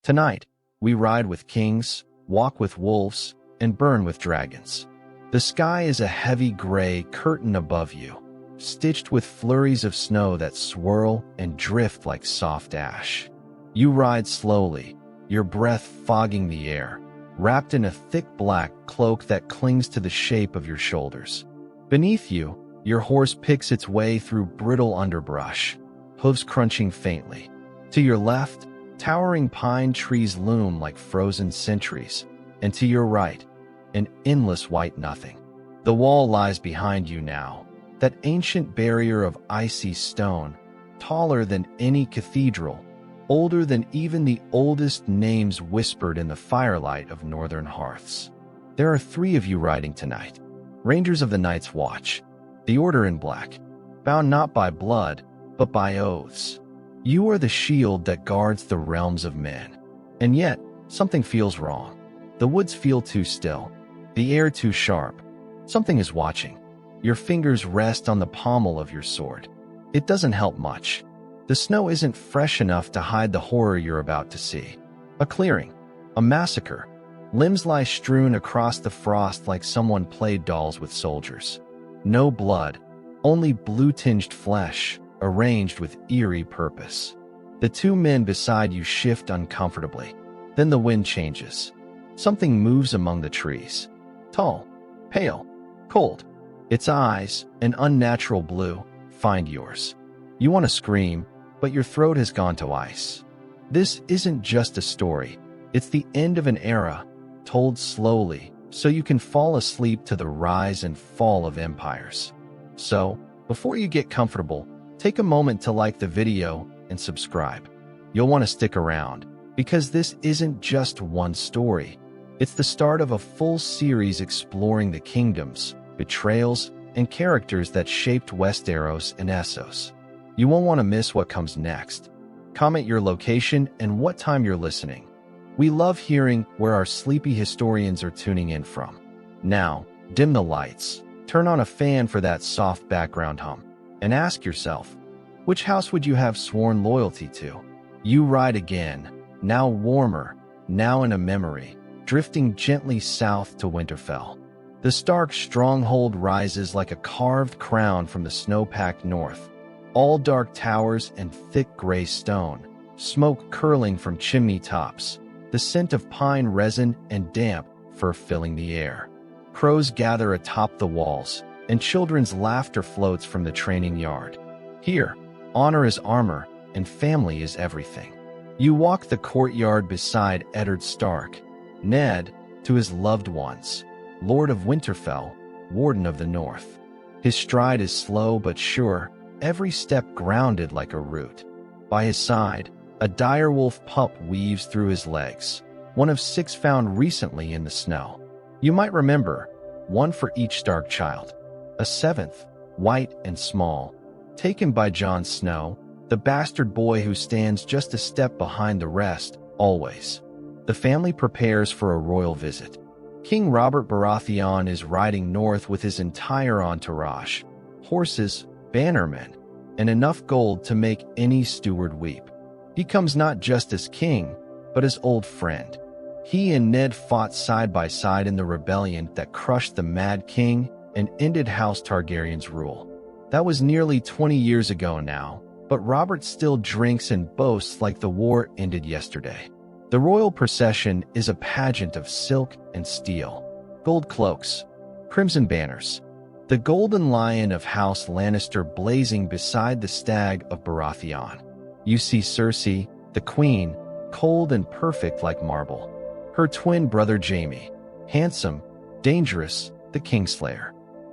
Tonight, we ride with kings, walk with wolves, and burn with dragons. The sky is a heavy gray curtain above you, stitched with flurries of snow that swirl and drift like soft ash. You ride slowly, your breath fogging the air, wrapped in a thick black cloak that clings to the shape of your shoulders. Beneath you, your horse picks its way through brittle underbrush, hooves crunching faintly. To your left, towering pine trees loom like frozen sentries, and to your right, an endless white nothing. The wall lies behind you now, that ancient barrier of icy stone, taller than any cathedral, older than even the oldest names whispered in the firelight of northern hearths. There are 3 of you riding tonight, Rangers of the Night's Watch, the Order in Black, bound not by blood, but by oaths. You are the shield that guards the realms of men. And yet, something feels wrong. The woods feel too still, the air too sharp. Something is watching. Your fingers rest on the pommel of your sword. It doesn't help much. The snow isn't fresh enough to hide the horror you're about to see. A clearing, a massacre. Limbs lie strewn across the frost like someone played dolls with soldiers. No blood, only blue-tinged flesh, arranged with eerie purpose. The 2 men beside you shift uncomfortably. Then the wind changes. Something moves among the trees. Tall, pale, cold. Its eyes, an unnatural blue, find yours. You want to scream, but your throat has gone to ice. This isn't just a story. It's the end of an era, told slowly, so you can fall asleep to the rise and fall of empires. So, before you get comfortable, take a moment to like the video and subscribe. You'll want to stick around, because this isn't just one story. It's the start of a full series exploring the kingdoms, betrayals, and characters that shaped Westeros and Essos. You won't want to miss what comes next. Comment your location and what time you're listening. We love hearing where our sleepy historians are tuning in from. Now, dim the lights, turn on a fan for that soft background hum, and ask yourself, which house would you have sworn loyalty to? You ride again, now warmer, now in a memory, drifting gently south to Winterfell. The Stark stronghold rises like a carved crown from the snow-packed north, all dark towers and thick gray stone, smoke curling from chimney tops, the scent of pine resin and damp fur filling the air. Crows gather atop the walls, and children's laughter floats from the training yard. Here, honor is armor, and family is everything. You walk the courtyard beside Eddard Stark, Ned, to his loved ones, Lord of Winterfell, Warden of the North. His stride is slow but sure, every step grounded like a root. By his side, a direwolf pup weaves through his legs, one of 6 found recently in the snow. You might remember, one for each Stark child. A 7th, white and small, taken by Jon Snow, the bastard boy who stands just a step behind the rest, always. The family prepares for a royal visit. King Robert Baratheon is riding north with his entire entourage, horses, bannermen, and enough gold to make any steward weep. He comes not just as king, but as old friend. He and Ned fought side by side in the rebellion that crushed the Mad King and ended House Targaryen's rule. That was nearly 20 years ago now, but Robert still drinks and boasts like the war ended yesterday. The royal procession is a pageant of silk and steel, gold cloaks, crimson banners, the golden lion of House Lannister blazing beside the stag of Baratheon. You see Cersei, the queen, cold and perfect like marble. Her twin brother Jaime, handsome, dangerous, the Kingslayer.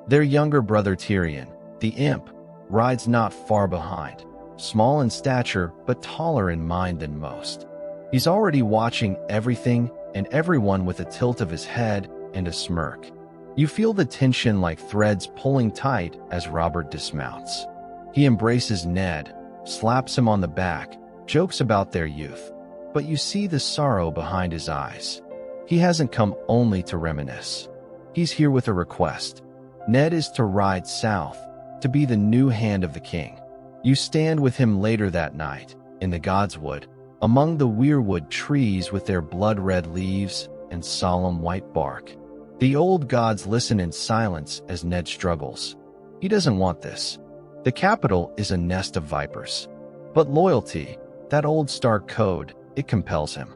Their younger brother Tyrion, the imp, rides not far behind, small in stature but taller in mind than most. He's already watching everything and everyone with a tilt of his head and a smirk. You feel the tension like threads pulling tight as Robert dismounts. He embraces Ned, slaps him on the back, jokes about their youth, but you see the sorrow behind his eyes. He hasn't come only to reminisce. He's here with a request. Ned is to ride south, to be the new hand of the king. You stand with him later that night, in the Godswood, among the weirwood trees with their blood-red leaves and solemn white bark. The old gods listen in silence as Ned struggles. He doesn't want this. The capital is a nest of vipers. But loyalty, that old Stark code, it compels him.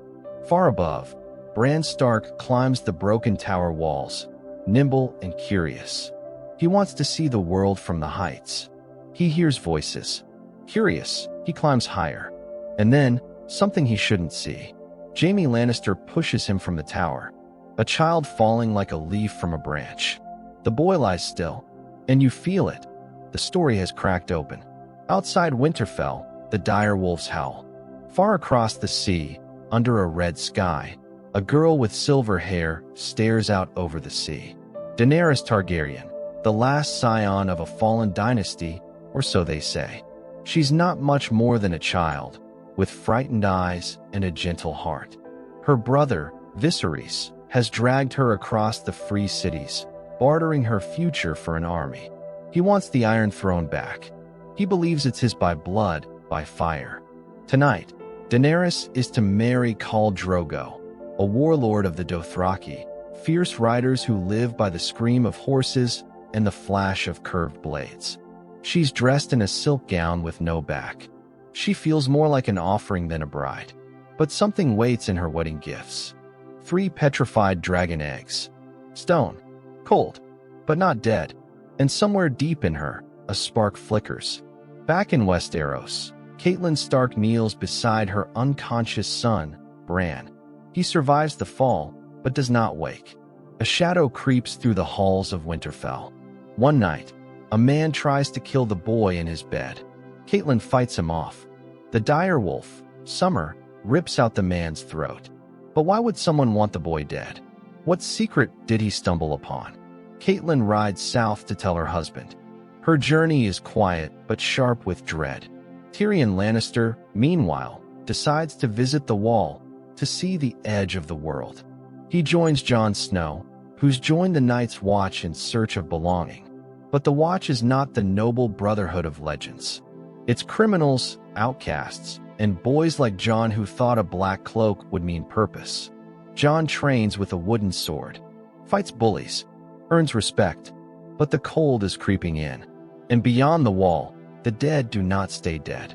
Far above, Bran Stark climbs the broken tower walls, nimble and curious. He wants to see the world from the heights. He hears voices. Curious, he climbs higher. And then, something he shouldn't see. Jaime Lannister pushes him from the tower, a child falling like a leaf from a branch. The boy lies still, and you feel it. The story has cracked open. Outside Winterfell, the dire wolves howl. Far across the sea, under a red sky, a girl with silver hair stares out over the sea. Daenerys Targaryen, the last scion of a fallen dynasty, or so they say. She's not much more than a child, with frightened eyes and a gentle heart. Her brother, Viserys, has dragged her across the free cities, bartering her future for an army. He wants the Iron Throne back. He believes it's his by blood, by fire. Tonight, Daenerys is to marry Khal Drogo, a warlord of the Dothraki, fierce riders who live by the scream of horses and the flash of curved blades. She's dressed in a silk gown with no back. She feels more like an offering than a bride. But something waits in her wedding gifts. 3 petrified dragon eggs. Stone. Cold. But not dead. And somewhere deep in her, a spark flickers. Back in Westeros, Catelyn Stark kneels beside her unconscious son, Bran. He survives the fall, but does not wake. A shadow creeps through the halls of Winterfell. One night, a man tries to kill the boy in his bed. Catelyn fights him off. The dire wolf, Summer, rips out the man's throat. But why would someone want the boy dead? What secret did he stumble upon? Catelyn rides south to tell her husband. Her journey is quiet but sharp with dread. Tyrion Lannister, meanwhile, decides to visit the Wall to see the edge of the world. He joins Jon Snow, who's joined the Night's Watch in search of belonging. But the Watch is not the noble brotherhood of legends. It's criminals, outcasts, and boys like Jon who thought a black cloak would mean purpose. Jon trains with a wooden sword, fights bullies, earns respect, but the cold is creeping in. And beyond the Wall, the dead do not stay dead.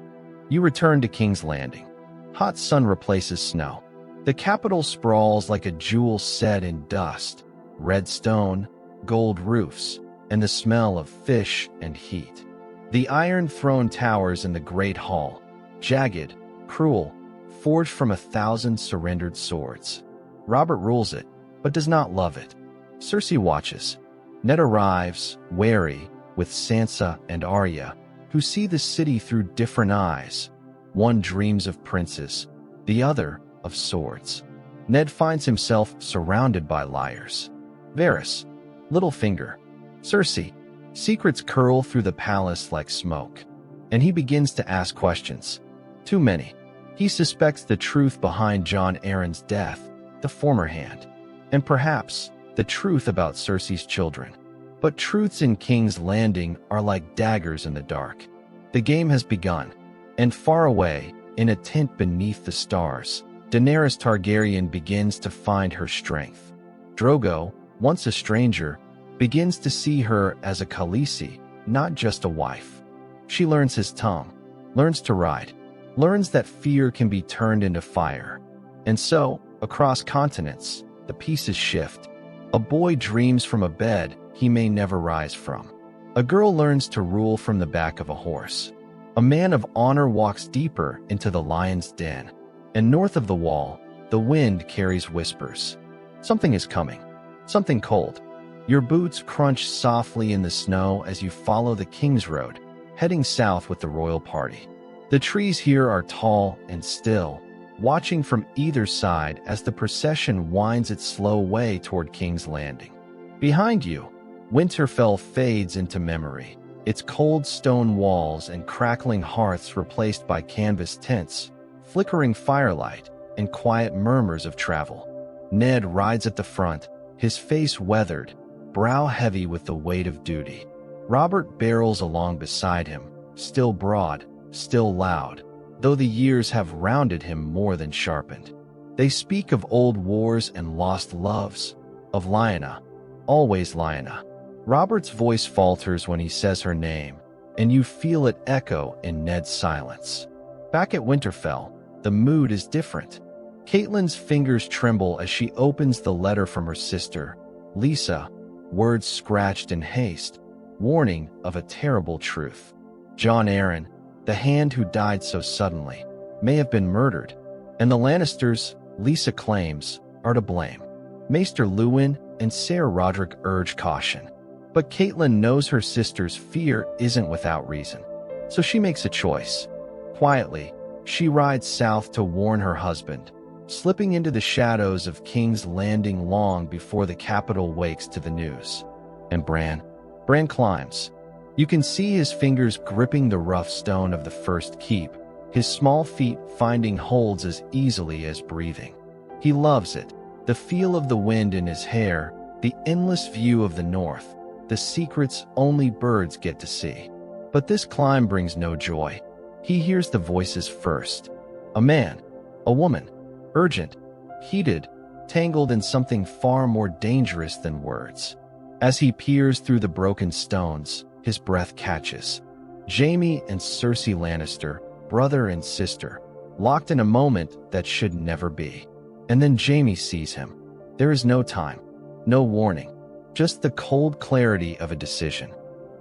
You return to King's Landing. Hot sun replaces snow. The capital sprawls like a jewel set in dust, red stone, gold roofs, and the smell of fish and heat. The Iron Throne towers in the Great Hall, jagged, cruel, forged from 1,000 surrendered swords. Robert rules it, but does not love it. Cersei watches. Ned arrives, wary, with Sansa and Arya, who see the city through different eyes. One dreams of princes, the other of swords. Ned finds himself surrounded by liars. Varys, Littlefinger, Cersei. Secrets curl through the palace like smoke. And he begins to ask questions. Too many. He suspects the truth behind Jon Arryn's death, the former hand. And perhaps the truth about Cersei's children. But truths in King's Landing are like daggers in the dark. The game has begun. And far away, in a tent beneath the stars, Daenerys Targaryen begins to find her strength. Drogo, once a stranger, begins to see her as a Khaleesi, not just a wife. She learns his tongue, learns to ride, learns that fear can be turned into fire. And so, across continents, the pieces shift. A boy dreams from a bed he may never rise from. A girl learns to rule from the back of a horse. A man of honor walks deeper into the lion's den. And north of the Wall, the wind carries whispers. Something is coming. Something cold. Your boots crunch softly in the snow as you follow the King's Road, heading south with the royal party. The trees here are tall and still, watching from either side as the procession winds its slow way toward King's Landing. Behind you, Winterfell fades into memory, its cold stone walls and crackling hearths replaced by canvas tents, flickering firelight, and quiet murmurs of travel. Ned rides at the front, his face weathered, brow heavy with the weight of duty. Robert barrels along beside him, still broad, still loud. though the years have rounded him more than sharpened. They speak of old wars and lost loves, of Lyanna, always Lyanna. Robert's voice falters when he says her name, and you feel it echo in Ned's silence. Back at Winterfell, the mood is different. Catelyn's fingers tremble as she opens the letter from her sister, Lisa, words scratched in haste, warning of a terrible truth. Jon Arryn, the Hand who died so suddenly, may have been murdered, and the Lannisters, Lisa claims, are to blame. Maester Luwin and Ser Roderick urge caution, but Catelyn knows her sister's fear isn't without reason, so she makes a choice. Quietly, she rides south to warn her husband, slipping into the shadows of King's Landing long before the capital wakes to the news. And Bran climbs. You can see his fingers gripping the rough stone of the first keep, his small feet finding holds as easily as breathing. He loves it, the feel of the wind in his hair, the endless view of the north, the secrets only birds get to see. But this climb brings no joy. He hears the voices first. A man, a woman, urgent, heated, tangled in something far more dangerous than words. As he peers through the broken stones, his breath catches. Jaime and Cersei Lannister, brother and sister, locked in a moment that should never be. And then Jaime sees him. There is no time, no warning, just the cold clarity of a decision.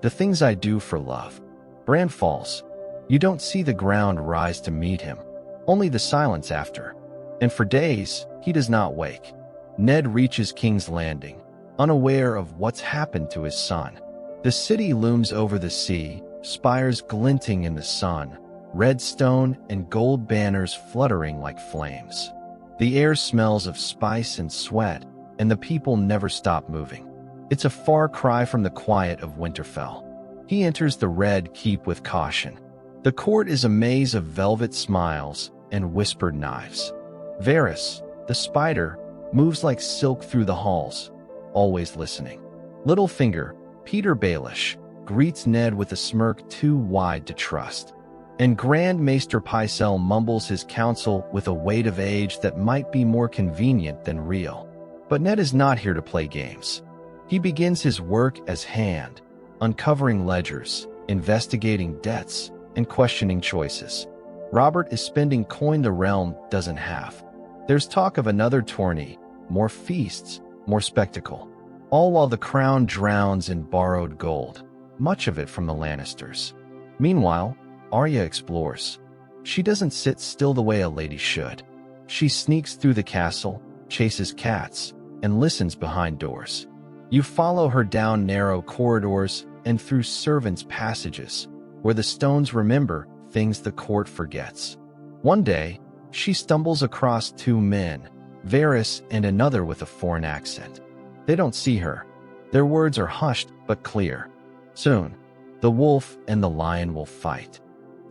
The things I do for love. Bran falls. You don't see the ground rise to meet him, only the silence after. And for days, he does not wake. Ned reaches King's Landing, unaware of what's happened to his son. The city looms over the sea, spires glinting in the sun, red stone and gold banners fluttering like flames. The air smells of spice and sweat, and the people never stop moving. It's a far cry from the quiet of Winterfell. He enters the Red Keep with caution. The court is a maze of velvet smiles and whispered knives. Varys, the spider, moves like silk through the halls, always listening. Littlefinger, Peter Baelish, greets Ned with a smirk too wide to trust. And Grand Maester Pycelle mumbles his counsel with a weight of age that might be more convenient than real. But Ned is not here to play games. He begins his work as Hand, uncovering ledgers, investigating debts, and questioning choices. Robert is spending coin the realm doesn't have. There's talk of another tourney, more feasts, more spectacle, all while the crown drowns in borrowed gold, much of it from the Lannisters. Meanwhile, Arya explores. She doesn't sit still the way a lady should. She sneaks through the castle, chases cats, and listens behind doors. You follow her down narrow corridors and through servants' passages, where the stones remember things the court forgets. One day, she stumbles across two men, Varys and another with a foreign accent. They don't see her. Their words are hushed but clear. Soon, the wolf and the lion will fight.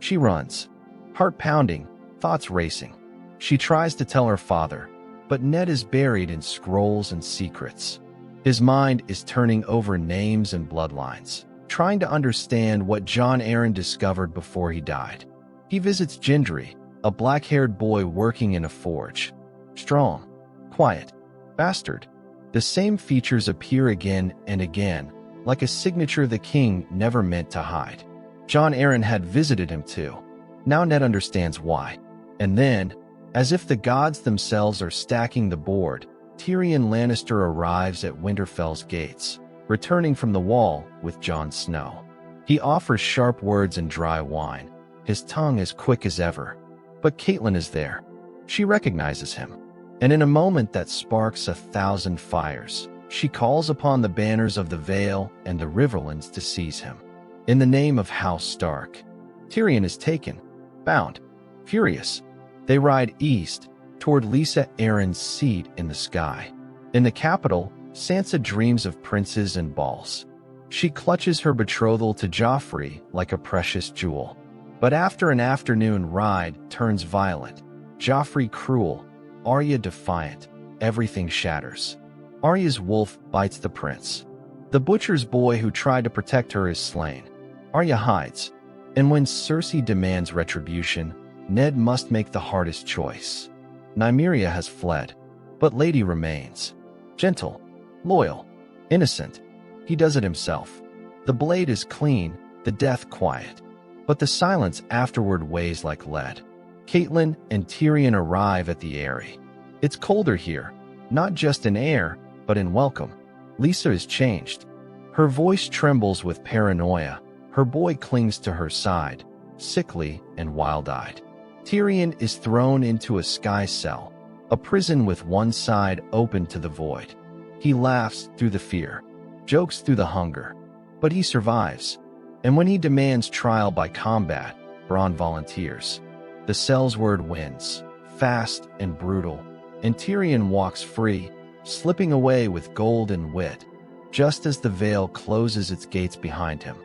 She runs, heart pounding, thoughts racing. She tries to tell her father, but Ned is buried in scrolls and secrets. His mind is turning over names and bloodlines, trying to understand what Jon Arryn discovered before he died. He visits Gendry, a black-haired boy working in a forge. Strong, quiet, bastard. The same features appear again and again, like a signature the king never meant to hide. Jon Arryn had visited him too. Now Ned understands why. And then, as if the gods themselves are stacking the board, Tyrion Lannister arrives at Winterfell's gates, returning from the Wall with Jon Snow. He offers sharp words and dry wine, his tongue as quick as ever. But Catelyn is there. She recognizes him. And in a moment that sparks 1,000 fires, she calls upon the banners of the Vale and the Riverlands to seize him. In the name of House Stark, Tyrion is taken, bound, furious. They ride east, toward Lisa Arryn's seat in the sky. In the capital, Sansa dreams of princes and balls. She clutches her betrothal to Joffrey like a precious jewel. But after an afternoon ride turns violent, Joffrey cruel, Arya defiant, everything shatters. Arya's wolf bites the prince. The butcher's boy who tried to protect her is slain. Arya hides, and when Cersei demands retribution, Ned must make the hardest choice. Nymeria has fled, but Lady remains. Gentle, loyal, innocent. He does it himself. The blade is clean, the death quiet, but the silence afterward weighs like lead. Catelyn and Tyrion arrive at the Eyrie. It's colder here, not just in air, but in welcome. Lisa is changed. Her voice trembles with paranoia. Her boy clings to her side, sickly and wild-eyed. Tyrion is thrown into a sky cell, a prison with one side open to the void. He laughs through the fear, jokes through the hunger, but he survives. And when he demands trial by combat, Bran volunteers. The cell's word wins, fast and brutal, and Tyrion walks free, slipping away with gold and wit, just as the veil closes its gates behind him.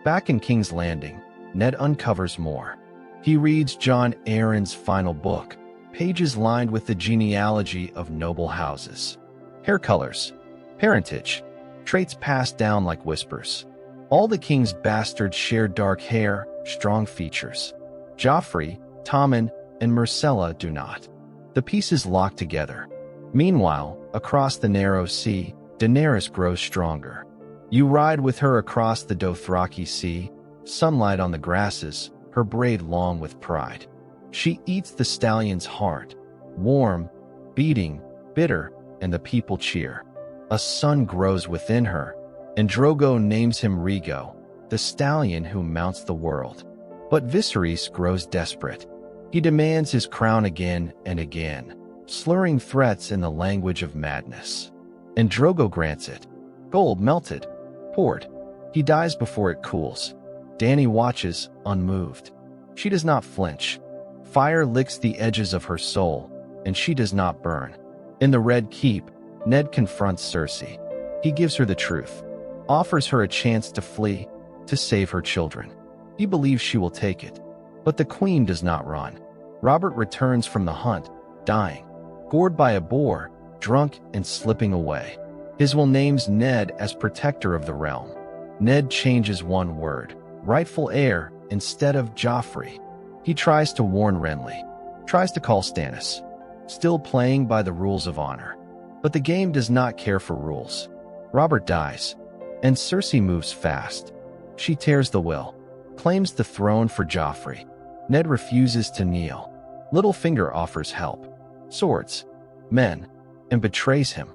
Back in King's Landing, Ned uncovers more. He reads Jon Arryn's final book, pages lined with the genealogy of noble houses. Hair colors, parentage, traits passed down like whispers. All the king's bastards share dark hair, strong features. Joffrey, Tommen, and Myrcella do not. The pieces lock together. Meanwhile, across the narrow sea, Daenerys grows stronger. You ride with her across the Dothraki Sea, sunlight on the grasses, her braid long with pride. She eats the stallion's heart, warm, beating, bitter, and the people cheer. A son grows within her, and Drogo names him Rhaego, the stallion who mounts the world. But Viserys grows desperate. He demands his crown again and again, slurring threats in the language of madness. And Drogo grants it. Gold melted, poured. He dies before it cools. Dany watches, unmoved. She does not flinch. Fire licks the edges of her soul, and she does not burn. In the Red Keep, Ned confronts Cersei. He gives her the truth, offers her a chance to flee, to save her children. He believes she will take it. But the queen does not run. Robert returns from the hunt, dying, gored by a boar, drunk and slipping away. His will names Ned as protector of the realm. Ned changes one word, rightful heir, instead of Joffrey. He tries to warn Renly, tries to call Stannis, still playing by the rules of honor. But the game does not care for rules. Robert dies, and Cersei moves fast. She tears the will, claims the throne for Joffrey. Ned refuses to kneel. Littlefinger offers help, swords, men, and betrays him.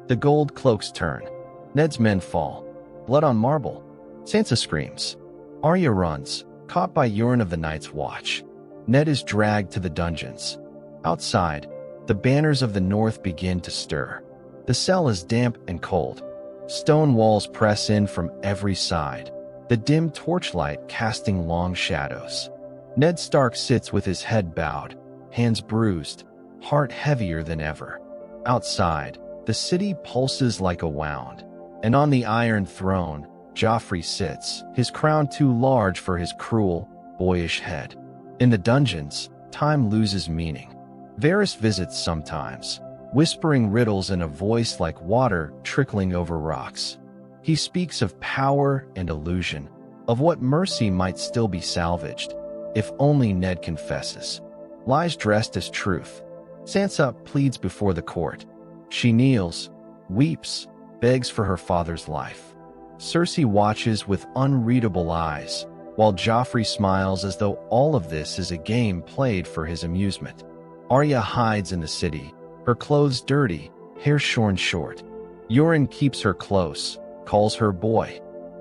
The gold cloaks turn. Ned's men fall. Blood on marble. Sansa screams. Arya runs, caught by Euron of the Night's Watch. Ned is dragged to the dungeons. Outside, the banners of the north begin to stir. The cell is damp and cold. Stone walls press in from every side, the dim torchlight casting long shadows. Ned Stark sits with his head bowed, hands bruised, heart heavier than ever. Outside, the city pulses like a wound, and on the Iron Throne, Joffrey sits, his crown too large for his cruel, boyish head. In the dungeons, time loses meaning. Varys visits sometimes, whispering riddles in a voice like water trickling over rocks. He speaks of power and illusion, of what mercy might still be salvaged, if only Ned confesses. Lies dressed as truth. Sansa pleads before the court. She kneels, weeps, begs for her father's life. Cersei watches with unreadable eyes, while Joffrey smiles as though all of this is a game played for his amusement. Arya hides in the city, her clothes dirty, hair shorn short. Euron keeps her close, calls her boy,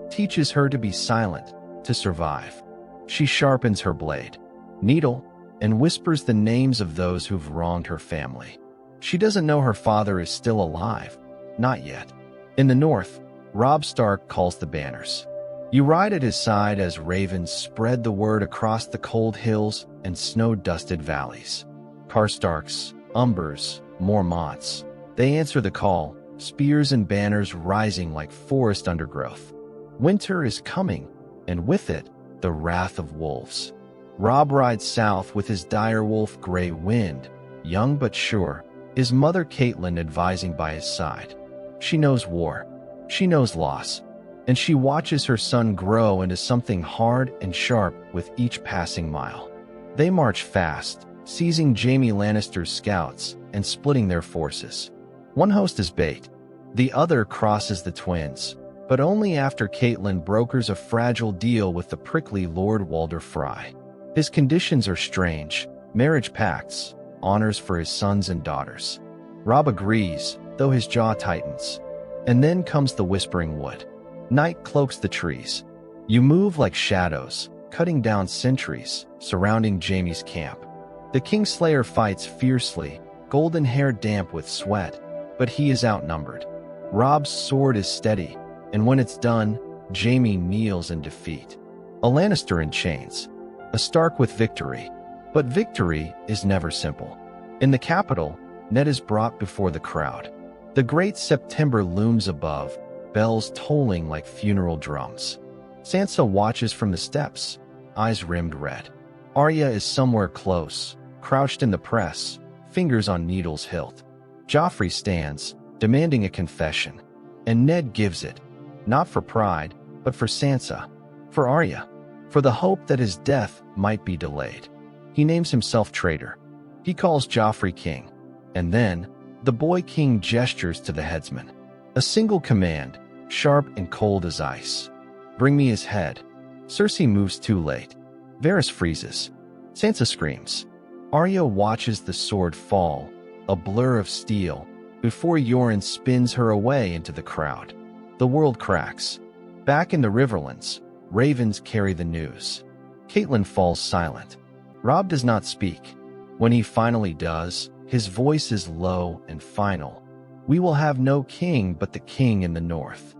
teaches her to be silent, to survive. She sharpens her blade, needle, and whispers the names of those who've wronged her family. She doesn't know her father is still alive, not yet. In the north, Robb Stark calls the banners. You ride at his side as ravens spread the word across the cold hills and snow-dusted valleys. Karstarks, Umbers, Mormonts. They answer the call, spears and banners rising like forest undergrowth. Winter is coming, and with it, the wrath of wolves. Robb rides south with his direwolf Grey Wind, young but sure, his mother Catelyn advising by his side. She knows war, she knows loss, and she watches her son grow into something hard and sharp with each passing mile. They march fast, seizing Jaime Lannister's scouts and splitting their forces. One host is bait. The other crosses the twins, but only after Catelyn brokers a fragile deal with the prickly Lord Walder Frey. His conditions are strange: marriage pacts, honors for his sons and daughters. Robb agrees, though his jaw tightens. And then comes the Whispering Wood. Night cloaks the trees. You move like shadows, cutting down sentries surrounding Jaime's camp. The Kingslayer fights fiercely, golden hair damp with sweat, but he is outnumbered. Robb's sword is steady, and when it's done, Jaime kneels in defeat. A Lannister in chains, a Stark with victory. But victory is never simple. In the capital, Ned is brought before the crowd. The great September looms above, bells tolling like funeral drums. Sansa watches from the steps, eyes rimmed red. Arya is somewhere close, crouched in the press, fingers on needle's hilt. Joffrey stands, demanding a confession, and Ned gives it, not for pride, but for Sansa, for Arya, for the hope that his death might be delayed. He names himself traitor. He calls Joffrey king, and then the boy king gestures to the headsman. A single command, sharp and cold as ice. Bring me his head. Cersei moves too late. Varys freezes. Sansa screams. Arya watches the sword fall, a blur of steel, before Yoren spins her away into the crowd. The world cracks. Back in the Riverlands, ravens carry the news. Catelyn falls silent. Robb does not speak. When he finally does, his voice is low and final. We will have no king but the king in the north.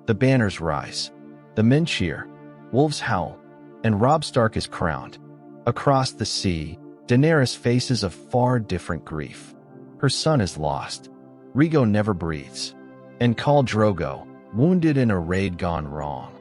The banners rise. The men cheer. Wolves howl. And Robb Stark is crowned. Across the sea, Daenerys faces a far different grief. Her son is lost. Rhaego never breathes. And Khal Drogo, wounded in a raid gone wrong,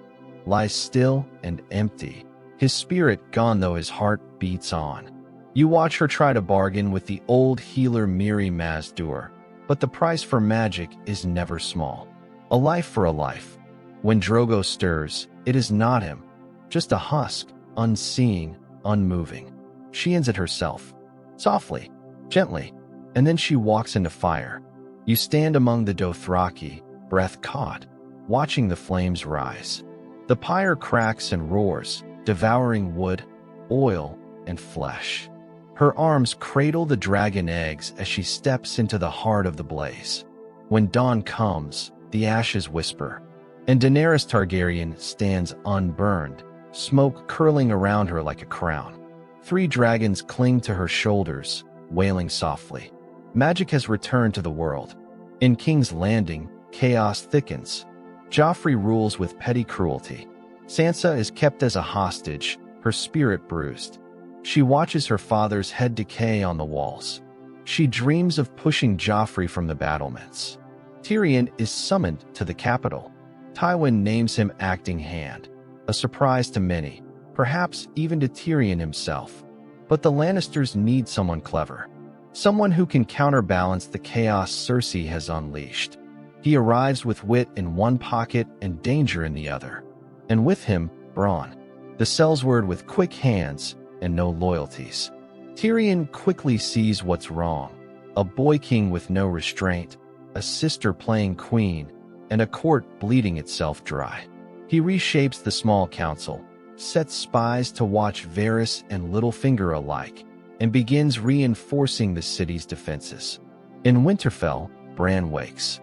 lies still and empty, his spirit gone though his heart beats on. You watch her try to bargain with the old healer Mirri Maz Duur, but the price for magic is never small. A life for a life. When Drogo stirs, it is not him, just a husk, unseeing, unmoving. She ends it herself, softly, gently, and then she walks into fire. You stand among the Dothraki, breath caught, watching the flames rise. The pyre cracks and roars, devouring wood, oil, and flesh. Her arms cradle the dragon eggs as she steps into the heart of the blaze. When dawn comes, the ashes whisper, and Daenerys Targaryen stands unburned, smoke curling around her like a crown. 3 dragons cling to her shoulders, wailing softly. Magic has returned to the world. In King's Landing, chaos thickens. Joffrey rules with petty cruelty. Sansa is kept as a hostage, her spirit bruised. She watches her father's head decay on the walls. She dreams of pushing Joffrey from the battlements. Tyrion is summoned to the capital. Tywin names him acting hand, a surprise to many, perhaps even to Tyrion himself. But the Lannisters need someone clever, someone who can counterbalance the chaos Cersei has unleashed. He arrives with wit in one pocket and danger in the other. And with him, Bran, the Sellsword with quick hands and no loyalties. Tyrion quickly sees what's wrong. A boy king with no restraint, a sister playing queen, and a court bleeding itself dry. He reshapes the small council, sets spies to watch Varys and Littlefinger alike, and begins reinforcing the city's defenses. In Winterfell, Bran wakes.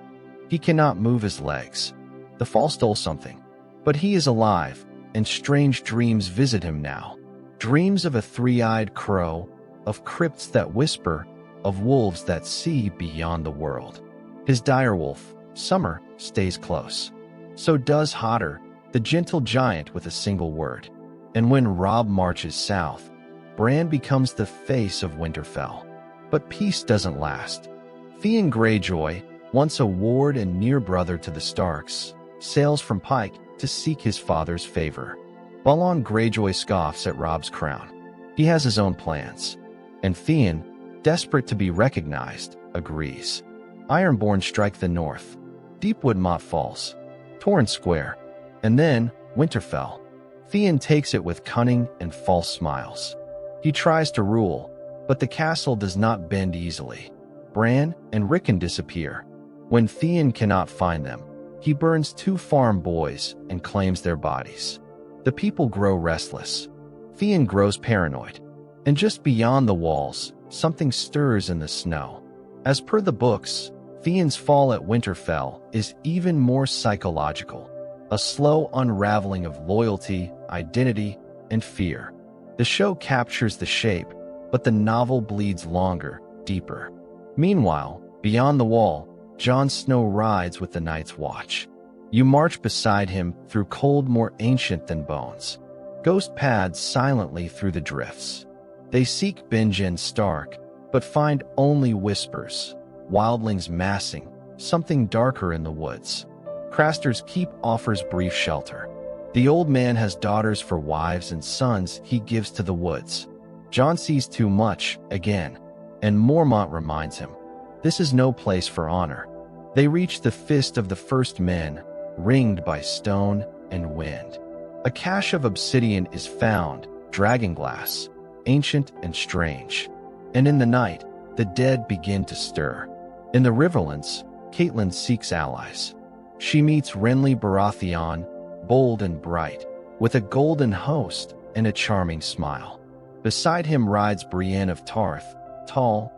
He cannot move his legs. The fall stole something. But he is alive, and strange dreams visit him now. Dreams of a 3-eyed crow, of crypts that whisper, of wolves that see beyond the world. His direwolf, Summer, stays close. So does Hodder, the gentle giant with a single word. And when Robb marches south, Bran becomes the face of Winterfell. But peace doesn't last. Theon Greyjoy, once a ward and near brother to the Starks, sails from Pike to seek his father's favor. Balon Greyjoy scoffs at Robb's crown. He has his own plans. And Theon, desperate to be recognized, agrees. Ironborn strike the north. Deepwood Motte falls. Torrhen Square. And then, Winterfell. Theon takes it with cunning and false smiles. He tries to rule, but the castle does not bend easily. Bran and Rickon disappear. When Theon cannot find them, he burns 2 farm boys and claims their bodies. The people grow restless. Theon grows paranoid. And just beyond the walls, something stirs in the snow. As per the books, Theon's fall at Winterfell is even more psychological, a slow unraveling of loyalty, identity, and fear. The show captures the shape, but the novel bleeds longer, deeper. Meanwhile, beyond the wall, Jon Snow rides with the Night's Watch. You march beside him through cold more ancient than bones. Ghost pads silently through the drifts. They seek Benjen Stark, but find only whispers, wildlings massing, something darker in the woods. Craster's Keep offers brief shelter. The old man has daughters for wives and sons he gives to the woods. Jon sees too much, again, and Mormont reminds him, this is no place for honor. They reach the fist of the first men, ringed by stone and wind. A cache of obsidian is found, dragonglass, ancient and strange. And in the night, the dead begin to stir. In the Riverlands, Catelyn seeks allies. She meets Renly Baratheon, bold and bright, with a golden host and a charming smile. Beside him rides Brienne of Tarth, tall,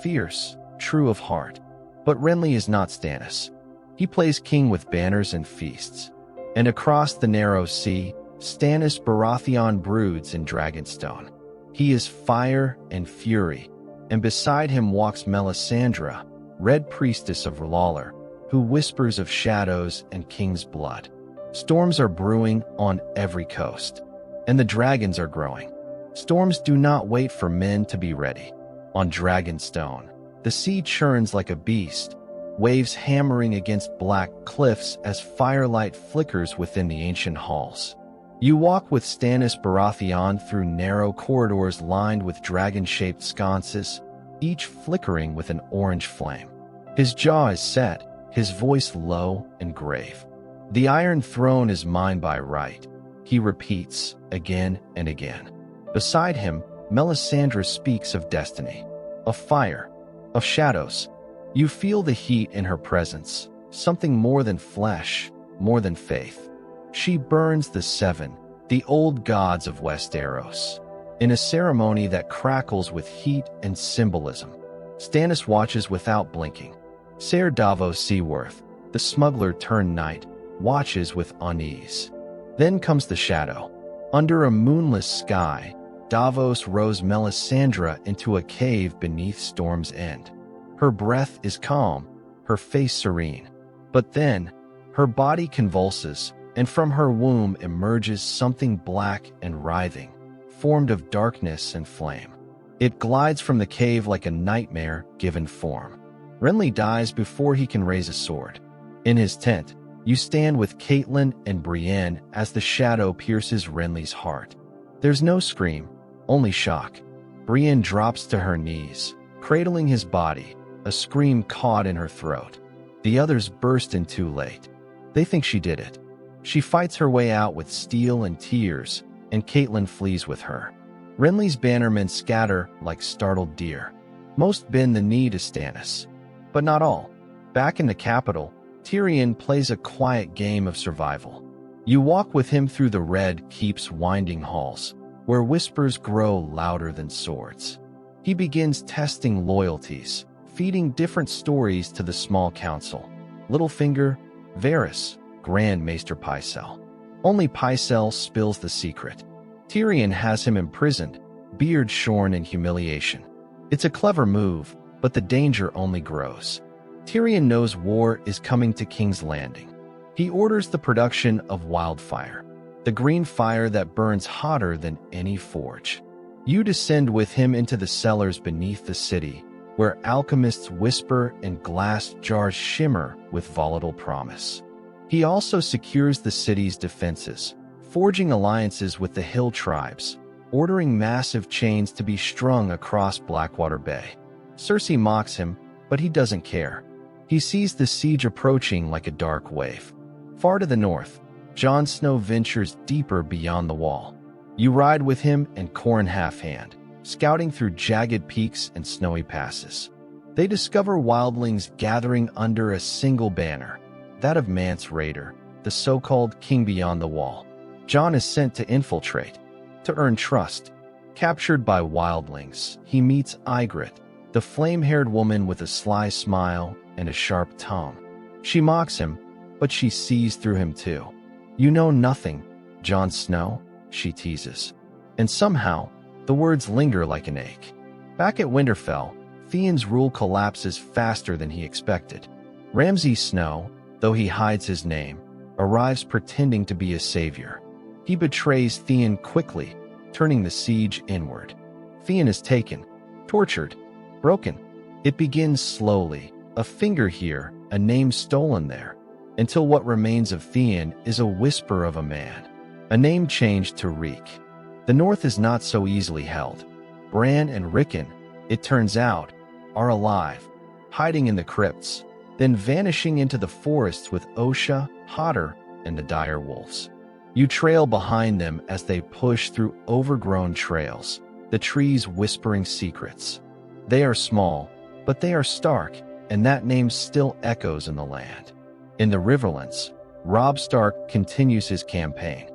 fierce, true of heart. But Renly is not Stannis. He plays king with banners and feasts. And across the narrow sea, Stannis Baratheon broods in Dragonstone. He is fire and fury, and beside him walks Melisandre, Red Priestess of R'hllor, who whispers of shadows and king's blood. Storms are brewing on every coast, and the dragons are growing. Storms do not wait for men to be ready. On Dragonstone, the sea churns like a beast, waves hammering against black cliffs as firelight flickers within the ancient halls. You walk with Stannis Baratheon through narrow corridors lined with dragon-shaped sconces, each flickering with an orange flame. His jaw is set, his voice low and grave. The Iron Throne is mine by right, he repeats again and again. Beside him, Melisandre speaks of destiny, of fire, of shadows. You feel the heat in her presence, something more than flesh, more than faith. She burns the 7, the old gods of Westeros, in a ceremony that crackles with heat and symbolism. Stannis watches without blinking. Ser Davos Seaworth, the smuggler turned knight, watches with unease. Then comes the shadow. Under a moonless sky, Davos rows Melisandre into a cave beneath Storm's End. Her breath is calm, her face serene. But then, her body convulses, and from her womb emerges something black and writhing, formed of darkness and flame. It glides from the cave like a nightmare given form. Renly dies before he can raise a sword. In his tent, you stand with Catelyn and Brienne as the shadow pierces Renly's heart. There's no scream, only shock. Brienne drops to her knees, cradling his body, a scream caught in her throat. The others burst in too late. They think she did it. She fights her way out with steel and tears, and Catelyn flees with her. Renly's bannermen scatter like startled deer. Most bend the knee to Stannis, but not all. Back in the capital, Tyrion plays a quiet game of survival. You walk with him through the Red Keep's winding halls, where whispers grow louder than swords. He begins testing loyalties, feeding different stories to the small council. Littlefinger, Varys, Grand Maester Pycelle. Only Pycelle spills the secret. Tyrion has him imprisoned, beard shorn in humiliation. It's a clever move, but the danger only grows. Tyrion knows war is coming to King's Landing. He orders the production of wildfire, the green fire that burns hotter than any forge. You descend with him into the cellars beneath the city, where alchemists whisper and glass jars shimmer with volatile promise. He also secures the city's defenses, forging alliances with the hill tribes, ordering massive chains to be strung across Blackwater Bay. Cersei mocks him, but he doesn't care. He sees the siege approaching like a dark wave. Far to the north, Jon Snow ventures deeper beyond the wall. You ride with him and Corn Halfhand, scouting through jagged peaks and snowy passes. They discover wildlings gathering under a single banner, that of Mance Rayder, the so-called King Beyond the Wall. Jon is sent to infiltrate, to earn trust. Captured by wildlings, he meets Ygritte, the flame-haired woman with a sly smile and a sharp tongue. She mocks him, but she sees through him too. "You know nothing, Jon Snow," she teases. And somehow, the words linger like an ache. Back at Winterfell, Theon's rule collapses faster than he expected. Ramsay Snow, though he hides his name, arrives pretending to be a savior. He betrays Theon quickly, turning the siege inward. Theon is taken, tortured, broken. It begins slowly, a finger here, a name stolen there, until what remains of Theon is a whisper of a man, a name changed to Reek. The North is not so easily held. Bran and Rickon, it turns out, are alive, hiding in the crypts, then vanishing into the forests with Osha, Hodder, and the dire wolves. You trail behind them as they push through overgrown trails, the trees whispering secrets. They are small, but they are stark, and that name still echoes in the land. In the Riverlands, Robb Stark continues his campaign.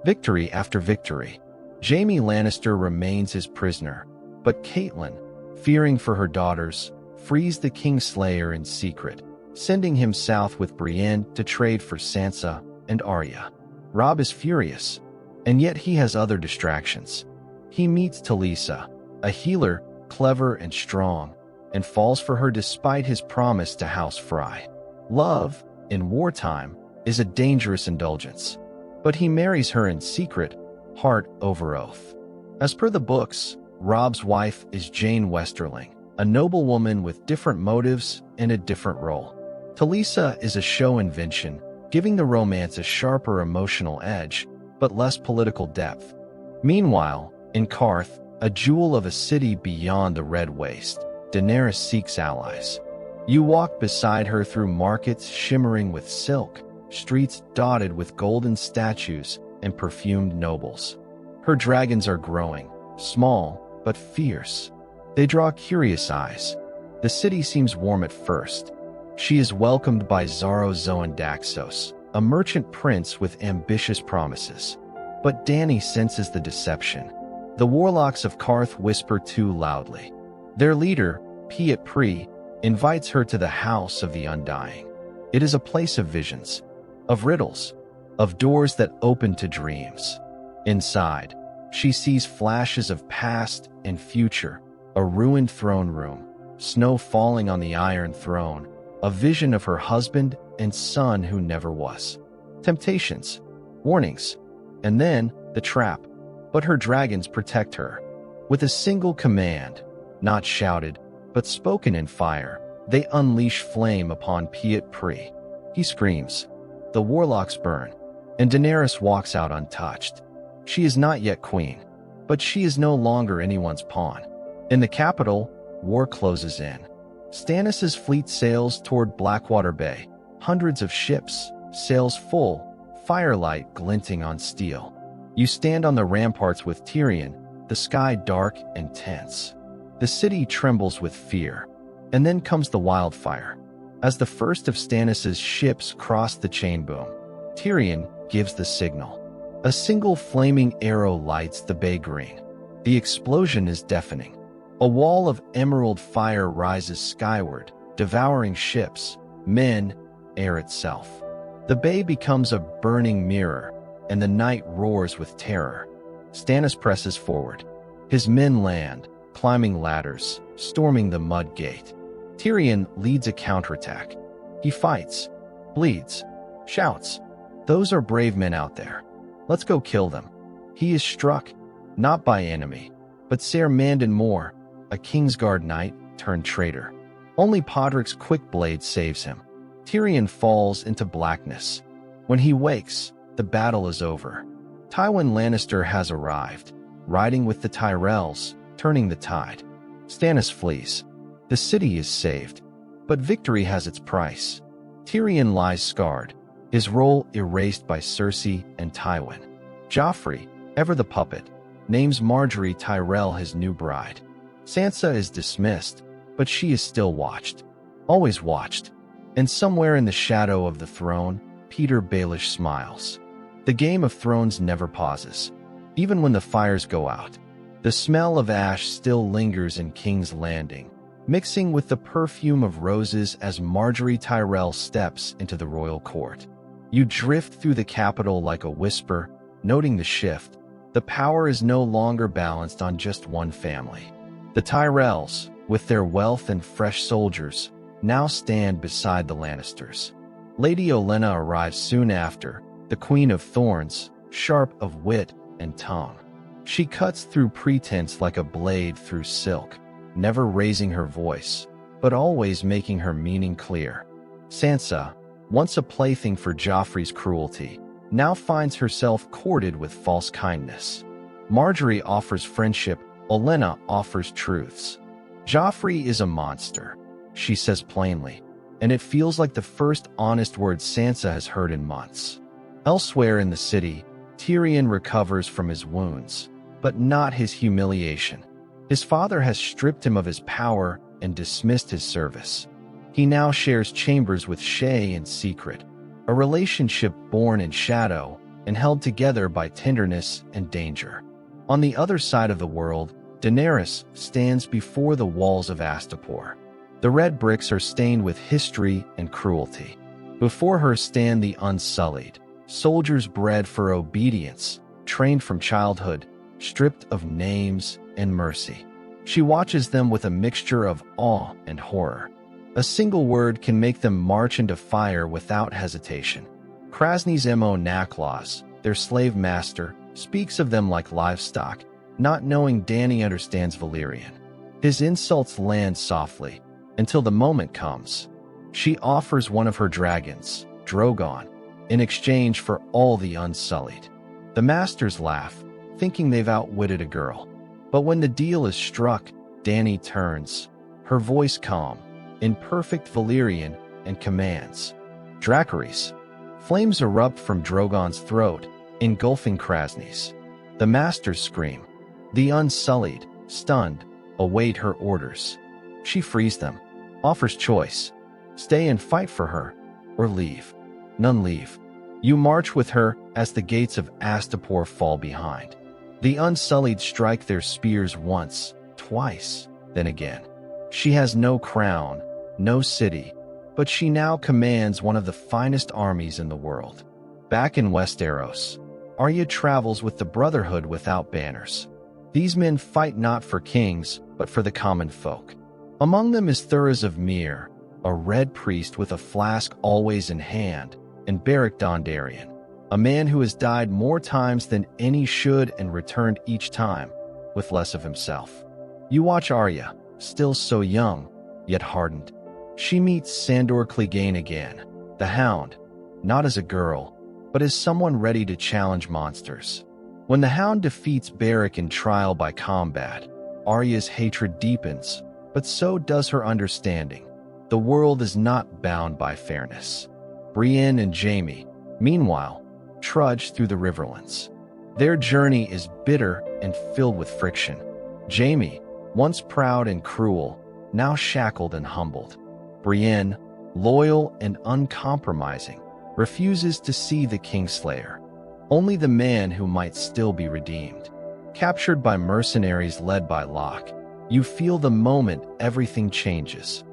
Victory after victory. Jaime Lannister remains his prisoner, but Catelyn, fearing for her daughters, frees the Kingslayer in secret, sending him south with Brienne to trade for Sansa and Arya. Robb is furious, and yet he has other distractions. He meets Talisa, a healer, clever and strong, and falls for her despite his promise to House Frey. Love, in wartime, is a dangerous indulgence, but he marries her in secret, heart over oath. As per the books, Robb's wife is Jane Westerling, a noblewoman with different motives and a different role. Talisa is a show invention, giving the romance a sharper emotional edge, but less political depth. Meanwhile, in Qarth, a jewel of a city beyond the Red Waste, Daenerys seeks allies. You walk beside her through markets shimmering with silk, streets dotted with golden statues and perfumed nobles. Her dragons are growing, small but fierce. They draw curious eyes. The city seems warm at first. She is welcomed by Xaro Zoan Daxos, a merchant prince with ambitious promises. But Dany senses the deception. The warlocks of Qarth whisper too loudly. Their leader, Piet Pri, invites her to the House of the Undying. It is a place of visions, of riddles, of doors that open to dreams. Inside, she sees flashes of past and future, a ruined throne room, snow falling on the Iron Throne, a vision of her husband and son who never was. Temptations, warnings, and then the trap. But her dragons protect her. With a single command, not shouted, but spoken in fire, they unleash flame upon Piet Pri. He screams. The warlocks burn, and Daenerys walks out untouched. She is not yet queen, but she is no longer anyone's pawn. In the capital, war closes in. Stannis' fleet sails toward Blackwater Bay, hundreds of ships, sails full, firelight glinting on steel. You stand on the ramparts with Tyrion, the sky dark and tense. The city trembles with fear. And then comes the wildfire. As the first of Stannis' ships cross the chain boom, Tyrion gives the signal. A single flaming arrow lights the bay green. The explosion is deafening. A wall of emerald fire rises skyward, devouring ships, men, air itself. The bay becomes a burning mirror, and the night roars with terror. Stannis presses forward. His men land, climbing ladders, storming the mud gate. Tyrion leads a counterattack. He fights, bleeds, shouts. Those are brave men out there. Let's go kill them. He is struck, not by enemy, but Ser Mandon Moore, a Kingsguard knight turned traitor. Only Podrick's quick blade saves him. Tyrion falls into blackness. When he wakes, the battle is over. Tywin Lannister has arrived, riding with the Tyrells, turning the tide. Stannis flees. The city is saved, but victory has its price. Tyrion lies scarred, his role erased by Cersei and Tywin. Joffrey, ever the puppet, names Marjorie Tyrell his new bride. Sansa is dismissed, but she is still watched. Always watched. And somewhere in the shadow of the throne, Peter Baelish smiles. The Game of Thrones never pauses. Even when the fires go out, the smell of ash still lingers in King's Landing, mixing with the perfume of roses as Marjorie Tyrell steps into the royal court. You drift through the capital like a whisper, noting the shift. The power is no longer balanced on just one family. The Tyrells, with their wealth and fresh soldiers, now stand beside the Lannisters. Lady Olenna arrives soon after, the Queen of Thorns, sharp of wit and tongue. She cuts through pretense like a blade through silk, never raising her voice, but always making her meaning clear. Sansa, once a plaything for Joffrey's cruelty, now finds herself courted with false kindness. Marjorie offers friendship, Olenna offers truths. Joffrey is a monster, she says plainly, and it feels like the first honest word Sansa has heard in months. Elsewhere in the city, Tyrion recovers from his wounds, but not his humiliation. His father has stripped him of his power and dismissed his service. He now shares chambers with Shae in secret, a relationship born in shadow and held together by tenderness and danger. On the other side of the world, Daenerys stands before the walls of Astapor. The red bricks are stained with history and cruelty. Before her stand the Unsullied, soldiers bred for obedience, trained from childhood, stripped of names and mercy. She watches them with a mixture of awe and horror. A single word can make them march into fire without hesitation. Krasny's Mo Naklas, their slave master, speaks of them like livestock, not knowing Dany understands Valyrian. His insults land softly, until the moment comes. She offers one of her dragons, Drogon, in exchange for all the Unsullied. The masters laugh, thinking they've outwitted a girl. But when the deal is struck, Dany turns, her voice calm, in perfect Valyrian, and commands. Dracarys. Flames erupt from Drogon's throat, engulfing Krasny's. The masters scream. The Unsullied, stunned, await her orders. She frees them, offers choice. Stay and fight for her, or leave. None leave. You march with her as the gates of Astapor fall behind. The Unsullied strike their spears once, twice, then again. She has no crown, no city, but she now commands one of the finest armies in the world. Back in Westeros, Arya travels with the Brotherhood without banners. These men fight not for kings, but for the common folk. Among them is Thuras of Myr, a red priest with a flask always in hand, and Beric Dondarrion, a man who has died more times than any should and returned each time, with less of himself. You watch Arya, still so young, yet hardened. She meets Sandor Clegane again, the Hound, not as a girl, but as someone ready to challenge monsters. When the Hound defeats Beric in trial by combat, Arya's hatred deepens, but so does her understanding. The world is not bound by fairness. Brienne and Jaime, meanwhile, trudge through the Riverlands. Their journey is bitter and filled with friction. Jaime, once proud and cruel, now shackled and humbled. Brienne, loyal and uncompromising, refuses to see the Kingslayer, only the man who might still be redeemed. Captured by mercenaries led by Locke, you feel the moment everything changes.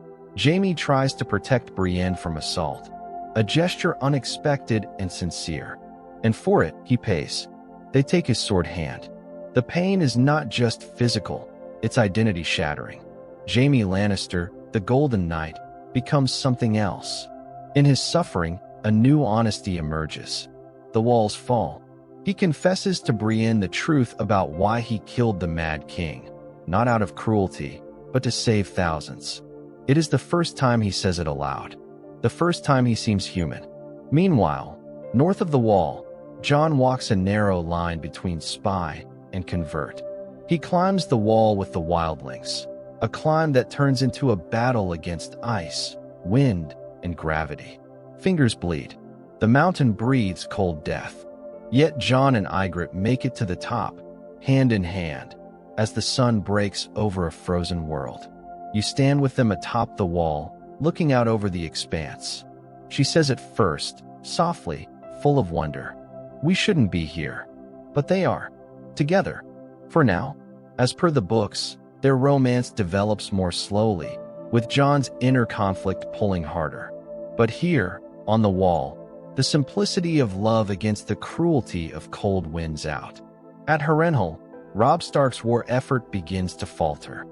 Jaime tries to protect Brienne from assault, a gesture unexpected and sincere. And for it, he pays. They take his sword hand. The pain is not just physical, it's identity-shattering. Jaime Lannister, the Golden Knight, becomes something else. In his suffering, a new honesty emerges. The walls fall. He confesses to Brienne the truth about why he killed the Mad King, not out of cruelty, but to save thousands. It is the first time he says it aloud. The first time he seems human. Meanwhile, north of the wall, Jon walks a narrow line between spy and convert. He climbs the wall with the wildlings, a climb that turns into a battle against ice, wind, and gravity. Fingers bleed. The mountain breathes cold death. Yet Jon and Ygritte make it to the top. hand in hand, as the sun breaks over a frozen world. You stand with them atop the wall, looking out over the expanse. She says at first, softly, full of wonder, "We shouldn't be here." But they are. Together. For now. As per the books, their romance develops more slowly, with Jon's inner conflict pulling harder. But here, on the wall, the simplicity of love against the cruelty of cold wins out. At Harrenhal, Robb Stark's war effort begins to falter.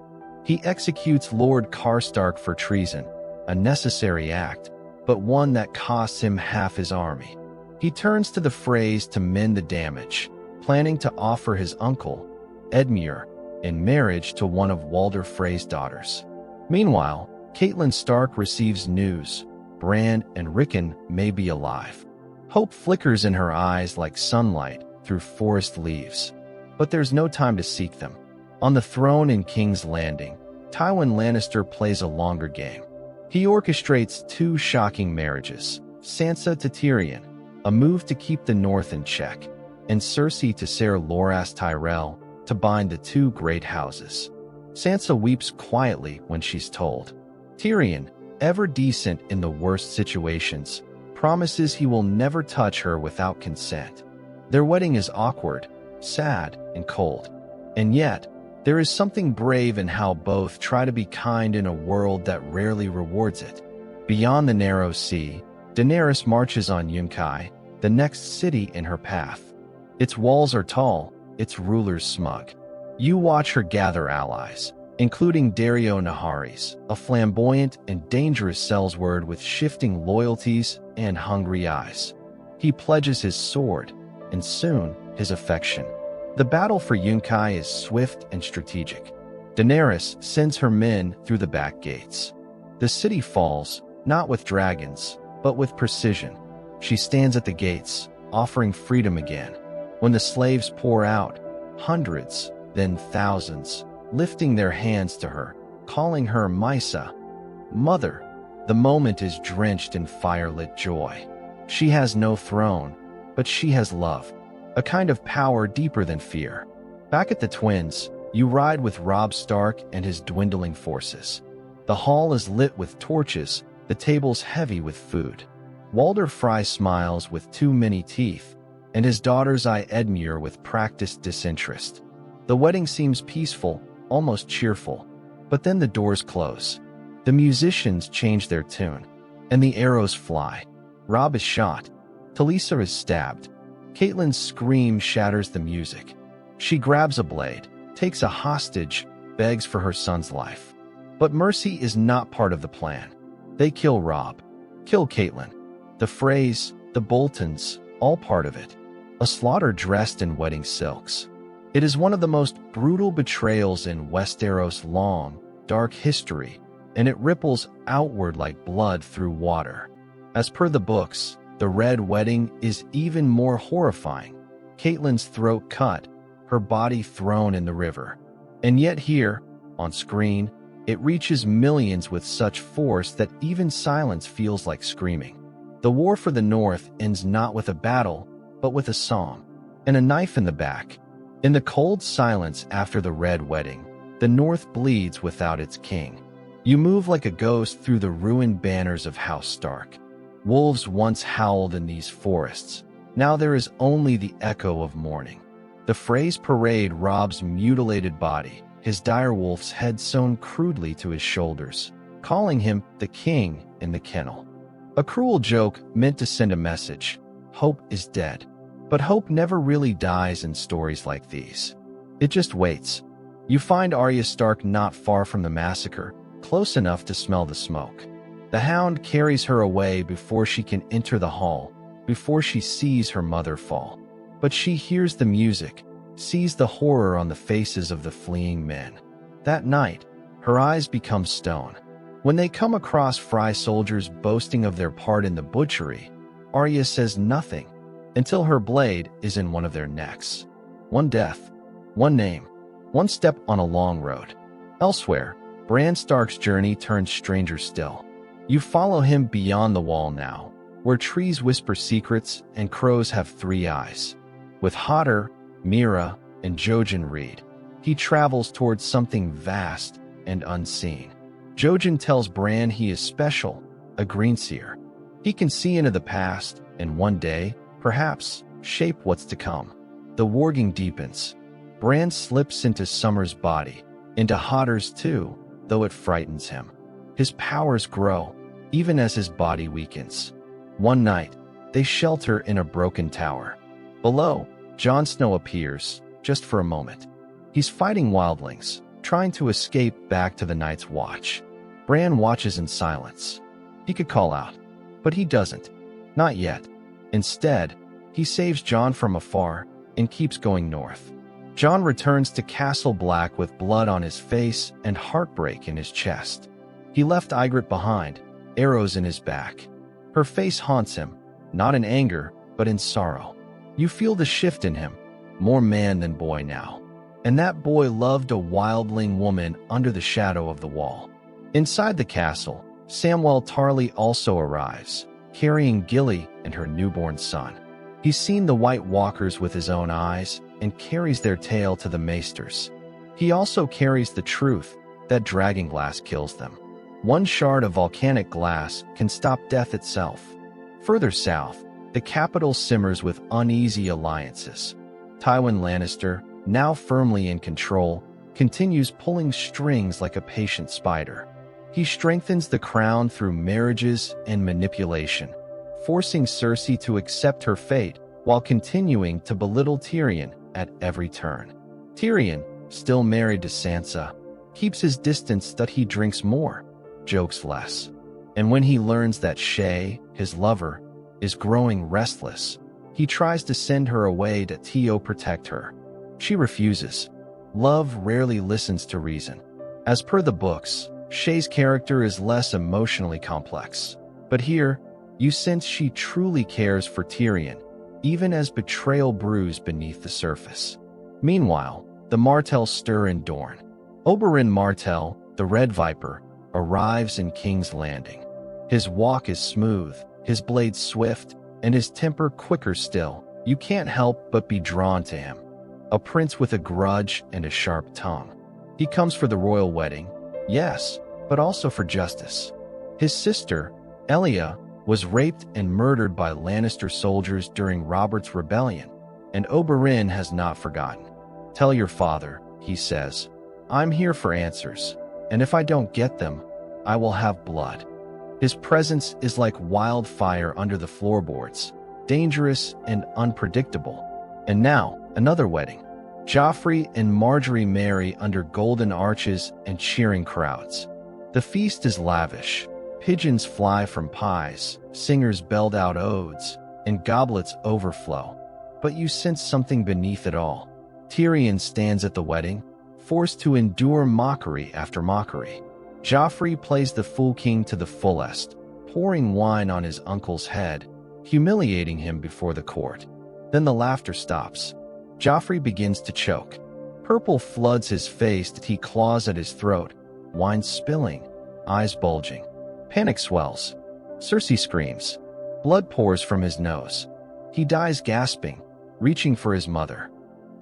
He executes Lord Karstark for treason, a necessary act, but one that costs him half his army. He turns to the Freys to mend the damage, planning to offer his uncle, Edmure, in marriage to one of Walder Frey's daughters. Meanwhile, Catelyn Stark receives news. Bran and Rickon may be alive. Hope flickers in her eyes like sunlight through forest leaves. But there's no time to seek them. On the throne in King's Landing, Tywin Lannister plays a longer game. He orchestrates two shocking marriages, Sansa to Tyrion, a move to keep the North in check, and Cersei to Ser Loras Tyrell to bind the two great houses. Sansa weeps quietly when she's told. Tyrion, ever decent in the worst situations, promises he will never touch her without consent. Their wedding is awkward, sad, and cold. And yet, there is something brave in how both try to be kind in a world that rarely rewards it. Beyond the narrow sea, Daenerys marches on Yunkai, the next city in her path. Its walls are tall, its rulers smug. You watch her gather allies, including Dario Naharis, a flamboyant and dangerous Sellsword with shifting loyalties and hungry eyes. He pledges his sword, and soon his affection. The battle for Yunkai is swift and strategic. Daenerys sends her men through the back gates. The city falls, not with dragons, but with precision. She stands at the gates, offering freedom again. When the slaves pour out, hundreds, then thousands, lifting their hands to her, calling her Mysa, Mother. The moment is drenched in firelit joy. She has no throne, but she has love, a kind of power deeper than fear. Back at the Twins, you ride with Robb Stark and his dwindling forces. The hall is lit with torches, the tables heavy with food. Walder Frey smiles with too many teeth, and his daughters eye Edmure with practiced disinterest. The wedding seems peaceful, almost cheerful, but then the doors close. The musicians change their tune, and the arrows fly. Robb is shot. Talisa is stabbed. Catelyn's scream shatters the music. She grabs a blade, takes a hostage, begs for her son's life. But mercy is not part of the plan. They kill Robb, kill Catelyn. The Freys, the Boltons, all part of it. A slaughter dressed in wedding silks. It is one of the most brutal betrayals in Westeros' long, dark history, and it ripples outward like blood through water. As per the books, the Red Wedding is even more horrifying. Catelyn's throat cut, her body thrown in the river. And yet here, on screen, it reaches millions with such force that even silence feels like screaming. The war for the North ends not with a battle, but with a song, and a knife in the back. In the cold silence after the Red Wedding, the North bleeds without its king. You move like a ghost through the ruined banners of House Stark. Wolves once howled in these forests. Now there is only the echo of mourning. The Freys parade Robb's mutilated body, his direwolf's head sewn crudely to his shoulders, calling him the king in the kennel. A cruel joke meant to send a message. Hope is dead. But hope never really dies in stories like these. It just waits. You find Arya Stark not far from the massacre, close enough to smell the smoke. The Hound carries her away before she can enter the hall, before she sees her mother fall. But she hears the music, sees the horror on the faces of the fleeing men. That night, her eyes become stone. When they come across Frey soldiers boasting of their part in the butchery, Arya says nothing, until her blade is in one of their necks. One death, one name, one step on a long road. Elsewhere, Bran Stark's journey turns stranger still. You follow him beyond the wall now, where trees whisper secrets and crows have three eyes. With Hodder, Mira, and Jojen read. He travels towards something vast and unseen. Jojen tells Bran he is special, a greenseer. He can see into the past and one day, perhaps, shape what's to come. The warging deepens. Bran slips into Summer's body, into Hotter's too, though it frightens him. His powers grow, even as his body weakens. One night, they shelter in a broken tower. Below, Jon Snow appears, just for a moment. He's fighting wildlings, trying to escape back to the Night's Watch. Bran watches in silence. He could call out, but he doesn't. Not yet. Instead, he saves Jon from afar and keeps going north. Jon returns to Castle Black with blood on his face and heartbreak in his chest. He left Ygritte behind, arrows in his back. Her face haunts him, not in anger, but in sorrow. You feel the shift in him, more man than boy now. And that boy loved a wildling woman under the shadow of the wall. Inside the castle, Samwell Tarly also arrives, carrying Gilly and her newborn son. He's seen the White Walkers with his own eyes and carries their tale to the maesters. He also carries the truth that dragonglass kills them. One shard of volcanic glass can stop death itself. Further south, the capital simmers with uneasy alliances. Tywin Lannister, now firmly in control, continues pulling strings like a patient spider. He strengthens the crown through marriages and manipulation, forcing Cersei to accept her fate while continuing to belittle Tyrion at every turn. Tyrion, still married to Sansa, keeps his distance that he drinks more, jokes less. And when he learns that Shae, his lover, is growing restless, he tries to send her away to Tio protect her. She refuses. Love rarely listens to reason. As per the books, Shae's character is less emotionally complex. But here, you sense she truly cares for Tyrion, even as betrayal brews beneath the surface. Meanwhile, the Martells stir in Dorne. Oberyn Martell, the Red Viper, arrives in King's Landing. His walk is smooth, his blade swift, and his temper quicker still. You can't help but be drawn to him. A prince with a grudge and a sharp tongue. He comes for the royal wedding, yes, but also for justice. His sister, Elia, was raped and murdered by Lannister soldiers during Robert's rebellion, and Oberyn has not forgotten. Tell your father, he says, I'm here for answers, and if I don't get them, I will have blood. His presence is like wildfire under the floorboards, dangerous and unpredictable. And now, another wedding. Joffrey and Marjorie marry under golden arches and cheering crowds. The feast is lavish. Pigeons fly from pies, singers belt out odes, and goblets overflow. But you sense something beneath it all. Tyrion stands at the wedding, forced to endure mockery after mockery. Joffrey plays the fool king to the fullest, pouring wine on his uncle's head, humiliating him before the court. Then the laughter stops. Joffrey begins to choke. Purple floods his face as he claws at his throat, wine spilling, eyes bulging. Panic swells. Cersei screams. Blood pours from his nose. He dies gasping, reaching for his mother.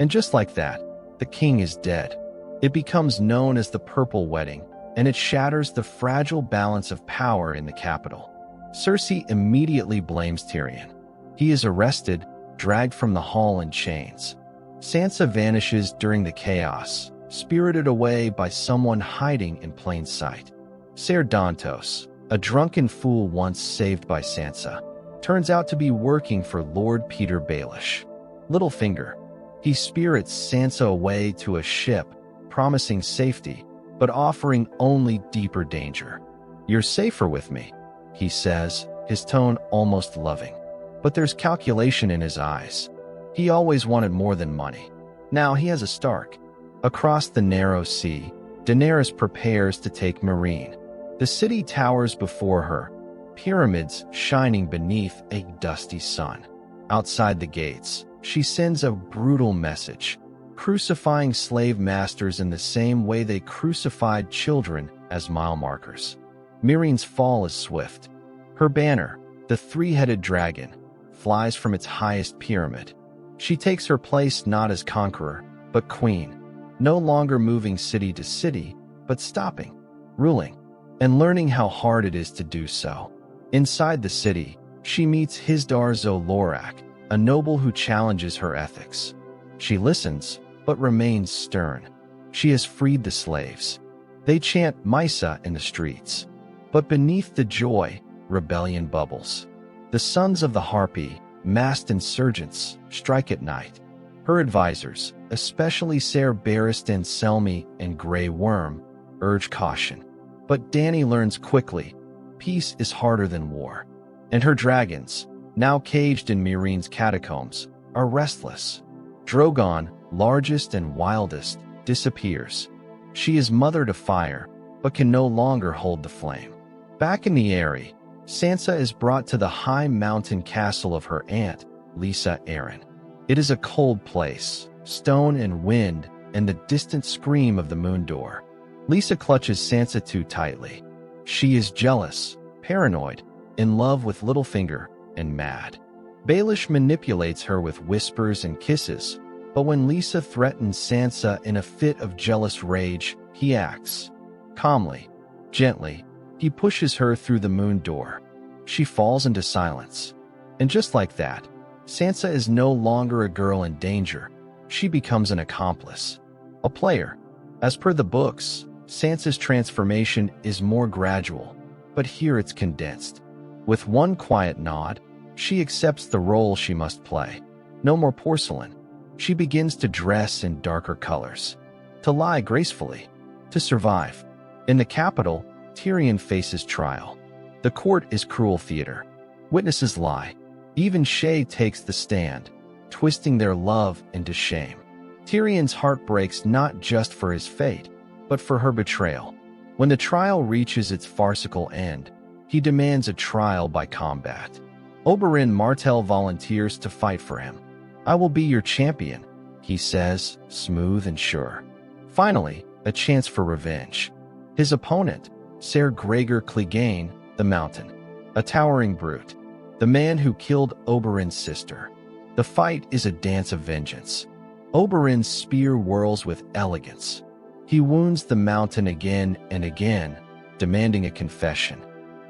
And just like that, the king is dead. It becomes known as the Purple Wedding, and it shatters the fragile balance of power in the capital. Cersei immediately blames Tyrion. He is arrested, dragged from the hall in chains. Sansa vanishes during the chaos, spirited away by someone hiding in plain sight. Ser Dantos, a drunken fool once saved by Sansa, turns out to be working for Lord Peter Baelish. Littlefinger. He spirits Sansa away to a ship, promising safety, but offering only deeper danger. You're safer with me, he says, his tone almost loving. But there's calculation in his eyes. He always wanted more than money. Now he has a Stark. Across the narrow sea, Daenerys prepares to take Meereen. The city towers before her, pyramids shining beneath a dusty sun. Outside the gates, she sends a brutal message, crucifying slave masters in the same way they crucified children as mile markers. Meereen's fall is swift. Her banner, the three-headed dragon, flies from its highest pyramid. She takes her place not as conqueror, but queen, no longer moving city to city, but stopping, ruling, and learning how hard it is to do so. Inside the city, she meets Hisdar zo Lorak, a noble who challenges her ethics. She listens, but remains stern. She has freed the slaves. They chant Misa in the streets. But beneath the joy, rebellion bubbles. The sons of the Harpy, masked insurgents, strike at night. Her advisors, especially Ser Barristan Selmy and Grey Worm, urge caution. But Dany learns quickly, peace is harder than war. And her dragons, now caged in Meereen's catacombs, are restless. Drogon, largest and wildest, disappears. She is mother to fire, but can no longer hold the flame. Back in the Eyrie, Sansa is brought to the high mountain castle of her aunt, Lysa Arryn. It is a cold place, stone and wind, and the distant scream of the moon door. Lysa clutches Sansa too tightly. She is jealous, paranoid, in love with Littlefinger, and mad. Baelish manipulates her with whispers and kisses, but when Lysa threatens Sansa in a fit of jealous rage, he acts. Calmly, gently, he pushes her through the moon door. She falls into silence. And just like that, Sansa is no longer a girl in danger. She becomes an accomplice, a player. As per the books, Sansa's transformation is more gradual, but here it's condensed. With one quiet nod, she accepts the role she must play. No more porcelain. She begins to dress in darker colors, to lie gracefully, to survive. In the capital, Tyrion faces trial. The court is cruel theater. Witnesses lie. Even Shae takes the stand, twisting their love into shame. Tyrion's heart breaks not just for his fate, but for her betrayal. When the trial reaches its farcical end, he demands a trial by combat. Oberyn Martell volunteers to fight for him. "I will be your champion," he says, smooth and sure. Finally, a chance for revenge. His opponent, Ser Gregor Clegane, the Mountain, a towering brute, the man who killed Oberyn's sister. The fight is a dance of vengeance. Oberyn's spear whirls with elegance. He wounds the Mountain again and again, demanding a confession.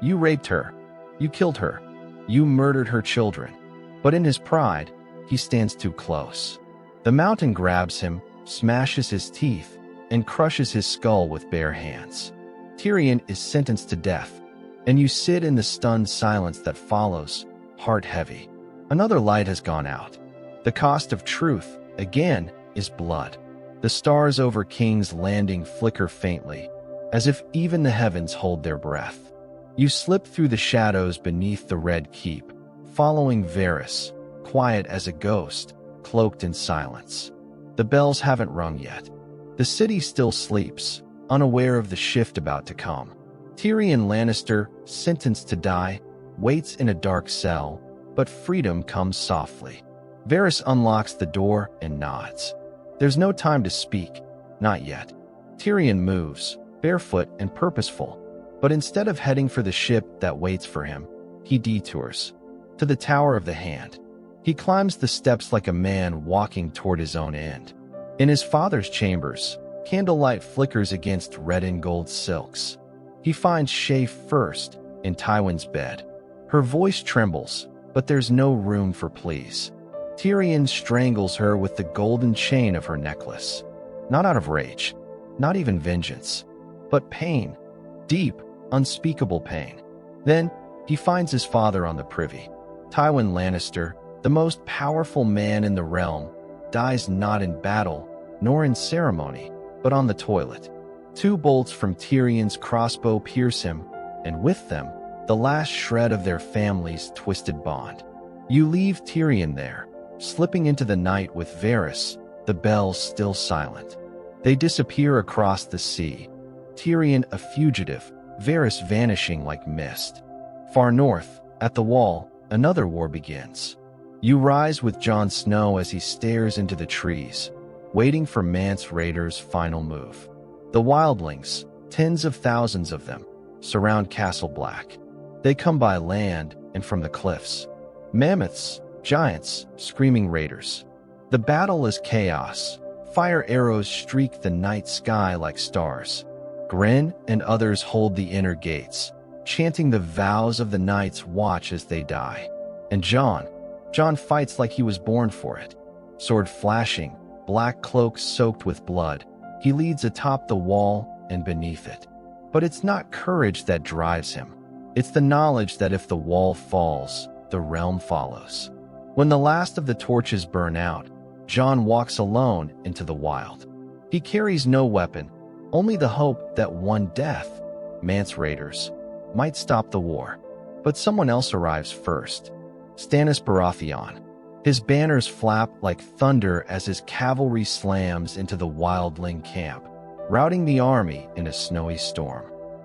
"You raped her. You killed her. You murdered her children." But in his pride, he stands too close. The Mountain grabs him, smashes his teeth, and crushes his skull with bare hands. Tyrion is sentenced to death, and you sit in the stunned silence that follows, heart heavy. Another light has gone out. The cost of truth, again, is blood. The stars over King's Landing flicker faintly, as if even the heavens hold their breath. You slip through the shadows beneath the Red Keep, following Varys, quiet as a ghost, cloaked in silence. The bells haven't rung yet. The city still sleeps, unaware of the shift about to come. Tyrion Lannister, sentenced to die, waits in a dark cell, but freedom comes softly. Varys unlocks the door and nods. There's no time to speak, not yet. Tyrion moves, barefoot and purposeful, but instead of heading for the ship that waits for him, he detours to the Tower of the Hand. He climbs the steps like a man walking toward his own end. In his father's chambers, candlelight flickers against red and gold silks. He finds Shae first, in Tywin's bed. Her voice trembles, but there's no room for pleas. Tyrion strangles her with the golden chain of her necklace. Not out of rage, not even vengeance, but pain. Deep, unspeakable pain. Then, he finds his father on the privy. Tywin Lannister, the most powerful man in the realm, dies not in battle, nor in ceremony, but on the toilet. 2 bolts from Tyrion's crossbow pierce him, and with them, the last shred of their family's twisted bond. You leave Tyrion there, slipping into the night with Varys, the bells still silent. They disappear across the sea. Tyrion a fugitive, Varys vanishing like mist. Far north, at the Wall, another war begins. You rise with Jon Snow as he stares into the trees, waiting for Mance Rayder's final move. The wildlings, tens of thousands of them, surround Castle Black. They come by land and from the cliffs. Mammoths, giants, screaming raiders. The battle is chaos, Fire arrows streak the night sky like stars. Gren and others hold the inner gates, chanting the vows of the Night's Watch as they die. And Jon fights like he was born for it. Sword flashing, black cloak soaked with blood, he leads atop the wall and beneath it. But it's not courage that drives him. It's the knowledge that if the wall falls, the realm follows. When the last of the torches burn out, Jon walks alone into the wild. He carries no weapon, only the hope that one death, Mance Raiders, might stop the war. But someone else arrives first. Stannis Baratheon. His banners flap like thunder as his cavalry slams into the wildling camp, routing the army in a snowy storm.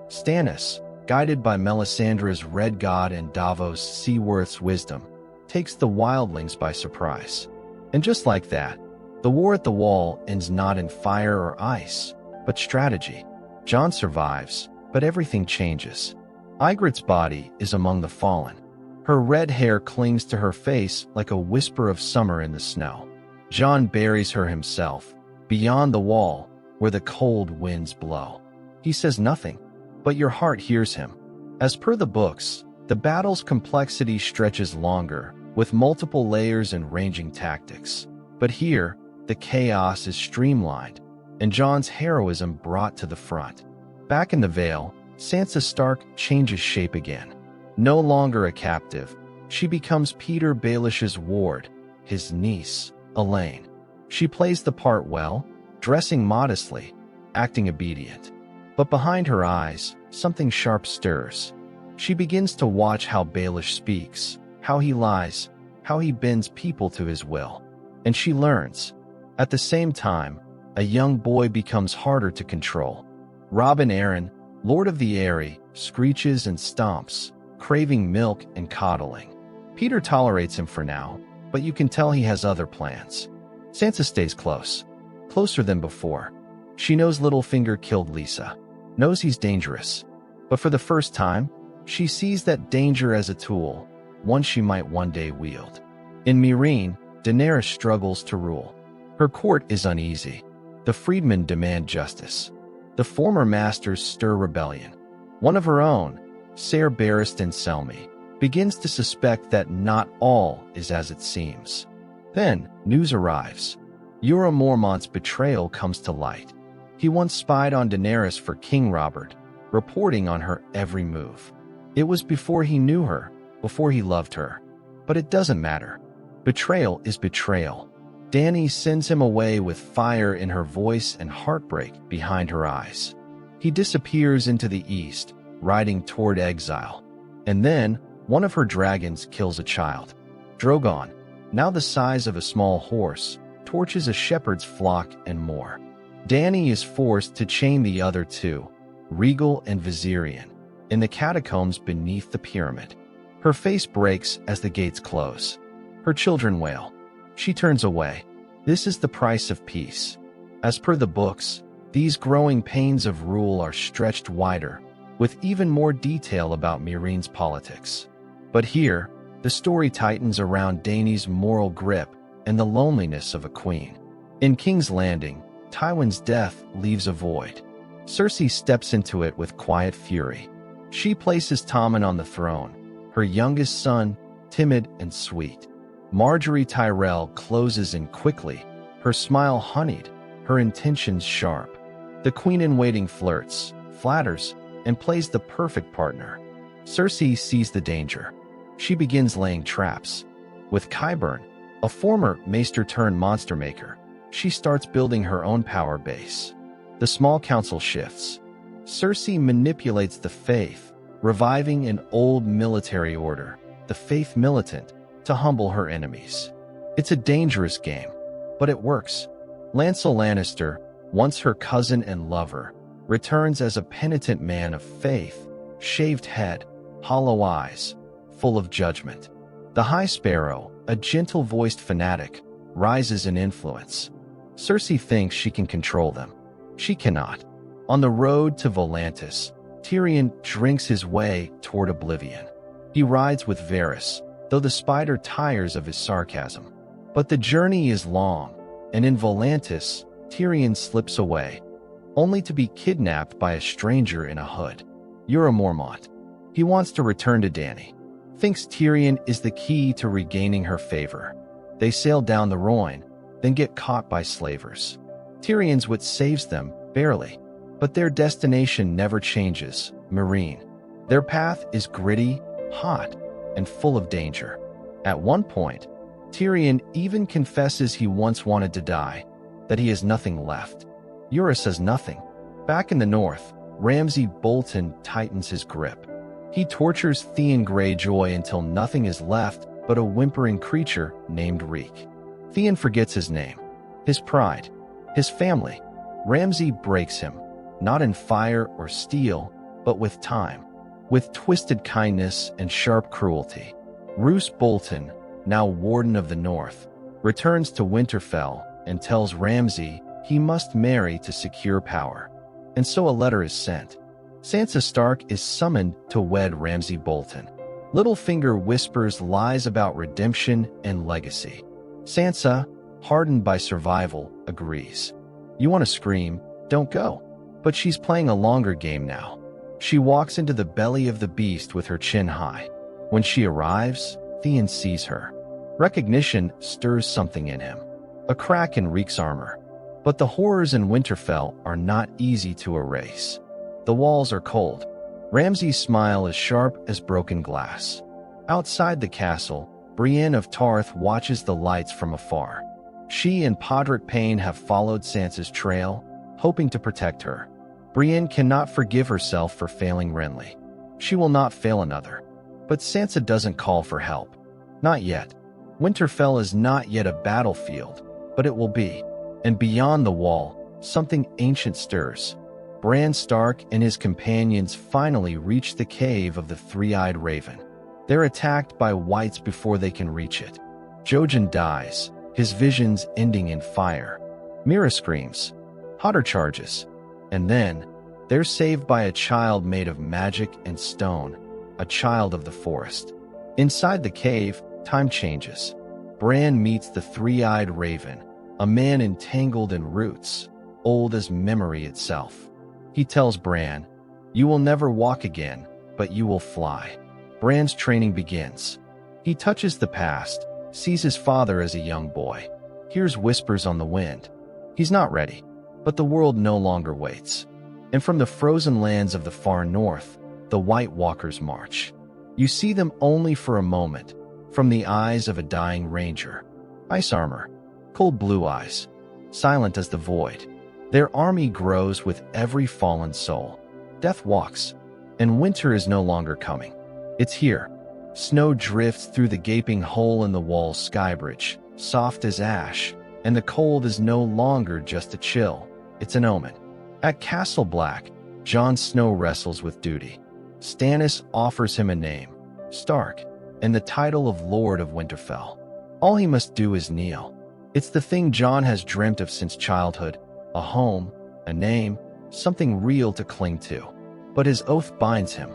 Stannis, guided by Melisandre's Red God and Davos Seaworth's wisdom, takes the wildlings by surprise. And just like that, the war at the wall ends not in fire or ice, but strategy. Jon survives, but everything changes. Ygritte's body is among the fallen. Her red hair clings to her face like a whisper of summer in the snow. Jon buries her himself, beyond the wall, where the cold winds blow. He says nothing, but your heart hears him. As per the books, the battle's complexity stretches longer, with multiple layers and ranging tactics. But here, the chaos is streamlined, and Jon's heroism brought to the front. Back in the Vale, Sansa Stark changes shape again. No longer a captive, she becomes Peter Baelish's ward, his niece, Elaine. She plays the part well, dressing modestly, acting obedient. But behind her eyes, something sharp stirs. She begins to watch how Baelish speaks, how he lies, how he bends people to his will. And she learns. At the same time, a young boy becomes harder to control. Robin Arryn, Lord of the Eyrie, screeches and stomps, craving milk and coddling. Peter tolerates him for now, but you can tell he has other plans. Sansa stays close, closer than before. She knows Littlefinger killed Lisa, knows he's dangerous. But for the first time, she sees that danger as a tool, one she might one day wield. In Meereen, Daenerys struggles to rule. Her court is uneasy. The freedmen demand justice. The former masters stir rebellion. One of her own, Ser Barristan Selmy, begins to suspect that not all is as it seems. Then, news arrives. Jorah Mormont's betrayal comes to light. He once spied on Daenerys for King Robert, reporting on her every move. It was before he knew her, before he loved her. But it doesn't matter. Betrayal is betrayal. Dany sends him away with fire in her voice and heartbreak behind her eyes. He disappears into the east, riding toward exile. And then, one of her dragons kills a child. Drogon, now the size of a small horse, torches a shepherd's flock and more. Dany is forced to chain the other two, Regal and Viserion, in the catacombs beneath the pyramid. Her face breaks as the gates close. Her children wail. She turns away. This is the price of peace. As per the books, these growing pains of rule are stretched wider, with even more detail about Meereen's politics. But here, the story tightens around Dany's moral grip and the loneliness of a queen. In King's Landing, Tywin's death leaves a void. Cersei steps into it with quiet fury. She places Tommen on the throne, her youngest son, timid and sweet. Marjorie Tyrell closes in quickly, her smile honeyed, her intentions sharp. The queen-in-waiting flirts, flatters, and plays the perfect partner. Cersei sees the danger. She begins laying traps. With Qyburn, a former maester-turned-monster maker, she starts building her own power base. The small council shifts. Cersei manipulates the faith, reviving an old military order, the Faith Militant, to humble her enemies. It's a dangerous game, but it works. Lancel Lannister, once her cousin and lover, returns as a penitent man of faith, shaved head, hollow eyes, full of judgment. The High Sparrow, a gentle-voiced fanatic, rises in influence. Cersei thinks she can control them. She cannot. On the road to Volantis, Tyrion drinks his way toward oblivion. He rides with Varys, though the spider tires of his sarcasm. But the journey is long, and in Volantis, Tyrion slips away, only to be kidnapped by a stranger in a hood. You're a Mormont. He wants to return to Dany. Thinks Tyrion is the key to regaining her favor. They sail down the Rhoyne, then get caught by slavers. Tyrion's what saves them, barely. But their destination never changes, Meereen. Their path is gritty, hot, and full of danger. At one point, Tyrion even confesses he once wanted to die, that he has nothing left. Yura says nothing. Back in the north, Ramsay Bolton tightens his grip. He tortures Theon Greyjoy until nothing is left but a whimpering creature named Reek. Theon forgets his name, his pride, his family. Ramsay breaks him, not in fire or steel, but with time, with twisted kindness and sharp cruelty. Roose Bolton, now Warden of the North, returns to Winterfell and tells Ramsay he must marry to secure power. And so a letter is sent. Sansa Stark is summoned to wed Ramsay Bolton. Littlefinger whispers lies about redemption and legacy. Sansa, hardened by survival, agrees. You want to scream? Don't go. But she's playing a longer game now. She walks into the belly of the beast with her chin high. When she arrives, Theon sees her. Recognition stirs something in him. A crack in Reek's armor. But the horrors in Winterfell are not easy to erase. The walls are cold. Ramsay's smile is sharp as broken glass. Outside the castle, Brienne of Tarth watches the lights from afar. She and Podrick Payne have followed Sansa's trail, hoping to protect her. Brienne cannot forgive herself for failing Renly. She will not fail another. But Sansa doesn't call for help. Not yet. Winterfell is not yet a battlefield, but it will be. And beyond the wall, something ancient stirs. Bran Stark and his companions finally reach the cave of the Three-Eyed Raven. They're attacked by whites before they can reach it. Jojen dies, his visions ending in fire. Mira screams. Hodder charges. And then, they're saved by a child made of magic and stone, a child of the forest. Inside the cave, time changes. Bran meets the Three-Eyed Raven, a man entangled in roots, old as memory itself. He tells Bran, "You will never walk again, but you will fly." Bran's training begins. He touches the past, sees his father as a young boy, hears whispers on the wind. He's not ready, but the world no longer waits. And from the frozen lands of the far north, the White Walkers march. You see them only for a moment, from the eyes of a dying ranger. Ice armor, cold blue eyes, silent as the void. Their army grows with every fallen soul. Death walks, and winter is no longer coming. It's here. Snow drifts through the gaping hole in the wall's skybridge, soft as ash, and the cold is no longer just a chill, it's an omen. At Castle Black, Jon Snow wrestles with duty. Stannis offers him a name, Stark, and the title of Lord of Winterfell. All he must do is kneel. It's the thing Jon has dreamt of since childhood, a home, a name, something real to cling to. But his oath binds him.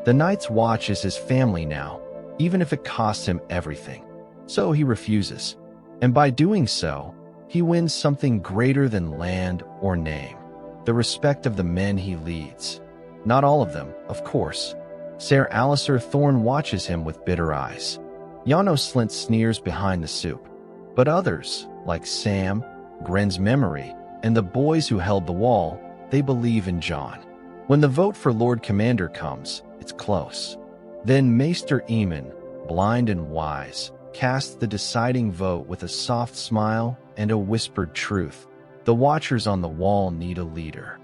The Night's Watch is his family now, even if it costs him everything. So he refuses. And by doing so, he wins something greater than land or name. The respect of the men he leads. Not all of them, of course. Ser Alliser Thorne watches him with bitter eyes. Janos Slynt sneers behind the soup. But others, like Sam, Gren's memory, and the boys who held the wall, they believe in Jon. When the vote for Lord Commander comes, it's close. Then Maester Aemon, blind and wise, casts the deciding vote with a soft smile and a whispered truth. The Watchers on the wall need a leader.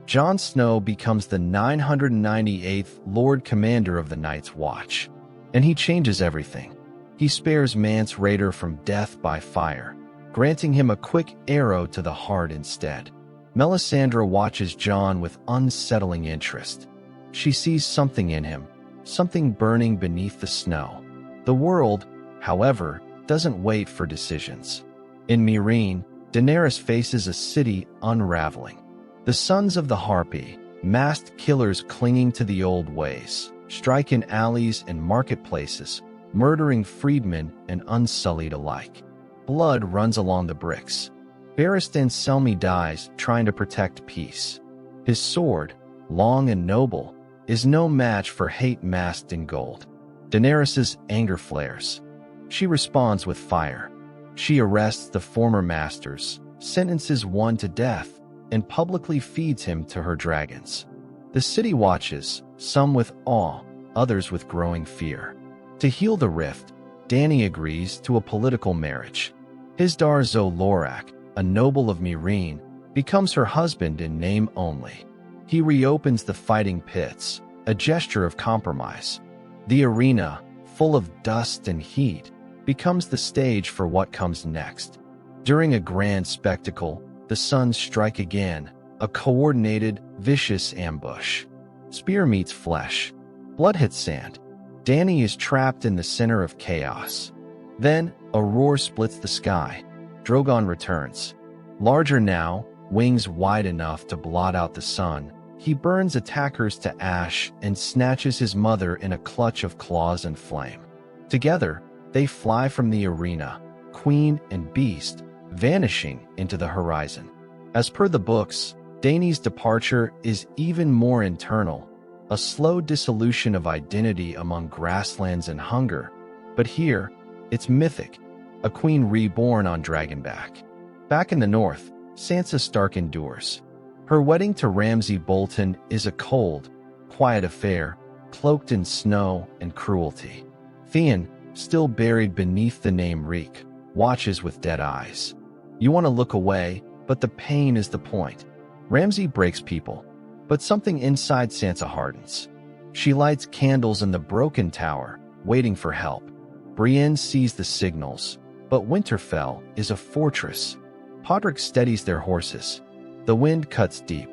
Jon Snow becomes the 998th Lord Commander of the Night's Watch. And he changes everything. He spares Mance Rayder from death by fire, granting him a quick arrow to the heart instead. Melisandre watches Jon with unsettling interest. She sees something in him, something burning beneath the snow. The world, however, doesn't wait for decisions. In Meereen, Daenerys faces a city unraveling. The Sons of the Harpy, masked killers clinging to the old ways, strike in alleys and marketplaces, murdering freedmen and unsullied alike. Blood runs along the bricks. Barristan Selmy dies trying to protect peace. His sword, long and noble, is no match for hate masked in gold. Daenerys' anger flares. She responds with fire. She arrests the former masters, sentences one to death, and publicly feeds him to her dragons. The city watches, some with awe, others with growing fear. To heal the rift, Dany agrees to a political marriage. Hisdar zo Lorak, a noble of Meereen, becomes her husband in name only. He reopens the fighting pits, a gesture of compromise. The arena, full of dust and heat, becomes the stage for what comes next. During a grand spectacle, the suns strike again, a coordinated, vicious ambush. Spear meets flesh. Blood hits sand. Dany is trapped in the center of chaos. Then, a roar splits the sky. Drogon returns. Larger now, wings wide enough to blot out the sun, he burns attackers to ash and snatches his mother in a clutch of claws and flame. Together, they fly from the arena, queen and beast, vanishing into the horizon. As per the books, Dany's departure is even more internal, a slow dissolution of identity among grasslands and hunger. But here, it's mythic, a queen reborn on Dragonback. Back in the north, Sansa Stark endures. Her wedding to Ramsay Bolton is a cold, quiet affair, cloaked in snow and cruelty. Theon, still buried beneath the name Reek, watches with dead eyes. You want to look away, but the pain is the point. Ramsay breaks people, but something inside Sansa hardens. She lights candles in the broken tower, waiting for help. Brienne sees the signals, but Winterfell is a fortress. Podrick steadies their horses. The wind cuts deep.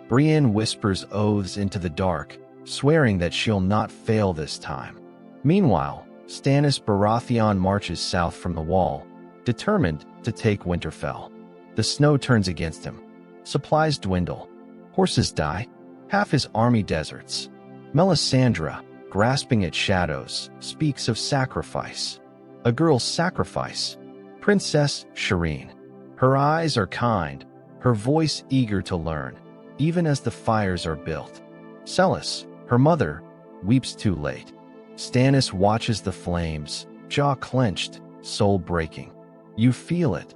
Brienne whispers oaths into the dark, swearing that she'll not fail this time. Meanwhile, Stannis Baratheon marches south from the wall, determined to take Winterfell. The snow turns against him. Supplies dwindle. Horses die. Half his army deserts. Melisandre, grasping at shadows, speaks of sacrifice. A girl's sacrifice. Princess Shireen. Her eyes are kind, her voice eager to learn, even as the fires are built. Celis, her mother, weeps too late. Stannis watches the flames, jaw clenched, soul breaking. You feel it.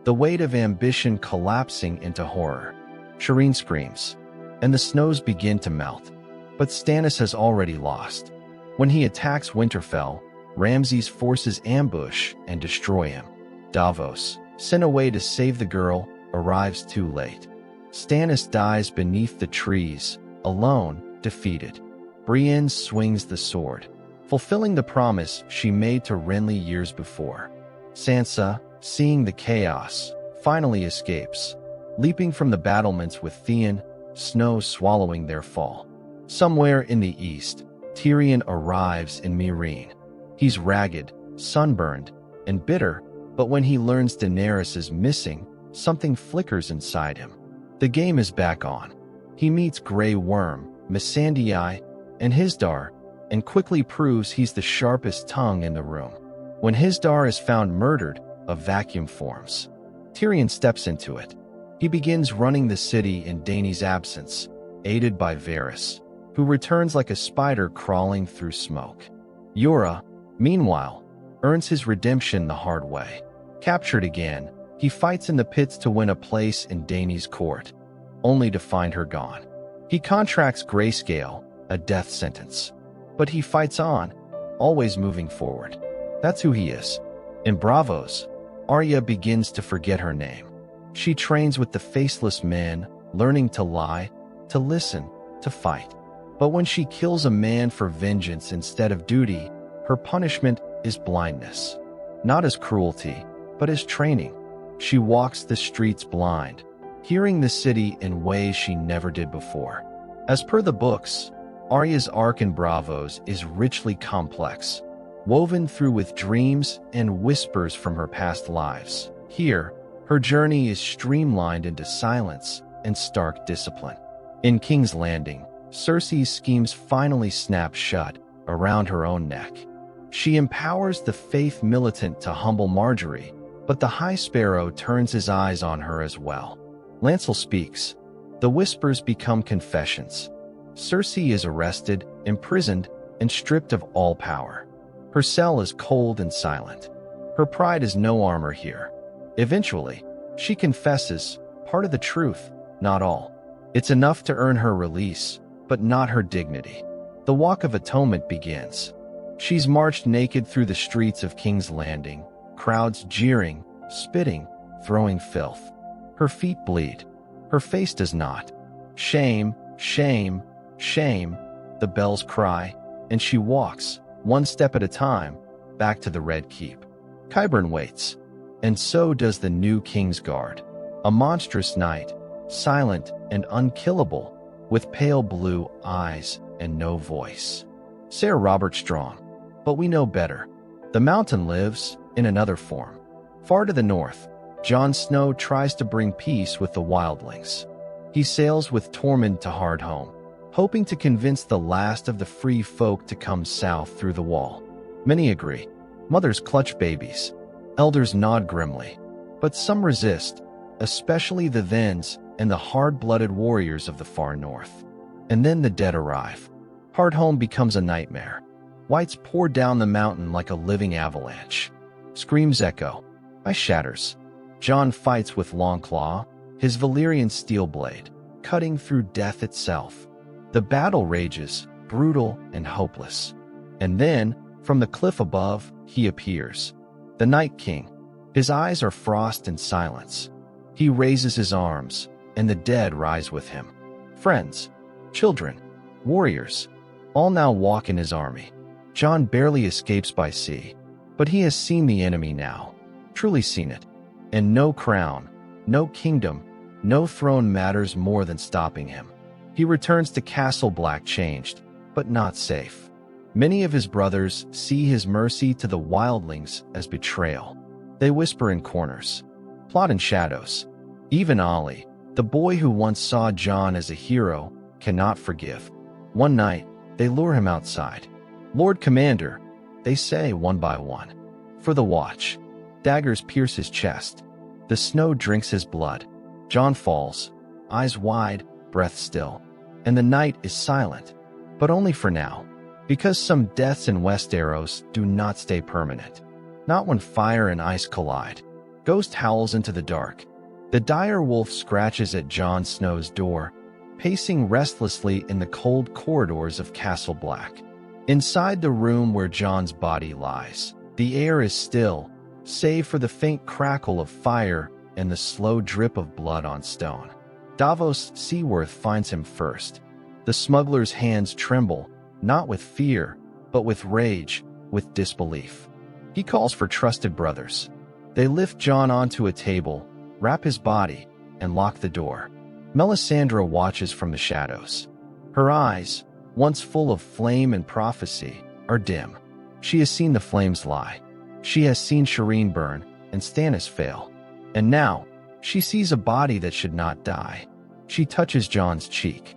The weight of ambition collapsing into horror. Shireen screams, and the snows begin to melt. But Stannis has already lost. When he attacks Winterfell, Ramsay's forces ambush and destroy him. Davos, sent away to save the girl, arrives too late. Stannis dies beneath the trees, alone, defeated. Brienne swings the sword, fulfilling the promise she made to Renly years before. Sansa, seeing the chaos, finally escapes, leaping from the battlements with Theon, snow swallowing their fall. Somewhere in the east, Tyrion arrives in Meereen. He's ragged, sunburned, and bitter, but when he learns Daenerys is missing, something flickers inside him. The game is back on. He meets Grey Worm, Missandei, and Hisdar, and quickly proves he's the sharpest tongue in the room. When Hisdar is found murdered, a vacuum forms. Tyrion steps into it. He begins running the city in Dany's absence, aided by Varys, who returns like a spider crawling through smoke. Yura, meanwhile, earns his redemption the hard way. Captured again, he fights in the pits to win a place in Dany's court, only to find her gone. He contracts grayscale, a death sentence. But he fights on, always moving forward. That's who he is. In Bravos, Arya begins to forget her name. She trains with the faceless men, learning to lie, to listen, to fight. But when she kills a man for vengeance instead of duty, her punishment is blindness. Not as cruelty, but as training. She walks the streets blind, hearing the city in ways she never did before. As per the books, Arya's arc in Bravos is richly complex, woven through with dreams and whispers from her past lives. Here, her journey is streamlined into silence and stark discipline. In King's Landing, Cersei's schemes finally snap shut around her own neck. She empowers the faith militant to humble Marjorie, but But the High Sparrow turns his eyes on her as well. Lancel speaks. The whispers become confessions. Cersei is arrested, imprisoned, and stripped of all power. Her cell is cold and silent. Her pride is no armor here. Eventually, she confesses, part of the truth, not all. It's enough to earn her release, but not her dignity. The Walk of Atonement begins. She's marched naked through the streets of King's Landing, crowds jeering, spitting, throwing filth. Her feet bleed. Her face does not. Shame, shame, shame, the bells cry, and she walks, one step at a time, back to the Red Keep. Qyburn waits, and so does the new King's Guard. A monstrous knight, silent and unkillable, with pale blue eyes and no voice. Sir Robert Strong. But we know better. The Mountain lives, in another form. Far to the north, Jon Snow tries to bring peace with the wildlings. He sails with Tormund to Hardhome, hoping to convince the last of the free folk to come south through the wall. Many agree. Mothers clutch babies. Elders nod grimly. But some resist, especially the Thens and the hard-blooded warriors of the far north. And then the dead arrive. Hardhome becomes a nightmare. Whites pour down the mountain like a living avalanche. Screams echo. Ice shatters. Jon fights with Longclaw, his Valyrian steel blade, cutting through death itself. The battle rages, brutal and hopeless. And then, from the cliff above, he appears. The Night King. His eyes are frost and silence. He raises his arms, and the dead rise with him. Friends, children, warriors, all now walk in his army. Jon barely escapes by sea, but he has seen the enemy now, truly seen it. And no crown, no kingdom, no throne matters more than stopping him. He returns to Castle Black changed, but not safe. Many of his brothers see his mercy to the wildlings as betrayal. They whisper in corners, plot in shadows. Even Ollie, the boy who once saw Jon as a hero, cannot forgive. One night, they lure him outside. Lord Commander, they say one by one. For the watch. Daggers pierce his chest. The snow drinks his blood. Jon falls, eyes wide, breath still. And the night is silent. But only for now. Because some deaths in Westeros do not stay permanent. Not when fire and ice collide. Ghost howls into the dark. The dire wolf scratches at Jon Snow's door, pacing restlessly in the cold corridors of Castle Black. Inside the room where Jon's body lies, the air is still, save for the faint crackle of fire and the slow drip of blood on stone. Davos Seaworth finds him first. The smuggler's hands tremble, not with fear, but with rage, with disbelief. He calls for trusted brothers. They lift Jon onto a table, wrap his body, and lock the door. Melisandre watches from the shadows. Her eyes, once full of flame and prophecy, are dim. She has seen the flames lie. She has seen Shireen burn and Stannis fail. And now, she sees a body that should not die. She touches Jon's cheek.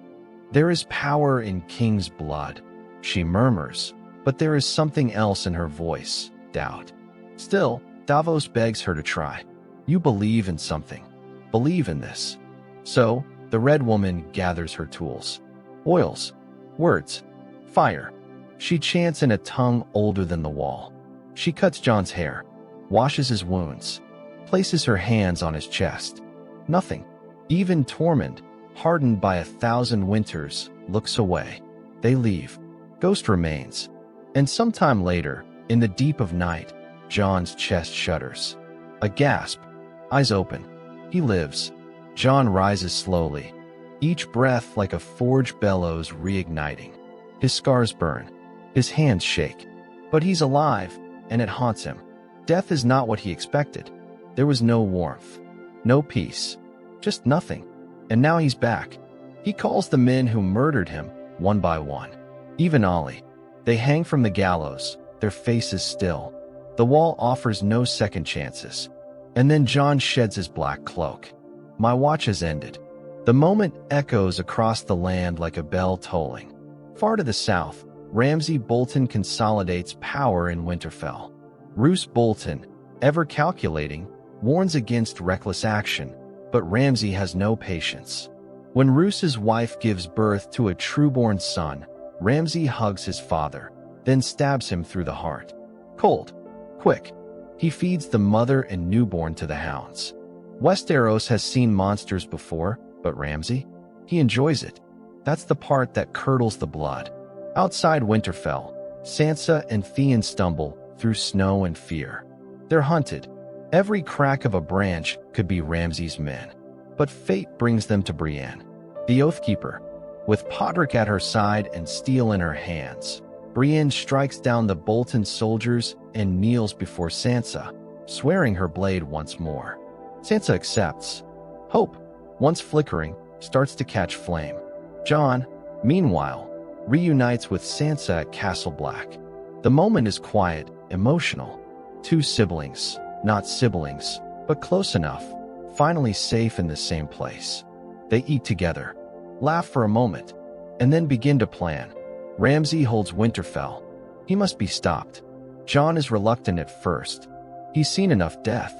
There is power in King's blood, she murmurs, but there is something else in her voice, doubt. Still, Davos begs her to try. You believe in something. Believe in this. So, the Red Woman gathers her tools. Oils. Words. Fire. She chants in a tongue older than the wall. She cuts Jon's hair, washes his wounds, places her hands on his chest. Nothing. Even Tormund, hardened by 1,000 winters, looks away. They leave. Ghost remains. And sometime later, in the deep of night, Jon's chest shudders. A gasp. Eyes open. He lives. Jon rises slowly, each breath like a forge bellows reigniting. His scars burn. His hands shake. But he's alive, and it haunts him. Death is not what he expected. There was no warmth. No peace. Just nothing. And now he's back. He calls the men who murdered him, one by one. Even Ollie. They hang from the gallows, their faces still. The wall offers no second chances. And then Jon sheds his black cloak. My watch has ended. The moment echoes across the land like a bell tolling. Far to the south, Ramsay Bolton consolidates power in Winterfell. Roose Bolton, ever calculating, warns against reckless action, but Ramsay has no patience. When Roos's wife gives birth to a trueborn son, Ramsay hugs his father, then stabs him through the heart. Cold. Quick. He feeds the mother and newborn to the hounds. Westeros has seen monsters before, but Ramsay? He enjoys it. That's the part that curdles the blood. Outside Winterfell, Sansa and Theon stumble through snow and fear. They're hunted. Every crack of a branch could be Ramsay's men. But fate brings them to Brienne, the Oathkeeper. With Podrick at her side and steel in her hands, Brienne strikes down the Bolton soldiers and kneels before Sansa, swearing her blade once more. Sansa accepts. Hope, once flickering, starts to catch flame. Jon, meanwhile, reunites with Sansa at Castle Black. The moment is quiet, emotional. Two siblings, not siblings, but close enough, finally safe in the same place. They eat together, laugh for a moment, and then begin to plan. Ramsay holds Winterfell. He must be stopped. Jon is reluctant at first. He's seen enough death.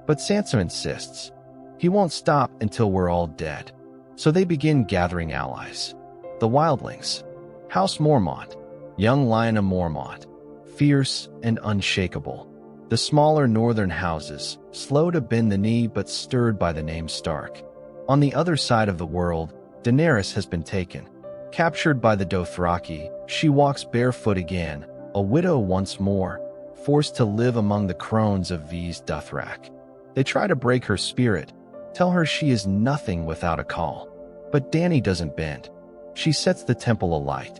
But Sansa insists. He won't stop until we're all dead. So they begin gathering allies. The Wildlings. House Mormont. Young Lyanna Mormont. Fierce and unshakable. The smaller northern houses, slow to bend the knee but stirred by the name Stark. On the other side of the world, Daenerys has been taken. Captured by the Dothraki, she walks barefoot again, a widow once more, forced to live among the crones of V's Dothrak. They try to break her spirit, tell her she is nothing without a call. But Dany doesn't bend. She sets the temple alight.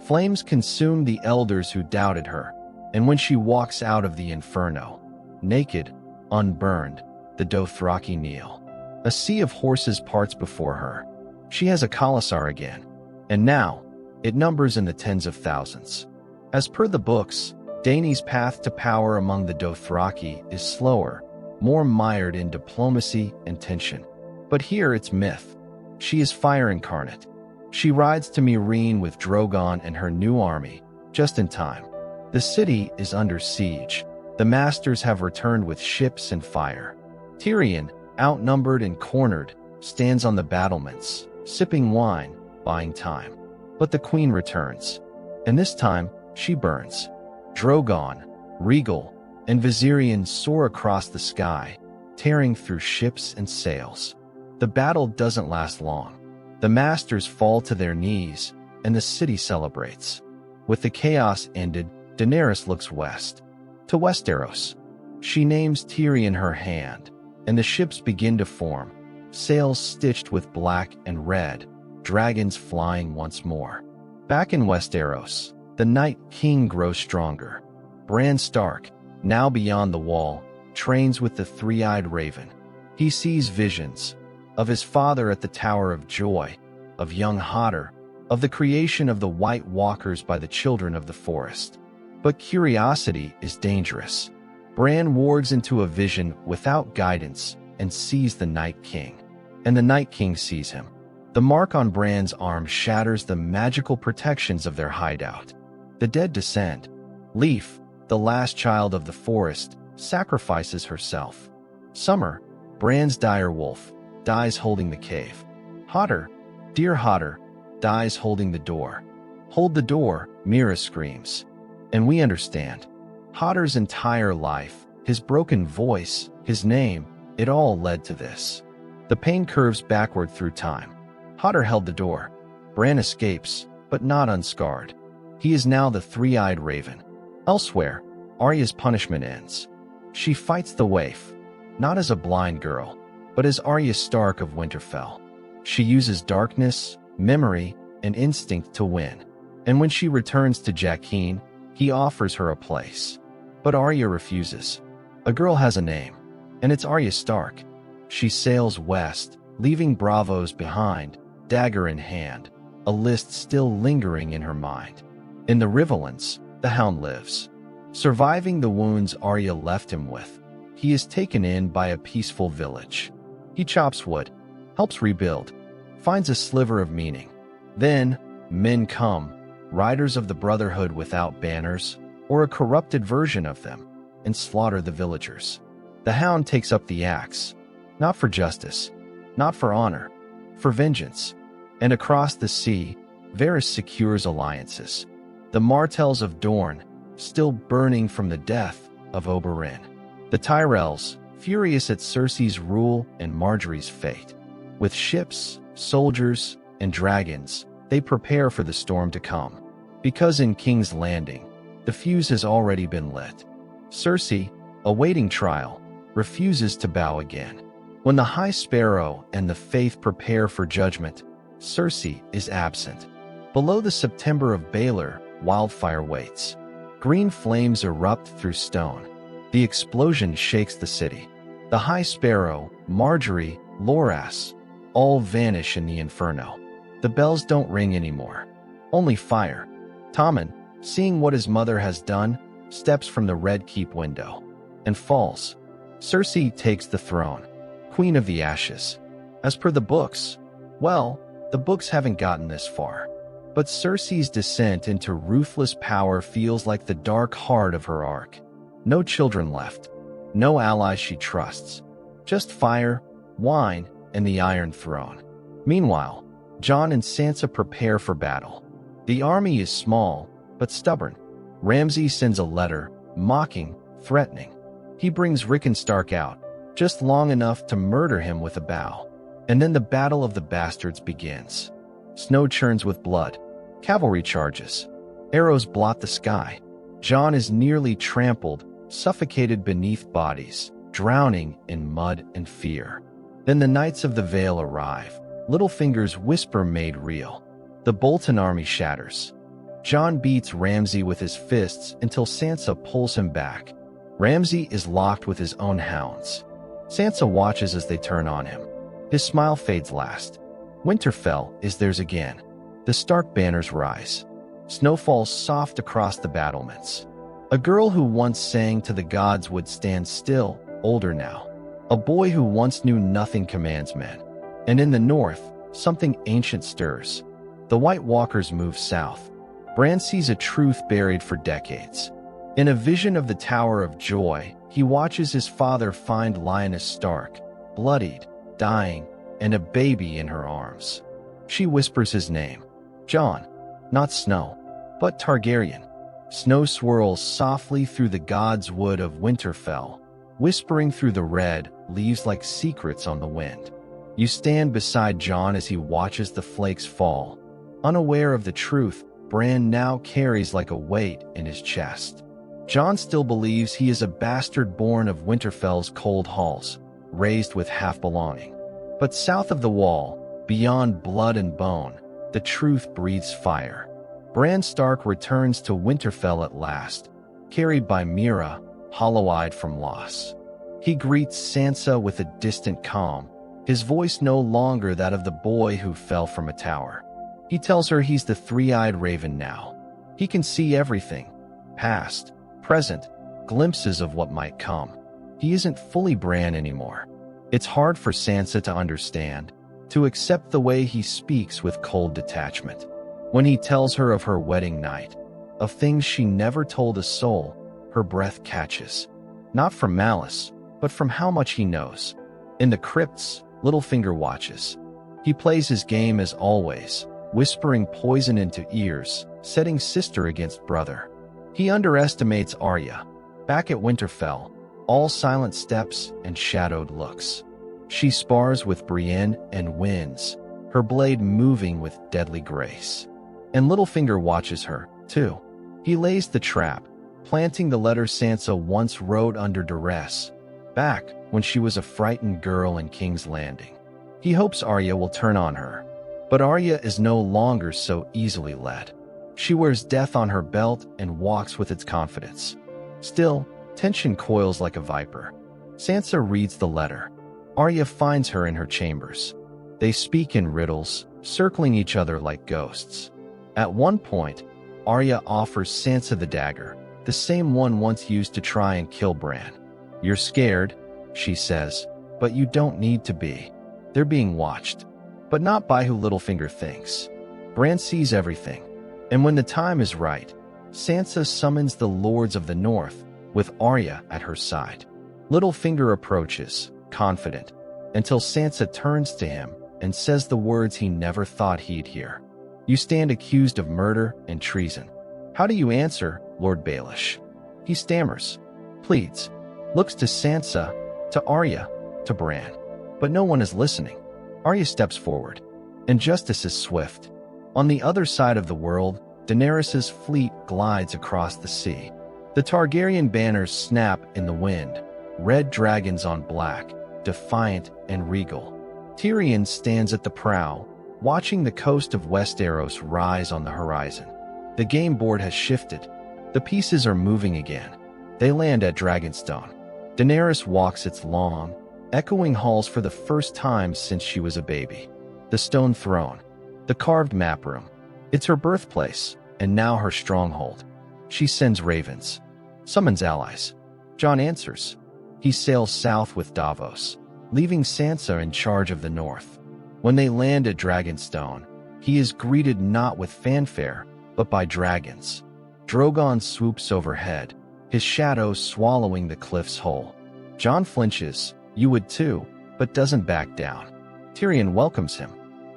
Flames consume the elders who doubted her, and when she walks out of the inferno, naked, unburned, the Dothraki kneel. A sea of horses parts before her. She has a Khalasar again. And now, it numbers in the tens of thousands. As per the books, Dany's path to power among the Dothraki is slower, more mired in diplomacy and tension. But here it's myth. She is fire incarnate. She rides to Meereen with Drogon and her new army, just in time. The city is under siege. The masters have returned with ships and fire. Tyrion, outnumbered and cornered, stands on the battlements, sipping wine, buying time. But the queen returns, and this time she burns. Drogon, Regal, and Viserion soar across the sky, tearing through ships and sails. The battle doesn't last long. The masters fall to their knees, and the city celebrates. With the chaos ended, Daenerys looks west, to Westeros. She names Tyrion her hand, and the ships begin to form, sails stitched with black and red, dragons flying once more. Back in Westeros, the Night King grows stronger. Bran Stark, now beyond the wall, trains with the three-eyed raven. He sees visions of his father at the Tower of Joy, of young Hodder, of the creation of the White Walkers by the children of the forest. But curiosity is dangerous. Bran wargs into a vision without guidance and sees the Night King. And the Night King sees him. The mark on Bran's arm shatters the magical protections of their hideout. The dead descend. Leaf, the last child of the forest, sacrifices herself. Summer, Bran's dire wolf, dies holding the cave. Hodder, dear Hodder, dies holding the door. Hold the door, Mira screams. And we understand. Hodder's entire life, his broken voice, his name, it all led to this. The pain curves backward through time. Hodder held the door. Bran escapes, but not unscarred. He is now the three-eyed raven. Elsewhere, Arya's punishment ends. She fights the waif, not as a blind girl, but as Arya Stark of Winterfell. She uses darkness, memory, and instinct to win. And when she returns to Jaqen, he offers her a place. But Arya refuses. A girl has a name, and it's Arya Stark. She sails west, leaving bravos behind, dagger in hand, a list still lingering in her mind. In the Riverlands, the Hound lives. Surviving the wounds Arya left him with, he is taken in by a peaceful village. He chops wood, helps rebuild, finds a sliver of meaning. Then, men come, riders of the Brotherhood without banners, or a corrupted version of them, and slaughter the villagers. The Hound takes up the axe, not for justice, not for honor, for vengeance. And across the sea, Varys secures alliances. The Martells of Dorne, still burning from the death of Oberyn. The Tyrells, furious at Cersei's rule and Margaery's fate. With ships, soldiers, and dragons, they prepare for the storm to come. Because in King's Landing, the fuse has already been lit. Cersei, awaiting trial, refuses to bow again. When the High Sparrow and the Faith prepare for judgment, Cersei is absent. Below the September of Baelor, wildfire waits. Green flames erupt through stone. The explosion shakes the city. The High Sparrow, Margaery, Loras, all vanish in the inferno. The bells don't ring anymore. Only fire. Tommen, seeing what his mother has done, steps from the Red Keep window and falls. Cersei takes the throne, Queen of the Ashes. As per the books, well, the books haven't gotten this far. But Cersei's descent into ruthless power feels like the dark heart of her arc. No children left. No allies she trusts. Just fire, wine, and the Iron Throne. Meanwhile, Jon and Sansa prepare for battle. The army is small, but stubborn. Ramsay sends a letter, mocking, threatening. He brings Rickon Stark out, just long enough to murder him with a bow. And then the Battle of the Bastards begins. Snow churns with blood. Cavalry charges. Arrows blot the sky. Jon is nearly trampled, suffocated beneath bodies, drowning in mud and fear. Then the Knights of the Vale arrive. Littlefinger's whisper made real. The Bolton army shatters. Jon beats Ramsay with his fists until Sansa pulls him back. Ramsay is locked with his own hounds. Sansa watches as they turn on him. His smile fades last. Winterfell is theirs again. The Stark banners rise. Snow falls soft across the battlements. A girl who once sang to the gods would stand still, older now. A boy who once knew nothing commands men. And in the north, something ancient stirs. The White Walkers move south. Bran sees a truth buried for decades. In a vision of the Tower of Joy, he watches his father find Lyanna Stark, bloodied, dying, and a baby in her arms. She whispers his name. Jon, not Snow, but Targaryen. Snow swirls softly through the god's wood of Winterfell, whispering through the red leaves like secrets on the wind. You stand beside Jon as he watches the flakes fall. Unaware of the truth, Bran now carries like a weight in his chest. Jon still believes he is a bastard born of Winterfell's cold halls, raised with half-belonging. But south of the wall, beyond blood and bone, the truth breathes fire. Bran Stark returns to Winterfell at last, carried by Meera, hollow-eyed from loss. He greets Sansa with a distant calm, his voice no longer that of the boy who fell from a tower. He tells her he's the three-eyed raven now. He can see everything, past, present, glimpses of what might come. He isn't fully Bran anymore. It's hard for Sansa to understand, to accept the way he speaks with cold detachment. When he tells her of her wedding night, of things she never told a soul, her breath catches. Not from malice, but from how much he knows. In the crypts, Littlefinger watches. He plays his game as always, whispering poison into ears, setting sister against brother. He underestimates Arya. Back at Winterfell, all silent steps and shadowed looks. She spars with Brienne and wins, her blade moving with deadly grace. And Littlefinger watches her, too. He lays the trap, planting the letter Sansa once wrote under duress, back when she was a frightened girl in King's Landing. He hopes Arya will turn on her. But Arya is no longer so easily led. She wears death on her belt and walks with its confidence. Still, tension coils like a viper. Sansa reads the letter. Arya finds her in her chambers. They speak in riddles, circling each other like ghosts. At one point, Arya offers Sansa the dagger, the same one once used to try and kill Bran. You're scared, she says, but you don't need to be. They're being watched. But not by who Littlefinger thinks. Bran sees everything. And when the time is right, Sansa summons the Lords of the North, with Arya at her side. Littlefinger approaches, confident, until Sansa turns to him and says the words he never thought he'd hear. "You stand accused of murder and treason. How do you answer, Lord Baelish?" He stammers, pleads, looks to Sansa, to Arya, to Bran. But no one is listening. Arya steps forward, and justice is swift. On the other side of the world, Daenerys' fleet glides across the sea. The Targaryen banners snap in the wind, red dragons on black, defiant and regal. Tyrion stands at the prow, watching the coast of Westeros rise on the horizon. The game board has shifted. The pieces are moving again. They land at Dragonstone. Daenerys walks its long, echoing halls for the first time since she was a baby. The stone throne, the carved map room. It's her birthplace, and now her stronghold. She sends ravens, summons allies. Jon answers. He sails south with Davos, leaving Sansa in charge of the north. When they land at Dragonstone, he is greeted not with fanfare, but by dragons. Drogon swoops overhead, his shadow swallowing the cliffs whole. Jon flinches, you would too, but doesn't back down. Tyrion welcomes him.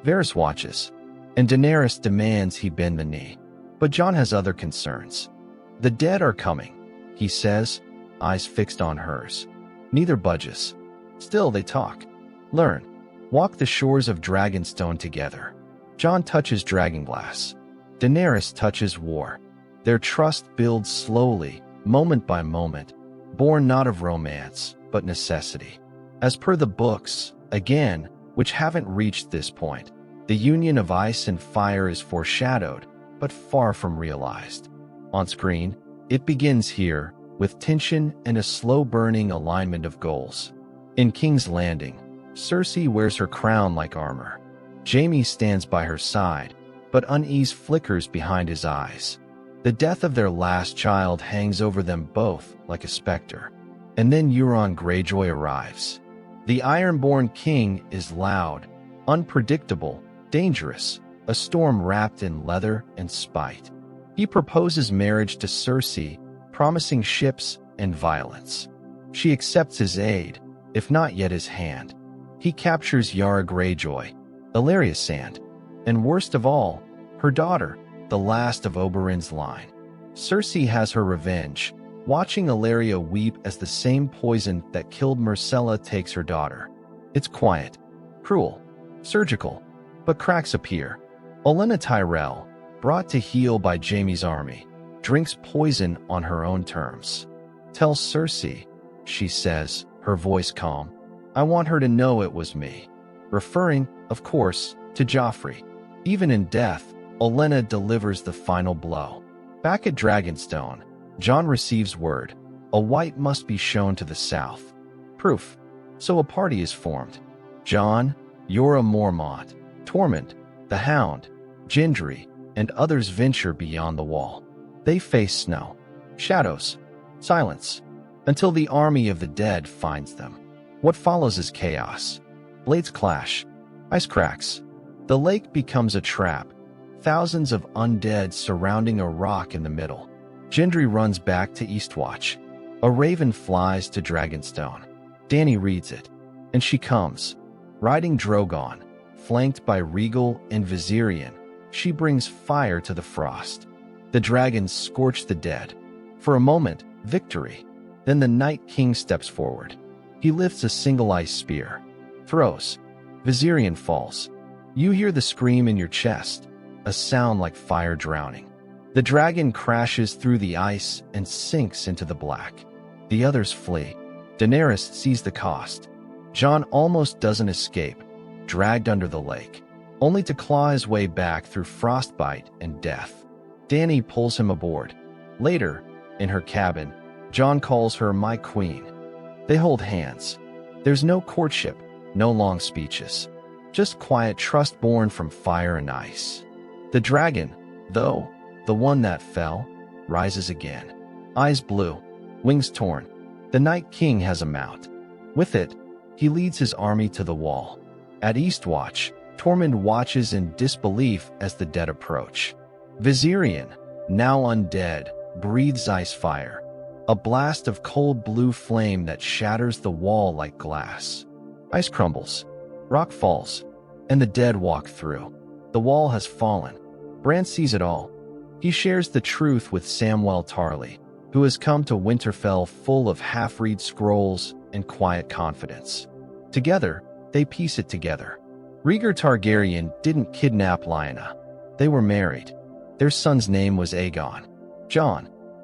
Varys watches, and Daenerys demands he bend the knee. But Jon has other concerns. The dead are coming, he says, eyes fixed on hers. Neither budges. Still they talk. Learn. Walk the shores of Dragonstone together. Jon touches dragonglass. Daenerys touches war. Their trust builds slowly, moment by moment, born not of romance, but necessity. As per the books, again, which haven't reached this point, the union of ice and fire is foreshadowed, but far from realized. On screen, it begins here, with tension and a slow-burning alignment of goals. In King's Landing, Cersei wears her crown like armor. Jaime stands by her side, but unease flickers behind his eyes. The death of their last child hangs over them both like a specter. And then Euron Greyjoy arrives. The Ironborn King is loud, unpredictable, dangerous, a storm wrapped in leather and spite. He proposes marriage to Cersei, promising ships and violence. She accepts his aid, if not yet his hand. He captures Yara Greyjoy, Illyria Sand, and worst of all, her daughter, the last of Oberyn's line. Cersei has her revenge, watching Illyria weep as the same poison that killed Myrcella takes her daughter. It's quiet, cruel, surgical, but cracks appear. Olenna Tyrell, brought to heel by Jaime's army, drinks poison on her own terms. "Tell Cersei," she says, her voice calm. "I want her to know it was me." Referring, of course, to Joffrey. Even in death, Olenna delivers the final blow. Back at Dragonstone, Jon receives word. A white must be shown to the south. Proof. So a party is formed. Jon, Jorah Mormont, Tormund, the Hound, Gendry, and others venture beyond the wall. They face snow, shadows, silence, until the army of the dead finds them. What follows is chaos. Blades clash, ice cracks. The lake becomes a trap, thousands of undead surrounding a rock in the middle. Gendry runs back to Eastwatch. A raven flies to Dragonstone. Dany reads it, and she comes, riding Drogon, flanked by Rhaegal and Viserion. She brings fire to the frost. The dragons scorch the dead. For a moment, victory. Then the Night King steps forward. He lifts a single ice spear. Throws. Viserion falls. You hear the scream in your chest, a sound like fire drowning. The dragon crashes through the ice and sinks into the black. The others flee. Daenerys sees the cost. Jon almost doesn't escape, dragged under the lake, only to claw his way back through frostbite and death. Dany pulls him aboard. Later, in her cabin, Jon calls her my queen. They hold hands. There's no courtship, no long speeches, just quiet trust born from fire and ice. The dragon, though, the one that fell, rises again. Eyes blue, wings torn. The Night King has a mount. With it, he leads his army to the wall. At Eastwatch, Tormund watches in disbelief as the dead approach. Viserion, now undead, breathes ice fire. a blast of cold blue flame that shatters the wall like glass. Ice crumbles, rock falls, and the dead walk through. The wall has fallen. Bran sees it all. He shares the truth with Samwell Tarly, who has come to Winterfell full of half-read scrolls and quiet confidence. Together, they piece it together. Rhaegar Targaryen didn't kidnap Lyanna. They were married. Their son's name was Aegon.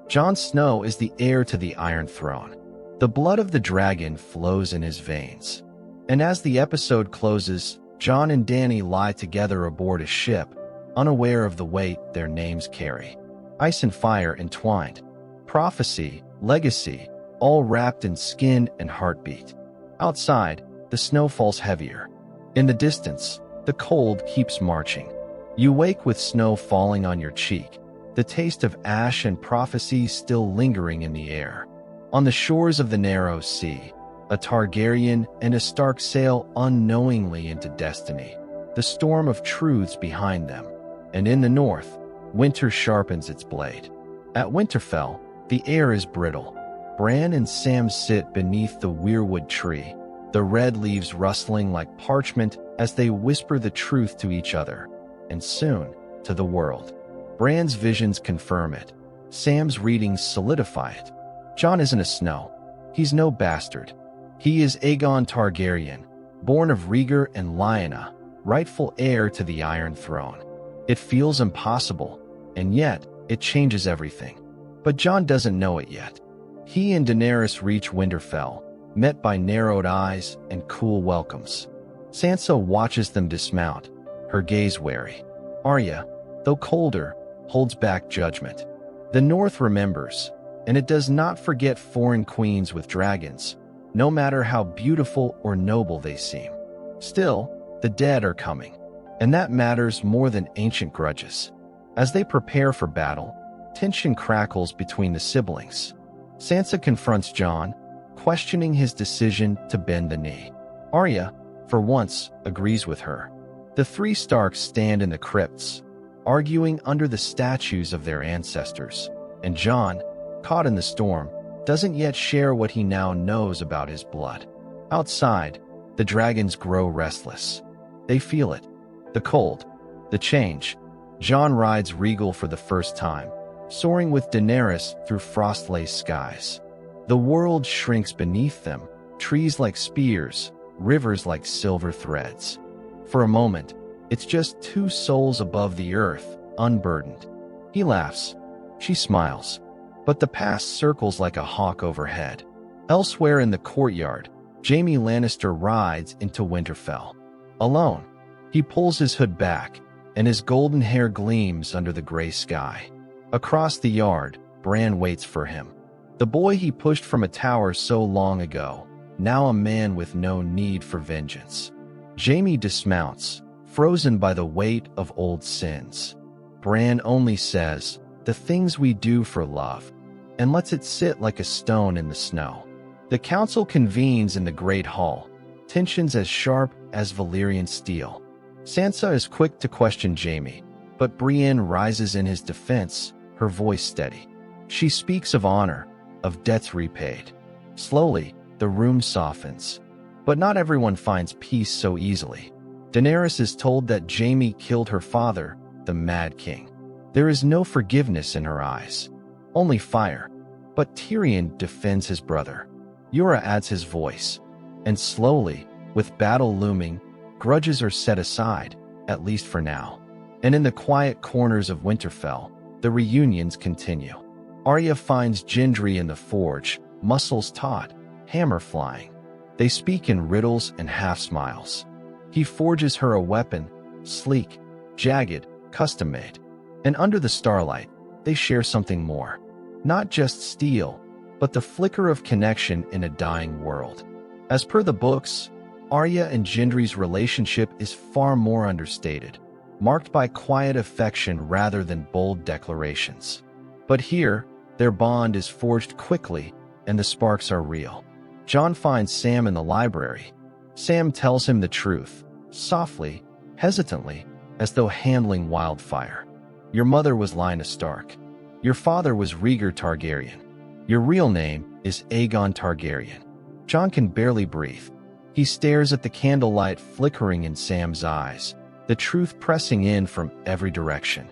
Jon Snow is the heir to the Iron Throne. The blood of the dragon flows in his veins. And as the episode closes, Jon and Dany lie together aboard a ship, unaware of the weight their names carry. Ice and fire entwined. Prophecy, legacy, all wrapped in skin and heartbeat. Outside, the snow falls heavier. In the distance, the cold keeps marching. You wake with snow falling on your cheek, the taste of ash and prophecy still lingering in the air. On the shores of the narrow sea, a Targaryen and a Stark sail unknowingly into destiny, the storm of truths behind them. And in the north, winter sharpens its blade. At Winterfell, the air is brittle. Bran and Sam sit beneath the Weirwood tree, the red leaves rustling like parchment as they whisper the truth to each other, and soon, to the world. Bran's visions confirm it. Sam's readings solidify it. Jon isn't a Snow. He's no bastard. He is Aegon Targaryen, born of Rhaegar and Lyanna, rightful heir to the Iron Throne. It feels impossible, and yet it changes everything. But Jon doesn't know it yet. He and Daenerys reach Winterfell, met by narrowed eyes and cool welcomes. Sansa watches them dismount, her gaze wary. Arya, though colder, holds back judgment. The North remembers, and it does not forget foreign queens with dragons, no matter how beautiful or noble they seem. Still, the dead are coming, and that matters more than ancient grudges. As they prepare for battle, tension crackles between the siblings. Sansa confronts Jon, questioning his decision to bend the knee. Arya, for once, agrees with her. The three Starks stand in the crypts, arguing under the statues of their ancestors, and Jon, caught in the storm, doesn't yet share what he now knows about his blood. Outside, the dragons grow restless. They feel it. The cold, the change. Jon rides regal for the first time, soaring with Daenerys through frost-laced skies. The world shrinks beneath them, trees like spears, rivers like silver threads. For a moment, it's just two souls above the earth, unburdened. He laughs. She smiles. But the past circles like a hawk overhead. Elsewhere in the courtyard, Jaime Lannister rides into Winterfell. Alone, he pulls his hood back, and his golden hair gleams under the gray sky. Across the yard, Bran waits for him. The boy he pushed from a tower so long ago, now a man with no need for vengeance. Jaime dismounts, frozen by the weight of old sins. Bran only says, "The things we do for love," and lets it sit like a stone in the snow. The council convenes in the Great Hall, tensions as sharp as Valyrian steel. Sansa is quick to question Jaime, but Brienne rises in his defense, her voice steady. She speaks of honor, of debts repaid. Slowly, the room softens. But not everyone finds peace so easily. Daenerys is told that Jaime killed her father, the Mad King. There is no forgiveness in her eyes, only fire. But Tyrion defends his brother. Yura adds his voice. And slowly, with battle looming, grudges are set aside, at least for now. And in the quiet corners of Winterfell, the reunions continue. Arya finds Gendry in the forge, muscles taut, hammer flying. They speak in riddles and half-smiles. He forges her a weapon, sleek, jagged, custom-made. And under the starlight, they share something more. Not just steel, but the flicker of connection in a dying world. As per the books, Arya and Gendry's relationship is far more understated, marked by quiet affection rather than bold declarations. But here, their bond is forged quickly, and the sparks are real. Jon finds Sam in the library. Sam tells him the truth, softly, hesitantly, as though handling wildfire. Your mother was Lyanna Stark. Your father was Rhaegar Targaryen. Your real name is Aegon Targaryen. Jon can barely breathe. He stares at the candlelight flickering in Sam's eyes, the truth pressing in from every direction.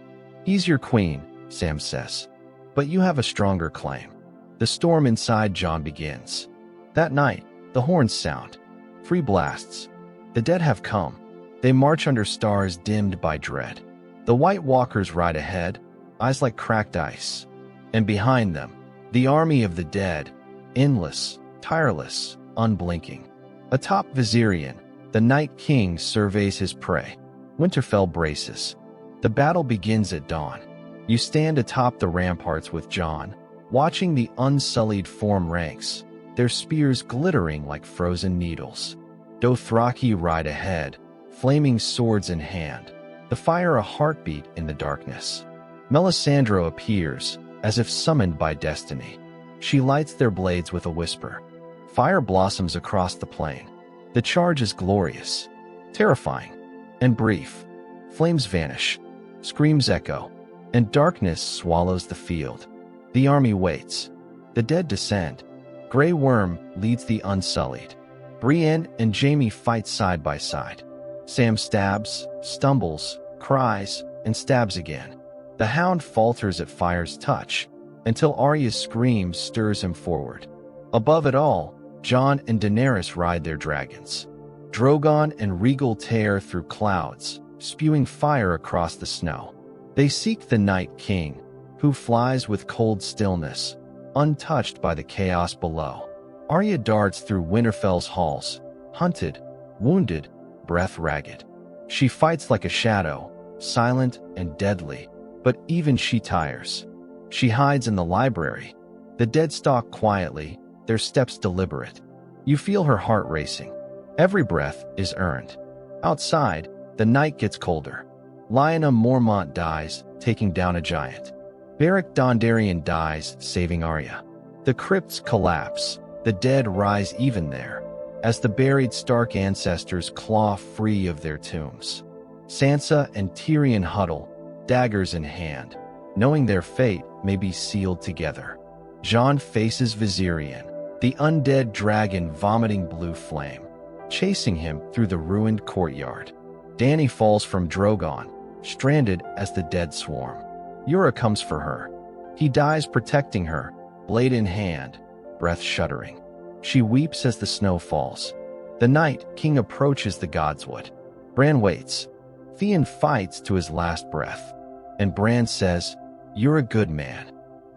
He's your queen, Sam says. But you have a stronger claim. The storm inside Jon begins. That night, the horns sound. 3 blasts. The dead have come. They march under stars dimmed by dread. The White Walkers ride ahead, eyes like cracked ice. And behind them, the army of the dead, endless, tireless, unblinking. Atop Viserion, the Night King surveys his prey. Winterfell braces. The battle begins at dawn. You stand atop the ramparts with Jon, watching the unsullied form ranks, their spears glittering like frozen needles. Dothraki ride ahead, flaming swords in hand, the fire a heartbeat in the darkness. Melisandre appears, as if summoned by destiny. She lights their blades with a whisper. Fire blossoms across the plain. The charge is glorious, terrifying, and brief. Flames vanish, screams echo, and darkness swallows the field. The army waits. The dead descend. Grey Worm leads the unsullied. Brienne and Jaime fight side by side. Sam stabs, stumbles, cries, and stabs again. The Hound falters at fire's touch, until Arya's scream stirs him forward. Above it all, Jon and Daenerys ride their dragons. Drogon and Rhaegal tear through clouds, spewing fire across the snow. They seek the Night King, who flies with cold stillness, untouched by the chaos below. Arya darts through Winterfell's halls, hunted, wounded, breath ragged. She fights like a shadow, silent and deadly, but even she tires. She hides in the library. The dead stalk quietly, their steps deliberate. You feel her heart racing. Every breath is earned. Outside, the night gets colder. Lyanna Mormont dies, taking down a giant. Beric Dondarrion dies, saving Arya. The crypts collapse. The dead rise even there, as the buried Stark ancestors claw free of their tombs. Sansa and Tyrion huddle, daggers in hand, knowing their fate may be sealed together. Jon faces Viserion, the undead dragon vomiting blue flame, chasing him through the ruined courtyard. Dany falls from Drogon, stranded as the dead swarm. Yura comes for her. He dies protecting her, blade in hand, breath shuddering. She weeps as the snow falls. The Night King approaches the Godswood. Bran waits. Theon fights to his last breath. And Bran says, "You're a good man."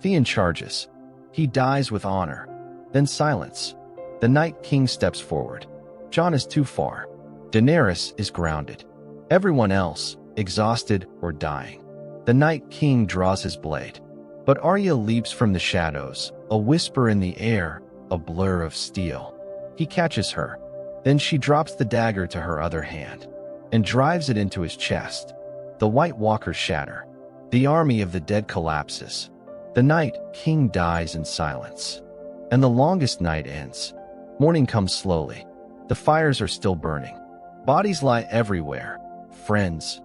Theon charges. He dies with honor. Then silence. The Night King steps forward. Jon is too far. Daenerys is grounded. Everyone else, exhausted or dying. The Night King draws his blade. But Arya leaps from the shadows, a whisper in the air, a blur of steel. He catches her. Then she drops the dagger to her other hand and drives it into his chest. The White Walkers shatter. The army of the dead collapses. The Night King dies in silence. And the longest night ends. Morning comes slowly. The fires are still burning. Bodies lie everywhere. Friends,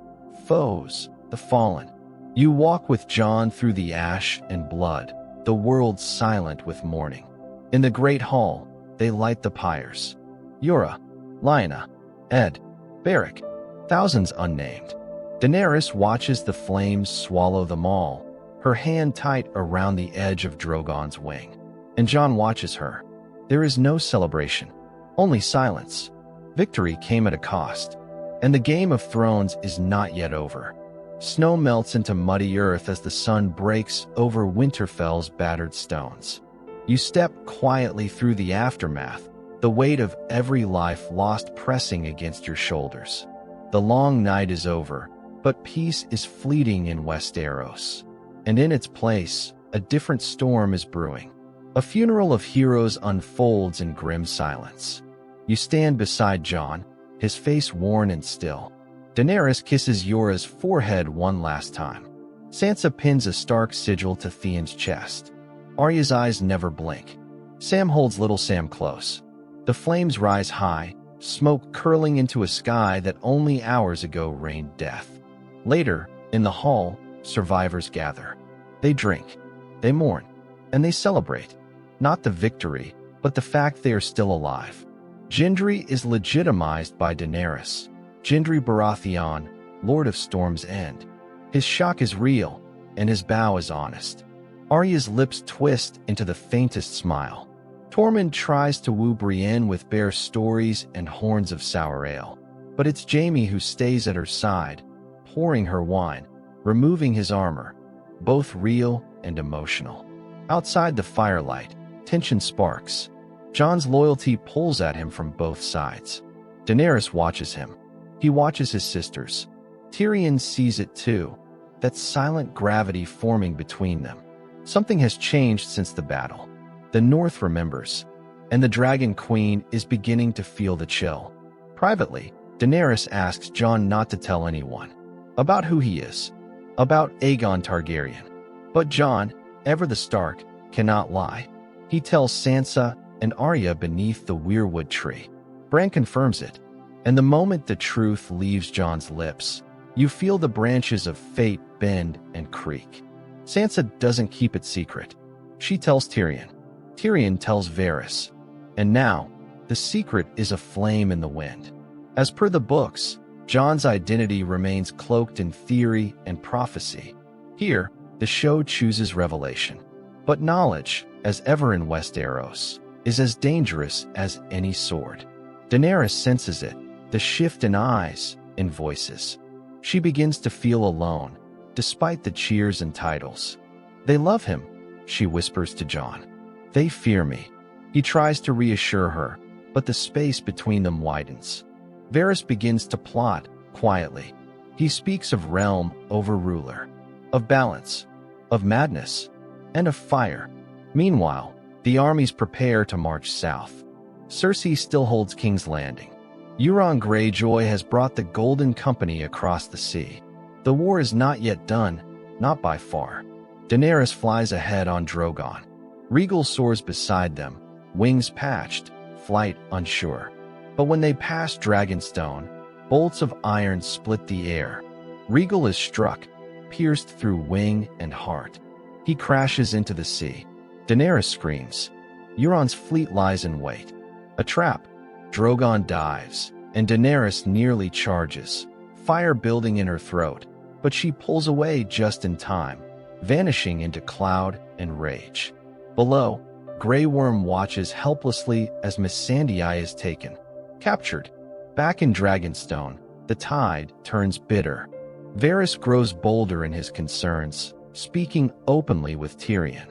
foes, the fallen. You walk with Jon through the ash and blood, the world silent with mourning. In the great hall, they light the pyres. Yura, Lyanna, Ed, Beric, thousands unnamed. Daenerys watches the flames swallow them all, her hand tight around the edge of Drogon's wing. And Jon watches her. There is no celebration, only silence. Victory came at a cost, and the Game of Thrones is not yet over. Snow melts into muddy earth as the sun breaks over Winterfell's battered stones. You step quietly through the aftermath, the weight of every life lost pressing against your shoulders. The long night is over, but peace is fleeting in Westeros. And in its place, a different storm is brewing. A funeral of heroes unfolds in grim silence. You stand beside Jon, his face worn and still. Daenerys kisses Yora's forehead one last time. Sansa pins a Stark sigil to Theon's chest. Arya's eyes never blink. Sam holds little Sam close. The flames rise high, smoke curling into a sky that only hours ago rained death. Later, in the hall, survivors gather. They drink, they mourn, and they celebrate. Not the victory, but the fact they are still alive. Gendry is legitimized by Daenerys. Gendry Baratheon, Lord of Storm's End. His shock is real, and his bow is honest. Arya's lips twist into the faintest smile. Tormund tries to woo Brienne with bear stories and horns of sour ale. But it's Jaime who stays at her side, pouring her wine, removing his armor, both real and emotional. Outside the firelight, tension sparks. Jon's loyalty pulls at him from both sides. Daenerys watches him. He watches his sisters. Tyrion sees it too, that silent gravity forming between them. Something has changed since the battle. The North remembers, and the Dragon Queen is beginning to feel the chill. Privately, Daenerys asks Jon not to tell anyone about who he is, about Aegon Targaryen. But Jon, ever the Stark, cannot lie. He tells Sansa and Arya beneath the Weirwood tree. Bran confirms it, and the moment the truth leaves Jon's lips, you feel the branches of fate bend and creak. Sansa doesn't keep it secret. She tells Tyrion. Tyrion tells Varys. And now, the secret is a flame in the wind. As per the books, Jon's identity remains cloaked in theory and prophecy. Here, the show chooses revelation. But knowledge, as ever in Westeros, is as dangerous as any sword. Daenerys senses it, the shift in eyes, in voices. She begins to feel alone, despite the cheers and titles. They love him, she whispers to Jon. They fear me. He tries to reassure her, but the space between them widens. Varys begins to plot, quietly. He speaks of realm over ruler, of balance, of madness, and of fire. Meanwhile, the armies prepare to march south. Cersei still holds King's Landing. Euron Greyjoy has brought the Golden Company across the sea. The war is not yet done, not by far. Daenerys flies ahead on Drogon. Rhaegal soars beside them, wings patched, flight unsure. But when they pass Dragonstone, bolts of iron split the air. Rhaegal is struck, pierced through wing and heart. He crashes into the sea. Daenerys screams. Euron's fleet lies in wait. A trap. Drogon dives, and Daenerys nearly charges, fire building in her throat, but she pulls away just in time, vanishing into cloud and rage. Below, Grey Worm watches helplessly as Missandei is taken. Captured. Back in Dragonstone, the tide turns bitter. Varys grows bolder in his concerns, speaking openly with Tyrion.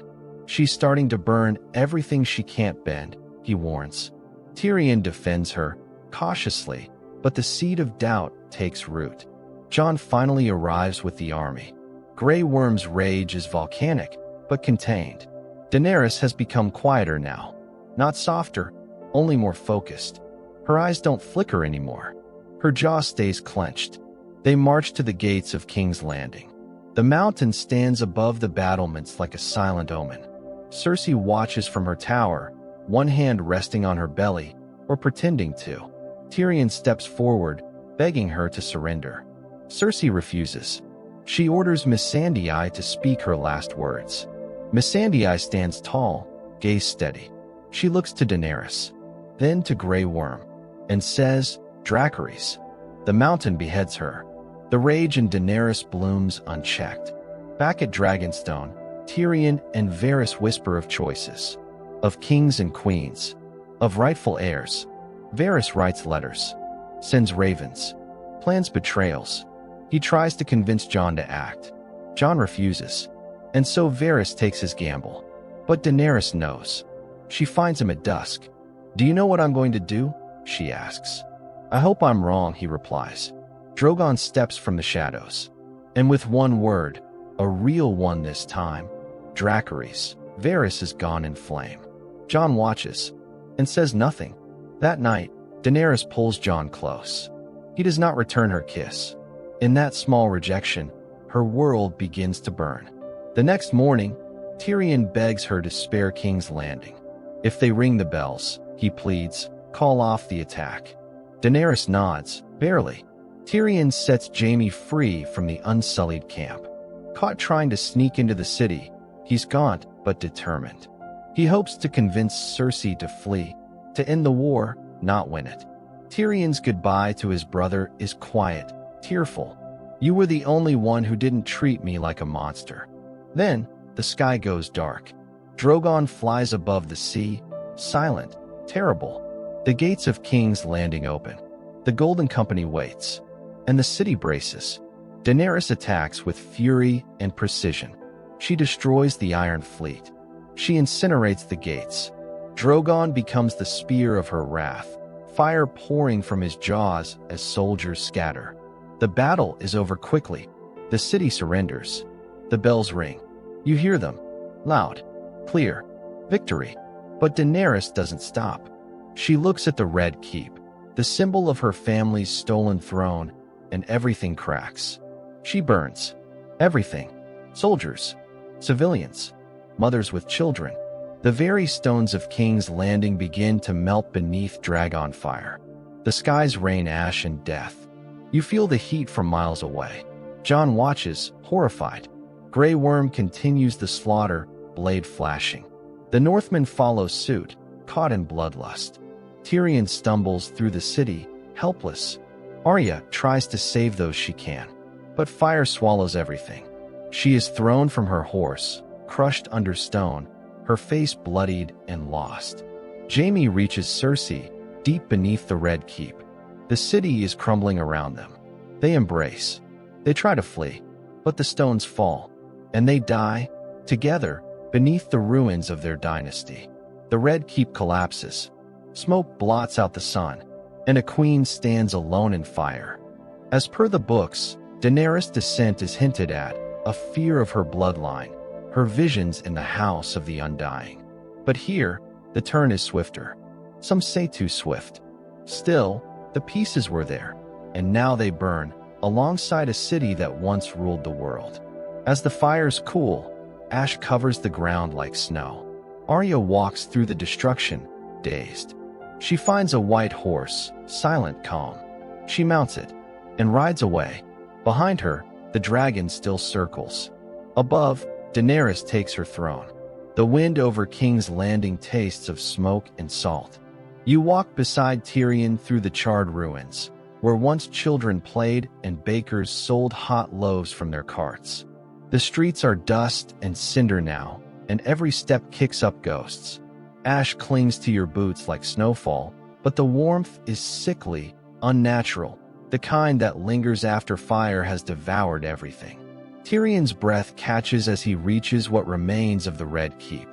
She's starting to burn everything she can't bend, he warns. Tyrion defends her, cautiously, but the seed of doubt takes root. Jon finally arrives with the army. Grey Worm's rage is volcanic, but contained. Daenerys has become quieter now. Not softer, only more focused. Her eyes don't flicker anymore. Her jaw stays clenched. They march to the gates of King's Landing. The mountain stands above the battlements like a silent omen. Cersei watches from her tower, one hand resting on her belly, or pretending to. Tyrion steps forward, begging her to surrender. Cersei refuses. She orders Missandei to speak her last words. Missandei stands tall, gaze steady. She looks to Daenerys, then to Grey Worm, and says, Dracarys. The mountain beheads her. The rage in Daenerys blooms unchecked. Back at Dragonstone, Tyrion and Varys whisper of choices, of kings and queens, of rightful heirs. Varys writes letters, sends ravens, plans betrayals. He tries to convince Jon to act. Jon refuses, and so Varys takes his gamble. But Daenerys knows. She finds him at dusk. Do you know what I'm going to do? She asks. I hope I'm wrong, he replies. Drogon steps from the shadows, and with one word, a real one this time, Dracarys, Varys is gone in flame. Jon watches, and says nothing. That night, Daenerys pulls Jon close. He does not return her kiss. In that small rejection, her world begins to burn. The next morning, Tyrion begs her to spare King's Landing. If they ring the bells, he pleads, call off the attack. Daenerys nods, barely. Tyrion sets Jaime free from the unsullied camp. Caught trying to sneak into the city, he's gaunt but determined. He hopes to convince Cersei to flee, to end the war, not win it. Tyrion's goodbye to his brother is quiet, tearful. You were the only one who didn't treat me like a monster. Then, the sky goes dark. Drogon flies above the sea, silent, terrible. The gates of King's Landing open. The Golden Company waits. And the city braces. Daenerys attacks with fury and precision. She destroys the Iron Fleet. She incinerates the gates. Drogon becomes the spear of her wrath, fire pouring from his jaws as soldiers scatter. The battle is over quickly. The city surrenders. The bells ring. You hear them. Loud. Clear. Victory. But Daenerys doesn't stop. She looks at the Red Keep, the symbol of her family's stolen throne, and everything cracks. She burns. Everything. Soldiers. Civilians. Mothers with children. The very stones of King's Landing begin to melt beneath dragonfire. The skies rain ash and death. You feel the heat from miles away. Jon watches, horrified. Grey Worm continues the slaughter, blade flashing. The Northmen follow suit, caught in bloodlust. Tyrion stumbles through the city, helpless. Arya tries to save those she can, but fire swallows everything. She is thrown from her horse, crushed under stone, her face bloodied and lost. Jaime reaches Cersei, deep beneath the Red Keep. The city is crumbling around them. They embrace. They try to flee, but the stones fall, and they die, together, beneath the ruins of their dynasty. The Red Keep collapses. Smoke blots out the sun, and a queen stands alone in fire. As per the books, Daenerys' descent is hinted at, a fear of her bloodline, her visions in the House of the Undying. But here, the turn is swifter. Some say too swift. Still, the pieces were there, and now they burn, alongside a city that once ruled the world. As the fires cool, ash covers the ground like snow. Arya walks through the destruction, dazed. She finds a white horse, silent, calm. She mounts it, and rides away. Behind her, the dragon still circles. Above, Daenerys takes her throne. The wind over King's Landing tastes of smoke and salt. You walk beside Tyrion through the charred ruins, where once children played and bakers sold hot loaves from their carts. The streets are dust and cinder now, and every step kicks up ghosts. Ash clings to your boots like snowfall, but the warmth is sickly, unnatural, the kind that lingers after fire has devoured everything. Tyrion's breath catches as he reaches what remains of the Red Keep.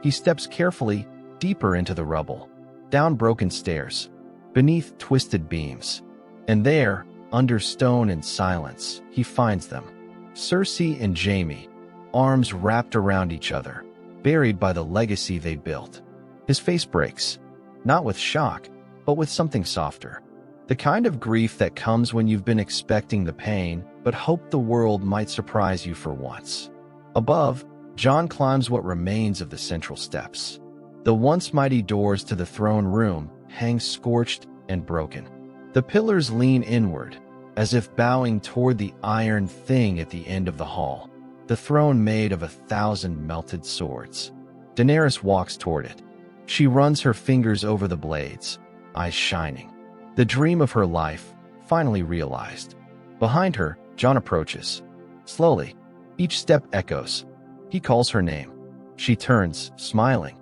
He steps carefully, deeper into the rubble, down broken stairs, beneath twisted beams. And there, under stone and silence, he finds them. Cersei and Jaime, arms wrapped around each other, buried by the legacy they built. His face breaks, not with shock, but with something softer. The kind of grief that comes when you've been expecting the pain, but hoped the world might surprise you for once. Above, Jon climbs what remains of the central steps. The once mighty doors to the throne room hang scorched and broken. The pillars lean inward, as if bowing toward the iron thing at the end of the hall, the throne made of 1,000 melted swords. Daenerys walks toward it. She runs her fingers over the blades, eyes shining. The dream of her life, finally realized. Behind her, Jon approaches. Slowly, each step echoes. He calls her name. She turns, smiling.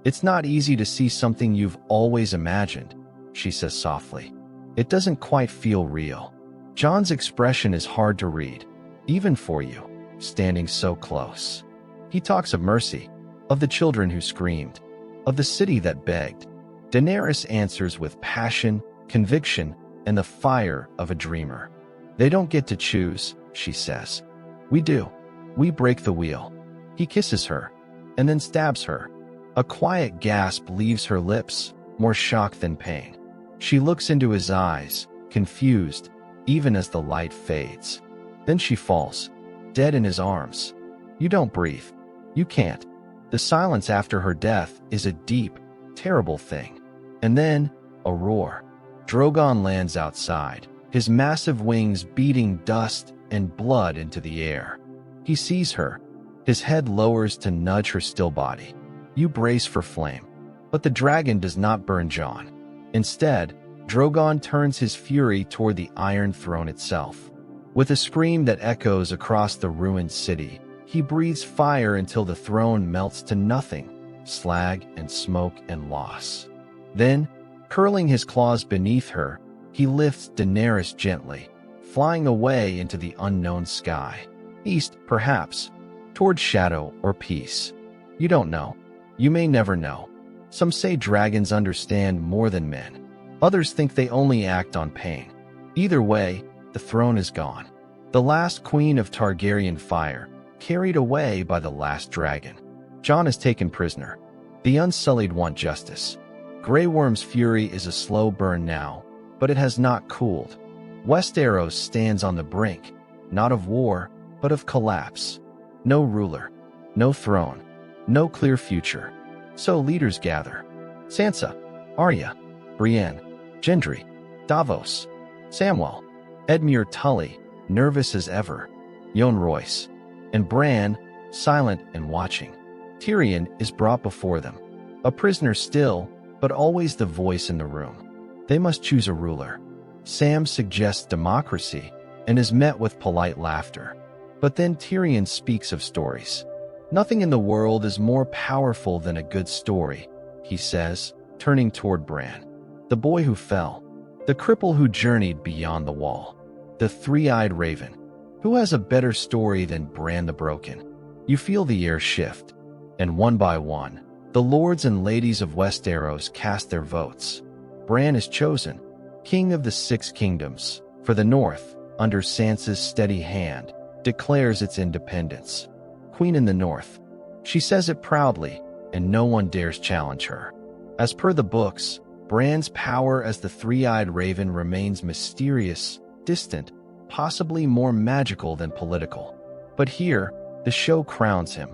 "It's not easy to see something you've always imagined," she says softly. "It doesn't quite feel real." Jon's expression is hard to read, even for you, standing so close. He talks of mercy, of the children who screamed, of the city that begged. Daenerys answers with passion, conviction, and the fire of a dreamer. "They don't get to choose," she says. "We do. We break the wheel." He kisses her, and then stabs her. A quiet gasp leaves her lips, more shock than pain. She looks into his eyes, confused, even as the light fades. Then she falls, dead in his arms. You don't breathe. You can't. The silence after her death is a deep, terrible thing. And then, a roar. Drogon lands outside, his massive wings beating dust and blood into the air. He sees her. His head lowers to nudge her still body. You brace for flame. But the dragon does not burn Jon. Instead, Drogon turns his fury toward the Iron Throne itself. With a scream that echoes across the ruined city, he breathes fire until the throne melts to nothing, slag and smoke and loss. Then, curling his claws beneath her, he lifts Daenerys gently, flying away into the unknown sky. East, perhaps, toward shadow or peace. You don't know. You may never know. Some say dragons understand more than men. Others think they only act on pain. Either way, the throne is gone. The last queen of Targaryen fire, carried away by the last dragon. Jon is taken prisoner. The Unsullied want justice. Grey Worm's fury is a slow burn now, but it has not cooled. Westeros stands on the brink, not of war, but of collapse. No ruler, no throne, no clear future. So leaders gather. Sansa, Arya, Brienne, Gendry, Davos, Samwell, Edmure Tully, nervous as ever, Yohn Royce, and Bran, silent and watching. Tyrion is brought before them, a prisoner still, but always the voice in the room. They must choose a ruler. Sam suggests democracy and is met with polite laughter. But then Tyrion speaks of stories. Nothing in the world is more powerful than a good story, he says, turning toward Bran. The boy who fell, the cripple who journeyed beyond the wall, the three-eyed raven. Who has a better story than Bran the Broken? You feel the air shift, and one by one, the lords and ladies of Westeros cast their votes. Bran is chosen, king of the Six Kingdoms, for the north, under Sansa's steady hand, declares its independence. Queen in the north. She says it proudly, and no one dares challenge her. As per the books, Bran's power as the three-eyed raven remains mysterious, distant, possibly more magical than political. But here, the show crowns him,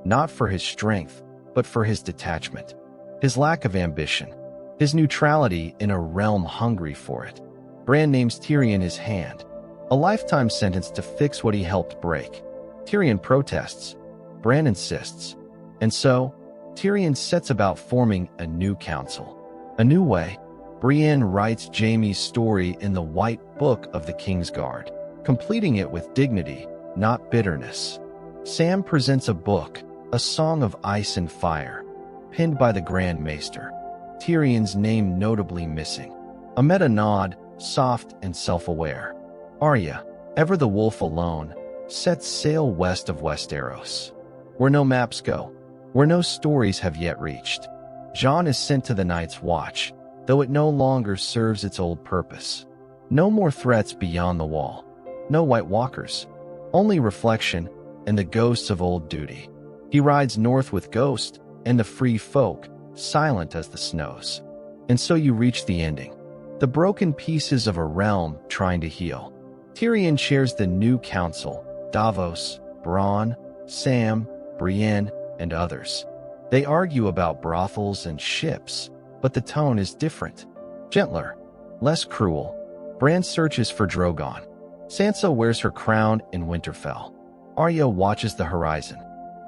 not for his strength, but for his detachment, his lack of ambition, his neutrality in a realm hungry for it. Bran names Tyrion his hand, a lifetime sentence to fix what he helped break. Tyrion protests. Bran insists. And so, Tyrion sets about forming a new council. A new way. Brienne writes Jaime's story in the White Book of the Kingsguard, completing it with dignity, not bitterness. Sam presents a book, a song of ice and fire, penned by the Grand Maester. Tyrion's name notably missing. A meta nod, soft and self-aware. Arya, ever the wolf alone, sets sail west of Westeros, where no maps go, where no stories have yet reached. Jon is sent to the Night's Watch, though it no longer serves its old purpose. No more threats beyond the wall. No White Walkers. Only reflection and the ghosts of old duty. He rides north with Ghost and the free folk, silent as the snows. And so you reach the ending. The broken pieces of a realm trying to heal. Tyrion chairs the new council, Davos, Bronn, Sam, Brienne, and others. They argue about brothels and ships, but the tone is different. Gentler, less cruel. Bran searches for Drogon. Sansa wears her crown in Winterfell. Arya watches the horizon.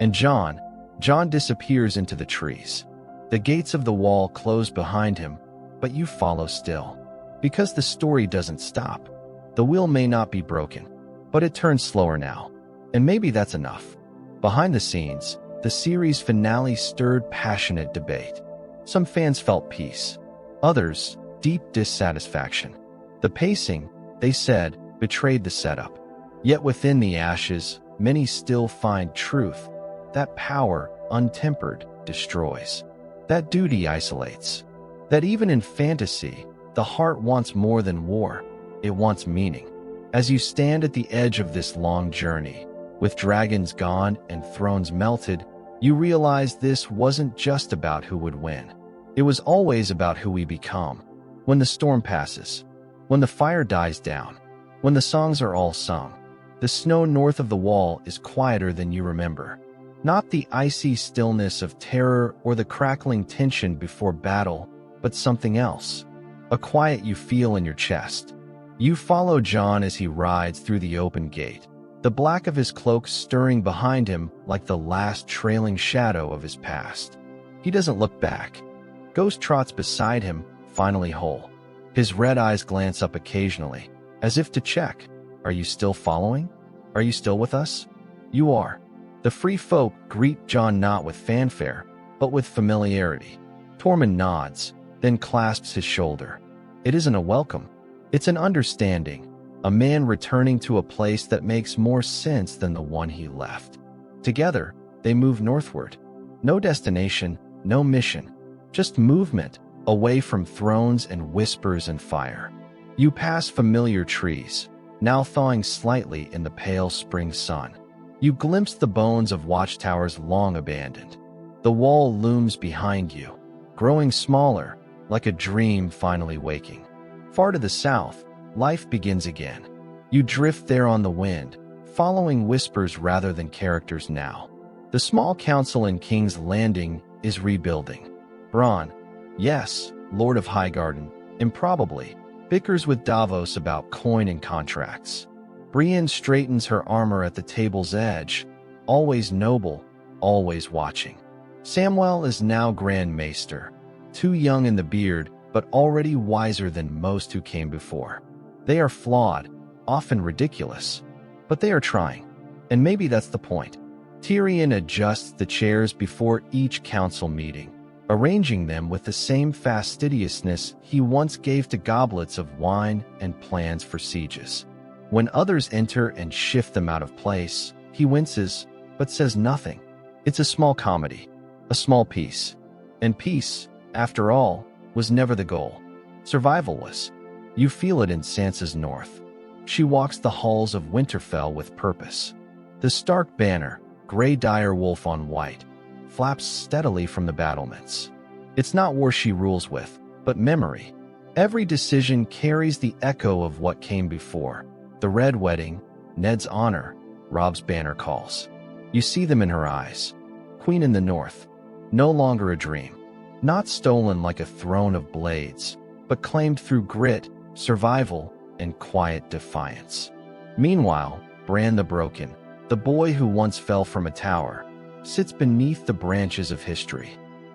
And Jon disappears into the trees. The gates of the wall close behind him, but you follow still. Because the story doesn't stop. The wheel may not be broken, but it turns slower now. And maybe that's enough. Behind the scenes, the series finale stirred passionate debate. Some fans felt peace. Others, deep dissatisfaction. The pacing, they said, betrayed the setup. Yet within the ashes, many still find truth. That power, untempered, destroys. That duty isolates. That even in fantasy, the heart wants more than war. It wants meaning. As you stand at the edge of this long journey, with dragons gone and thrones melted, you realize this wasn't just about who would win. It was always about who we become. When the storm passes, when the fire dies down, when the songs are all sung, the snow north of the wall is quieter than you remember. Not the icy stillness of terror or the crackling tension before battle, but something else. A quiet you feel in your chest. You follow Jon as he rides through the open gate, the black of his cloak stirring behind him like the last trailing shadow of his past. He doesn't look back. Ghost trots beside him, finally whole. His red eyes glance up occasionally, as if to check. Are you still following? Are you still with us? You are. The free folk greet Jon not with fanfare, but with familiarity. Tormund nods, then clasps his shoulder. It isn't a welcome. It's an understanding. A man returning to a place that makes more sense than the one he left. Together, they move northward. No destination, no mission. Just movement, away from thrones and whispers and fire. You pass familiar trees, now thawing slightly in the pale spring sun. You glimpse the bones of watchtowers long abandoned. The wall looms behind you, growing smaller, like a dream finally waking. Far to the south, life begins again. You drift there on the wind, following whispers rather than characters now. The small council in King's Landing is rebuilding. Bran, yes, Lord of Highgarden, improbably, bickers with Davos about coin and contracts. Brienne straightens her armor at the table's edge, always noble, always watching. Samwell is now Grand Maester, too young in the beard, but already wiser than most who came before. They are flawed, often ridiculous, but they are trying. And maybe that's the point. Tyrion adjusts the chairs before each council meeting, arranging them with the same fastidiousness he once gave to goblets of wine and plans for sieges. When others enter and shift them out of place, he winces, but says nothing. It's a small comedy, a small piece. And peace, after all, was never the goal. Survival was. You feel it in Sansa's north. She walks the halls of Winterfell with purpose. The Stark banner, gray dire wolf on white, flaps steadily from the battlements. It's not war she rules with, but memory. Every decision carries the echo of what came before. The Red Wedding, Ned's honor, Robb's banner calls. You see them in her eyes. Queen in the North, no longer a dream. Not stolen like a throne of blades, but claimed through grit, survival, and quiet defiance. Meanwhile, Bran the Broken, the boy who once fell from a tower, sits beneath the branches of history.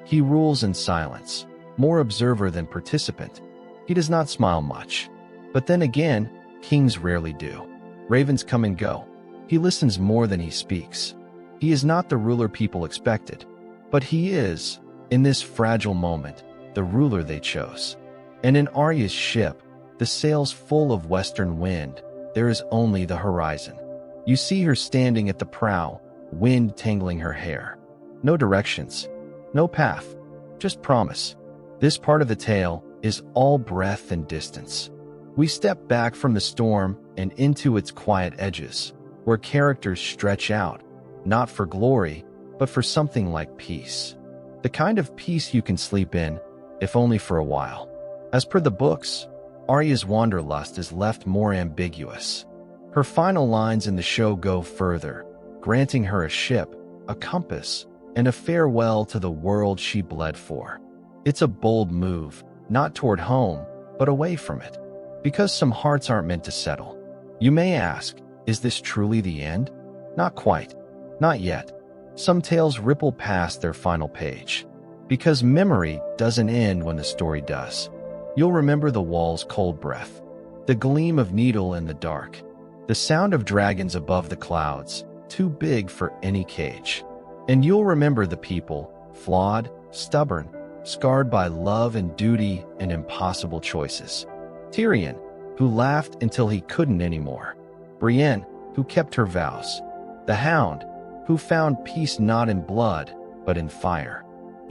He rules in silence, more observer than participant. He does not smile much. But then again, kings rarely do. Ravens come and go. He listens more than he speaks. He is not the ruler people expected, but he is, in this fragile moment, the ruler they chose. And in Arya's ship, the sails full of western wind, there is only the horizon. You see her standing at the prow, wind tangling her hair. No directions, no path, just promise. This part of the tale is all breath and distance. We step back from the storm and into its quiet edges, where characters stretch out, not for glory, but for something like peace. The kind of peace you can sleep in, if only for a while. As per the books, Arya's wanderlust is left more ambiguous. Her final lines in the show go further, granting her a ship, a compass, and a farewell to the world she bled for. It's a bold move, not toward home, but away from it. Because some hearts aren't meant to settle. You may ask, is this truly the end? Not quite. Not yet. Some tales ripple past their final page. Because memory doesn't end when the story does. You'll remember the wall's cold breath, the gleam of needle in the dark, the sound of dragons above the clouds, too big for any cage. And you'll remember the people, flawed, stubborn, scarred by love and duty and impossible choices. Tyrion, who laughed until he couldn't anymore. Brienne, who kept her vows. The Hound, who found peace not in blood, but in fire.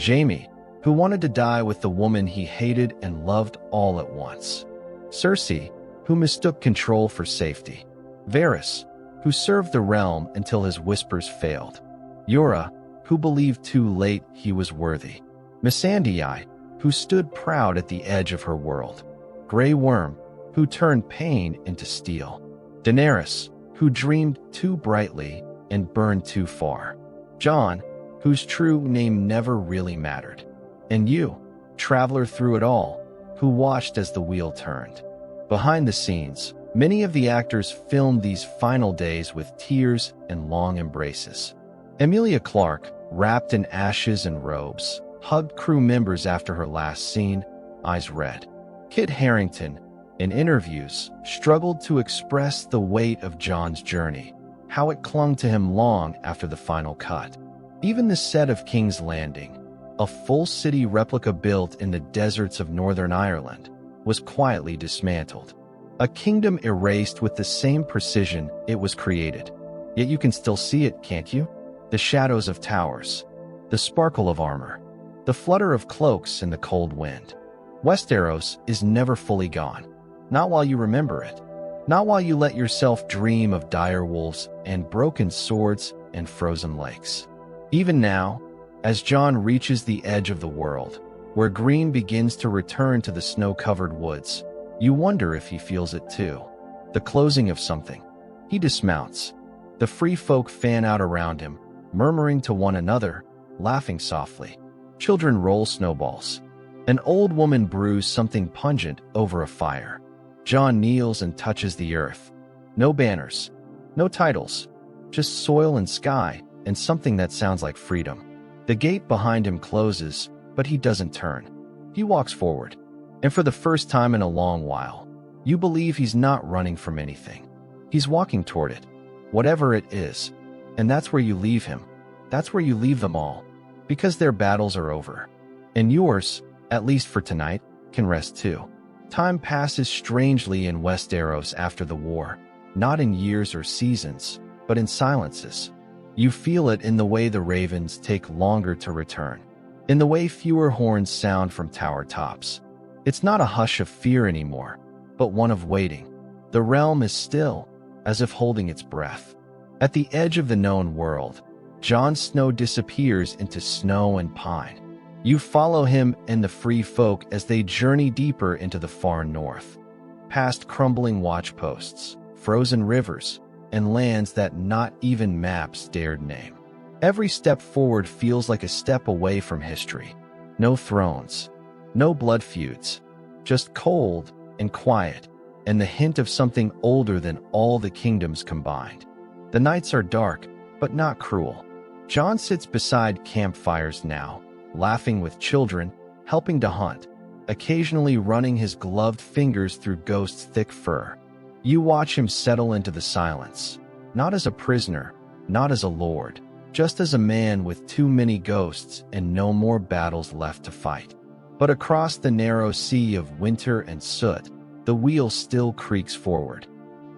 Jaime, who wanted to die with the woman he hated and loved all at once. Cersei, who mistook control for safety. Varys, who served the realm until his whispers failed. Yura, who believed too late he was worthy. Missandei, who stood proud at the edge of her world. Grey Worm, who turned pain into steel. Daenerys, who dreamed too brightly and burned too far. Jon, whose true name never really mattered. And you, traveler through it all, who watched as the wheel turned. Behind the scenes, many of the actors filmed these final days with tears and long embraces. Emilia Clarke, wrapped in ashes and robes, hugged crew members after her last scene, eyes red. Kit Harington, in interviews, struggled to express the weight of Jon's journey, how it clung to him long after the final cut. Even the set of King's Landing, a full city replica built in the deserts of Northern Ireland, was quietly dismantled. A kingdom erased with the same precision it was created. Yet you can still see it, can't you? The shadows of towers, the sparkle of armor, the flutter of cloaks in the cold wind. Westeros is never fully gone. Not while you remember it. Not while you let yourself dream of dire wolves and broken swords and frozen lakes. Even now, as Jon reaches the edge of the world, where green begins to return to the snow-covered woods, you wonder if he feels it too. The closing of something. He dismounts. The free folk fan out around him, murmuring to one another, laughing softly. Children roll snowballs. An old woman brews something pungent over a fire. Jon kneels and touches the earth. No banners, no titles, just soil and sky and something that sounds like freedom. The gate behind him closes, but he doesn't turn. He walks forward. And for the first time in a long while, you believe he's not running from anything. He's walking toward it, whatever it is. And that's where you leave him. That's where you leave them all. Because their battles are over. And yours, at least for tonight, can rest too. Time passes strangely in Westeros after the war, not in years or seasons, but in silences. You feel it in the way the ravens take longer to return, in the way fewer horns sound from tower tops. It's not a hush of fear anymore, but one of waiting. The realm is still, as if holding its breath. At the edge of the known world, Jon Snow disappears into snow and pine. You follow him and the free folk as they journey deeper into the far north, past crumbling watchposts, frozen rivers, and lands that not even maps dared name. Every step forward feels like a step away from history. No thrones, no blood feuds, just cold and quiet, and the hint of something older than all the kingdoms combined. The nights are dark, but not cruel. Jon sits beside campfires now, laughing with children, helping to hunt, occasionally running his gloved fingers through Ghost's thick fur. You watch him settle into the silence, not as a prisoner, not as a lord, just as a man with too many ghosts and no more battles left to fight. But across the narrow sea of winter and soot, the wheel still creaks forward.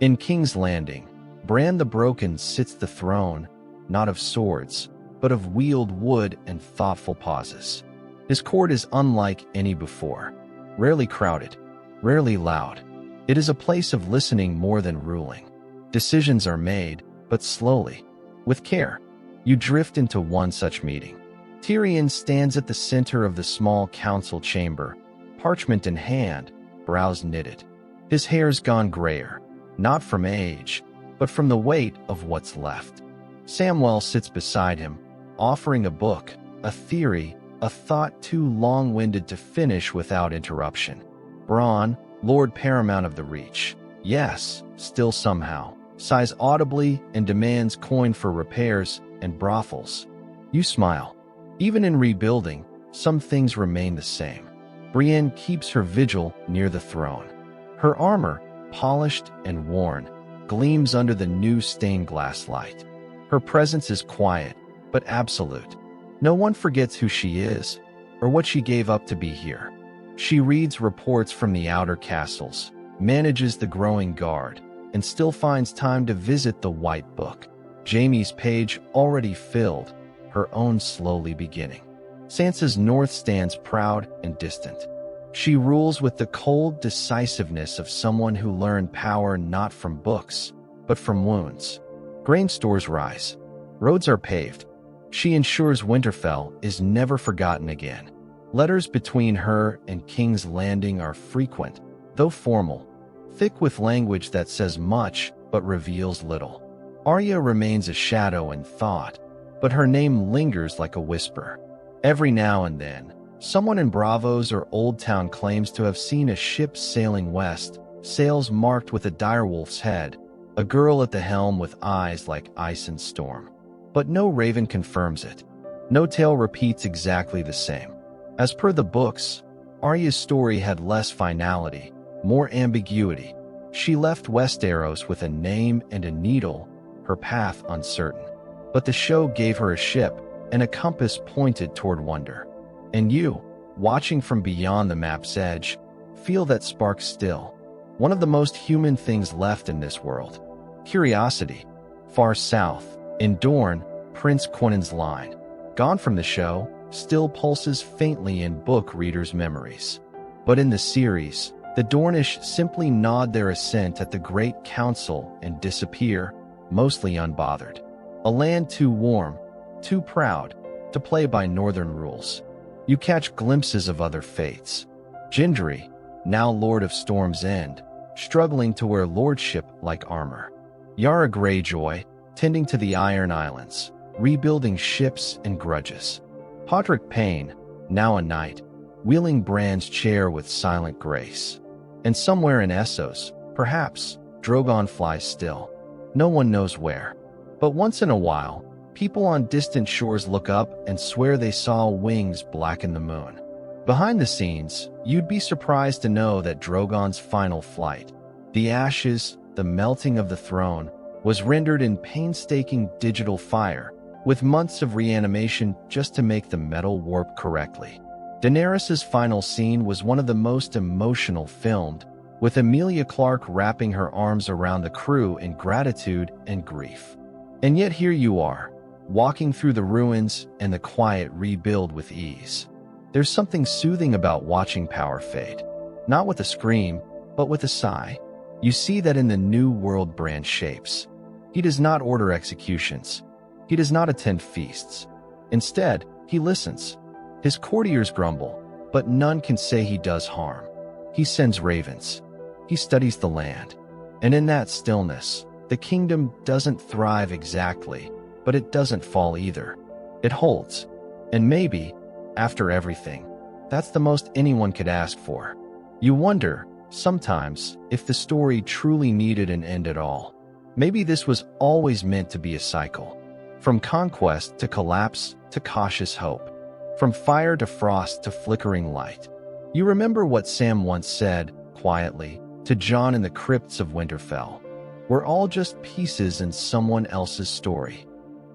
In King's Landing, Bran the Broken sits the throne, not of swords, but of wheeled wood and thoughtful pauses. His court is unlike any before, rarely crowded, rarely loud. It is a place of listening more than ruling. Decisions are made, but slowly, with care. You drift into one such meeting. Tyrion stands at the center of the small council chamber, parchment in hand, brows knitted. His hair's gone grayer, not from age, but from the weight of what's left. Samwell sits beside him, offering a book, a theory, a thought too long-winded to finish without interruption. Bronn, Lord Paramount of the Reach, yes, still somehow, sighs audibly and demands coin for repairs and brothels. You smile. Even in rebuilding, some things remain the same. Brienne keeps her vigil near the throne. Her armor, polished and worn, gleams under the new stained glass light. Her presence is quiet, but absolute. No one forgets who she is, or what she gave up to be here. She reads reports from the outer castles, manages the growing guard, and still finds time to visit the White Book. Jaime's page already filled, her own slowly beginning. Sansa's north stands proud and distant. She rules with the cold decisiveness of someone who learned power not from books, but from wounds. Grain stores rise. Roads are paved. She ensures Winterfell is never forgotten again. Letters between her and King's Landing are frequent, though formal, thick with language that says much but reveals little. Arya remains a shadow in thought, but her name lingers like a whisper. Every now and then, someone in Braavos or Old Town claims to have seen a ship sailing west, sails marked with a direwolf's head, a girl at the helm with eyes like ice and storm. But no raven confirms it. No tale repeats exactly the same. As per the books, Arya's story had less finality, more ambiguity. She left Westeros with a name and a needle, her path uncertain. But the show gave her a ship and a compass pointed toward wonder. And you, watching from beyond the map's edge, feel that spark still. One of the most human things left in this world. Curiosity. Far south, in Dorne, Prince Quentin's line, gone from the show, still pulses faintly in book readers' memories. But in the series, the Dornish simply nod their assent at the Great Council and disappear, mostly unbothered. A land too warm, too proud, to play by northern rules. You catch glimpses of other fates. Gendry, now Lord of Storm's End, struggling to wear lordship like armor. Yara Greyjoy, tending to the Iron Islands, rebuilding ships and grudges. Podrick Payne, now a knight, wheeling Bran's chair with silent grace. And somewhere in Essos, perhaps, Drogon flies still. No one knows where. But once in a while, people on distant shores look up and swear they saw wings blacken the moon. Behind the scenes, you'd be surprised to know that Drogon's final flight, the ashes, the melting of the throne, was rendered in painstaking digital fire, with months of reanimation just to make the metal warp correctly. Daenerys' final scene was one of the most emotional filmed, with Emilia Clarke wrapping her arms around the crew in gratitude and grief. And yet here you are, walking through the ruins and the quiet rebuild with ease. There's something soothing about watching power fade. Not with a scream, but with a sigh. You see that in the new world Bran shapes. He does not order executions. He does not attend feasts. Instead, he listens. His courtiers grumble, but none can say he does harm. He sends ravens. He studies the land. And in that stillness, the kingdom doesn't thrive exactly, but it doesn't fall either. It holds. And maybe, after everything, that's the most anyone could ask for. You wonder, sometimes, if the story truly needed an end at all. Maybe this was always meant to be a cycle. From conquest to collapse to cautious hope. From fire to frost to flickering light. You remember what Sam once said, quietly, to Jon in the crypts of Winterfell. We're all just pieces in someone else's story.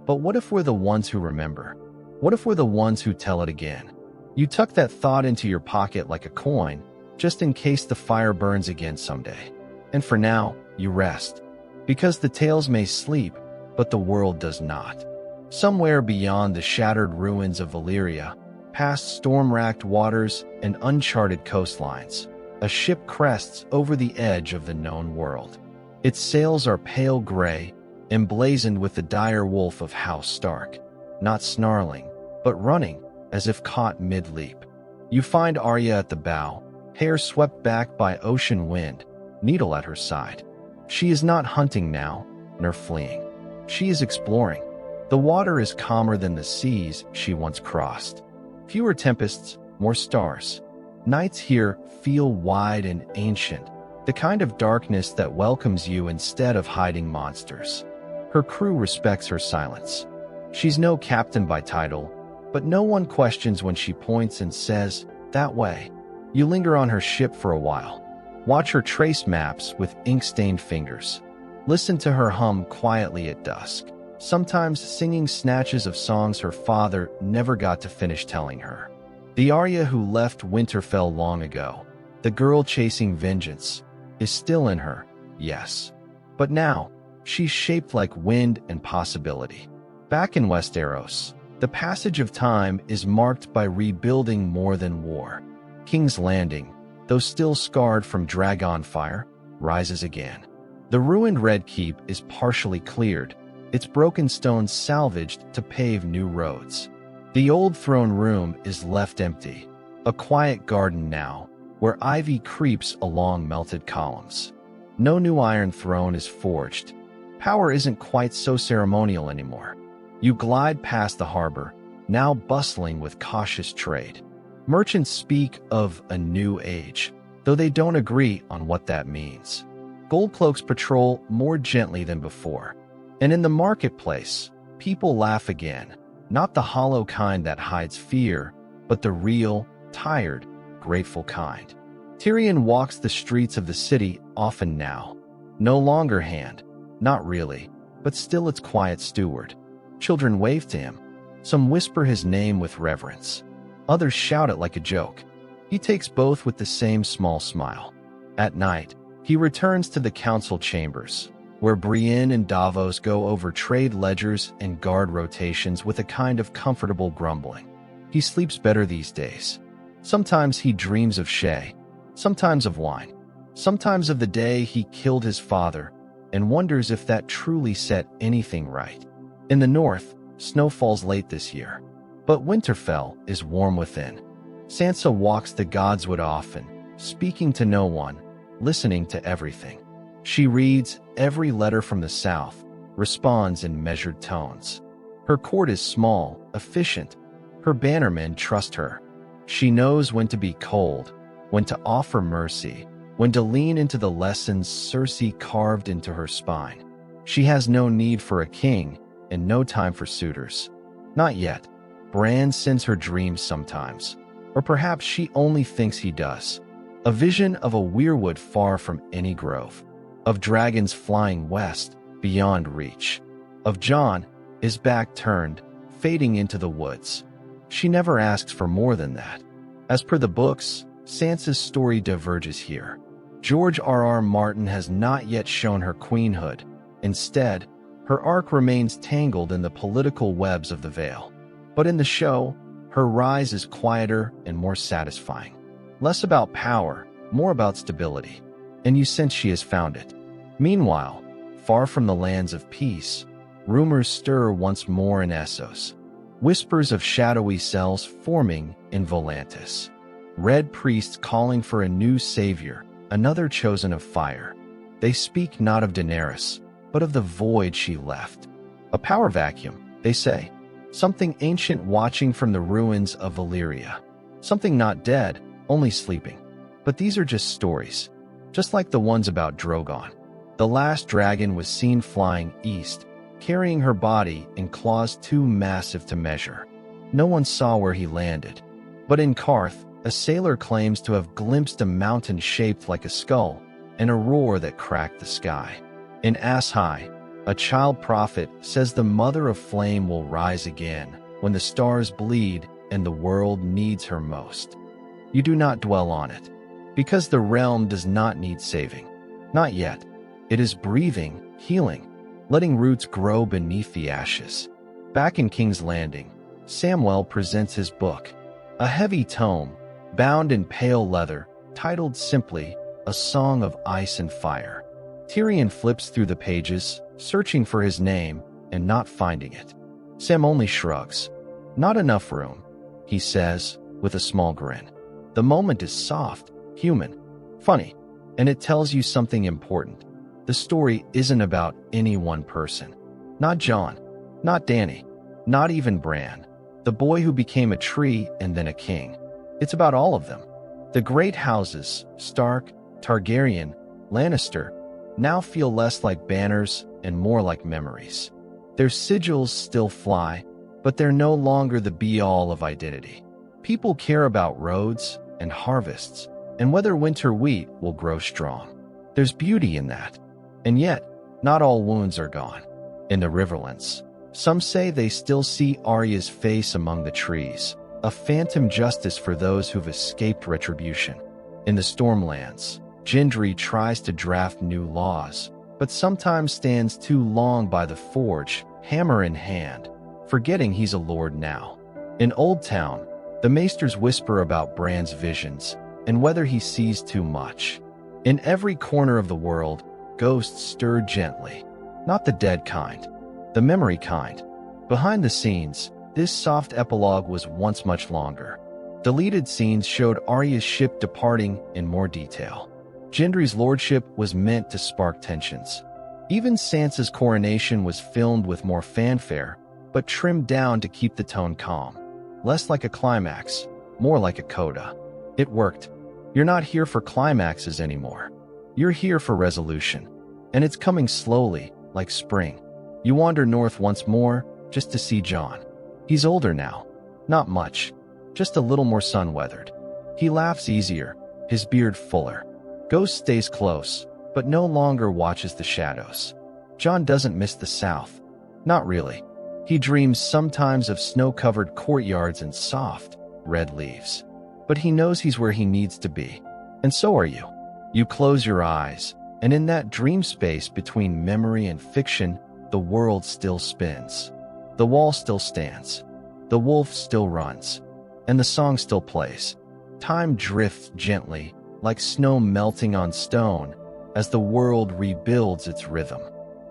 But what if we're the ones who remember? What if we're the ones who tell it again? You tuck that thought into your pocket like a coin, just in case the fire burns again someday. And for now, you rest. Because the tales may sleep, but the world does not. Somewhere beyond the shattered ruins of Valyria, past storm-racked waters and uncharted coastlines, a ship crests over the edge of the known world. Its sails are pale gray, emblazoned with the dire wolf of House Stark, not snarling, but running, as if caught mid-leap. You find Arya at the bow, hair swept back by ocean wind, needle at her side. She is not hunting now, nor fleeing. She is exploring. The water is calmer than the seas she once crossed. Fewer tempests, more stars. Nights here feel wide and ancient, the kind of darkness that welcomes you instead of hiding monsters. Her crew respects her silence. She's no captain by title, but no one questions when she points and says, "That way." You linger on her ship for a while. Watch her trace maps with ink-stained fingers. Listen to her hum quietly at dusk, sometimes singing snatches of songs her father never got to finish telling her. The Arya who left Winterfell long ago, the girl chasing vengeance, is still in her, yes. But now, she's shaped like wind and possibility. Back in Westeros, the passage of time is marked by rebuilding more than war. King's Landing, though still scarred from dragonfire, rises again. The ruined Red Keep is partially cleared, its broken stones salvaged to pave new roads. The old throne room is left empty, a quiet garden now, where ivy creeps along melted columns. No new iron throne is forged. Power isn't quite so ceremonial anymore. You glide past the harbor, now bustling with cautious trade. Merchants speak of a new age, though they don't agree on what that means. Goldcloaks patrol more gently than before. And in the marketplace, people laugh again, not the hollow kind that hides fear, but the real, tired, grateful kind. Tyrion walks the streets of the city often now. No longer hand, not really, but still its quiet steward. Children wave to him. Some whisper his name with reverence. Others shout it like a joke. He takes both with the same small smile. At night, he returns to the council chambers, where Brienne and Davos go over trade ledgers and guard rotations with a kind of comfortable grumbling. He sleeps better these days. Sometimes he dreams of Shay, sometimes of wine, sometimes of the day he killed his father, and wonders if that truly set anything right. In the north, snow falls late this year, but Winterfell is warm within. Sansa walks the godswood often, speaking to no one, listening to everything. She reads every letter from the south, responds in measured tones. Her court is small, efficient. Her bannermen trust her. She knows when to be cold, when to offer mercy, when to lean into the lessons Cersei carved into her spine. She has no need for a king and no time for suitors. Not yet. Bran sends her dreams sometimes, or perhaps she only thinks he does. A vision of a Weirwood far from any grove, of dragons flying west, beyond reach, of Jon, his back turned, fading into the woods. She never asks for more than that. As per the books, Sansa's story diverges here. George R.R. Martin has not yet shown her queenhood. Instead, her arc remains tangled in the political webs of the Vale. But in the show, her rise is quieter and more satisfying. Less about power, more about stability. And you sense she has found it. Meanwhile, far from the lands of peace, rumors stir once more in Essos. Whispers of shadowy cells forming in Volantis. Red priests calling for a new savior, another chosen of fire. They speak not of Daenerys, but of the void she left. A power vacuum, they say. Something ancient watching from the ruins of Valyria. Something not dead, only sleeping. But these are just stories, just like the ones about Drogon. The last dragon was seen flying east, carrying her body in claws too massive to measure. No one saw where he landed. But in Karth, a sailor claims to have glimpsed a mountain shaped like a skull and a roar that cracked the sky. In Ahai, a child prophet says the mother of flame will rise again when the stars bleed and the world needs her most. You do not dwell on it, because the realm does not need saving. Not yet. It is breathing, healing, letting roots grow beneath the ashes. Back in King's Landing, Samwell presents his book, a heavy tome, bound in pale leather, titled simply, A Song of Ice and Fire. Tyrion flips through the pages, searching for his name and not finding it. Sam only shrugs. Not enough room, he says, with a small grin. The moment is soft, human, funny, and it tells you something important. The story isn't about any one person. Not Jon, not Dany, not even Bran, the boy who became a tree and then a king. It's about all of them. The great houses, Stark, Targaryen, Lannister, now feel less like banners and more like memories. Their sigils still fly, but they're no longer the be-all of identity. People care about roads and harvests, and whether winter wheat will grow strong. There's beauty in that. And yet, not all wounds are gone. In the Riverlands, some say they still see Arya's face among the trees, a phantom justice for those who've escaped retribution. In the Stormlands, Gendry tries to draft new laws, but sometimes stands too long by the forge, hammer in hand, forgetting he's a lord now. In Old Town, the maesters whisper about Bran's visions and whether he sees too much. In every corner of the world, ghosts stir gently, not the dead kind, the memory kind. Behind the scenes, this soft epilogue was once much longer. Deleted scenes showed Arya's ship departing in more detail. Gendry's lordship was meant to spark tensions. Even Sansa's coronation was filmed with more fanfare, but trimmed down to keep the tone calm. Less like a climax, more like a coda. It worked. You're not here for climaxes anymore. You're here for resolution. And it's coming slowly, like spring. You wander north once more, just to see Jon. He's older now. Not much. just a little more sun-weathered. He laughs easier, his beard fuller. Ghost stays close, but no longer watches the shadows. Jon doesn't miss the south. Not really. He dreams sometimes of snow-covered courtyards and soft, red leaves. But he knows he's where he needs to be. And so are you. You close your eyes, and in that dream space between memory and fiction, the world still spins. The wall still stands. The wolf still runs. And the song still plays. Time drifts gently, like snow melting on stone, as the world rebuilds its rhythm.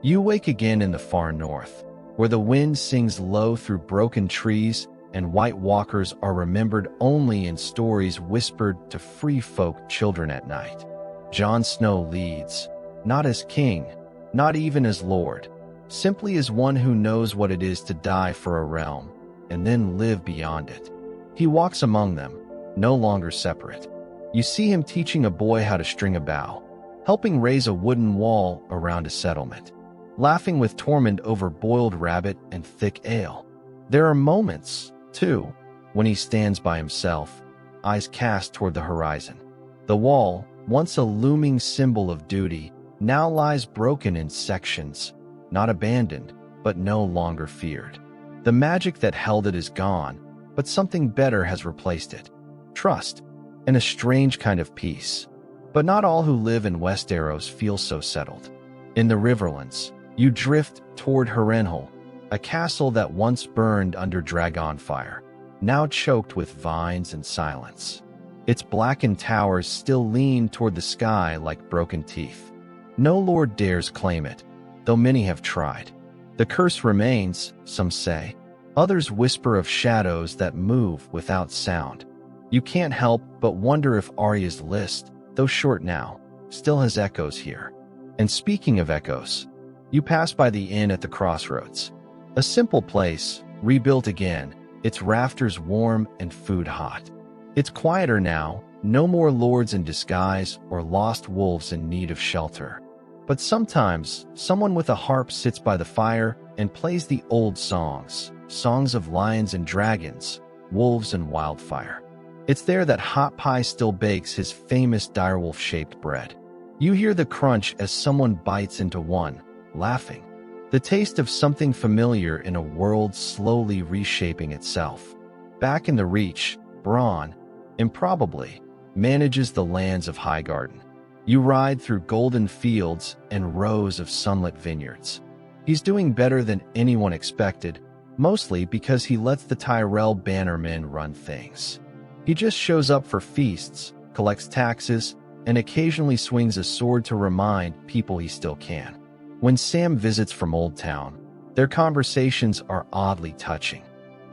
You wake again in the far north, where the wind sings low through broken trees and White Walkers are remembered only in stories whispered to free folk children at night. Jon Snow leads, not as king, not even as lord, simply as one who knows what it is to die for a realm and then live beyond it. He walks among them, no longer separate. You see him teaching a boy how to string a bow, helping raise a wooden wall around a settlement, laughing with Tormund over boiled rabbit and thick ale. There are moments, too, when he stands by himself, eyes cast toward the horizon. The wall, once a looming symbol of duty, now lies broken in sections, not abandoned, but no longer feared. The magic that held it is gone, but something better has replaced it. Trust, and a strange kind of peace. But not all who live in Westeros feel so settled. In the Riverlands, you drift toward Harrenhal, a castle that once burned under dragonfire, now choked with vines and silence. Its blackened towers still lean toward the sky like broken teeth. No lord dares claim it, though many have tried. The curse remains, some say. Others whisper of shadows that move without sound. You can't help but wonder if Arya's list, though short now, still has echoes here. And speaking of echoes, you pass by the inn at the crossroads. A simple place, rebuilt again, its rafters warm and food hot. It's quieter now, no more lords in disguise or lost wolves in need of shelter. But sometimes, someone with a harp sits by the fire and plays the old songs, songs of lions and dragons, wolves and wildfire. It's there that Hot Pie still bakes his famous direwolf-shaped bread. You hear the crunch as someone bites into one, laughing. The taste of something familiar in a world slowly reshaping itself. Back in the Reach, Bran, improbably, manages the lands of Highgarden. You ride through golden fields and rows of sunlit vineyards. He's doing better than anyone expected, mostly because he lets the Tyrell bannermen run things. He just shows up for feasts, collects taxes, and occasionally swings a sword to remind people he still can. When Sam visits from Old Town, their conversations are oddly touching.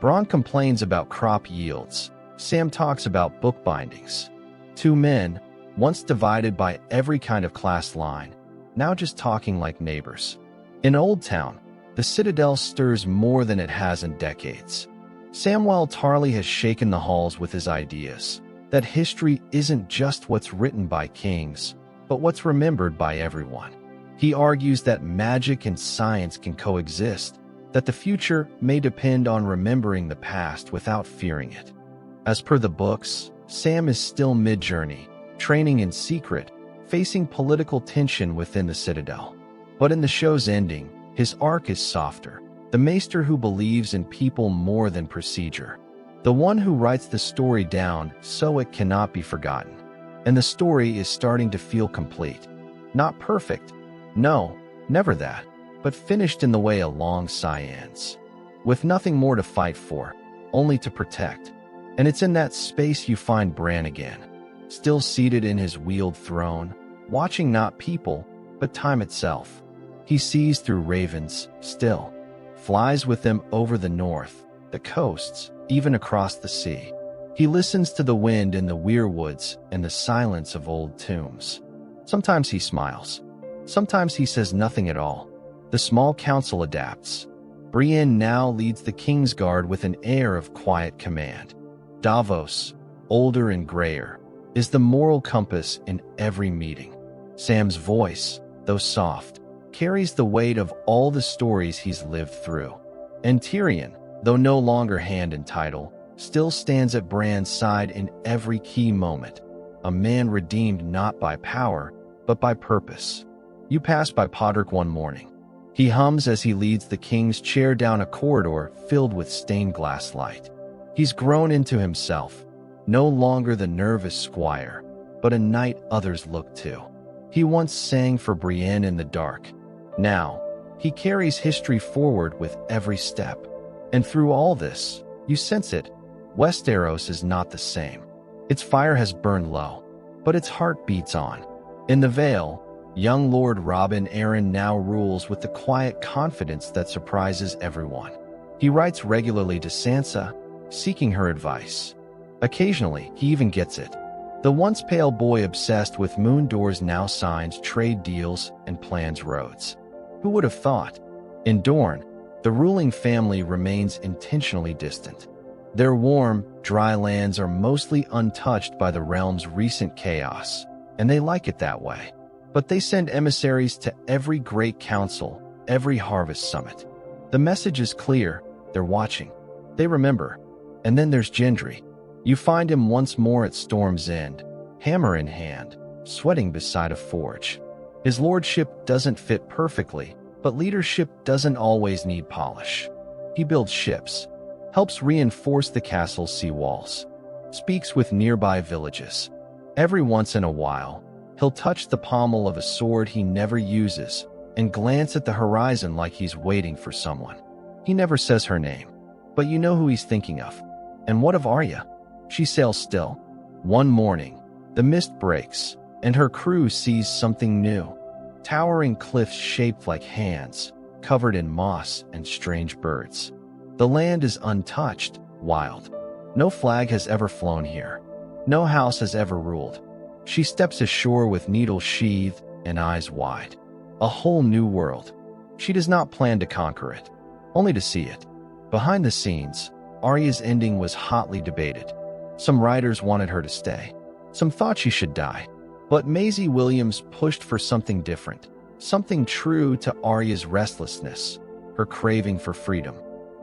Bronn complains about crop yields. Sam talks about book bindings. Two men, once divided by every kind of class line, now just talking like neighbors. In Old Town, the Citadel stirs more than it has in decades. Samwell Tarly has shaken the halls with his ideas that history isn't just what's written by kings, but what's remembered by everyone. He argues that magic and science can coexist, that the future may depend on remembering the past without fearing it. As per the books, Sam is still mid-journey, training in secret, facing political tension within the Citadel. But in the show's ending, his arc is softer. The maester who believes in people more than procedure. The one who writes the story down so it cannot be forgotten. And the story is starting to feel complete. Not perfect. No, never that. But finished in the way a long sigh ends. With nothing more to fight for, only to protect. And it's in that space you find Bran again. Still seated in his wheeled throne, watching not people, but time itself. He sees through ravens, still. Flies with them over the north, the coasts, even across the sea. He listens to the wind in the Weirwoods and the silence of old tombs. Sometimes he smiles. Sometimes he says nothing at all. The small council adapts. Brienne now leads the Kingsguard with an air of quiet command. Davos, older and grayer, is the moral compass in every meeting. Sam's voice, though soft, carries the weight of all the stories he's lived through. And Tyrion, though no longer hand and title, still stands at Bran's side in every key moment, a man redeemed not by power, but by purpose. You pass by Podrick one morning. He hums as he leads the king's chair down a corridor filled with stained glass light. He's grown into himself, no longer the nervous squire, but a knight others look to. He once sang for Brienne in the dark. Now, he carries history forward with every step. And through all this, you sense it. Westeros is not the same. Its fire has burned low, but its heart beats on. In the Vale, young Lord Robin Arryn now rules with the quiet confidence that surprises everyone. He writes regularly to Sansa, seeking her advice. Occasionally, he even gets it. The once pale boy obsessed with moon doors now signs trade deals and plans roads. Who would have thought? In Dorne, the ruling family remains intentionally distant. Their warm, dry lands are mostly untouched by the realm's recent chaos, and they like it that way. But they send emissaries to every great council, every harvest summit. The message is clear, they're watching. They remember. And then there's Gendry. You find him once more at Storm's End, hammer in hand, sweating beside a forge. His lordship doesn't fit perfectly, but leadership doesn't always need polish. He builds ships, helps reinforce the castle's sea walls, speaks with nearby villages. Every once in a while, he'll touch the pommel of a sword he never uses and glance at the horizon like he's waiting for someone. He never says her name, but you know who he's thinking of. And what of Arya? She sails still. One morning, the mist breaks, and her crew sees something new. Towering cliffs shaped like hands, covered in moss and strange birds. The land is untouched, wild. No flag has ever flown here. No house has ever ruled. She steps ashore with needles sheathed and eyes wide. A whole new world. She does not plan to conquer it, only to see it. Behind the scenes, Arya's ending was hotly debated. Some writers wanted her to stay. Some thought she should die. But Maisie Williams pushed for something different, something true to Arya's restlessness, her craving for freedom.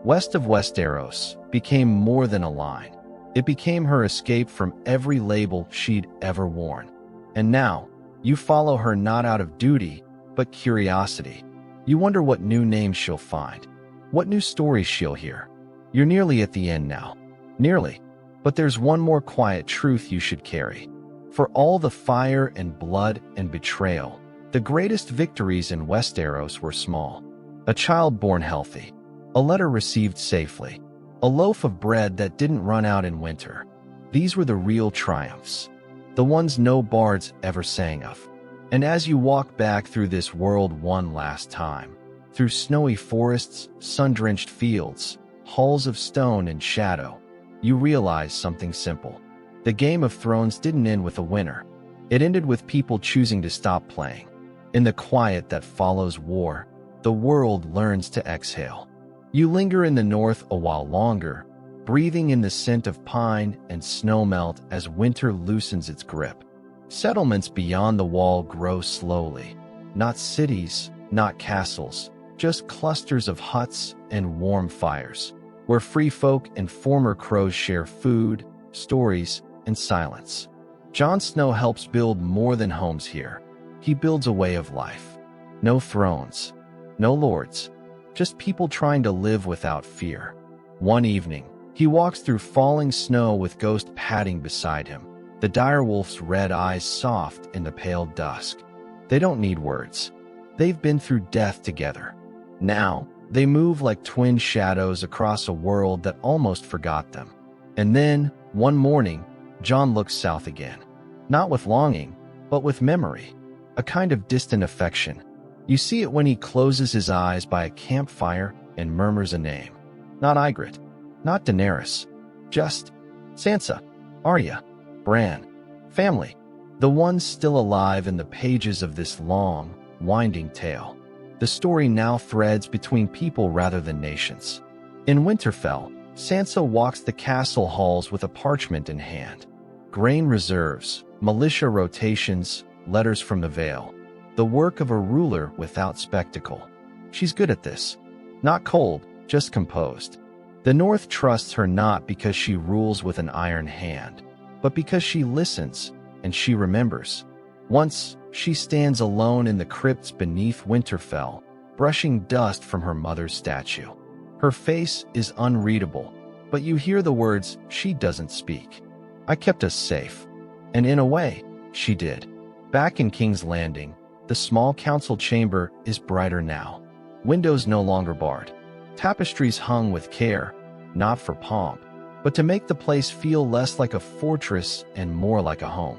West of Westeros became more than a line. It became her escape from every label she'd ever worn. And now, you follow her not out of duty, but curiosity. You wonder what new names she'll find, what new stories she'll hear. You're nearly at the end now. Nearly. But there's one more quiet truth you should carry. For all the fire and blood and betrayal, the greatest victories in Westeros were small. A child born healthy, a letter received safely, a loaf of bread that didn't run out in winter. These were the real triumphs, the ones no bards ever sang of. And as you walk back through this world one last time, through snowy forests, sun-drenched fields, halls of stone and shadow, you realize something simple. The Game of Thrones didn't end with a winner. It ended with people choosing to stop playing. In the quiet that follows war, the world learns to exhale. You linger in the north a while longer, breathing in the scent of pine and snowmelt as winter loosens its grip. Settlements beyond the wall grow slowly. Not cities, not castles, just clusters of huts and warm fires, where free folk and former crows share food, stories, and silence. Jon Snow helps build more than homes here. He builds a way of life. No thrones, no lords, just people trying to live without fear. One evening, he walks through falling snow with Ghost padding beside him, the direwolf's red eyes soft in the pale dusk. They don't need words. They've been through death together. Now, they move like twin shadows across a world that almost forgot them. And then, one morning, Jon looks south again. Not with longing, but with memory. A kind of distant affection. You see it when he closes his eyes by a campfire and murmurs a name. Not Ygritte, not Daenerys. Just Sansa, Arya, Bran. Family. The ones still alive in the pages of this long, winding tale. The story now threads between people rather than nations. In Winterfell, Sansa walks the castle halls with a parchment in hand. Grain reserves, militia rotations, letters from the Vale. The work of a ruler without spectacle. She's good at this. Not cold, just composed. The North trusts her not because she rules with an iron hand, but because she listens and she remembers. Once, she stands alone in the crypts beneath Winterfell, brushing dust from her mother's statue. Her face is unreadable, but you hear the words she doesn't speak. "I kept us safe." And in a way, she did. Back in King's Landing, the small council chamber is brighter now. Windows no longer barred. Tapestries hung with care, not for pomp, but to make the place feel less like a fortress and more like a home.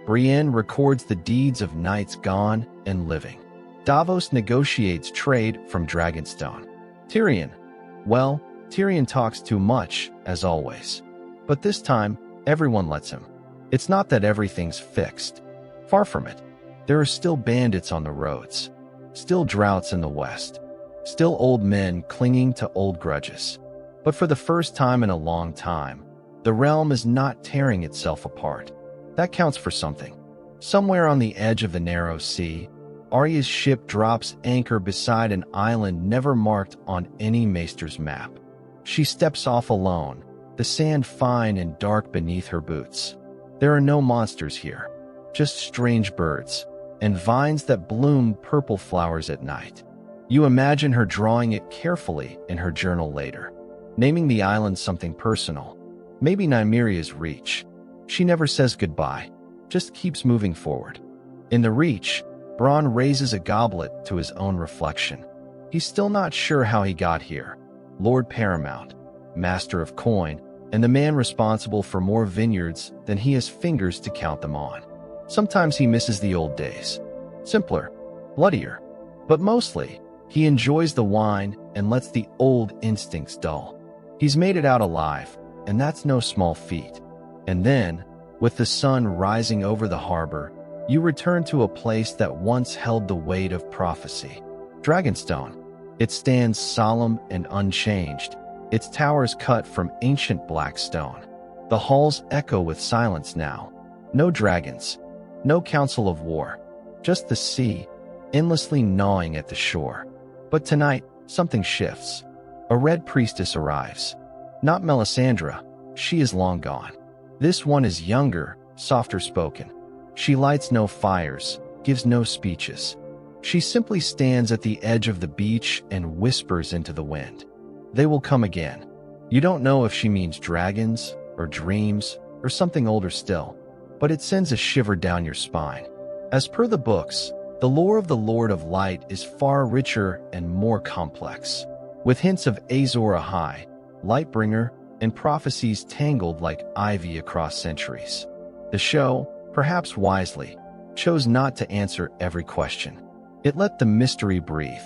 Brienne records the deeds of knights gone and living. Davos negotiates trade from Dragonstone. Tyrion talks too much, as always. But this time, everyone lets him. It's not that everything's fixed. Far from it. There are still bandits on the roads. Still droughts in the west. Still old men clinging to old grudges. But for the first time in a long time, the realm is not tearing itself apart. That counts for something. Somewhere on the edge of the narrow sea, Arya's ship drops anchor beside an island never marked on any maester's map. She steps off alone, the sand fine and dark beneath her boots. There are no monsters here, just strange birds, and vines that bloom purple flowers at night. You imagine her drawing it carefully in her journal later, naming the island something personal, maybe Nymeria's Reach. She never says goodbye, just keeps moving forward. In the Reach, Bran raises a goblet to his own reflection. He's still not sure how he got here. Lord Paramount, Master of Coin, and the man responsible for more vineyards than he has fingers to count them on. Sometimes he misses the old days. Simpler, bloodier. But mostly, he enjoys the wine and lets the old instincts dull. He's made it out alive, and that's no small feat. And then, with the sun rising over the harbor, you return to a place that once held the weight of prophecy. Dragonstone. It stands solemn and unchanged, its towers cut from ancient black stone. The halls echo with silence now. No dragons, no council of war, just the sea, endlessly gnawing at the shore. But tonight, something shifts. A red priestess arrives. Not Melisandre, she is long gone. This one is younger, softer spoken. She lights no fires, gives no speeches. She simply stands at the edge of the beach and whispers into the wind. They will come again. You don't know if she means dragons, or dreams, or something older still, but it sends a shiver down your spine. As per the books, the lore of the Lord of Light is far richer and more complex, with hints of Azor Ahai, Lightbringer, and prophecies tangled like ivy across centuries. The show, perhaps wisely, chose not to answer every question. It let the mystery breathe.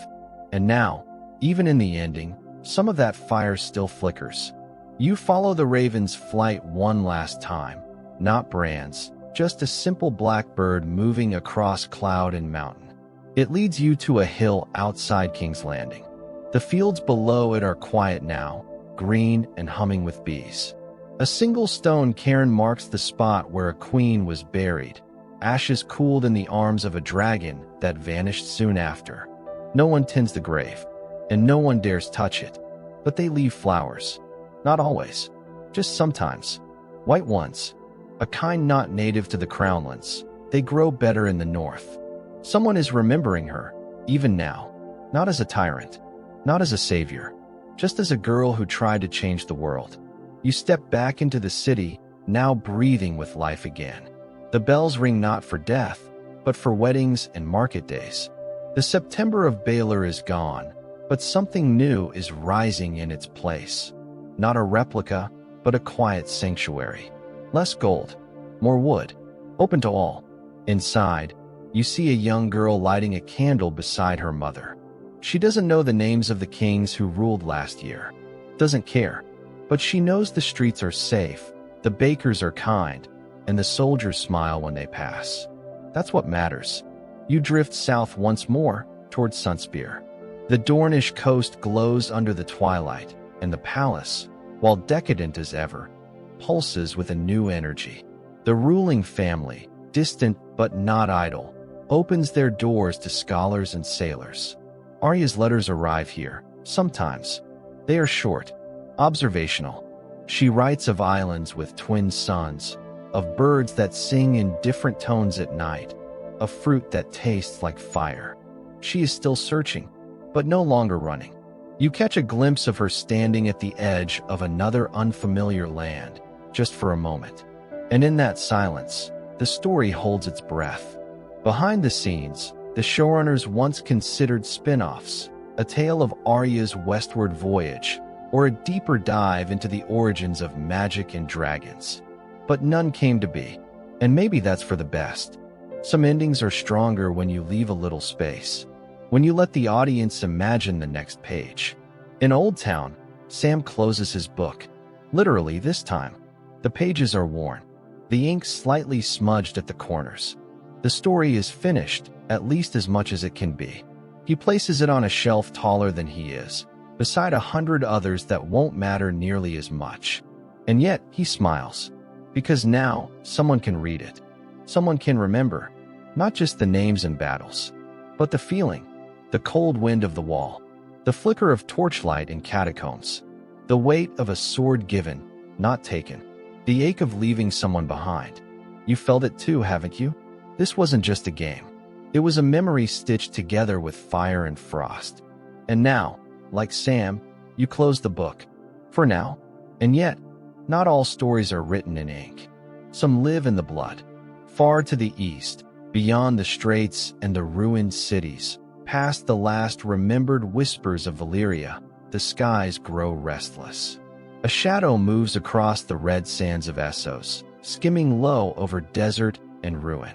And now, even in the ending, some of that fire still flickers. You follow the raven's flight one last time, not Bran's, just a simple black bird moving across cloud and mountain. It leads you to a hill outside King's Landing. The fields below it are quiet now, green and humming with bees. A single stone cairn marks the spot where a queen was buried, ashes cooled in the arms of a dragon that vanished soon after. No one tends the grave, and no one dares touch it, but they leave flowers. Not always, just sometimes. White ones, a kind not native to the Crownlands. They grow better in the north. Someone is remembering her, even now, not as a tyrant, not as a savior, just as a girl who tried to change the world. You step back into the city, now breathing with life again. The bells ring not for death, but for weddings and market days. The September of Baelor is gone, but something new is rising in its place. Not a replica, but a quiet sanctuary. Less gold, more wood, open to all. Inside, you see a young girl lighting a candle beside her mother. She doesn't know the names of the kings who ruled last year. Doesn't care. But she knows the streets are safe, the bakers are kind, and the soldiers smile when they pass. That's what matters. You drift south once more, towards Sunspear. The Dornish coast glows under the twilight, and the palace, while decadent as ever, pulses with a new energy. The ruling family, distant but not idle, opens their doors to scholars and sailors. Arya's letters arrive here, sometimes. They are short, Observational. She writes of islands with twin suns, of birds that sing in different tones at night, of fruit that tastes like fire. She is still searching, but no longer running. You catch a glimpse of her standing at the edge of another unfamiliar land, just for a moment. And in that silence, the story holds its breath. Behind the scenes, the showrunners once considered spin-offs, a tale of Arya's westward voyage, or a deeper dive into the origins of magic and dragons. But none came to be, and maybe that's for the best. Some endings are stronger when you leave a little space, when you let the audience imagine the next page. In Old Town, Sam closes his book. Literally this time. The pages are worn, the ink slightly smudged at the corners. The story is finished, at least as much as it can be. He places it on a shelf taller than he is, beside 100 others that won't matter nearly as much. And yet, he smiles. Because now, someone can read it. Someone can remember, not just the names and battles, but the feeling, the cold wind of the wall, the flicker of torchlight in catacombs, the weight of a sword given, not taken, the ache of leaving someone behind. You felt it too, haven't you? This wasn't just a game. It was a memory stitched together with fire and frost. And now, like Sam, you close the book. For now. And yet, not all stories are written in ink. Some live in the blood. Far to the east, beyond the straits and the ruined cities, past the last remembered whispers of Valyria, the skies grow restless. A shadow moves across the red sands of Essos, skimming low over desert and ruin.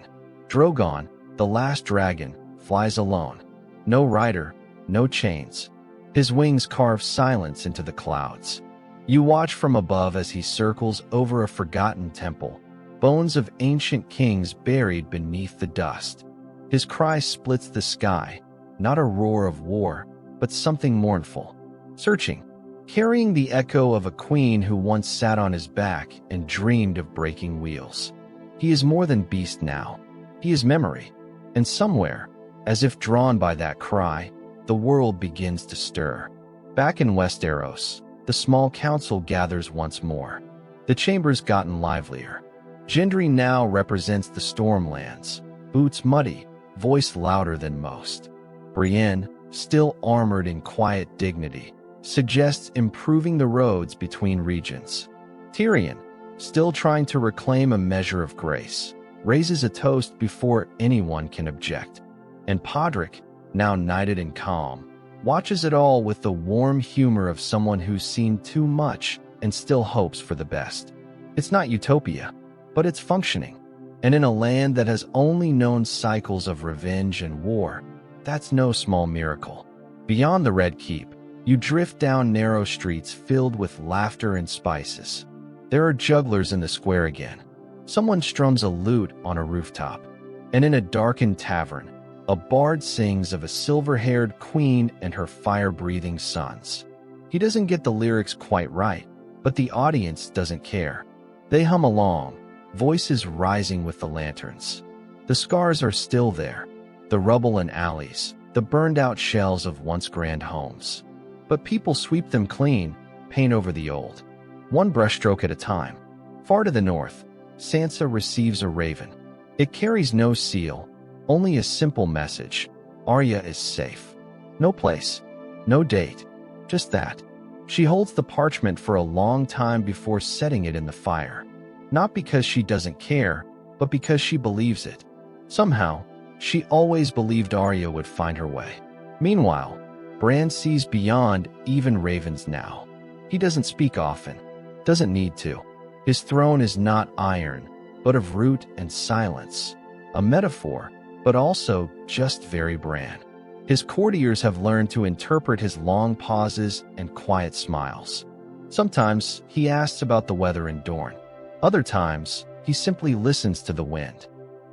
Drogon, the last dragon, flies alone. No rider, no chains. His wings carve silence into the clouds. You watch from above as he circles over a forgotten temple, bones of ancient kings buried beneath the dust. His cry splits the sky, not a roar of war, but something mournful. Searching, carrying the echo of a queen who once sat on his back and dreamed of breaking wheels. He is more than beast now. He is memory. And somewhere, as if drawn by that cry, the world begins to stir. Back in Westeros, the small council gathers once more. The chamber's gotten livelier. Gendry now represents the Stormlands, boots muddy, voice louder than most. Brienne, still armored in quiet dignity, suggests improving the roads between regions. Tyrion, still trying to reclaim a measure of grace, raises a toast before anyone can object. And Podrick, now knighted and calm, watches it all with the warm humor of someone who's seen too much and still hopes for the best. It's not utopia, but it's functioning. And in a land that has only known cycles of revenge and war, that's no small miracle. Beyond the Red Keep, you drift down narrow streets filled with laughter and spices. There are jugglers in the square again. Someone strums a lute on a rooftop. And in a darkened tavern, a bard sings of a silver-haired queen and her fire-breathing sons. He doesn't get the lyrics quite right, but the audience doesn't care. They hum along, voices rising with the lanterns. The scars are still there, the rubble and alleys, the burned-out shells of once grand homes. But people sweep them clean, paint over the old. One brushstroke at a time. Far to the north, Sansa receives a raven. It carries no seal, only a simple message. Arya is safe. No place, no date, just that. She holds the parchment for a long time before setting it in the fire. Not because she doesn't care, but because she believes it. Somehow, she always believed Arya would find her way. Meanwhile, Bran sees beyond even ravens now. He doesn't speak often, doesn't need to. His throne is not iron, but of root and silence. A metaphor, but also just very Bran. His courtiers have learned to interpret his long pauses and quiet smiles. Sometimes he asks about the weather in Dorne. Other times, he simply listens to the wind.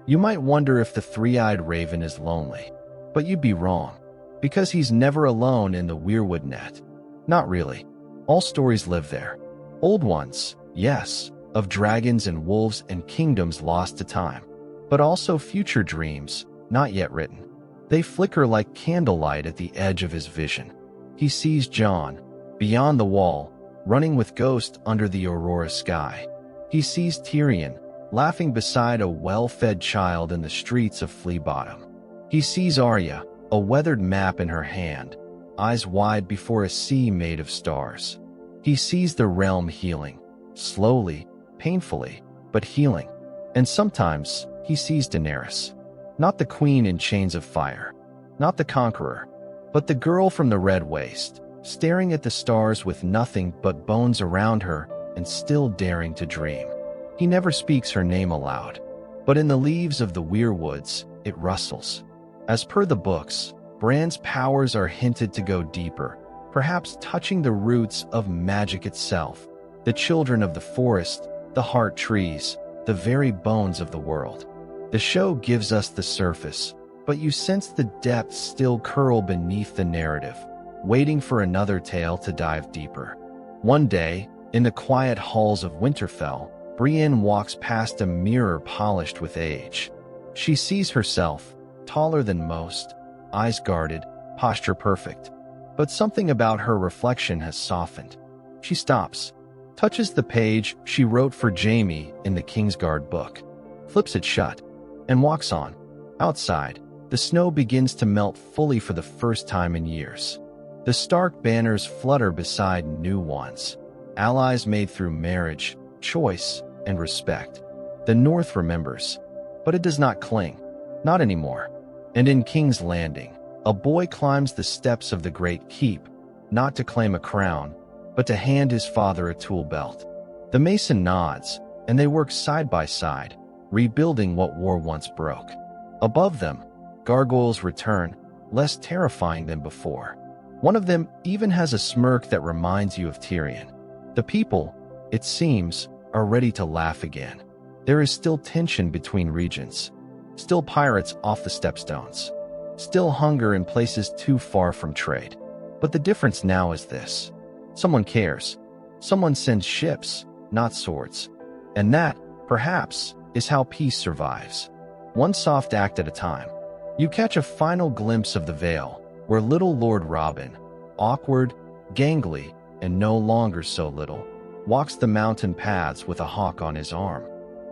You might wonder if the three-eyed raven is lonely, but you'd be wrong, because he's never alone in the Weirwood net. Not really. All stories live there. Old ones, yes, of dragons and wolves and kingdoms lost to time, but also future dreams, not yet written. They flicker like candlelight at the edge of his vision. He sees Jon, beyond the wall, running with Ghost under the aurora sky. He sees Tyrion, laughing beside a well-fed child in the streets of Flea Bottom. He sees Arya, a weathered map in her hand, eyes wide before a sea made of stars. He sees the realm healing, slowly, painfully, but healing. And sometimes he sees Daenerys, not the queen in chains of fire, not the conqueror, but the girl from the Red Waste, staring at the stars with nothing but bones around her and still daring to dream. He never speaks her name aloud, but in the leaves of the Weirwoods, it rustles. As per the books, Bran's powers are hinted to go deeper, perhaps touching the roots of magic itself, the children of the forest, the heart trees, the very bones of the world. The show gives us the surface, but you sense the depths still curl beneath the narrative, waiting for another tale to dive deeper. One day, in the quiet halls of Winterfell, Brienne walks past a mirror polished with age. She sees herself, taller than most, eyes guarded, posture perfect. But something about her reflection has softened. She stops, touches the page she wrote for Jaime in the Kingsguard book, flips it shut, and walks on. Outside, the snow begins to melt fully for the first time in years. The Stark banners flutter beside new ones, allies made through marriage, choice, and respect. The North remembers, but it does not cling, not anymore. And in King's Landing, a boy climbs the steps of the Great Keep, not to claim a crown, but to hand his father a tool belt. The mason nods, and they work side by side, rebuilding what war once broke. Above them, gargoyles return, less terrifying than before. One of them even has a smirk that reminds you of Tyrion. The people, it seems, are ready to laugh again. There is still tension between regions, still pirates off the stepstones, still hunger in places too far from trade. But the difference now is this. Someone cares. Someone sends ships, not swords. And that, perhaps, is how peace survives. One soft act at a time. You catch a final glimpse of the Vale, where little Lord Robin, awkward, gangly, and no longer so little, walks the mountain paths with a hawk on his arm.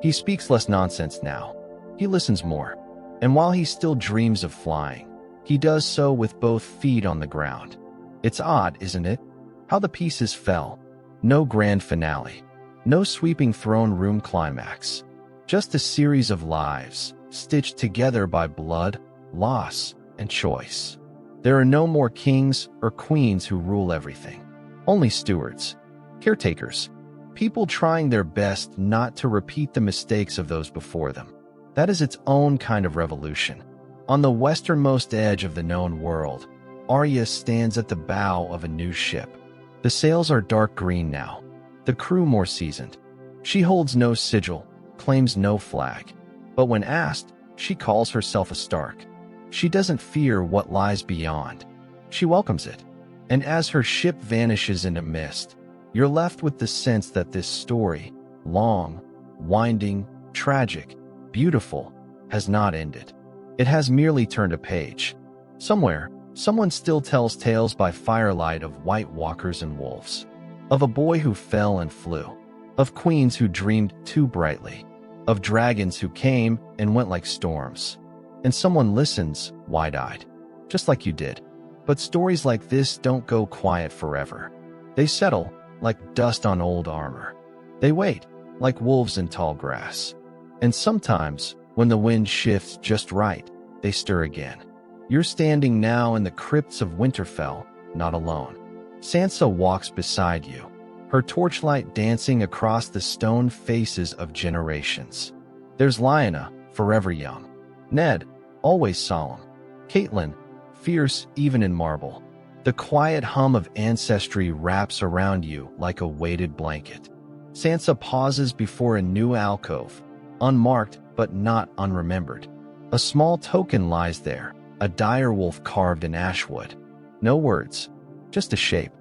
He speaks less nonsense now. He listens more. And while he still dreams of flying, he does so with both feet on the ground. It's odd, isn't it? How the pieces fell. No grand finale. No sweeping throne room climax. Just a series of lives, stitched together by blood, loss, and choice. There are no more kings or queens who rule everything. Only stewards, caretakers, people trying their best not to repeat the mistakes of those before them. That is its own kind of revolution. On the westernmost edge of the known world, Arya stands at the bow of a new ship. The sails are dark green now, the crew more seasoned. She holds no sigil, claims no flag. But when asked, she calls herself a Stark. She doesn't fear what lies beyond. She welcomes it. And as her ship vanishes into mist, you're left with the sense that this story, long, winding, tragic, beautiful, has not ended. It has merely turned a page. Somewhere, someone still tells tales by firelight of White Walkers and wolves, of a boy who fell and flew, of queens who dreamed too brightly, of dragons who came and went like storms. And someone listens, wide-eyed, just like you did. But stories like this don't go quiet forever. They settle, like dust on old armor. They wait, like wolves in tall grass. And sometimes, when the wind shifts just right, they stir again. You're standing now in the crypts of Winterfell, not alone. Sansa walks beside you, her torchlight dancing across the stone faces of generations. There's Lyanna, forever young. Ned, always solemn. Catelyn, fierce even in marble. The quiet hum of ancestry wraps around you like a weighted blanket. Sansa pauses before a new alcove, unmarked but not unremembered. A small token lies there, a direwolf carved in ashwood. No words, just a shape.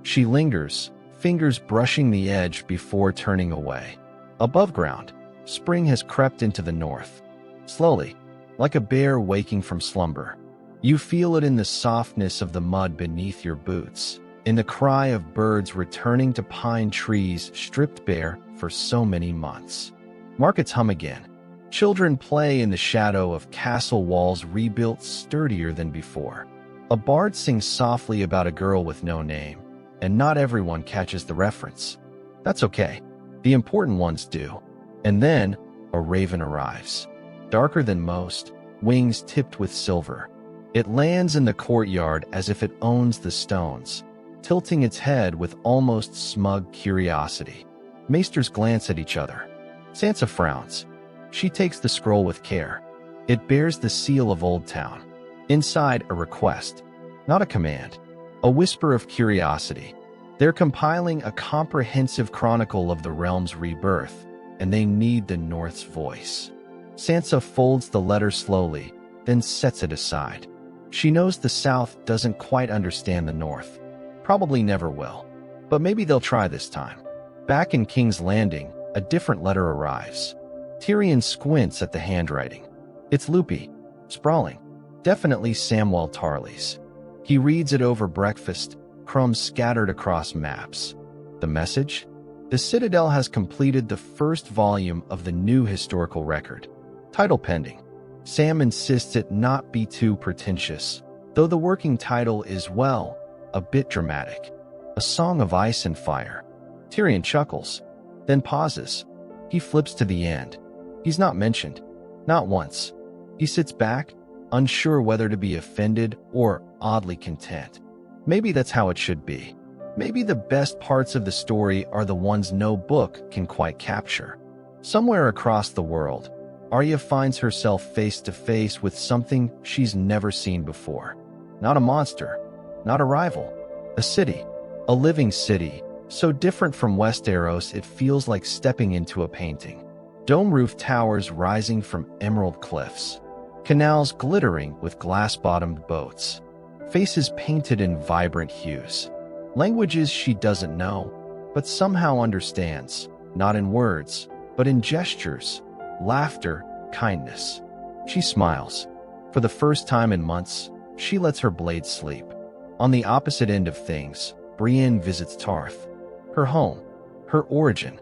She lingers, fingers brushing the edge before turning away. Above ground, spring has crept into the north. Slowly, like a bear waking from slumber. You feel it in the softness of the mud beneath your boots, in the cry of birds returning to pine trees stripped bare for so many months. Markets hum again. Children play in the shadow of castle walls rebuilt sturdier than before. A bard sings softly about a girl with no name, and not everyone catches the reference. That's okay. The important ones do. And then, a raven arrives. Darker than most, wings tipped with silver. It lands in the courtyard as if it owns the stones, tilting its head with almost smug curiosity. Maesters glance at each other. Sansa frowns. She takes the scroll with care. It bears the seal of Old Town. Inside, a request, not a command, a whisper of curiosity. They're compiling a comprehensive chronicle of the realm's rebirth, and they need the North's voice. Sansa folds the letter slowly, then sets it aside. She knows the South doesn't quite understand the North. Probably never will. But maybe they'll try this time. Back in King's Landing, a different letter arrives. Tyrion squints at the handwriting. It's loopy, sprawling, definitely Samwell Tarly's. He reads it over breakfast, crumbs scattered across maps. The message? The Citadel has completed the first volume of the new historical record. Title pending. Sam insists it not be too pretentious, though the working title is, well, a bit dramatic. A Song of Ice and Fire. Tyrion chuckles, then pauses. He flips to the end. He's not mentioned. Not once. He sits back, unsure whether to be offended or oddly content. Maybe that's how it should be. Maybe the best parts of the story are the ones no book can quite capture. Somewhere across the world, Arya finds herself face to face with something she's never seen before. Not a monster, not a rival, a city, a living city, so different from Westeros it feels like stepping into a painting. Dome-roofed towers rising from emerald cliffs, canals glittering with glass-bottomed boats, faces painted in vibrant hues, languages she doesn't know, but somehow understands, not in words, but in gestures, laughter, kindness. She smiles. For the first time in months, she lets her blade sleep. On the opposite end of things, Brienne visits Tarth, her home, her origin.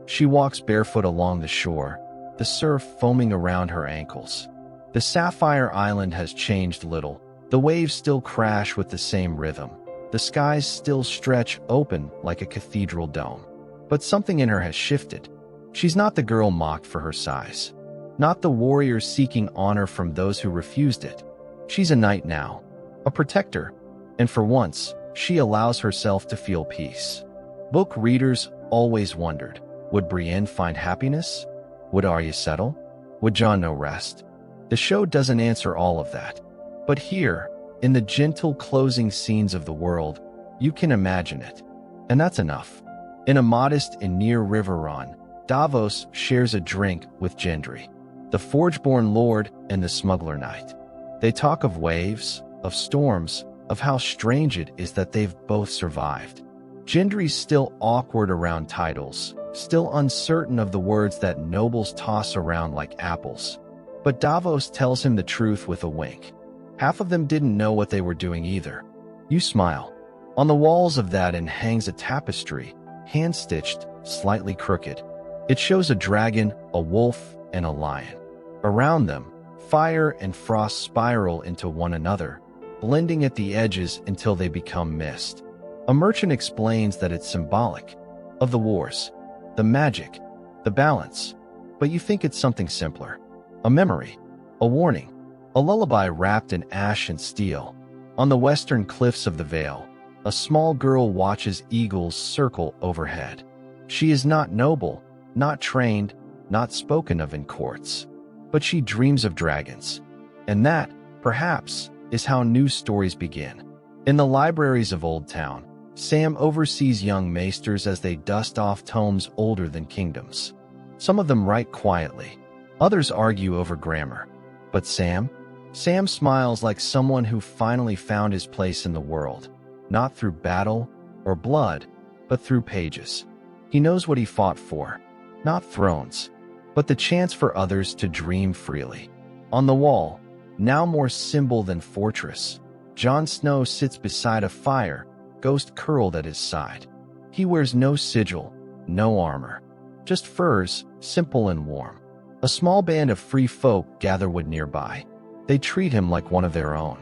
She walks barefoot along the shore, the surf foaming around her ankles. The Sapphire Island has changed little. The waves still crash with the same rhythm. The skies still stretch open like a cathedral dome. But something in her has shifted. She's not the girl mocked for her size. Not the warrior seeking honor from those who refused it. She's a knight now, a protector, and for once, she allows herself to feel peace. Book readers always wondered, would Brienne find happiness? Would Arya settle? Would Jon know rest? The show doesn't answer all of that. But here, in the gentle closing scenes of the world, you can imagine it. And that's enough. In a modest and near river run, Davos shares a drink with Gendry, the Forgeborn Lord and the Smuggler Knight. They talk of waves, of storms, of how strange it is that they've both survived. Gendry's still awkward around titles, still uncertain of the words that nobles toss around like apples. But Davos tells him the truth with a wink. Half of them didn't know what they were doing either. You smile. On the walls of that inn hangs a tapestry, hand-stitched, slightly crooked. It shows a dragon, a wolf, and a lion. Around them, fire and frost spiral into one another, blending at the edges until they become mist. A merchant explains that it's symbolic of the wars, the magic, the balance. But you think it's something simpler. A memory, a warning, a lullaby wrapped in ash and steel. On the western cliffs of the Vale, a small girl watches eagles circle overhead. She is not noble, not trained, not spoken of in courts. But she dreams of dragons. And that, perhaps, is how new stories begin. In the libraries of Old Town, Sam oversees young maesters as they dust off tomes older than kingdoms. Some of them write quietly. Others argue over grammar. But Sam smiles like someone who finally found his place in the world, not through battle or blood, but through pages. He knows what he fought for, not thrones, but the chance for others to dream freely. On the wall, now more symbol than fortress, Jon Snow sits beside a fire, ghost curled at his side. He wears no sigil, no armor, just furs, simple and warm. A small band of free folk gather wood nearby. They treat him like one of their own,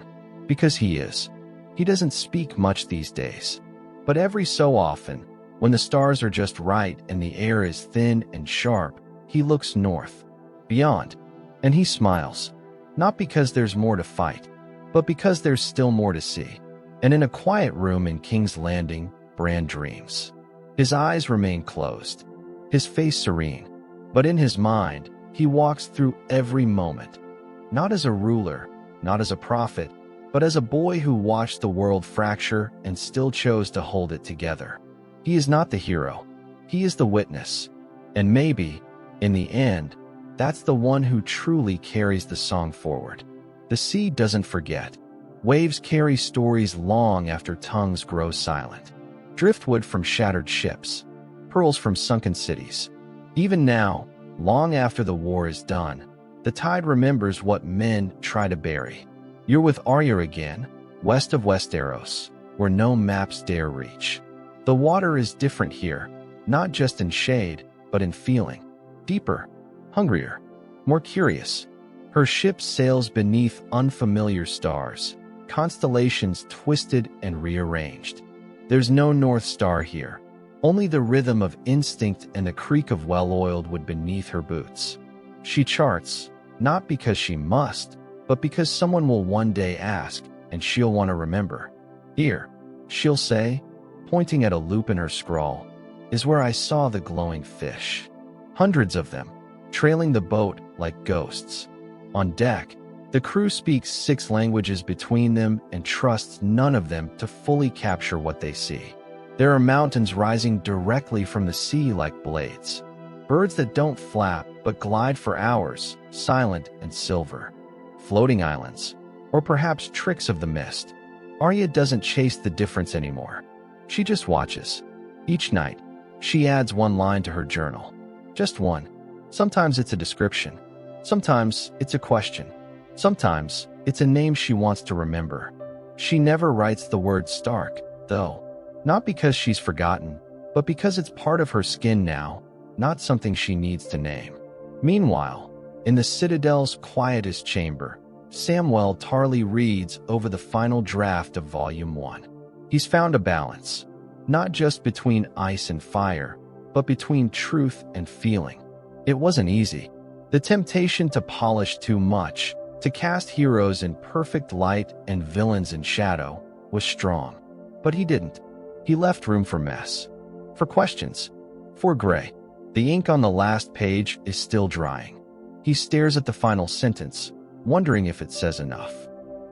because he is. He doesn't speak much these days, but every so often, when the stars are just right and the air is thin and sharp, he looks north, beyond, and he smiles, not because there's more to fight, but because there's still more to see. And in a quiet room in King's Landing, Bran dreams. His eyes remain closed, his face serene, but in his mind, he walks through every moment, not as a ruler, not as a prophet, but as a boy who watched the world fracture and still chose to hold it together. He is not the hero, he is the witness, and maybe, in the end, that's the one who truly carries the song forward. The sea doesn't forget. Waves carry stories long after tongues grow silent. Driftwood from shattered ships, pearls from sunken cities. Even now, long after the war is done, the tide remembers what men try to bury. You're with Arya again, west of Westeros, where no maps dare reach. The water is different here, not just in shade, but in feeling. Deeper, hungrier, more curious. Her ship sails beneath unfamiliar stars, constellations twisted and rearranged. There's no North Star here, only the rhythm of instinct and the creak of well-oiled wood beneath her boots. She charts, not because she must, but because someone will one day ask, and she'll want to remember. Here, she'll say, pointing at a loop in her scroll, is where I saw the glowing fish. Hundreds of them, trailing the boat like ghosts. On deck, the crew speaks 6 languages between them and trusts none of them to fully capture what they see. There are mountains rising directly from the sea like blades. Birds that don't flap but glide for hours, silent and silver. Floating islands, or perhaps tricks of the mist. Arya doesn't chase the difference anymore. She just watches. Each night, she adds 1 line to her journal. Just one. Sometimes it's a description. Sometimes it's a question. Sometimes it's a name she wants to remember. She never writes the word Stark, though. Not because she's forgotten, but because it's part of her skin now, not something she needs to name. Meanwhile, in the Citadel's quietest chamber, Samwell Tarly reads over the final draft of Volume 1. He's found a balance, not just between ice and fire, but between truth and feeling. It wasn't easy. The temptation to polish too much, to cast heroes in perfect light and villains in shadow, was strong. But he didn't. He left room for mess, for questions, for gray. The ink on the last page is still drying. He stares at the final sentence, wondering if it says enough,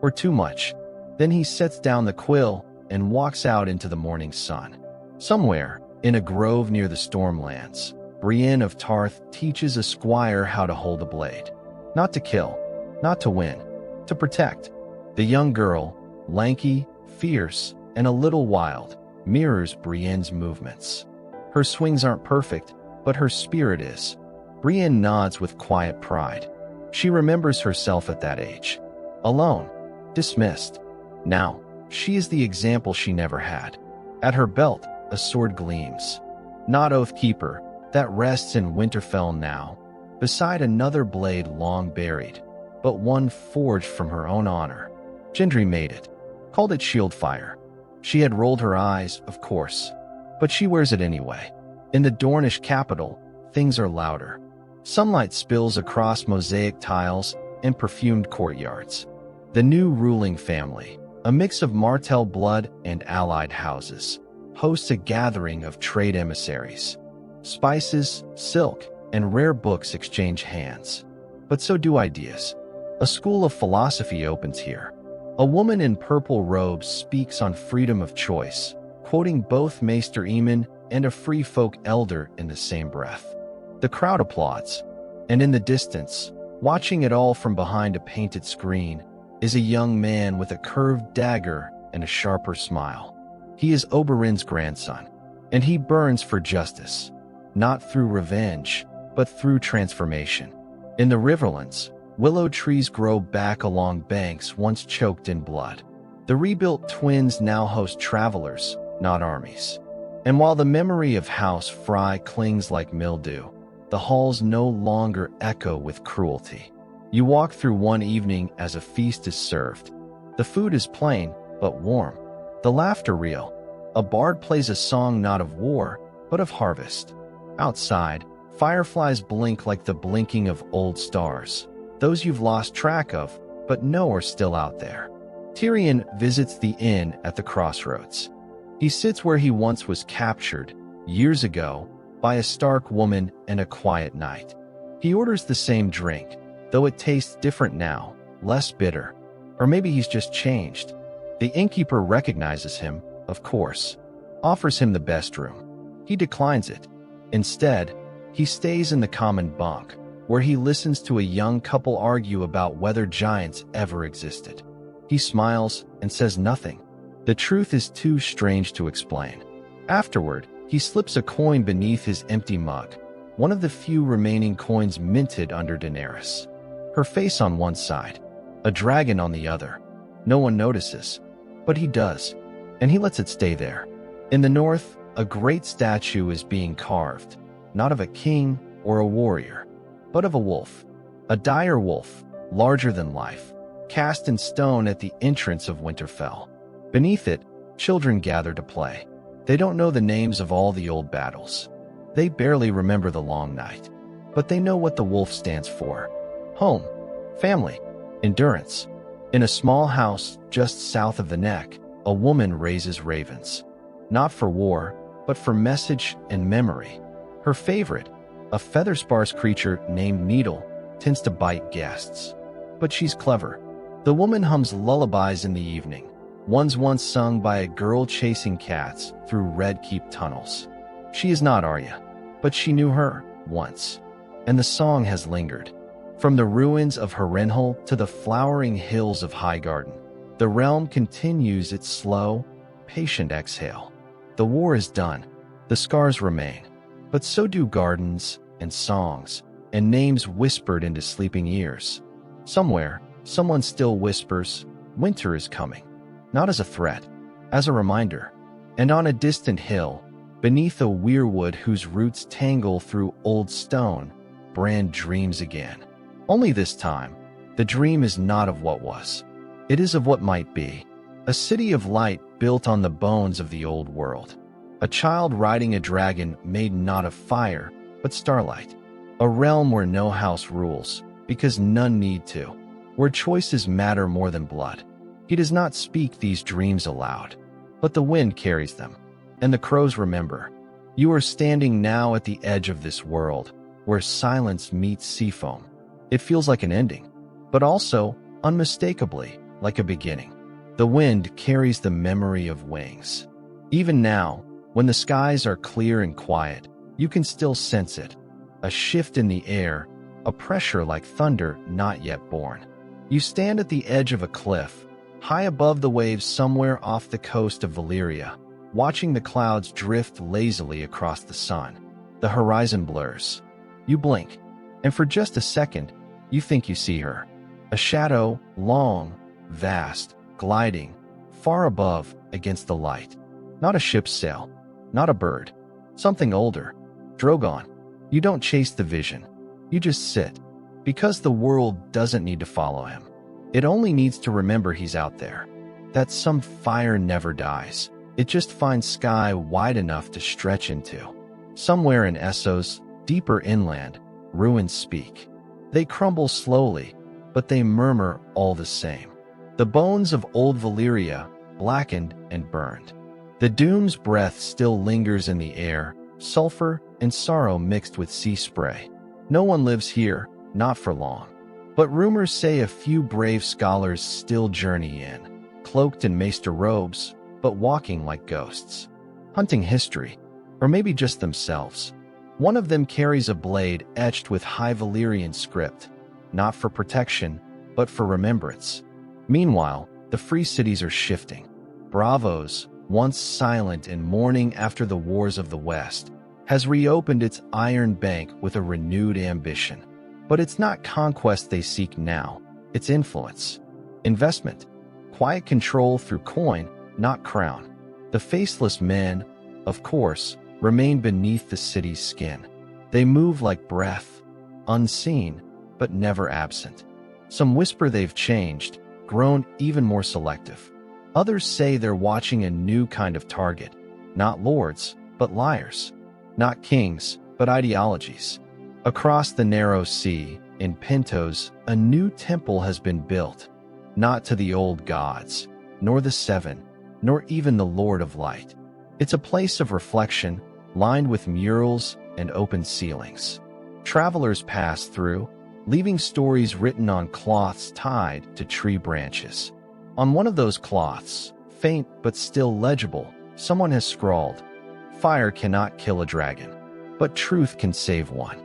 or too much. Then he sets down the quill and walks out into the morning sun. Somewhere, in a grove near the Stormlands, Brienne of Tarth teaches a squire how to hold a blade. Not to kill, not to win, to protect. The young girl, lanky, fierce, and a little wild, mirrors Brienne's movements. Her swings aren't perfect, but her spirit is. Brienne nods with quiet pride. She remembers herself at that age. Alone, dismissed. Now, she is the example she never had. At her belt, a sword gleams. Not Oathkeeper, that rests in Winterfell now, beside another blade long buried, but one forged from her own honor. Gendry made it, called it Shieldfire. She had rolled her eyes, of course, but she wears it anyway. In the Dornish capital, things are louder. Sunlight spills across mosaic tiles and perfumed courtyards. The new ruling family, a mix of Martell blood and allied houses, hosts a gathering of trade emissaries. Spices, silk, and rare books exchange hands. But so do ideas. A school of philosophy opens here. A woman in purple robes speaks on freedom of choice, quoting both Maester Aemon and a free folk elder in the same breath. The crowd applauds, and in the distance, watching it all from behind a painted screen, is a young man with a curved dagger and a sharper smile. He is Oberyn's grandson, and he burns for justice, not through revenge, but through transformation. In the Riverlands, willow trees grow back along banks once choked in blood. The rebuilt twins now host travelers, not armies. And while the memory of House Fry clings like mildew, the halls no longer echo with cruelty. You walk through one evening as a feast is served. The food is plain, but warm. The laughter real. A bard plays a song not of war, but of harvest. Outside, fireflies blink like the blinking of old stars. Those you've lost track of, but know are still out there. Tyrion visits the inn at the crossroads. He sits where he once was captured, years ago, by a Stark woman and a quiet night. He orders the same drink, though it tastes different now, less bitter. Or maybe he's just changed. The innkeeper recognizes him, of course, offers him the best room. He declines it. Instead, he stays in the common bunk, where he listens to a young couple argue about whether giants ever existed. He smiles and says nothing. The truth is too strange to explain. Afterward, he slips a coin beneath his empty mug, one of the few remaining coins minted under Daenerys. Her face on one side, a dragon on the other. No one notices, but he does, and he lets it stay there. In the north, a great statue is being carved, not of a king or a warrior, but of a wolf. A dire wolf, larger than life, cast in stone at the entrance of Winterfell. Beneath it, children gather to play. They don't know the names of all the old battles. They barely remember the long night. But they know what the wolf stands for. Home, family, endurance. In a small house just south of the Neck, a woman raises ravens. Not for war, but for message and memory. Her favorite, a feather-sparse creature named Needle, tends to bite guests. But she's clever. The woman hums lullabies in the evening, ones once sung by a girl chasing cats through Red Keep tunnels. She is not Arya, but she knew her once, and the song has lingered. From the ruins of Harrenhal to the flowering hills of Highgarden, the realm continues its slow, patient exhale. The war is done, the scars remain, but so do gardens and songs and names whispered into sleeping ears. Somewhere, someone still whispers, winter is coming. Not as a threat, as a reminder. And on a distant hill, beneath a weirwood whose roots tangle through old stone, Bran dreams again. Only this time, the dream is not of what was. It is of what might be. A city of light built on the bones of the old world. A child riding a dragon made not of fire, but starlight. A realm where no house rules, because none need to. Where choices matter more than blood. He does not speak these dreams aloud, but the wind carries them, and the crows remember. You are standing now at the edge of this world, where silence meets sea foam. It feels like an ending, but also, unmistakably, like a beginning. The wind carries the memory of wings. Even now, when the skies are clear and quiet, you can still sense it. A shift in the air, a pressure like thunder not yet born. You stand at the edge of a cliff, high above the waves somewhere off the coast of Valyria, watching the clouds drift lazily across the sun. The horizon blurs. You blink, and for just a second, you think you see her. A shadow, long, vast, gliding, far above against the light. Not a ship's sail, not a bird, something older. Drogon. You don't chase the vision. You just sit, because the world doesn't need to follow him. It only needs to remember he's out there. That some fire never dies. It just finds sky wide enough to stretch into. Somewhere in Essos, deeper inland, ruins speak. They crumble slowly, but they murmur all the same. The bones of old Valyria, blackened and burned. The doom's breath still lingers in the air, sulfur and sorrow mixed with sea spray. No one lives here, not for long. But rumors say a few brave scholars still journey in, cloaked in maester robes, but walking like ghosts. Hunting history, or maybe just themselves. One of them carries a blade etched with High Valyrian script, not for protection, but for remembrance. Meanwhile, the free cities are shifting. Braavos, once silent in mourning after the wars of the West, has reopened its iron bank with a renewed ambition. But it's not conquest they seek now, it's influence, investment. Quiet control through coin, not crown. The faceless men, of course, remain beneath the city's skin. They move like breath, unseen, but never absent. Some whisper they've changed, grown even more selective. Others say they're watching a new kind of target. Not lords, but liars. Not kings, but ideologies. Across the narrow sea, in Pentos, a new temple has been built. Not to the old gods, nor the Seven, nor even the Lord of Light. It's a place of reflection, lined with murals and open ceilings. Travelers pass through, leaving stories written on cloths tied to tree branches. On one of those cloths, faint but still legible, someone has scrawled, "Fire cannot kill a dragon, but truth can save one."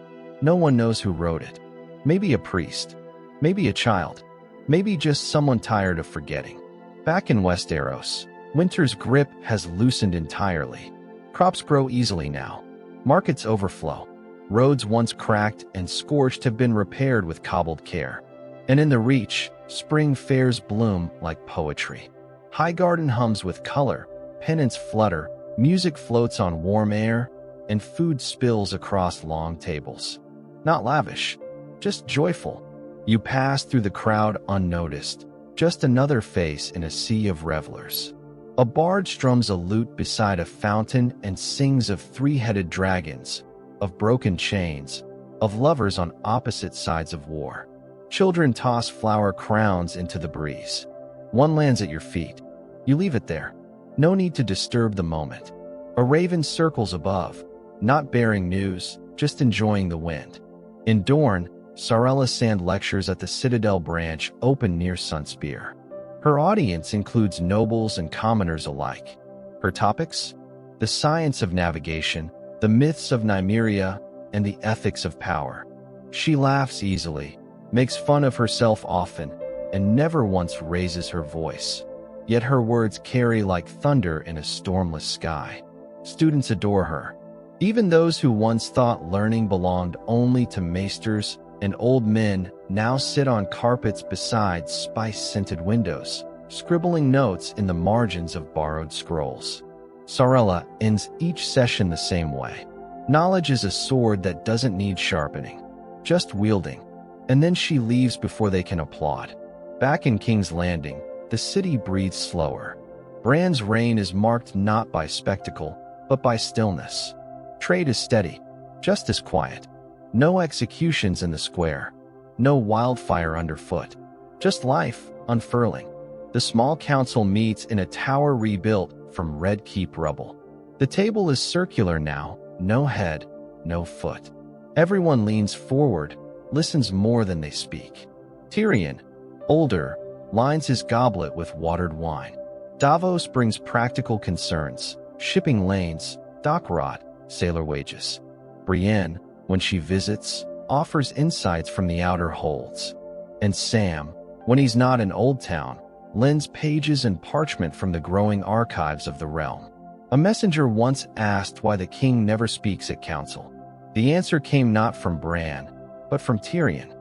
No one knows who wrote it. Maybe a priest, maybe a child, maybe just someone tired of forgetting. Back in Westeros, winter's grip has loosened entirely. Crops grow easily now. Markets overflow. Roads once cracked and scorched have been repaired with cobbled care. And in the Reach, spring fairs bloom like poetry. Highgarden hums with color, pennants flutter, music floats on warm air, and food spills across long tables. Not lavish, just joyful. You pass through the crowd unnoticed, just another face in a sea of revelers. A bard strums a lute beside a fountain and sings of three-headed dragons, of broken chains, of lovers on opposite sides of war. Children toss flower crowns into the breeze. One lands at your feet. You leave it there. No need to disturb the moment. A raven circles above, not bearing news, just enjoying the wind. In Dorne, Sarella Sand lectures at the Citadel branch open near Sunspear. Her audience includes nobles and commoners alike. Her topics? The science of navigation, the myths of Nymeria, and the ethics of power. She laughs easily, makes fun of herself often, and never once raises her voice. Yet her words carry like thunder in a stormless sky. Students adore her. Even those who once thought learning belonged only to maesters and old men now sit on carpets beside spice-scented windows, scribbling notes in the margins of borrowed scrolls. Sarella ends each session the same way. Knowledge is a sword that doesn't need sharpening, just wielding. And then she leaves before they can applaud. Back in King's Landing, the city breathes slower. Bran's reign is marked not by spectacle, but by stillness. Trade is steady, justice quiet. No executions in the square. No wildfire underfoot. Just life unfurling. The small council meets in a tower rebuilt from Red Keep rubble. The table is circular now, no head, no foot. Everyone leans forward, listens more than they speak. Tyrion, older, lines his goblet with watered wine. Davos brings practical concerns, shipping lanes, dock rot, sailor wages. Brienne, when she visits, offers insights from the outer holds. And Sam, when he's not in Old Town, lends pages and parchment from the growing archives of the realm. A messenger once asked why the king never speaks at council. The answer came not from Bran, but from Tyrion.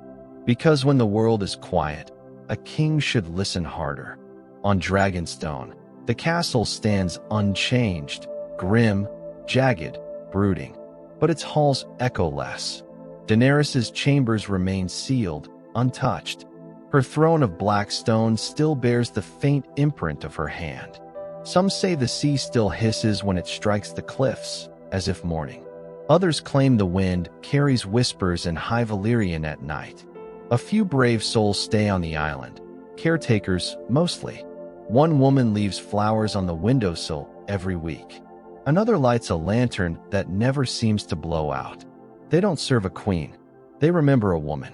Because when the world is quiet, a king should listen harder. On Dragonstone, the castle stands unchanged, grim, jagged, brooding, but its halls echo less. Daenerys's chambers remain sealed, untouched. Her throne of black stone still bears the faint imprint of her hand. Some say the sea still hisses when it strikes the cliffs, as if mourning. Others claim the wind carries whispers in High Valyrian at night. A few brave souls stay on the island, caretakers mostly. One woman leaves flowers on the windowsill every week. Another lights a lantern that never seems to blow out. They don't serve a queen. They remember a woman.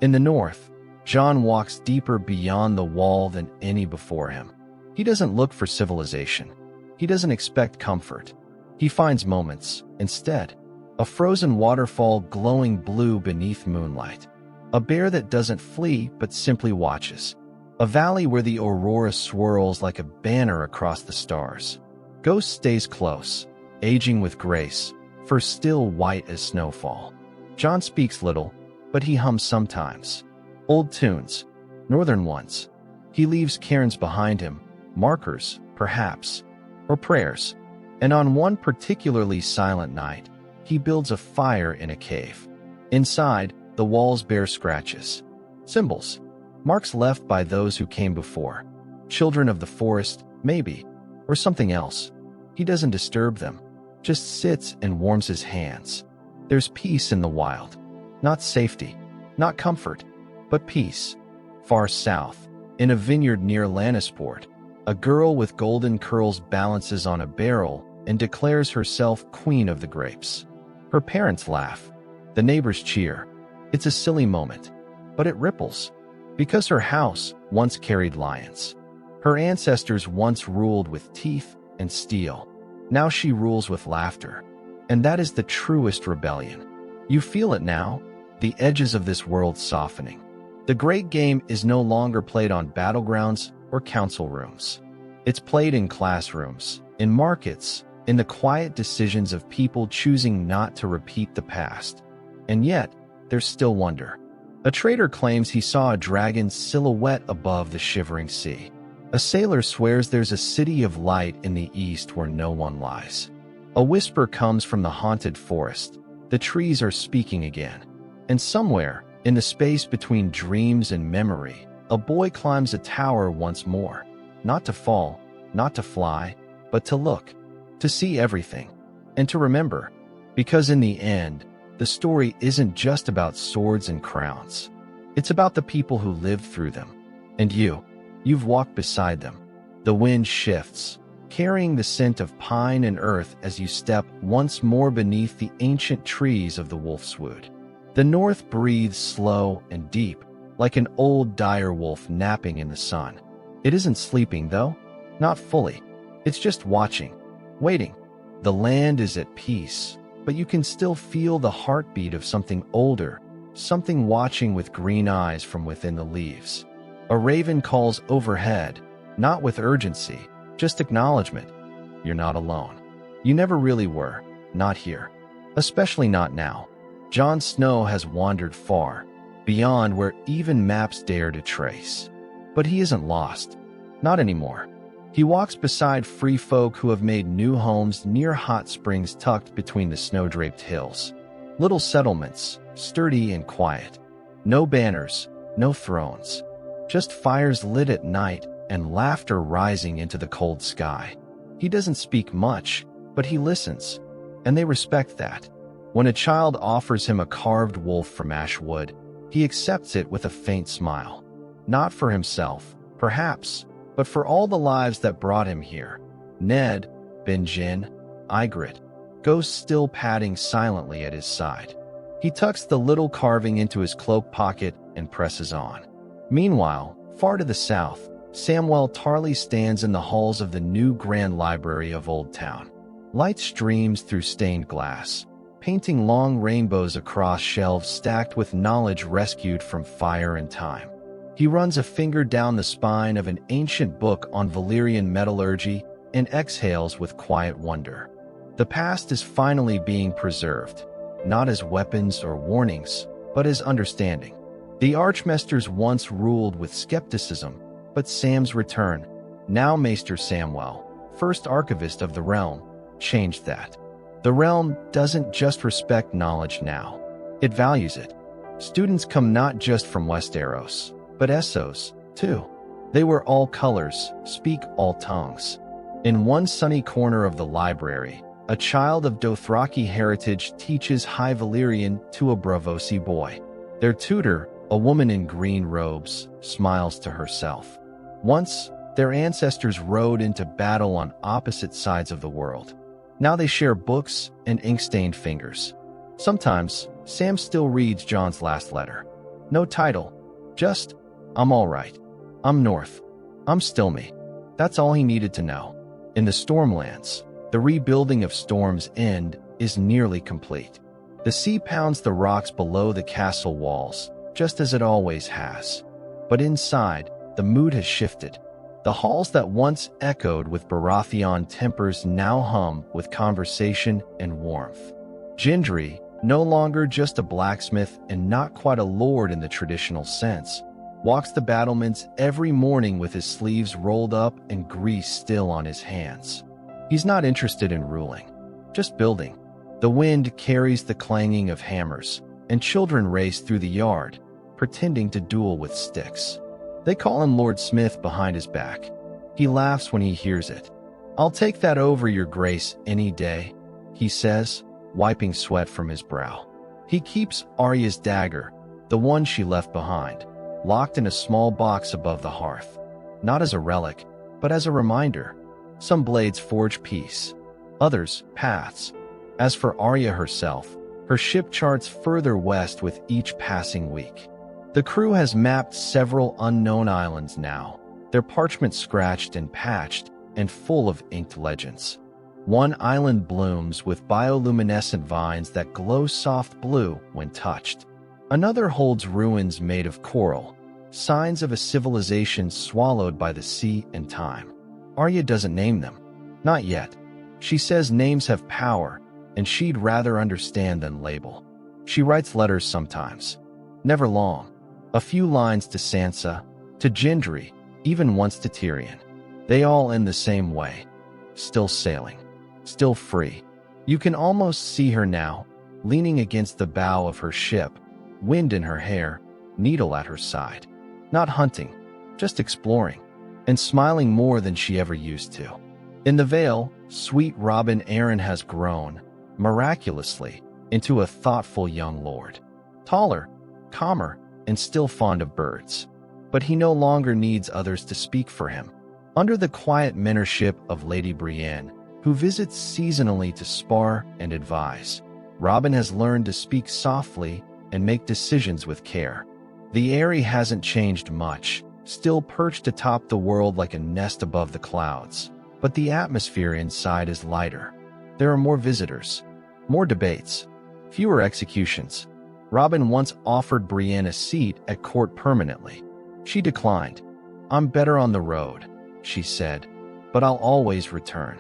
In the north, Jon walks deeper beyond the wall than any before him. He doesn't look for civilization. He doesn't expect comfort. He finds moments, instead. A frozen waterfall glowing blue beneath moonlight. A bear that doesn't flee but simply watches. A valley where the aurora swirls like a banner across the stars. Ghost stays close, aging with grace, fur still white as snowfall. Jon speaks little, but he hums sometimes. Old tunes, northern ones. He leaves cairns behind him, markers, perhaps, or prayers. And on one particularly silent night, he builds a fire in a cave. Inside, the walls bear scratches, symbols, marks left by those who came before. Children of the forest, maybe, or something else. He doesn't disturb them, just sits and warms his hands. There's peace in the wild. Not safety, not comfort, but peace. Far south, in a vineyard near Lannisport, a girl with golden curls balances on a barrel and declares herself queen of the grapes. Her parents laugh. The neighbors cheer. It's a silly moment, but it ripples. Because her house once carried lions. Her ancestors once ruled with teeth and steel. Now she rules with laughter. And that is the truest rebellion. You feel it now, the edges of this world softening. The great game is no longer played on battlegrounds or council rooms. It's played in classrooms, in markets, in the quiet decisions of people choosing not to repeat the past. And yet, there's still wonder. A trader claims he saw a dragon's silhouette above the shivering sea. A sailor swears there's a city of light in the east where no one lies. A whisper comes from the haunted forest. The trees are speaking again. And somewhere, in the space between dreams and memory, a boy climbs a tower once more. Not to fall, not to fly, but to look, to see everything, and to remember. Because in the end, the story isn't just about swords and crowns. It's about the people who lived through them. And you've walked beside them. The wind shifts, carrying the scent of pine and earth as you step once more beneath the ancient trees of the Wolfswood. The north breathes slow and deep, like an old dire wolf napping in the sun. It isn't sleeping, though. Not fully. It's just watching, waiting. The land is at peace, but you can still feel the heartbeat of something older, something watching with green eyes from within the leaves. A raven calls overhead, not with urgency, just acknowledgement. You're not alone. You never really were, not here. Especially not now. Jon Snow has wandered far, beyond where even maps dare to trace. But he isn't lost. Not anymore. He walks beside free folk who have made new homes near hot springs tucked between the snow-draped hills. Little settlements, sturdy and quiet. No banners, no thrones. Just fires lit at night and laughter rising into the cold sky. He doesn't speak much, but he listens, and they respect that. When a child offers him a carved wolf from Ashwood, he accepts it with a faint smile. Not for himself, perhaps, but for all the lives that brought him here. Ned, Benjen, Ygritte, ghosts still padding silently at his side. He tucks the little carving into his cloak pocket and presses on. Meanwhile, far to the south, Samwell Tarly stands in the halls of the new Grand Library of Old Town. Light streams through stained glass, painting long rainbows across shelves stacked with knowledge rescued from fire and time. He runs a finger down the spine of an ancient book on Valyrian metallurgy and exhales with quiet wonder. The past is finally being preserved, not as weapons or warnings, but as understanding. The Archmasters once ruled with skepticism, but Sam's return, now Maester Samwell, first archivist of the realm, changed that. The realm doesn't just respect knowledge now. It values it. Students come not just from Westeros, but Essos, too. They wear all colors, speak all tongues. In one sunny corner of the library, a child of Dothraki heritage teaches High Valyrian to a Braavosi boy. Their tutor, a woman in green robes, smiles to herself. Once, their ancestors rode into battle on opposite sides of the world. Now they share books and ink-stained fingers. Sometimes, Sam still reads Jon's last letter. No title, just, I'm all right. I'm North. I'm still me. That's all he needed to know. In the Stormlands, the rebuilding of Storm's End is nearly complete. The sea pounds the rocks below the castle walls, just as it always has. But inside, the mood has shifted. The halls that once echoed with Baratheon tempers now hum with conversation and warmth. Gendry, no longer just a blacksmith and not quite a lord in the traditional sense, walks the battlements every morning with his sleeves rolled up and grease still on his hands. He's not interested in ruling, just building. The wind carries the clanging of hammers, and children race through the yard, pretending to duel with sticks. They call him Lord Smith behind his back. He laughs when he hears it. "I'll take that over, Your Grace, any day," he says, wiping sweat from his brow. He keeps Arya's dagger, the one she left behind, locked in a small box above the hearth. Not as a relic, but as a reminder. Some blades forge peace, others paths. As for Arya herself, her ship charts further west with each passing week. The crew has mapped several unknown islands now, their parchment scratched and patched and full of inked legends. One island blooms with bioluminescent vines that glow soft blue when touched. Another holds ruins made of coral, signs of a civilization swallowed by the sea and time. Arya doesn't name them. Not yet. She says names have power, and she'd rather understand than label. She writes letters sometimes. Never long. A few lines to Sansa, to Gendry, even once to Tyrion. They all end the same way. Still sailing. Still free. You can almost see her now, leaning against the bow of her ship, wind in her hair, needle at her side. Not hunting, just exploring, and smiling more than she ever used to. In the Vale, sweet Robin Arryn has grown, miraculously, into a thoughtful young lord. Taller, calmer, and still fond of birds. But he no longer needs others to speak for him. Under the quiet mentorship of Lady Brienne, who visits seasonally to spar and advise, Robin has learned to speak softly and make decisions with care. The Eyrie hasn't changed much, still perched atop the world like a nest above the clouds. But the atmosphere inside is lighter. There are more visitors, more debates, fewer executions. Robin once offered Brienne a seat at court permanently. She declined. "I'm better on the road," she said, "but I'll always return."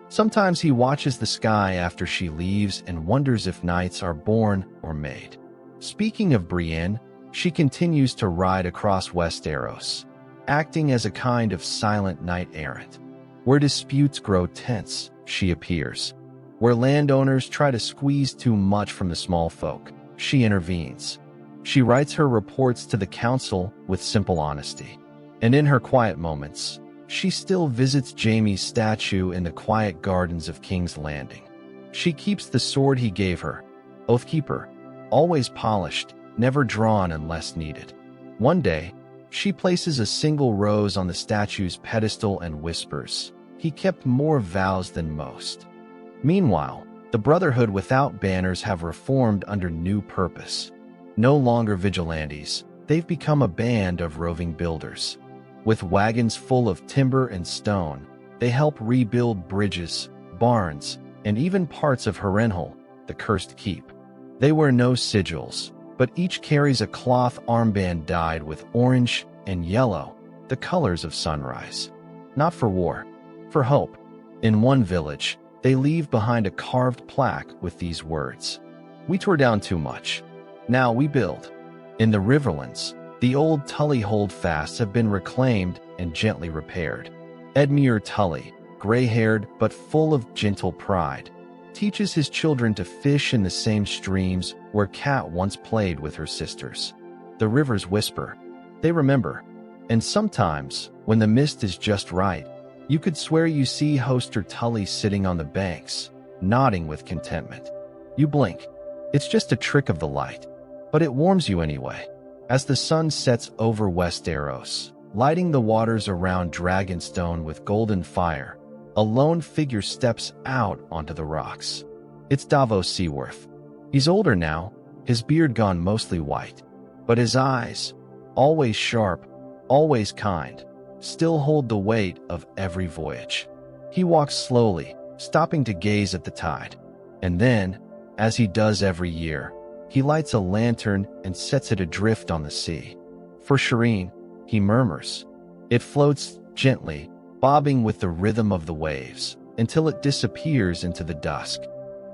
Sometimes he watches the sky after she leaves and wonders if nights are born or made. Speaking of Brienne, she continues to ride across Westeros, acting as a kind of silent knight-errant. Where disputes grow tense, she appears. Where landowners try to squeeze too much from the small folk, she intervenes. She writes her reports to the council with simple honesty. And in her quiet moments, she still visits Jaime's statue in the quiet gardens of King's Landing. She keeps the sword he gave her, Oathkeeper, always polished, never drawn unless needed. One day, she places a single rose on the statue's pedestal and whispers, "He kept more vows than most." Meanwhile, the Brotherhood without banners have reformed under new purpose. No longer vigilantes, they've become a band of roving builders. With wagons full of timber and stone, they help rebuild bridges, barns, and even parts of Harrenhal, the cursed keep. They wear no sigils, but each carries a cloth armband dyed with orange and yellow, the colors of sunrise. Not for war, for hope. In one village, they leave behind a carved plaque with these words: "We tore down too much. Now we build." In the Riverlands, the old Tully holdfasts have been reclaimed and gently repaired. Edmure Tully, gray-haired but full of gentle pride, teaches his children to fish in the same streams where Cat once played with her sisters. The rivers whisper. They remember. And sometimes, when the mist is just right, you could swear you see Hoster Tully sitting on the banks, nodding with contentment. You blink. It's just a trick of the light. But it warms you anyway. As the sun sets over Westeros, lighting the waters around Dragonstone with golden fire, a lone figure steps out onto the rocks. It's Davos Seaworth. He's older now, his beard gone mostly white. But his eyes, always sharp, always kind, still hold the weight of every voyage. He walks slowly, stopping to gaze at the tide. And then, as he does every year, he lights a lantern and sets it adrift on the sea. For Shireen, he murmurs. It floats gently, bobbing with the rhythm of the waves, until it disappears into the dusk.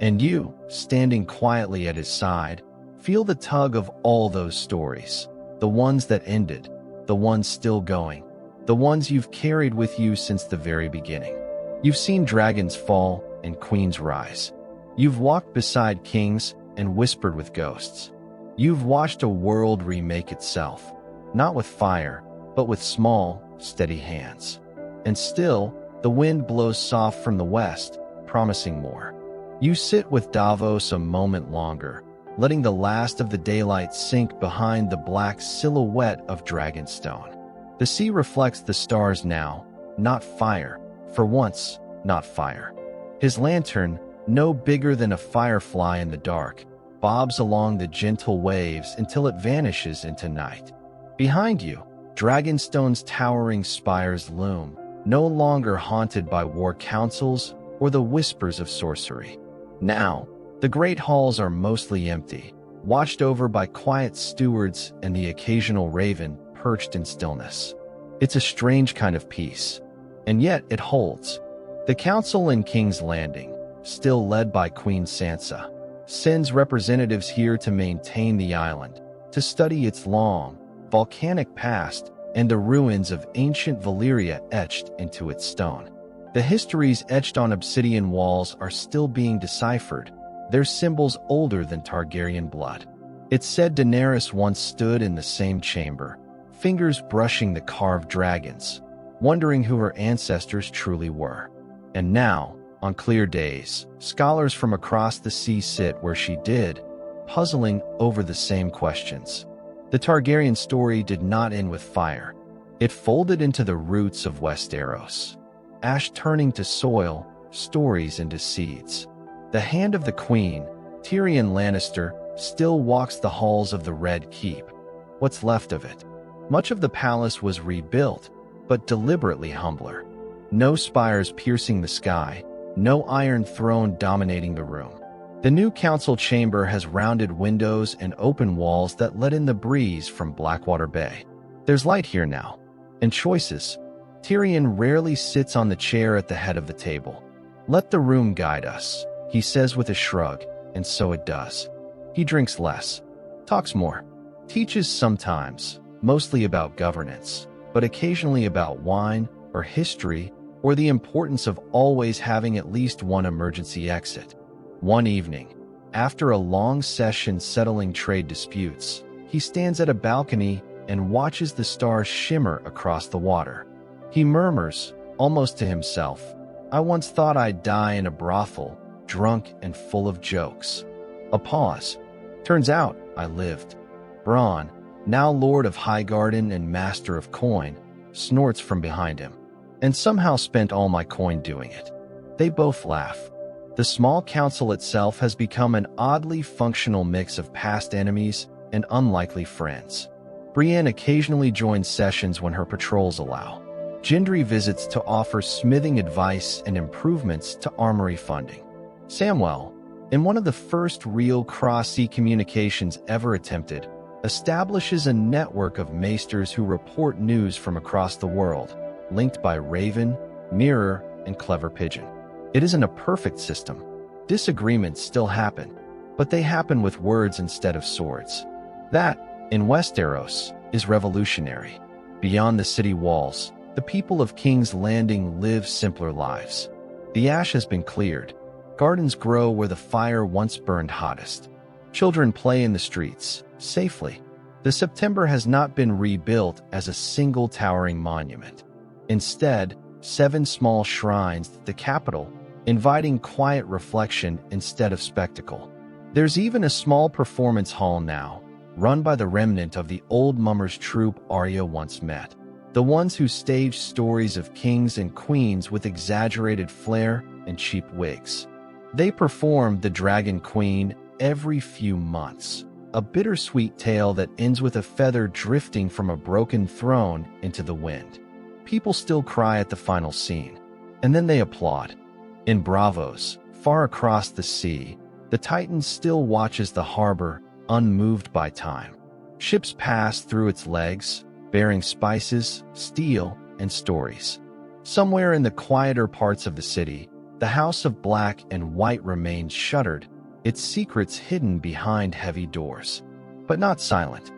And you, standing quietly at his side, feel the tug of all those stories, the ones that ended, the ones still going, the ones you've carried with you since the very beginning. You've seen dragons fall and queens rise. You've walked beside kings and whispered with ghosts. You've watched a world remake itself, not with fire, but with small, steady hands. And still, the wind blows soft from the west, promising more. You sit with Davos a moment longer, letting the last of the daylight sink behind the black silhouette of Dragonstone. The sea reflects the stars now, not fire. For once, not fire. His lantern, no bigger than a firefly in the dark, bobs along the gentle waves until it vanishes into night. Behind you, Dragonstone's towering spires loom, no longer haunted by war councils or the whispers of sorcery. Now, the great halls are mostly empty, watched over by quiet stewards and the occasional raven perched in stillness. It's a strange kind of peace, and yet it holds. The council in King's Landing, still led by Queen Sansa, sends representatives here to maintain the island, to study its long, volcanic past and the ruins of ancient Valyria etched into its stone. The histories etched on obsidian walls are still being deciphered, their symbols older than Targaryen blood. It's said Daenerys once stood in the same chamber, fingers brushing the carved dragons, wondering who her ancestors truly were. And now, on clear days, scholars from across the sea sit where she did, puzzling over the same questions. The Targaryen story did not end with fire. It folded into the roots of Westeros. Ash turning to soil, stories into seeds. The hand of the queen, Tyrion Lannister, still walks the halls of the Red Keep. What's left of it? Much of the palace was rebuilt, but deliberately humbler. No spires piercing the sky, no iron throne dominating the room. The new council chamber has rounded windows and open walls that let in the breeze from Blackwater Bay. There's light here now, and choices. Tyrion rarely sits on the chair at the head of the table. Let the room guide us, he says with a shrug, and so it does. He drinks less, talks more, teaches sometimes, mostly about governance, but occasionally about wine or history or the importance of always having at least one emergency exit. One evening, after a long session settling trade disputes, he stands at a balcony and watches the stars shimmer across the water. He murmurs, almost to himself, "I once thought I'd die in a brothel, drunk and full of jokes." A pause. "Turns out I lived." Bran, now Lord of Highgarden and Master of Coin, snorts from behind him. "And somehow spent all my coin doing it." They both laugh. The small council itself has become an oddly functional mix of past enemies and unlikely friends. Brienne occasionally joins sessions when her patrols allow. Gendry visits to offer smithing advice and improvements to armory funding. Samwell, in one of the first real cross-sea communications ever attempted, establishes a network of maesters who report news from across the world, linked by Raven, Mirror, and Clever Pigeon. It isn't a perfect system. Disagreements still happen, but they happen with words instead of swords. That, in Westeros, is revolutionary. Beyond the city walls, the people of King's Landing live simpler lives. The ash has been cleared. Gardens grow where the fire once burned hottest. Children play in the streets, safely. The September has not been rebuilt as a single towering monument. Instead, 7 small shrines at the capital, inviting quiet reflection instead of spectacle. There's even a small performance hall now, run by the remnant of the old mummers troupe Arya once met. The ones who staged stories of kings and queens with exaggerated flair and cheap wigs. They perform The Dragon Queen every few months, a bittersweet tale that ends with a feather drifting from a broken throne into the wind. People still cry at the final scene, and then they applaud. In Bravos, far across the sea, the Titan still watches the harbor, unmoved by time. Ships pass through its legs, bearing spices, steel, and stories. Somewhere in the quieter parts of the city, the House of Black and White remains shuttered, its secrets hidden behind heavy doors. But not silent.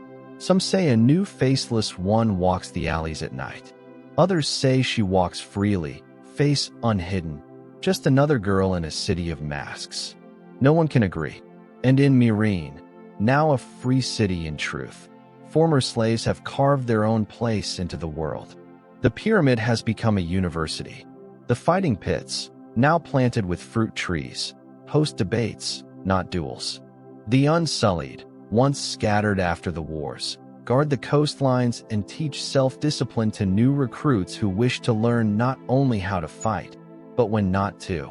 Some say a new faceless one walks the alleys at night. Others say she walks freely, face unhidden, just another girl in a city of masks. No one can agree. And in Meereen, now a free city in truth, former slaves have carved their own place into the world. The pyramid has become a university. The fighting pits, now planted with fruit trees, host debates, not duels. The Unsullied, once scattered after the wars, guard the coastlines and teach self-discipline to new recruits who wish to learn not only how to fight, but when not to.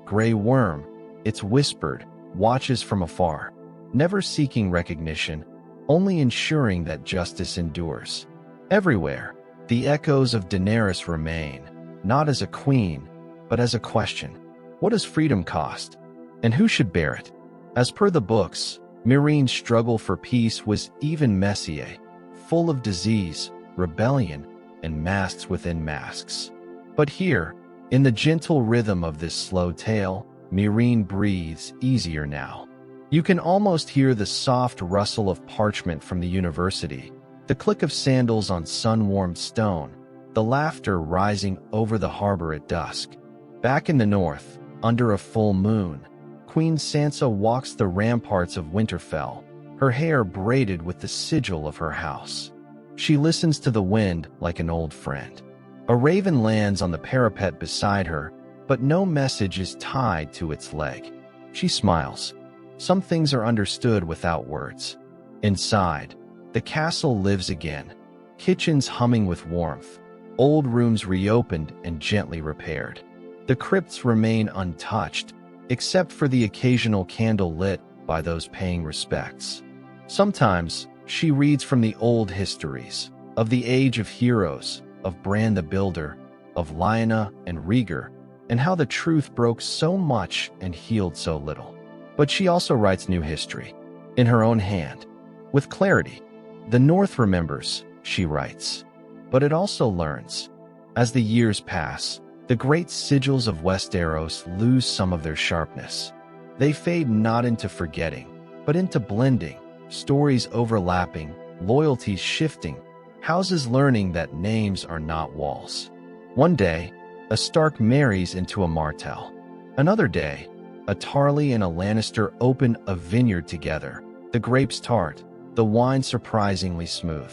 Grey Worm, it's whispered, watches from afar, never seeking recognition, only ensuring that justice endures. Everywhere, the echoes of Daenerys remain, not as a queen, but as a question. What does freedom cost? And who should bear it? As per the books, Meereen's struggle for peace was even messier, full of disease, rebellion, and masks within masks. But here, in the gentle rhythm of this slow tale, Meereen breathes easier now. You can almost hear the soft rustle of parchment from the university, the click of sandals on sun-warmed stone, the laughter rising over the harbor at dusk. Back in the north, under a full moon, Queen Sansa walks the ramparts of Winterfell, her hair braided with the sigil of her house. She listens to the wind like an old friend. A raven lands on the parapet beside her, but no message is tied to its leg. She smiles. Some things are understood without words. Inside, the castle lives again, kitchens humming with warmth, old rooms reopened and gently repaired. The crypts remain untouched, except for the occasional candle lit by those paying respects. Sometimes, she reads from the old histories, of the age of heroes, of Bran the Builder, of Lyanna and Rhaegar, and how the truth broke so much and healed so little. But she also writes new history, in her own hand, with clarity. The North remembers, she writes, but it also learns. As the years pass, the great sigils of Westeros lose some of their sharpness. They fade not into forgetting, but into blending, stories overlapping, loyalties shifting, houses learning that names are not walls. One day, a Stark marries into a Martell. Another day, a Tarly and a Lannister open a vineyard together, the grapes tart, the wine surprisingly smooth.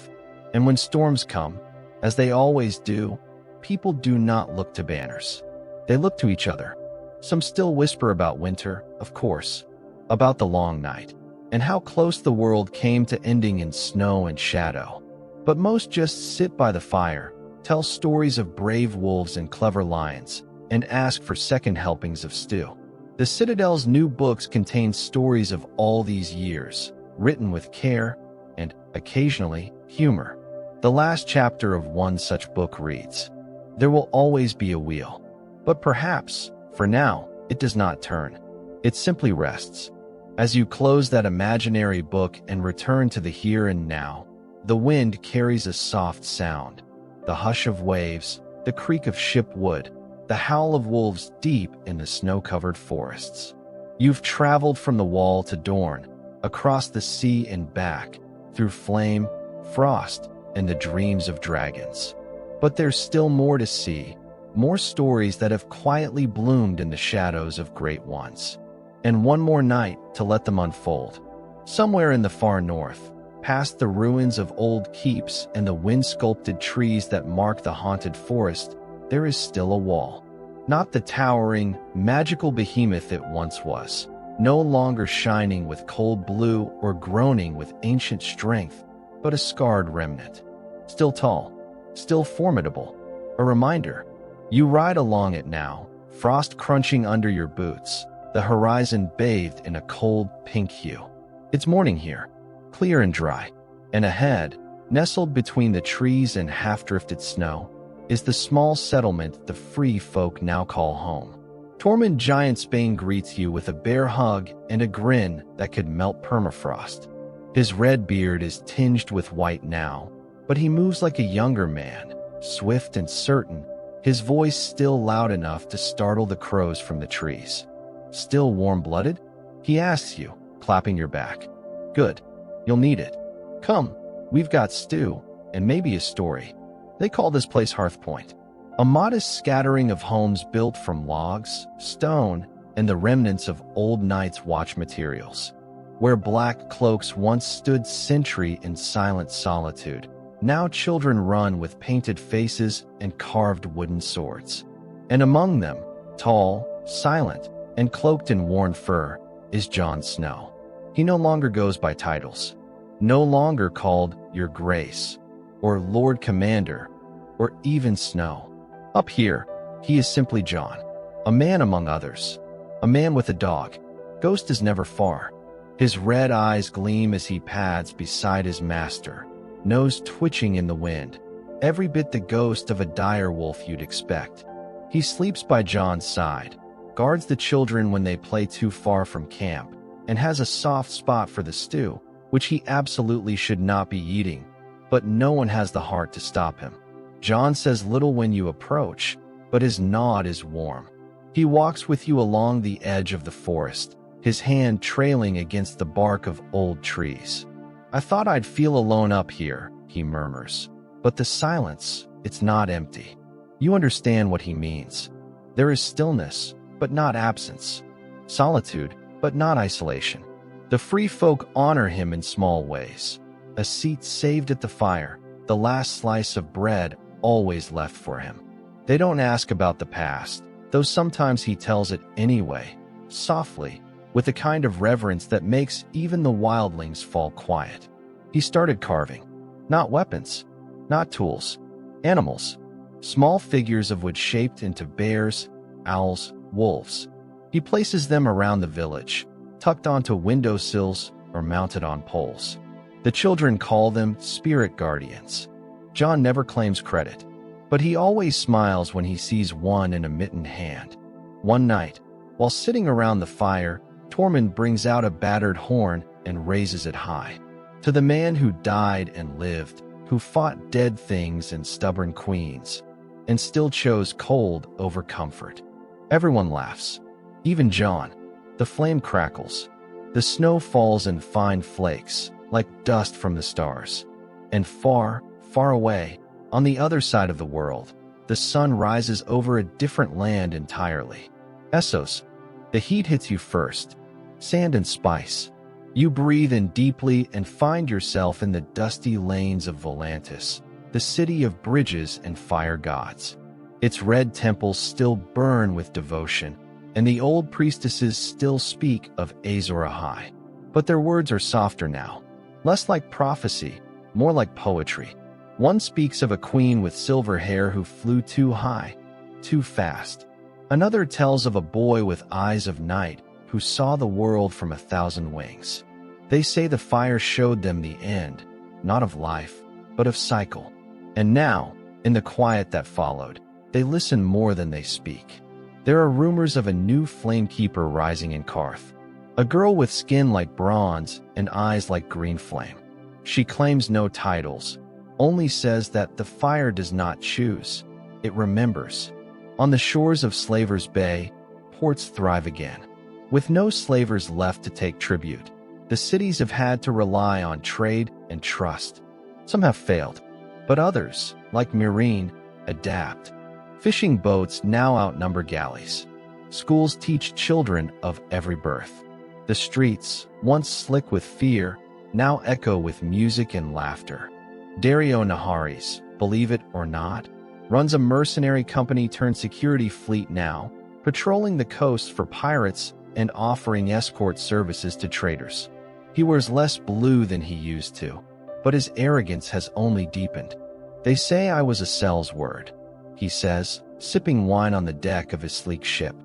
And when storms come, as they always do, people do not look to banners. They look to each other. Some still whisper about winter, of course, about the long night, and how close the world came to ending in snow and shadow. But most just sit by the fire, tell stories of brave wolves and clever lions, and ask for second helpings of stew. The Citadel's new books contain stories of all these years, written with care and, occasionally, humor. The last chapter of one such book reads, "There will always be a wheel, but perhaps, for now, it does not turn. It simply rests." As you close that imaginary book and return to the here and now, the wind carries a soft sound, the hush of waves, the creak of ship wood, the howl of wolves deep in the snow-covered forests. You've traveled from the wall to Dorne, across the sea and back, through flame, frost, and the dreams of dragons. But there's still more to see, more stories that have quietly bloomed in the shadows of great ones. And one more night to let them unfold. Somewhere in the far north, past the ruins of old keeps and the wind-sculpted trees that mark the haunted forest, there is still a wall. Not the towering, magical behemoth it once was, no longer shining with cold blue or groaning with ancient strength, but a scarred remnant. Still tall, still formidable, a reminder. You ride along it now, frost crunching under your boots, the horizon bathed in a cold pink hue. It's morning here, clear and dry, and ahead, nestled between the trees and half-drifted snow, is the small settlement the free folk now call home. Tormund Giantsbane greets you with a bear hug and a grin that could melt permafrost. His red beard is tinged with white now, but he moves like a younger man, swift and certain, his voice still loud enough to startle the crows from the trees. "Still warm-blooded?" he asks you, clapping your back. "Good. You'll need it. Come, We've got stew, and maybe a story. They call this place Hearth Point, a modest scattering of homes built from logs, stone, and the remnants of old Night's Watch materials. Where black cloaks once stood sentry in silent solitude, now children run with painted faces and carved wooden swords. And among them, tall, silent, and cloaked in worn fur, is Jon Snow. He no longer goes by titles, no longer called Your Grace, or Lord Commander, or even Snow. Up here, he is simply Jon, a man among others, a man with a dog. Ghost is never far. His red eyes gleam as he pads beside his master, nose twitching in the wind, every bit the ghost of a dire wolf you'd expect. He sleeps by Jon's side, guards the children when they play too far from camp, and has a soft spot for the stew, which he absolutely should not be eating, but no one has the heart to stop him. Jon says little when you approach, but his nod is warm. He walks with you along the edge of the forest, his hand trailing against the bark of old trees. I thought I'd feel alone up here, he murmurs. But the silence, it's not empty. You understand what he means. There is stillness, but not absence. Solitude, but not isolation. The free folk honor him in small ways. A seat saved at the fire, the last slice of bread always left for him. They don't ask about the past, though sometimes he tells it anyway, softly, with a kind of reverence that makes even the wildlings fall quiet. He started carving. Not weapons, not tools, animals, small figures of wood shaped into bears, owls, wolves. He places them around the village, tucked onto windowsills or mounted on poles. The children call them spirit guardians. Jon never claims credit, but he always smiles when he sees one in a mittened hand. One night, while sitting around the fire, Tormund brings out a battered horn and raises it high. To the man who died and lived, who fought dead things and stubborn queens, and still chose cold over comfort. Everyone laughs. Even Jon. The flame crackles. The snow falls in fine flakes, like dust from the stars. And far, far away, on the other side of the world, the sun rises over a different land entirely. Essos. The heat hits you first. Sand and spice. You breathe in deeply and find yourself in the dusty lanes of Volantis, the city of bridges and fire gods. Its red temples still burn with devotion, and the old priestesses still speak of Azor Ahai. But their words are softer now, less like prophecy, more like poetry. One speaks of a queen with silver hair who flew too high, too fast. Another tells of a boy with eyes of night who saw the world from 1,000 wings. They say the fire showed them the end, not of life, but of cycle. And now, in the quiet that followed, they listen more than they speak. There are rumors of a new flamekeeper rising in Qarth, a girl with skin like bronze and eyes like green flame. She claims no titles, only says that the fire does not choose, it remembers. On the shores of Slaver's Bay, ports thrive again. With no slavers left to take tribute, the cities have had to rely on trade and trust. Some have failed, but others, like Meereen, adapt. Fishing boats now outnumber galleys. Schools teach children of every birth. The streets, once slick with fear, now echo with music and laughter. Dario Naharis, believe it or not, runs a mercenary company turned security fleet now, patrolling the coast for pirates and offering escort services to traders. He wears less blue than he used to, but his arrogance has only deepened. They say I was a sales word, he says, sipping wine on the deck of his sleek ship.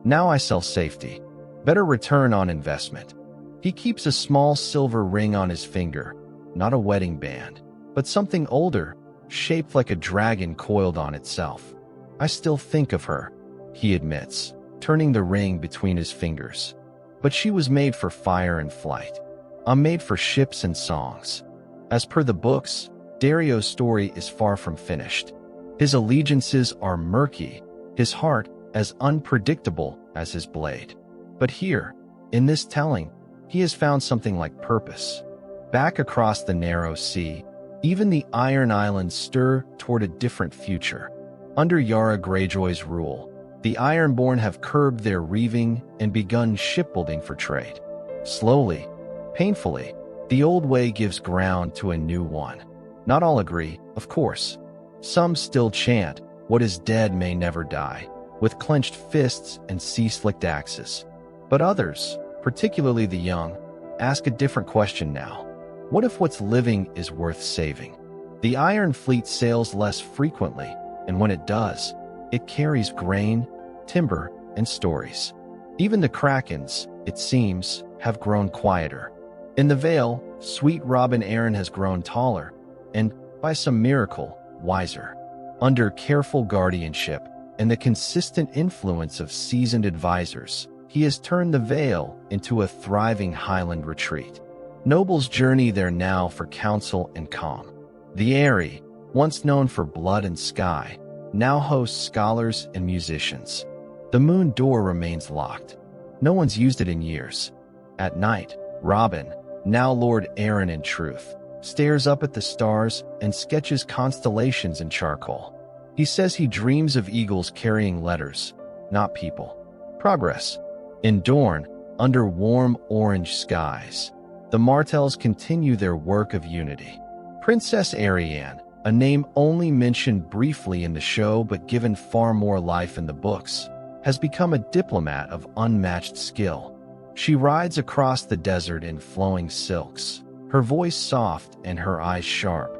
Now I sell safety. Better return on investment. He keeps a small silver ring on his finger, not a wedding band, but something older, shaped like a dragon coiled on itself. I still think of her, he admits, turning the ring between his fingers. But she was made for fire and flight. I'm made for ships and songs. As per the books, Dario's story is far from finished. His allegiances are murky, his heart as unpredictable as his blade. But here, in this telling, he has found something like purpose. Back across the narrow sea, Even the Iron Islands stir toward a different future. Under Yara Greyjoy's rule, the Ironborn have curbed their reaving and begun shipbuilding for trade. Slowly, painfully, the old way gives ground to a new one. Not all agree, of course. Some still chant, "What is dead may never die," with clenched fists and sea-slicked axes. But others, particularly the young, ask a different question now. What if what's living is worth saving? The Iron Fleet sails less frequently, and when it does, it carries grain, timber, and stories. Even the Krakens, it seems, have grown quieter. In the Vale, sweet Robin Arryn has grown taller, and, by some miracle, wiser. Under careful guardianship and the consistent influence of seasoned advisors, he has turned the Vale into a thriving highland retreat. Nobles journey there now for counsel and calm. The Eyrie, once known for blood and sky, now hosts scholars and musicians. The moon door remains locked. No one's used it in years. At night, Robin, now Lord Arryn in truth, stares up at the stars and sketches constellations in charcoal. He says he dreams of eagles carrying letters, not people. Progress. In Dorne, under warm orange skies, the Martells continue their work of unity. Princess Arianne, a name only mentioned briefly in the show but given far more life in the books, has become a diplomat of unmatched skill. She rides across the desert in flowing silks, her voice soft and her eyes sharp,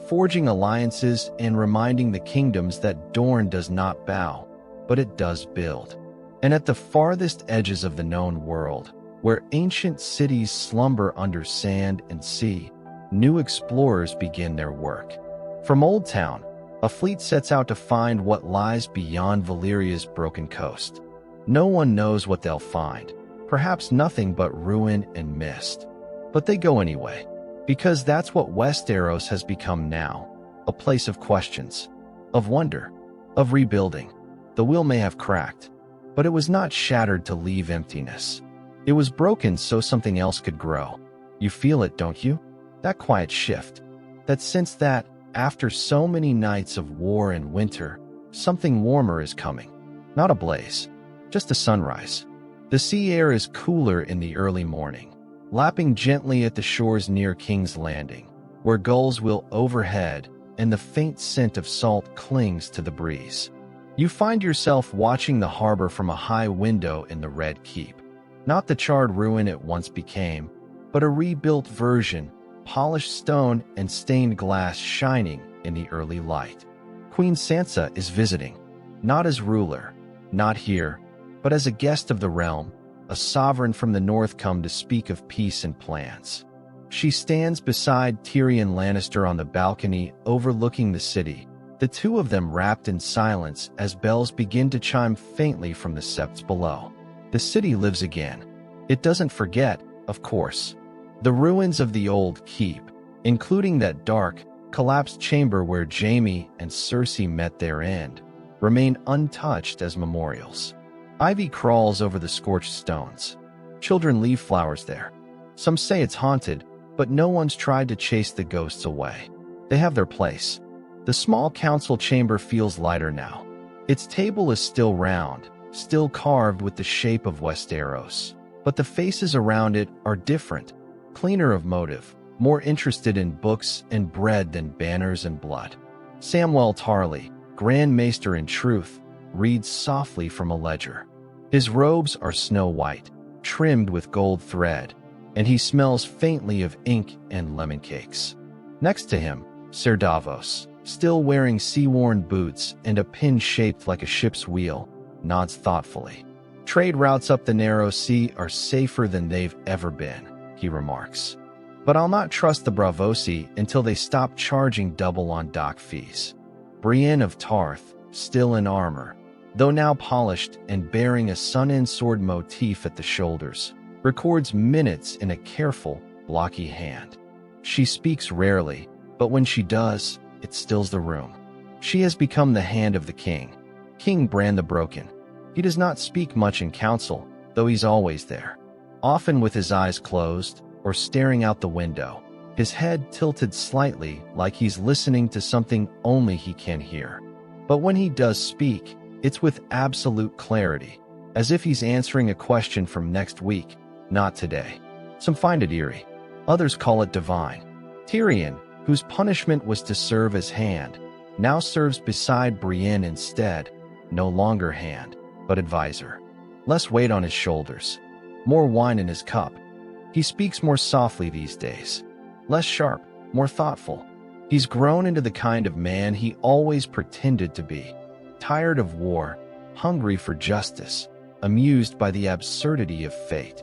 forging alliances and reminding the kingdoms that Dorne does not bow, but it does build. And at the farthest edges of the known world, where ancient cities slumber under sand and sea, new explorers begin their work. From Old Town, a fleet sets out to find what lies beyond Valyria's broken coast. No one knows what they'll find, perhaps nothing but ruin and mist. But they go anyway, because that's what Westeros has become now, a place of questions, of wonder, of rebuilding. The will may have cracked, but it was not shattered to leave emptiness. It was broken so something else could grow. You feel it, don't you? That quiet shift, that sense that, after so many nights of war and winter, something warmer is coming. Not a blaze, just a sunrise. The sea air is cooler in the early morning, lapping gently at the shores near King's Landing, where gulls wheel overhead and the faint scent of salt clings to the breeze. You find yourself watching the harbor from a high window in the Red Keep. Not the charred ruin it once became, but a rebuilt version, polished stone and stained glass shining in the early light. Queen Sansa is visiting, not as ruler, not here, but as a guest of the realm, a sovereign from the north come to speak of peace and plans. She stands beside Tyrion Lannister on the balcony overlooking the city, the two of them wrapped in silence as bells begin to chime faintly from the septs below. The city lives again. It doesn't forget, of course. The ruins of the old keep, including that dark, collapsed chamber where Jaime and Cersei met their end, remain untouched as memorials. Ivy crawls over the scorched stones. Children leave flowers there. Some say it's haunted, but no one's tried to chase the ghosts away. They have their place. The small council chamber feels lighter now. Its table is still round, still carved with the shape of Westeros, but the faces around it are different, cleaner of motive, more interested in books and bread than banners and blood. Samwell Tarly, Grand Maester in truth, reads softly from a ledger. His robes are snow white, trimmed with gold thread, and he smells faintly of ink and lemon cakes. Next to him, Ser Davos, still wearing sea-worn boots and a pin shaped like a ship's wheel, nods thoughtfully. Trade routes up the narrow sea are safer than they've ever been, he remarks. But I'll not trust the Bravosi until they stop charging double on dock fees. Brienne of Tarth, still in armor, though now polished and bearing a sun-in sword motif at the shoulders, records minutes in a careful, blocky hand. She speaks rarely, but when she does, it stills the room. She has become the hand of the king, King Bran the Broken. He does not speak much in council, though he's always there. Often with his eyes closed, or staring out the window, his head tilted slightly like he's listening to something only he can hear. But when he does speak, it's with absolute clarity, as if he's answering a question from next week, not today. Some find it eerie. Others call it divine. Tyrion, whose punishment was to serve as hand, now serves beside Brienne instead, no longer hand, but advisor. Less weight on his shoulders, more wine in his cup. He speaks more softly these days, less sharp, more thoughtful. He's grown into the kind of man he always pretended to be, tired of war, hungry for justice, amused by the absurdity of fate.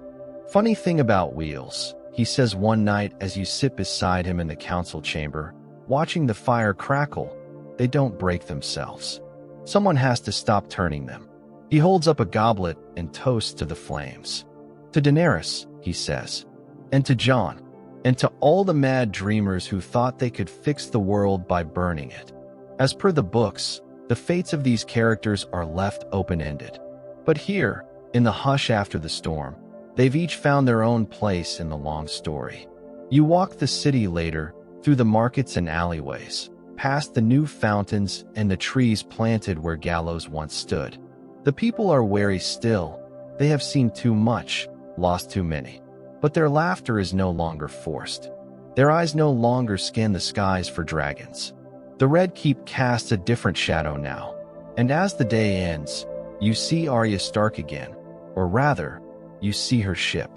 Funny thing about wheels, he says one night as you sit beside him in the council chamber, watching the fire crackle, they don't break themselves. Someone has to stop turning them. He holds up a goblet and toasts to the flames. To Daenerys, he says, and to Jon, and to all the mad dreamers who thought they could fix the world by burning it. As per the books, the fates of these characters are left open-ended. But here, in the hush after the storm, they've each found their own place in the long story. You walk the city later, through the markets and alleyways, past the new fountains and the trees planted where gallows once stood. The people are wary still. They have seen too much, lost too many. But their laughter is no longer forced. Their eyes no longer scan the skies for dragons. The Red Keep casts a different shadow now. And as the day ends, you see Arya Stark again. Or rather, you see her ship,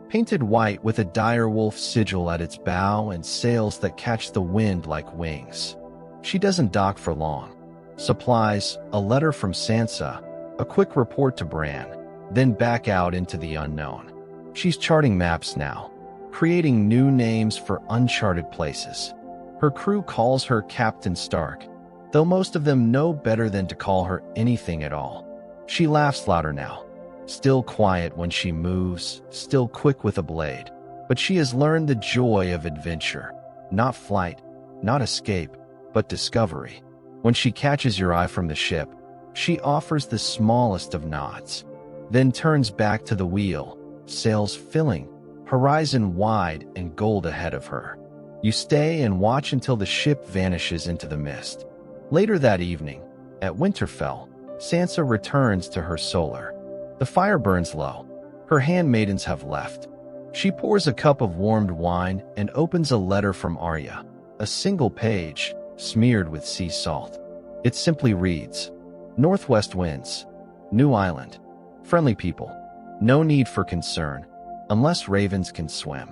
painted white with a direwolf sigil at its bow and sails that catch the wind like wings. She doesn't dock for long. Supplies, a letter from Sansa, a quick report to Bran, then back out into the unknown. She's charting maps now, creating new names for uncharted places. Her crew calls her Captain Stark, though most of them know better than to call her anything at all. She laughs louder now, still quiet when she moves, still quick with a blade. But she has learned the joy of adventure, not flight, not escape, but discovery. When she catches your eye from the ship, she offers the smallest of nods, then turns back to the wheel, sails filling, horizon wide and gold ahead of her. You stay and watch until the ship vanishes into the mist. Later that evening, at Winterfell, Sansa returns to her solar. The fire burns low. Her handmaidens have left. She pours a cup of warmed wine and opens a letter from Arya, a single page, smeared with sea salt. It simply reads, Northwest winds, new island, friendly people, no need for concern, unless ravens can swim.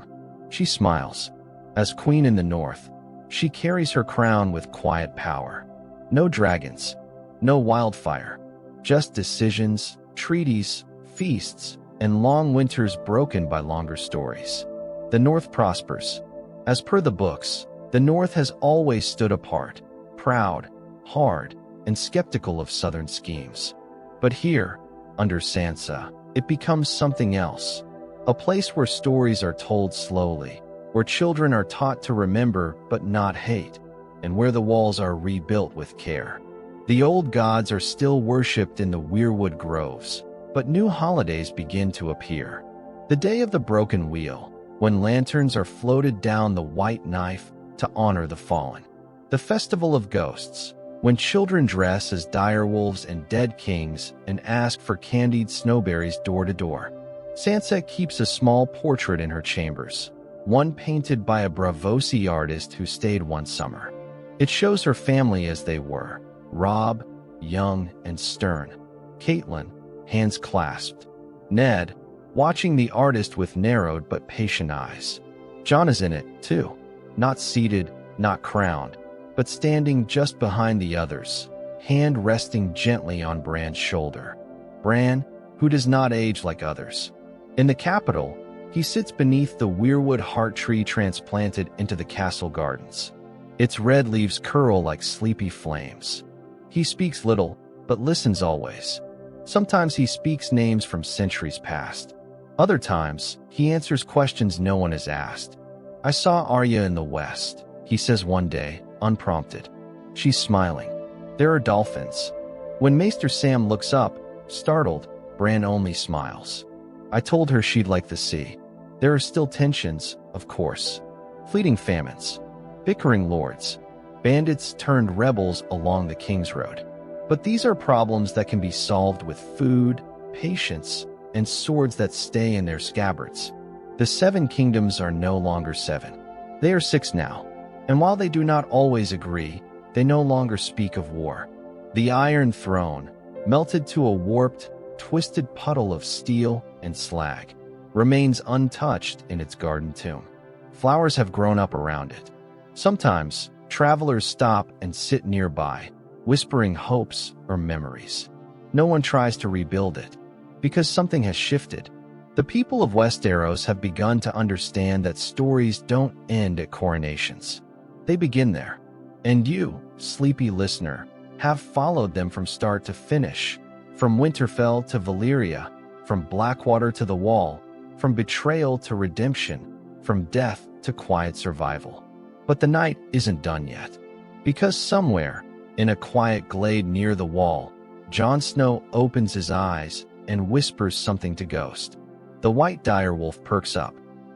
She smiles. As queen in the north, she carries her crown with quiet power. No dragons, no wildfire, just decisions, treaties, feasts, and long winters broken by longer stories. The North prospers. As per the books, the North has always stood apart, proud, hard, and skeptical of Southern schemes. But here, under Sansa, it becomes something else. A place where stories are told slowly, where children are taught to remember but not hate, and where the walls are rebuilt with care. The old gods are still worshipped in the Weirwood groves, but new holidays begin to appear. The Day of the Broken Wheel, when lanterns are floated down the white knife to honor the fallen. The Festival of Ghosts, when children dress as direwolves and dead kings and ask for candied snowberries door to door. Sansa keeps a small portrait in her chambers, one painted by a Braavosi artist who stayed one summer. It shows her family as they were, Robb, young and stern, Catelyn, hands clasped, Ned, watching the artist with narrowed but patient eyes. Jon is in it, too, not seated, not crowned, but standing just behind the others, hand resting gently on Bran's shoulder. Bran, who does not age like others. In the capital, he sits beneath the Weirwood heart tree transplanted into the castle gardens. Its red leaves curl like sleepy flames. He speaks little, but listens always. Sometimes he speaks names from centuries past. Other times, he answers questions no one has asked. I saw Arya in the west, he says one day, unprompted. She's smiling. There are dolphins. When Maester Sam looks up, startled, Bran only smiles. I told her she'd like the sea. There are still tensions, of course. fleeting famines, bickering lords, bandits turned rebels along the King's Road. But these are problems that can be solved with food, patience, and swords that stay in their scabbards. The 7 kingdoms are no longer 7. They are 6 now. And while they do not always agree, they no longer speak of war. The Iron Throne, melted to a warped, twisted puddle of steel and slag, remains untouched in its garden tomb. Flowers have grown up around it. Sometimes, travelers stop and sit nearby, whispering hopes or memories. No one tries to rebuild it, because something has shifted. The people of Westeros have begun to understand that stories don't end at coronations. They begin there. And you, sleepy listener, have followed them from start to finish, from Winterfell to Valyria, from Blackwater to the Wall, from betrayal to redemption, from death to quiet survival. But the night isn't done yet. Because somewhere, in a quiet glade near the wall, Jon Snow opens his eyes and whispers something to Ghost. The white direwolf perks up.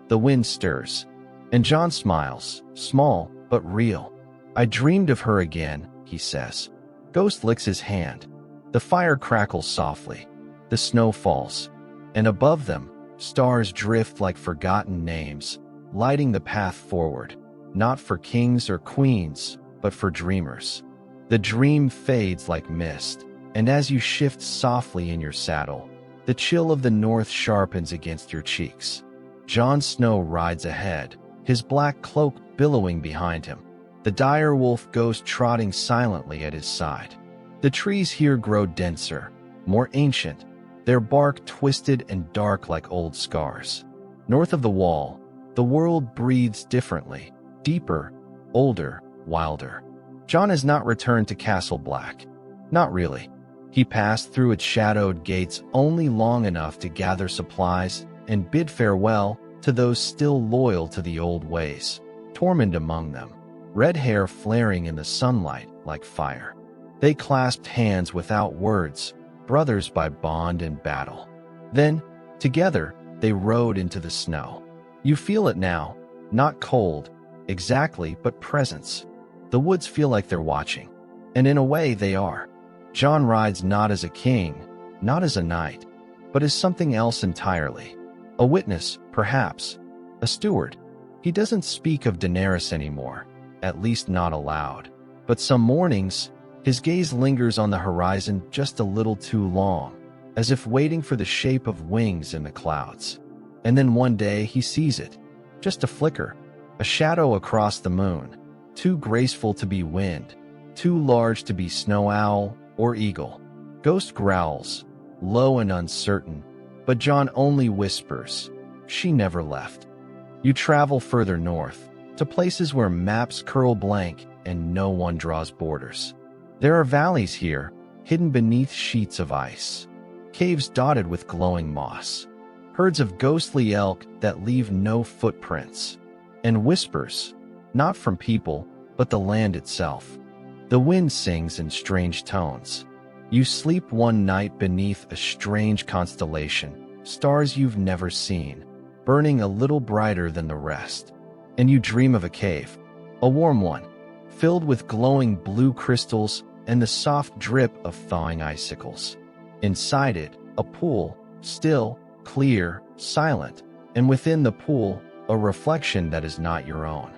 The wind stirs. And Jon smiles, small but real. I dreamed of her again, he says. Ghost licks his hand. The fire crackles softly. The snow falls. And above them, stars drift like forgotten names, lighting the path forward, not for kings or queens, but for dreamers. The dream fades like mist, and as you shift softly in your saddle, the chill of the north sharpens against your cheeks. Jon Snow rides ahead, his black cloak billowing behind him, the direwolf Ghost trotting silently at his side. The trees here grow denser, more ancient, their bark twisted and dark like old scars. North of the wall, the world breathes differently, deeper, older, wilder. Jon has not returned to Castle Black. Not really. He passed through its shadowed gates only long enough to gather supplies and bid farewell to those still loyal to the old ways, Tormund among them, red hair flaring in the sunlight like fire. They clasped hands without words, brothers by bond and battle. Then, together, they rode into the snow. You feel it now, not cold, exactly, but presence. The woods feel like they're watching, and in a way they are. Jon rides not as a king, not as a knight, but as something else entirely. A witness, perhaps, a steward. He doesn't speak of Daenerys anymore, at least not aloud. But some mornings, his gaze lingers on the horizon just a little too long, as if waiting for the shape of wings in the clouds. And then one day he sees it, just a flicker, a shadow across the moon, too graceful to be wind, too large to be snow owl or eagle. Ghost growls, low and uncertain, but Jon only whispers, "She never left." You travel further north, to places where maps curl blank and no one draws borders. There are valleys here, hidden beneath sheets of ice, caves dotted with glowing moss, herds of ghostly elk that leave no footprints, and whispers, not from people, but the land itself. The wind sings in strange tones. You sleep one night beneath a strange constellation, stars you've never seen, burning a little brighter than the rest. And you dream of a cave, a warm one, filled with glowing blue crystals and the soft drip of thawing icicles. Inside it, a pool, still, clear, silent, and within the pool, a reflection that is not your own.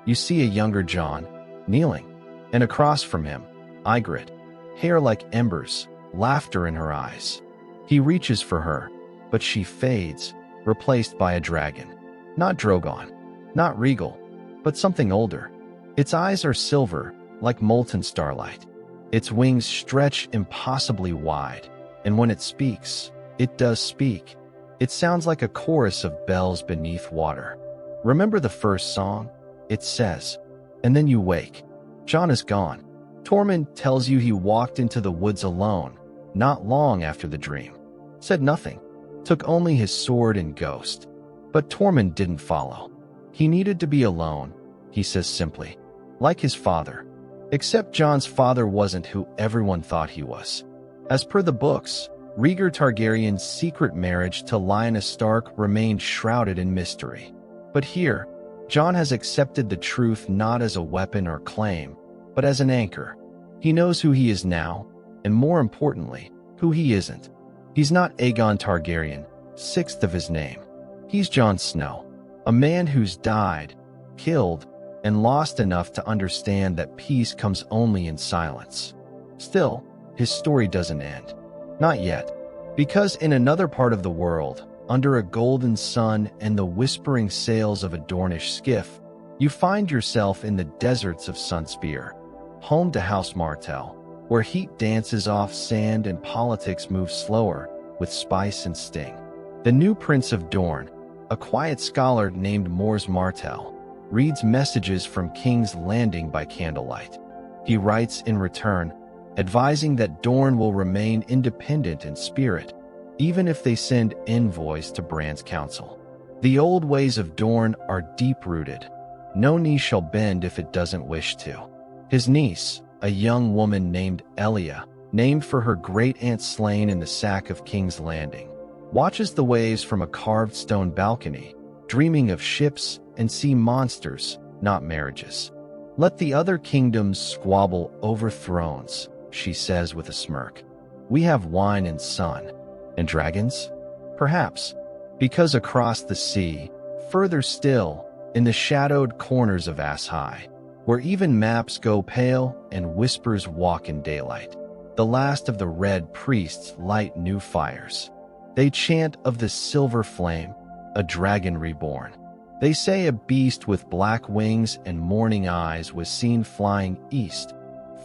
You see a younger Jon, kneeling, and across from him, Ygritte, hair like embers, laughter in her eyes. He reaches for her, but she fades, replaced by a dragon. Not Drogon, not regal, but something older. Its eyes are silver, like molten starlight. Its wings stretch impossibly wide, and when it speaks, it does speak. It sounds like a chorus of bells beneath water. Remember the first song? It says, and then you wake. Jon is gone. Tormund tells you he walked into the woods alone, not long after the dream. Said nothing. Took only his sword and Ghost. But Tormund didn't follow. He needed to be alone, he says simply. Like his father. Except Jon's father wasn't who everyone thought he was. As per the books, Rhaegar Targaryen's secret marriage to Lyanna Stark remained shrouded in mystery. But here, Jon has accepted the truth not as a weapon or claim, but as an anchor. He knows who he is now, and more importantly, who he isn't. He's not Aegon Targaryen, sixth of his name. He's Jon Snow, a man who's died, killed, and lost enough to understand that peace comes only in silence. Still, his story doesn't end. Not yet. Because in another part of the world, under a golden sun and the whispering sails of a Dornish skiff, you find yourself in the deserts of Sunspear, home to House Martell, where heat dances off sand and politics move slower, with spice and sting. The new Prince of Dorne, a quiet scholar named Mors Martell, reads messages from King's Landing by candlelight. He writes in return, advising that Dorne will remain independent in spirit, even if they send envoys to Bran's council. The old ways of Dorne are deep-rooted. No knee shall bend if it doesn't wish to. His niece, a young woman named Elia, named for her great-aunt slain in the sack of King's Landing, watches the waves from a carved stone balcony, dreaming of ships and sea monsters, not marriages. Let the other kingdoms squabble over thrones, she says with a smirk. We have wine and sun. And dragons? Perhaps. Because across the sea, further still, in the shadowed corners of Ahai, where even maps go pale and whispers walk in daylight, the last of the red priests light new fires. They chant of the silver flame, a dragon reborn. They say a beast with black wings and morning eyes was seen flying east,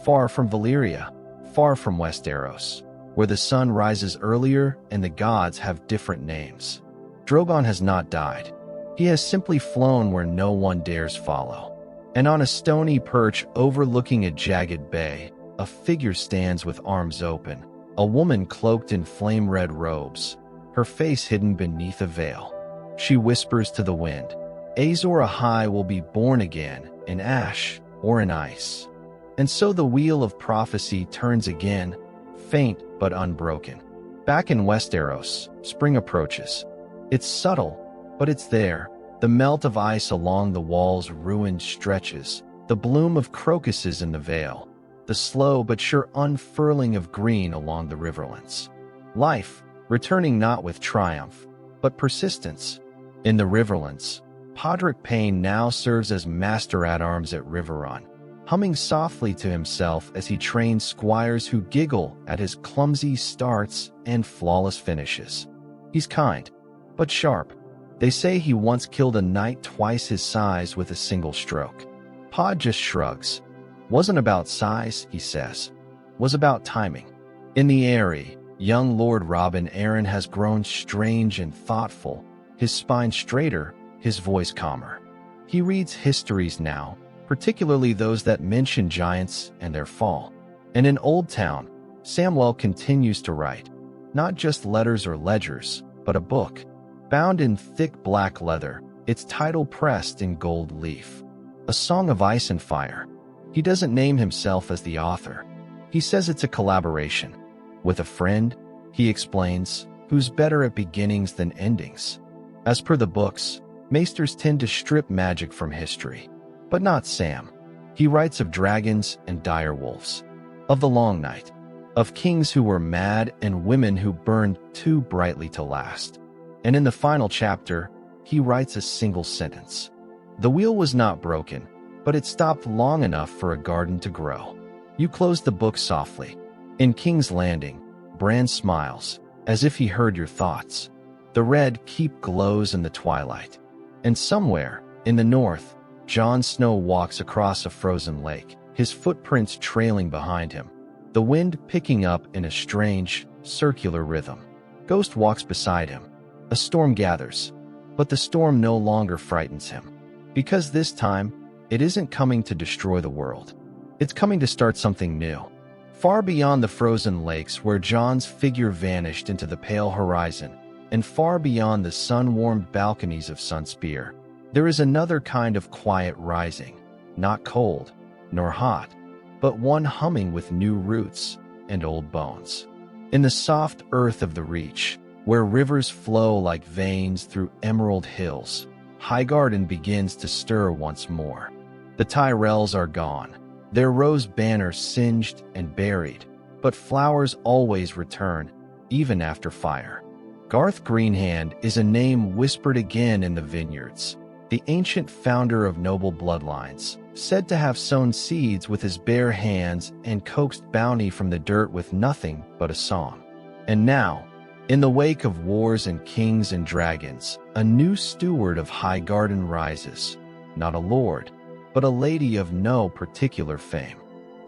far from Valyria, far from Westeros, where the sun rises earlier and the gods have different names. Drogon has not died. He has simply flown where no one dares follow. And on a stony perch overlooking a jagged bay, a figure stands with arms open, a woman cloaked in flame-red robes, her face hidden beneath a veil. She whispers to the wind, Azor Ahai will be born again, in ash or in ice. And so the wheel of prophecy turns again, faint but unbroken. Back in Westeros, spring approaches. It's subtle, but it's there. The melt of ice along the wall's ruined stretches, the bloom of crocuses in the vale, the slow but sure unfurling of green along the riverlands. Life, returning not with triumph, but persistence. In the riverlands, Podrick Payne now serves as master-at-arms at Riverrun, humming softly to himself as he trains squires who giggle at his clumsy starts and flawless finishes. He's kind, but sharp. They say he once killed a knight twice his size with a single stroke. Pod just shrugs. Wasn't about size, he says. Was about timing. In the Eyrie, young Lord Robin Arryn has grown strange and thoughtful, his spine straighter, his voice calmer. He reads histories now, particularly those that mention giants and their fall. And in Old Town, Samwell continues to write, not just letters or ledgers, but a book, bound in thick black leather, its title pressed in gold leaf. A Song of Ice and Fire. He doesn't name himself as the author. He says it's a collaboration. With a friend, he explains, who's better at beginnings than endings. As per the books, maesters tend to strip magic from history. But not Sam. He writes of dragons and dire wolves, of the Long Night, of kings who were mad and women who burned too brightly to last. And in the final chapter, he writes a single sentence. The wheel was not broken, but it stopped long enough for a garden to grow. You close the book softly. In King's Landing, Bran smiles, as if he heard your thoughts. The red keep glows in the twilight. And somewhere, in the north, Jon Snow walks across a frozen lake, his footprints trailing behind him, the wind picking up in a strange, circular rhythm. Ghost walks beside him. A storm gathers, but the storm no longer frightens him. Because this time, it isn't coming to destroy the world. It's coming to start something new. Far beyond the frozen lakes where Jon's figure vanished into the pale horizon, and far beyond the sun-warmed balconies of Sunspear, there is another kind of quiet rising, not cold, nor hot, but one humming with new roots and old bones. In the soft earth of the Reach, where rivers flow like veins through emerald hills, Highgarden begins to stir once more. The Tyrells are gone, their rose banner singed and buried, but flowers always return, even after fire. Garth Greenhand is a name whispered again in the vineyards, the ancient founder of noble bloodlines, said to have sown seeds with his bare hands and coaxed bounty from the dirt with nothing but a song. And now, in the wake of wars and kings and dragons, a new steward of Highgarden rises, not a lord, but a lady of no particular fame.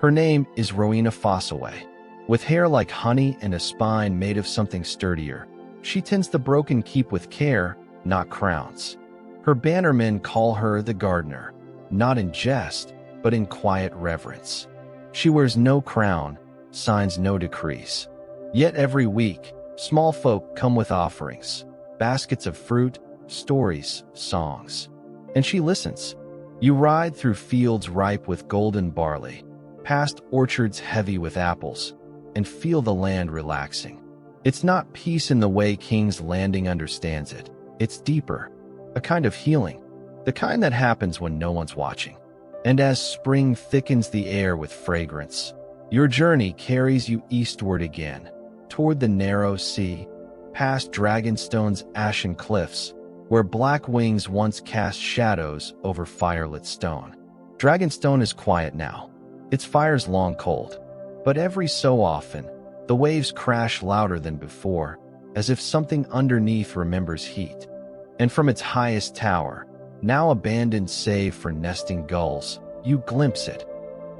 Her name is Rowena Fossaway. With hair like honey and a spine made of something sturdier, she tends the broken keep with care, not crowns. Her bannermen call her the gardener, not in jest, but in quiet reverence. She wears no crown, signs no decrees. Yet every week, small folk come with offerings, baskets of fruit, stories, songs. And she listens. You ride through fields ripe with golden barley, past orchards heavy with apples, and feel the land relaxing. It's not peace in the way King's Landing understands it. It's deeper, a kind of healing, the kind that happens when no one's watching. And as spring thickens the air with fragrance, your journey carries you eastward again, toward the narrow sea, past Dragonstone's ashen cliffs, where black wings once cast shadows over firelit stone. Dragonstone is quiet now, its fires long cold, but every so often, the waves crash louder than before, as if something underneath remembers heat. And from its highest tower, now abandoned save for nesting gulls, you glimpse it,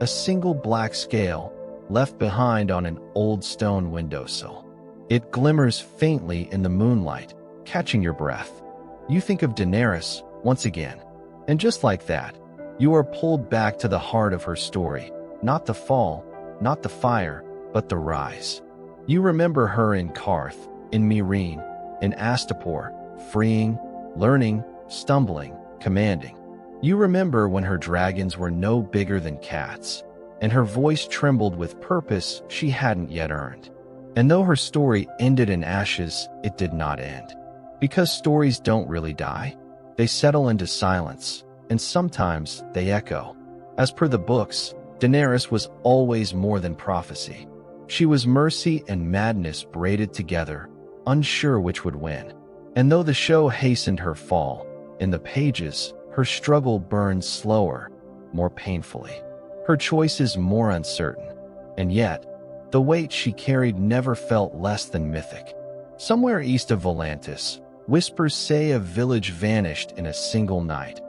a single black scale left behind on an old stone windowsill. It glimmers faintly in the moonlight, catching your breath. You think of Daenerys once again, and just like that, you are pulled back to the heart of her story, not the fall, not the fire, but the rise. You remember her in Karth, in Meereen, in Astapor, freeing, learning, stumbling, commanding. You remember when her dragons were no bigger than cats, and her voice trembled with purpose she hadn't yet earned. And though her story ended in ashes, it did not end. Because stories don't really die. They settle into silence, and sometimes they echo. As per the books, Daenerys was always more than prophecy. She was mercy and madness braided together, unsure which would win. And though the show hastened her fall, in the pages, her struggle burned slower, more painfully. Her choices more uncertain. And yet, the weight she carried never felt less than mythic. Somewhere east of Volantis, whispers say a village vanished in a single night.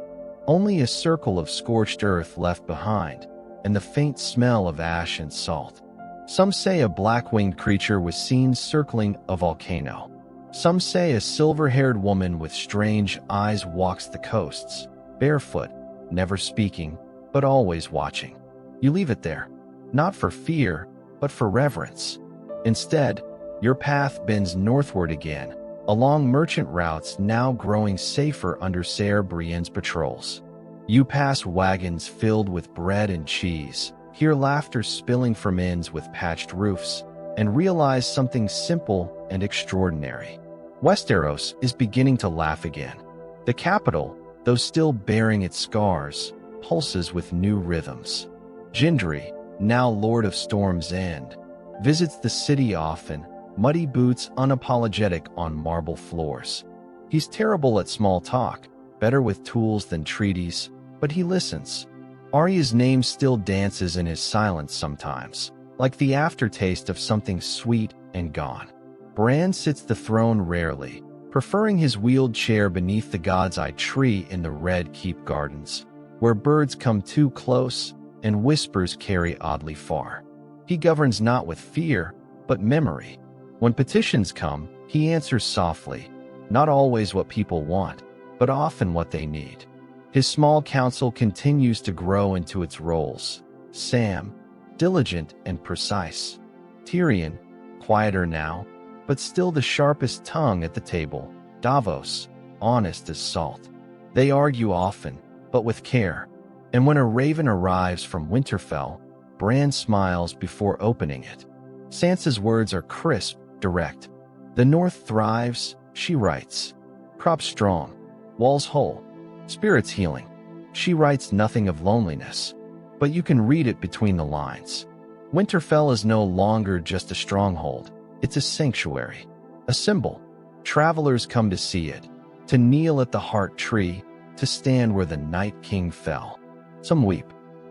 Only a circle of scorched earth left behind, and the faint smell of ash and salt. Some say a black-winged creature was seen circling a volcano. Some say a silver-haired woman with strange eyes walks the coasts, barefoot, never speaking, but always watching. You leave it there, not for fear, but for reverence. Instead, your path bends northward again, along merchant routes now growing safer under Ser Brienne's patrols. You pass wagons filled with bread and cheese, hear laughter spilling from inns with patched roofs, and realize something simple and extraordinary. Westeros is beginning to laugh again. The capital, though still bearing its scars, pulses with new rhythms. Gendry, now Lord of Storm's End, visits the city often, muddy boots unapologetic on marble floors. He's terrible at small talk, better with tools than treaties, but he listens. Arya's name still dances in his silence sometimes, like the aftertaste of something sweet and gone. Bran sits the throne rarely, preferring his wheeled chair beneath the God's Eye tree in the Red Keep Gardens, where birds come too close and whispers carry oddly far. He governs not with fear, but memory. When petitions come, he answers softly, not always what people want, but often what they need. His small council continues to grow into its roles. Sam, diligent and precise. Tyrion, quieter now, but still the sharpest tongue at the table. Davos, honest as salt. They argue often, but with care. And when a raven arrives from Winterfell, Bran smiles before opening it. Sansa's words are crisp, direct. The North thrives, she writes. Crops strong, walls whole, Spirits healing. She writes nothing of loneliness, but you can read it between the lines. Winterfell is no longer just a stronghold. It's a sanctuary, a symbol. Travelers come to see it, to kneel at the heart tree, to stand where the Night King fell. Some weep,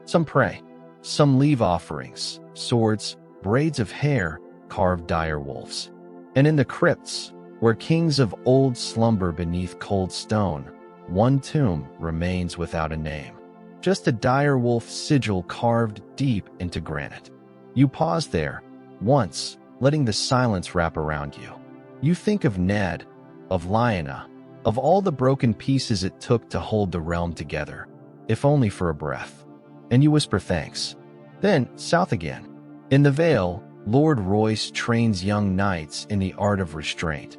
some pray, some leave offerings, swords, braids of hair, carved dire wolves. And in the crypts, where kings of old slumber beneath cold stone, one tomb remains without a name. Just a dire wolf sigil carved deep into granite. You pause there, once, letting the silence wrap around you. You think of Ned, of Lyanna, of all the broken pieces it took to hold the realm together, if only for a breath. And you whisper thanks. Then, south again. In the Vale, Lord Royce trains young knights in the art of restraint.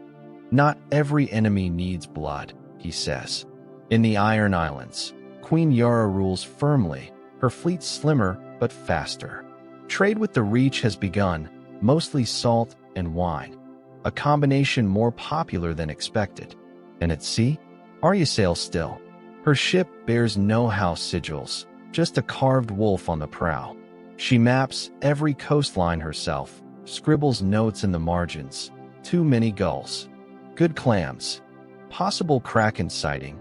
Not every enemy needs blood, he says. In the Iron Islands, Queen Yara rules firmly, her fleet slimmer but faster. Trade with the Reach has begun, mostly salt and wine, a combination more popular than expected. And at sea, Arya sails still. Her ship bears no house sigils, just a carved wolf on the prow. She maps every coastline herself, scribbles notes in the margins. Too many gulls. Good clams. Possible kraken sighting.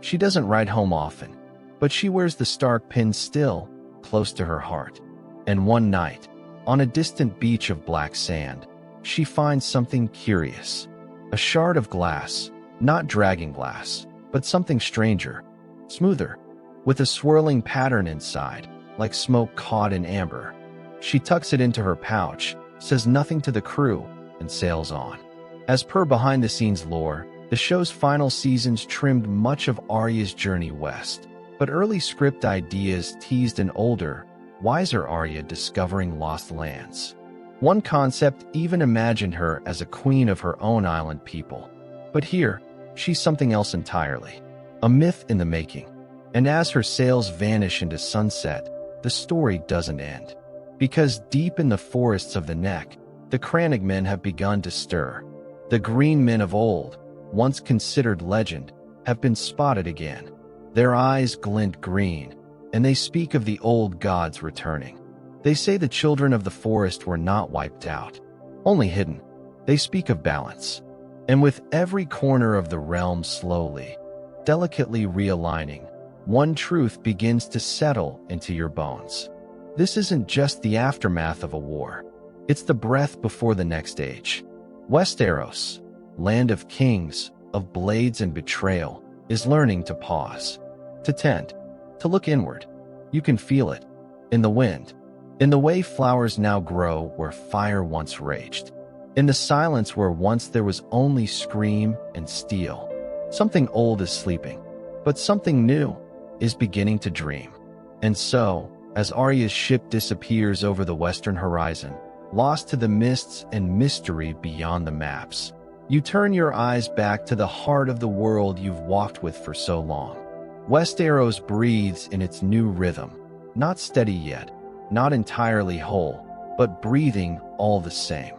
She doesn't ride home often, but she wears the Stark pin still, close to her heart. And one night, on a distant beach of black sand, she finds something curious. A shard of glass, not dragon glass, but something stranger, smoother, with a swirling pattern inside, like smoke caught in amber. She tucks it into her pouch, says nothing to the crew, and sails on. As per behind-the-scenes lore, the show's final seasons trimmed much of Arya's journey west, but early script ideas teased an older, wiser Arya discovering lost lands. One concept even imagined her as a queen of her own island people. But here, she's something else entirely. A myth in the making. And as her sails vanish into sunset, the story doesn't end. Because deep in the forests of the Neck, the Crannogmen have begun to stir. The green men of old, once considered legend, have been spotted again. Their eyes glint green, and they speak of the old gods returning. They say the children of the forest were not wiped out, only hidden. They speak of balance. And with every corner of the realm slowly, delicately realigning, one truth begins to settle into your bones. This isn't just the aftermath of a war. It's the breath before the next age. Westeros, land of kings, of blades and betrayal, is learning to pause, to tend, to look inward. You can feel it, in the wind, in the way flowers now grow where fire once raged, in the silence where once there was only scream and steel. Something old is sleeping, but something new is beginning to dream. And so, as Arya's ship disappears over the western horizon, lost to the mists and mystery beyond the maps, you turn your eyes back to the heart of the world you've walked with for so long. Westeros breathes in its new rhythm, not steady yet, not entirely whole, but breathing all the same.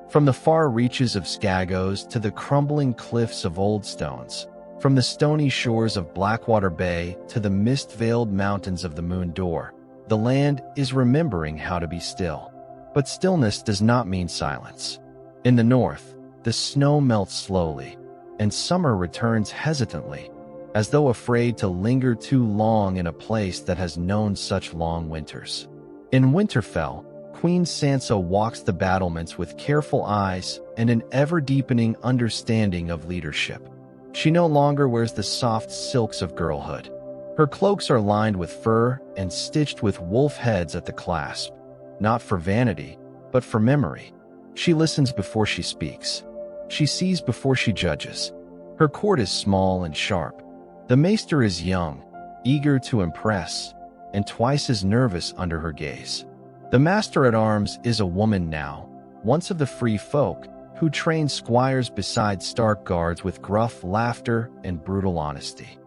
From the far reaches of Skagos to the crumbling cliffs of Old Stones, from the stony shores of Blackwater Bay to the mist-veiled mountains of the Moon Door, the land is remembering how to be still. But stillness does not mean silence. In the north, the snow melts slowly, and summer returns hesitantly, as though afraid to linger too long in a place that has known such long winters. In Winterfell, Queen Sansa walks the battlements with careful eyes and an ever-deepening understanding of leadership. She no longer wears the soft silks of girlhood. Her cloaks are lined with fur and stitched with wolf heads at the clasp, not for vanity, but for memory. She listens before she speaks. She sees before she judges. Her court is small and sharp. The maester is young, eager to impress, and twice as nervous under her gaze. The master-at-arms is a woman now, once of the free folk, who trained squires beside Stark guards with gruff laughter and brutal honesty.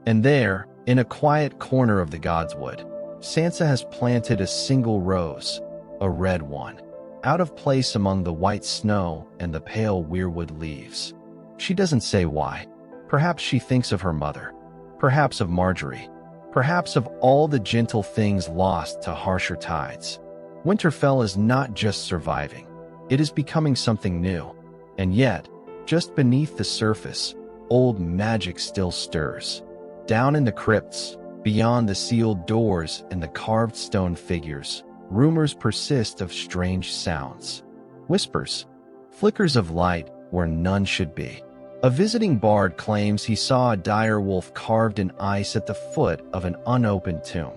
And there, in a quiet corner of the Godswood, Sansa has planted a single rose, a red one, out of place among the white snow and the pale weirwood leaves. She doesn't say why. Perhaps she thinks of her mother. perhaps of Marjorie, perhaps of all the gentle things lost to harsher tides. Winterfell is not just surviving, it is becoming something new. And yet, just beneath the surface, old magic still stirs. Down in the crypts, beyond the sealed doors and the carved stone figures, rumors persist of strange sounds. Whispers, flickers of light where none should be. A visiting bard claims he saw a dire wolf carved in ice at the foot of an unopened tomb.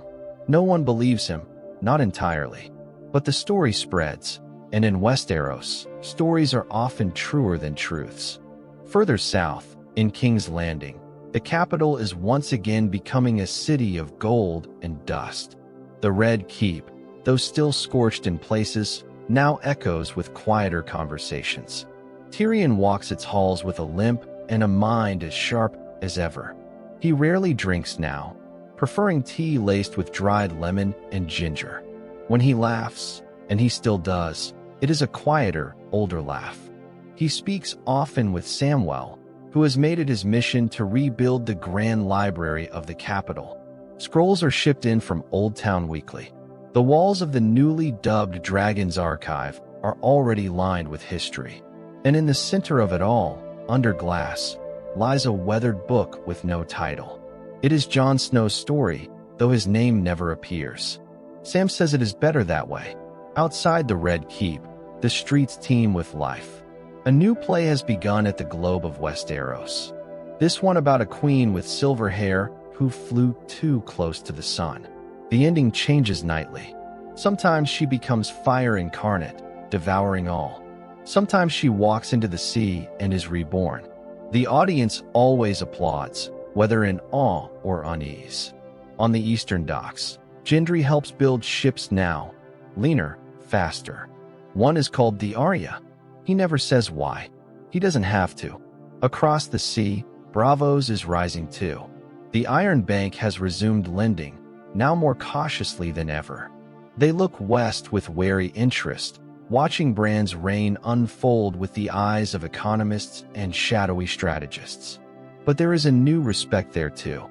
No one believes him, not entirely. But the story spreads, and in Westeros, stories are often truer than truths. Further south, in King's Landing, the capital is once again becoming a city of gold and dust. The Red Keep, though still scorched in places, now echoes with quieter conversations. Tyrion walks its halls with a limp and a mind as sharp as ever. He rarely drinks now, preferring tea laced with dried lemon and ginger. When he laughs, and he still does, it is a quieter, older laugh. He speaks often with Samwell, who has made it his mission to rebuild the grand library of the capital. Scrolls are shipped in from Old Town weekly. The walls of the newly dubbed Dragon's Archive are already lined with history. And in the center of it all, under glass, lies a weathered book with no title. It is Jon Snow's story, though his name never appears. Sam says it is better that way. Outside the Red Keep, the streets teem with life. A new play has begun at the Globe of Westeros. This one about a queen with silver hair who flew too close to the sun. The ending changes nightly. Sometimes she becomes fire incarnate, devouring all. Sometimes she walks into the sea and is reborn. The audience always applauds, whether in awe or unease. On the eastern docks, Gendry helps build ships now, leaner, faster. One is called the Arya. He never says why. He doesn't have to. Across the sea, Braavos is rising too. The Iron Bank has resumed lending, now more cautiously than ever. They look west with wary interest, watching Bran's reign unfold with the eyes of economists and shadowy strategists. But there is a new respect there too.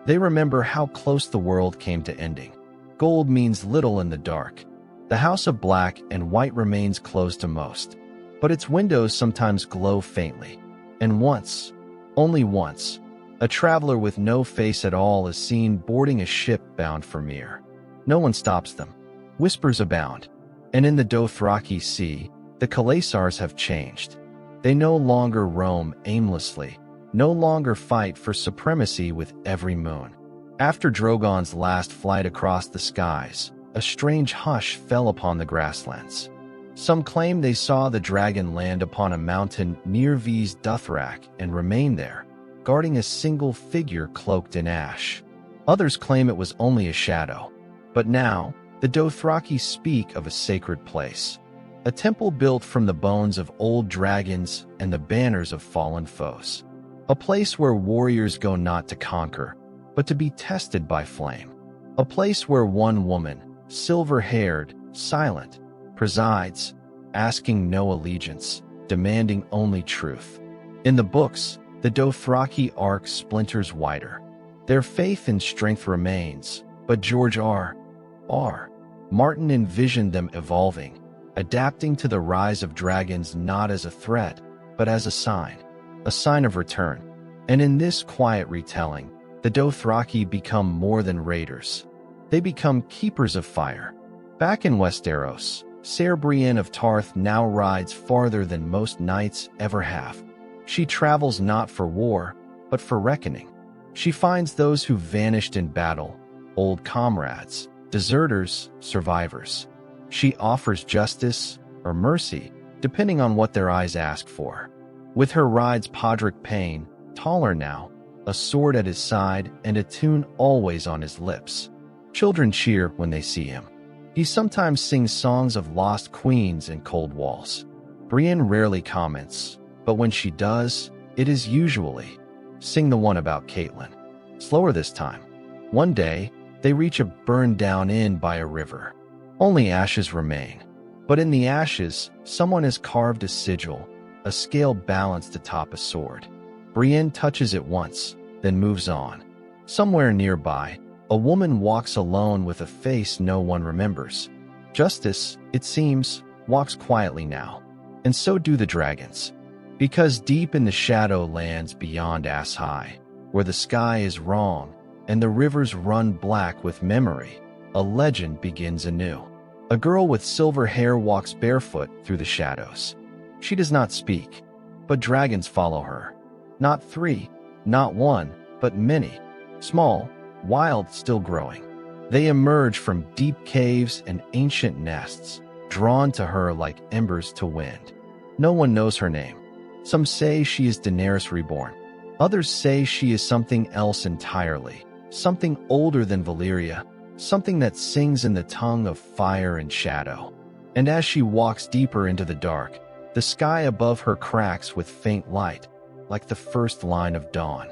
They remember how close the world came to ending. Gold means little in the dark. The House of Black and White remains closed to most, but its windows sometimes glow faintly. And once, only once, a traveler with no face at all is seen boarding a ship bound for Myr. No one stops them. Whispers abound. And in the Dothraki Sea, the Khalasars have changed. They no longer roam aimlessly, no longer fight for supremacy with every moon. After Drogon's last flight across the skies, a strange hush fell upon the grasslands. Some claim they saw the dragon land upon a mountain near V's Dothrak and remain there, guarding a single figure cloaked in ash. Others claim it was only a shadow. But now, the Dothraki speak of a sacred place, a temple built from the bones of old dragons and the banners of fallen foes. A place where warriors go not to conquer, but to be tested by flame. A place where one woman, silver-haired, silent, presides, asking no allegiance, demanding only truth. In the books, the Dothraki arc splinters wider. Their faith and strength remains, but George R. Martin envisioned them evolving, adapting to the rise of dragons not as a threat, but as a sign of return. And in this quiet retelling, the Dothraki become more than raiders. They become keepers of fire. Back in Westeros, Ser Brienne of Tarth now rides farther than most knights ever have. She travels not for war, but for reckoning. She finds those who vanished in battle, old comrades, deserters, survivors. She offers justice or mercy, depending on what their eyes ask for. With her rides Podrick Payne, taller now, a sword at his side and a tune always on his lips. Children cheer when they see him. He sometimes sings songs of lost queens and cold walls. Brienne rarely comments, but when she does, it is usually, sing the one about Catelyn. Slower this time. One day, they reach a burned-down inn by a river. Only ashes remain. But in the ashes, someone has carved a sigil, a scale balanced atop a sword. Brienne touches it once, then moves on. Somewhere nearby, a woman walks alone with a face no one remembers. Justice, it seems, walks quietly now, and so do the dragons. Because deep in the Shadowlands beyond Ahai, where the sky is wrong and the rivers run black with memory, a legend begins anew. A girl with silver hair walks barefoot through the shadows. She does not speak, but dragons follow her. Not 3, not 1, but many. Small, wild, still growing. They emerge from deep caves and ancient nests, drawn to her like embers to wind. No one knows her name. Some say she is Daenerys reborn. Others say she is something else entirely, something older than Valyria, something that sings in the tongue of fire and shadow. And as she walks deeper into the dark, the sky above her cracks with faint light, like the first line of dawn.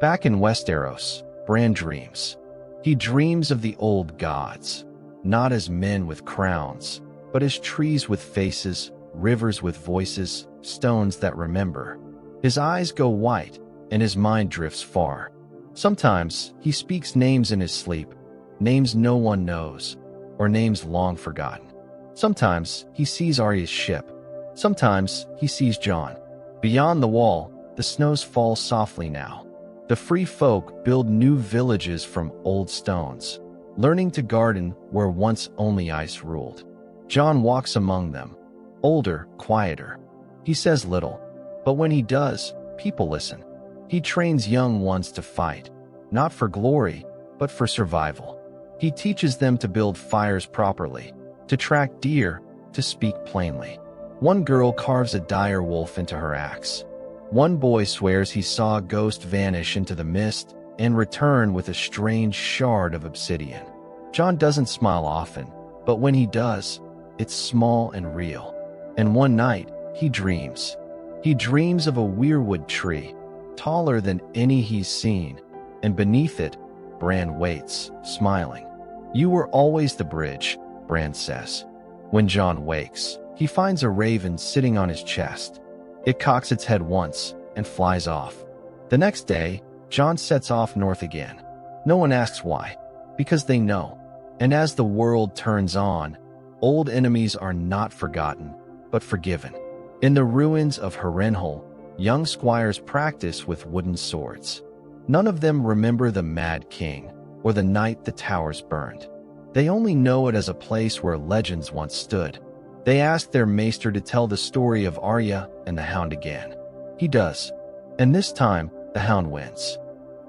Back in Westeros, Bran dreams. He dreams of the old gods, not as men with crowns, but as trees with faces, rivers with voices, stones that remember. His eyes go white, and his mind drifts far. Sometimes he speaks names in his sleep, names no one knows, or names long forgotten. Sometimes he sees Arya's ship. Sometimes he sees Jon. Beyond the wall, the snows fall softly now. The free folk build new villages from old stones, learning to garden where once only ice ruled. Jon walks among them, older, quieter. He says little, but when he does, people listen. He trains young ones to fight, not for glory, but for survival. He teaches them to build fires properly, to track deer, to speak plainly. One girl carves a dire wolf into her axe. One boy swears he saw a ghost vanish into the mist and return with a strange shard of obsidian. Jon doesn't smile often, but when he does, it's small and real. And one night, he dreams. He dreams of a weirwood tree, taller than any he's seen, and beneath it, Bran waits, smiling. "You were always the bridge," Bran says. When Jon wakes, he finds a raven sitting on his chest. It cocks its head once and flies off. The next day, Jon sets off north again. No one asks why, because they know. And as the world turns on, old enemies are not forgotten, but forgiven. In the ruins of Harrenhal, young squires practice with wooden swords. None of them remember the Mad King or the night the towers burned. They only know it as a place where legends once stood. They ask their maester to tell the story of Arya and the Hound again. He does, and this time the Hound wins.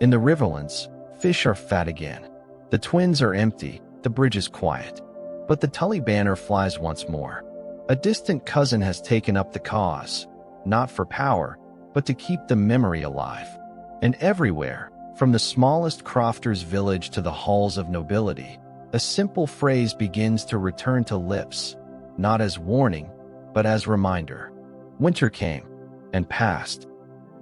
In the Riverlands, fish are fat again. The twins are empty, the bridge is quiet. But the Tully banner flies once more. A distant cousin has taken up the cause, not for power, but to keep the memory alive. And everywhere, from the smallest crofter's village to the halls of nobility, a simple phrase begins to return to lips, not as warning, but as reminder. Winter came and passed.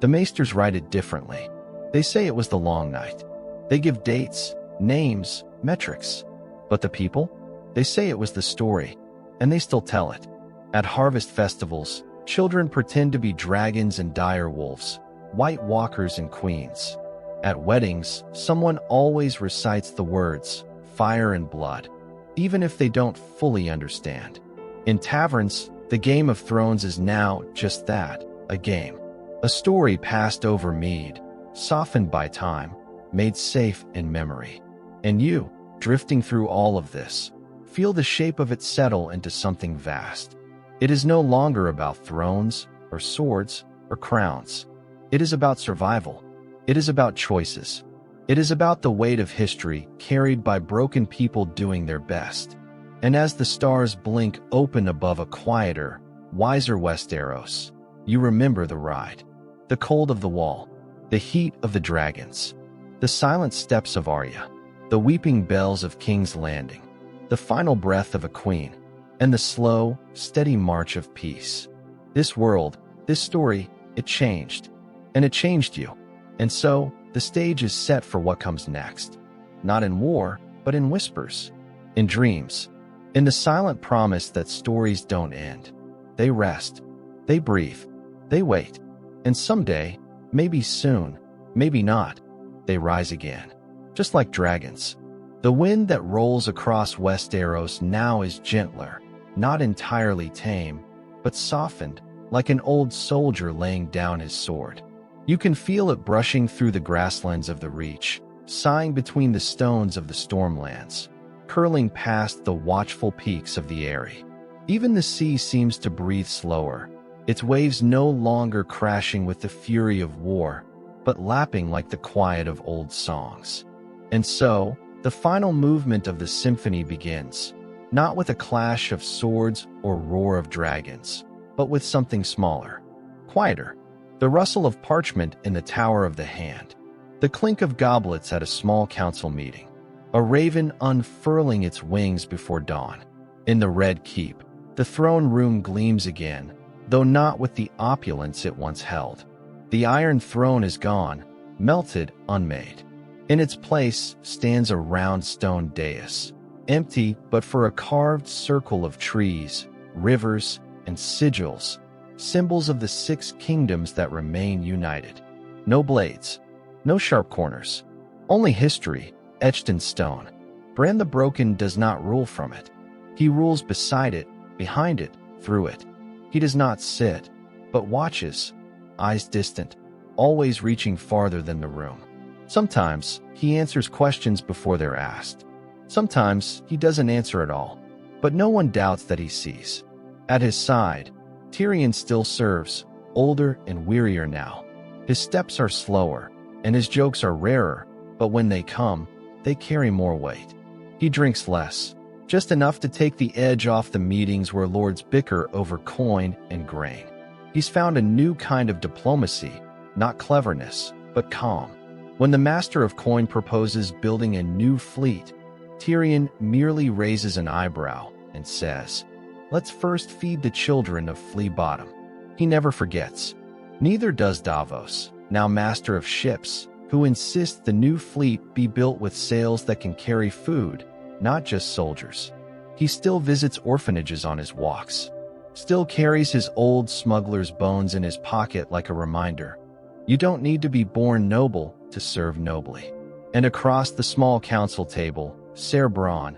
The maesters write it differently. They say it was the long night. They give dates, names, metrics. But the people? They say it was the story, and they still tell it. At harvest festivals, children pretend to be dragons and dire wolves, white walkers and queens. At weddings, someone always recites the words, fire and blood, even if they don't fully understand. In taverns, the Game of Thrones is now just that, a game. A story passed over mead, softened by time, made safe in memory. And you, drifting through all of this, feel the shape of it settle into something vast. It is no longer about thrones, or swords, or crowns. It is about survival. It is about choices. It is about the weight of history carried by broken people doing their best. And as the stars blink open above a quieter, wiser Westeros, you remember the ride. The cold of the wall, the heat of the dragons, the silent steps of Arya, the weeping bells of King's Landing, the final breath of a queen, and the slow, steady march of peace. This world, this story, it changed. And it changed you. And so, the stage is set for what comes next. Not in war, but in whispers, in dreams, in the silent promise that stories don't end. They rest, they breathe, they wait, and someday, maybe soon, maybe not, they rise again. just like dragons. The wind that rolls across Westeros now is gentler, not entirely tame, but softened, like an old soldier laying down his sword. You can feel it brushing through the grasslands of the Reach, sighing between the stones of the Stormlands, curling past the watchful peaks of the Eyrie. Even the sea seems to breathe slower, its waves no longer crashing with the fury of war, but lapping like the quiet of old songs. And so, the final movement of the symphony begins, not with a clash of swords or roar of dragons, but with something smaller, quieter. The rustle of parchment in the Tower of the Hand, the clink of goblets at a small council meeting, a raven unfurling its wings before dawn. In the Red Keep, the throne room gleams again, though not with the opulence it once held. The Iron Throne is gone, melted, unmade. In its place stands a round stone dais, empty but for a carved circle of trees, rivers, and sigils, symbols of the 6 kingdoms that remain united. No blades, no sharp corners, only history, etched in stone. Bran the Broken does not rule from it. He rules beside it, behind it, through it. He does not sit, but watches, eyes distant, always reaching farther than the room. Sometimes he answers questions before they're asked. Sometimes he doesn't answer at all, but no one doubts that he sees. At his side, Tyrion still serves, older and wearier now. His steps are slower, and his jokes are rarer, but when they come, they carry more weight. He drinks less, just enough to take the edge off the meetings where lords bicker over coin and grain. He's found a new kind of diplomacy, not cleverness, but calm. When the Master of Coin proposes building a new fleet, Tyrion merely raises an eyebrow and says, "Let's first feed the children of Flea Bottom." He never forgets. Neither does Davos, now Master of Ships, who insists the new fleet be built with sails that can carry food, not just soldiers. He still visits orphanages on his walks, still carries his old smuggler's bones in his pocket like a reminder. You don't need to be born noble to serve nobly. And across the small council table, Ser Bronn,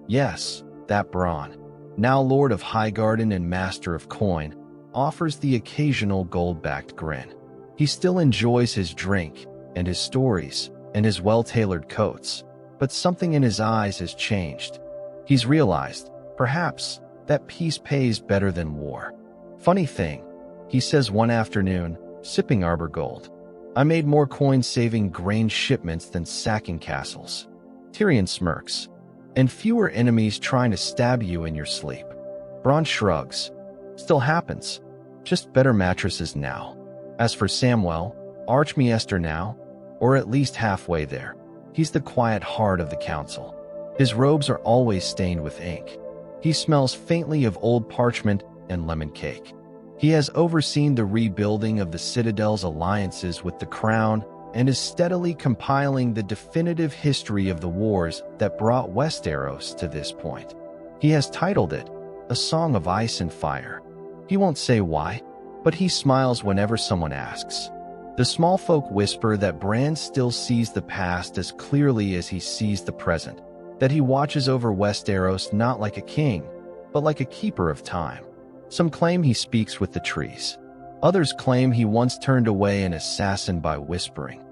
yes, that Bronn, now Lord of Highgarden and Master of Coin, offers the occasional gold-backed grin. He still enjoys his drink, and his stories, and his well-tailored coats, but something in his eyes has changed. He's realized, perhaps, that peace pays better than war. "Funny thing," he says one afternoon, sipping Arbor Gold. "I made more coins saving grain shipments than sacking castles." Tyrion smirks. "And fewer enemies trying to stab you in your sleep." Bronn shrugs. "Still happens. Just better mattresses now." As for Samwell, Archmaester now, or at least halfway there, he's the quiet heart of the council. His robes are always stained with ink. He smells faintly of old parchment and lemon cake. He has overseen the rebuilding of the Citadel's alliances with the Crown and is steadily compiling the definitive history of the wars that brought Westeros to this point. He has titled it, A Song of Ice and Fire. He won't say why, but he smiles whenever someone asks. The small folk whisper that Bran still sees the past as clearly as he sees the present, that he watches over Westeros not like a king, but like a keeper of time. Some claim he speaks with the trees. Others claim he once turned away an assassin by whispering,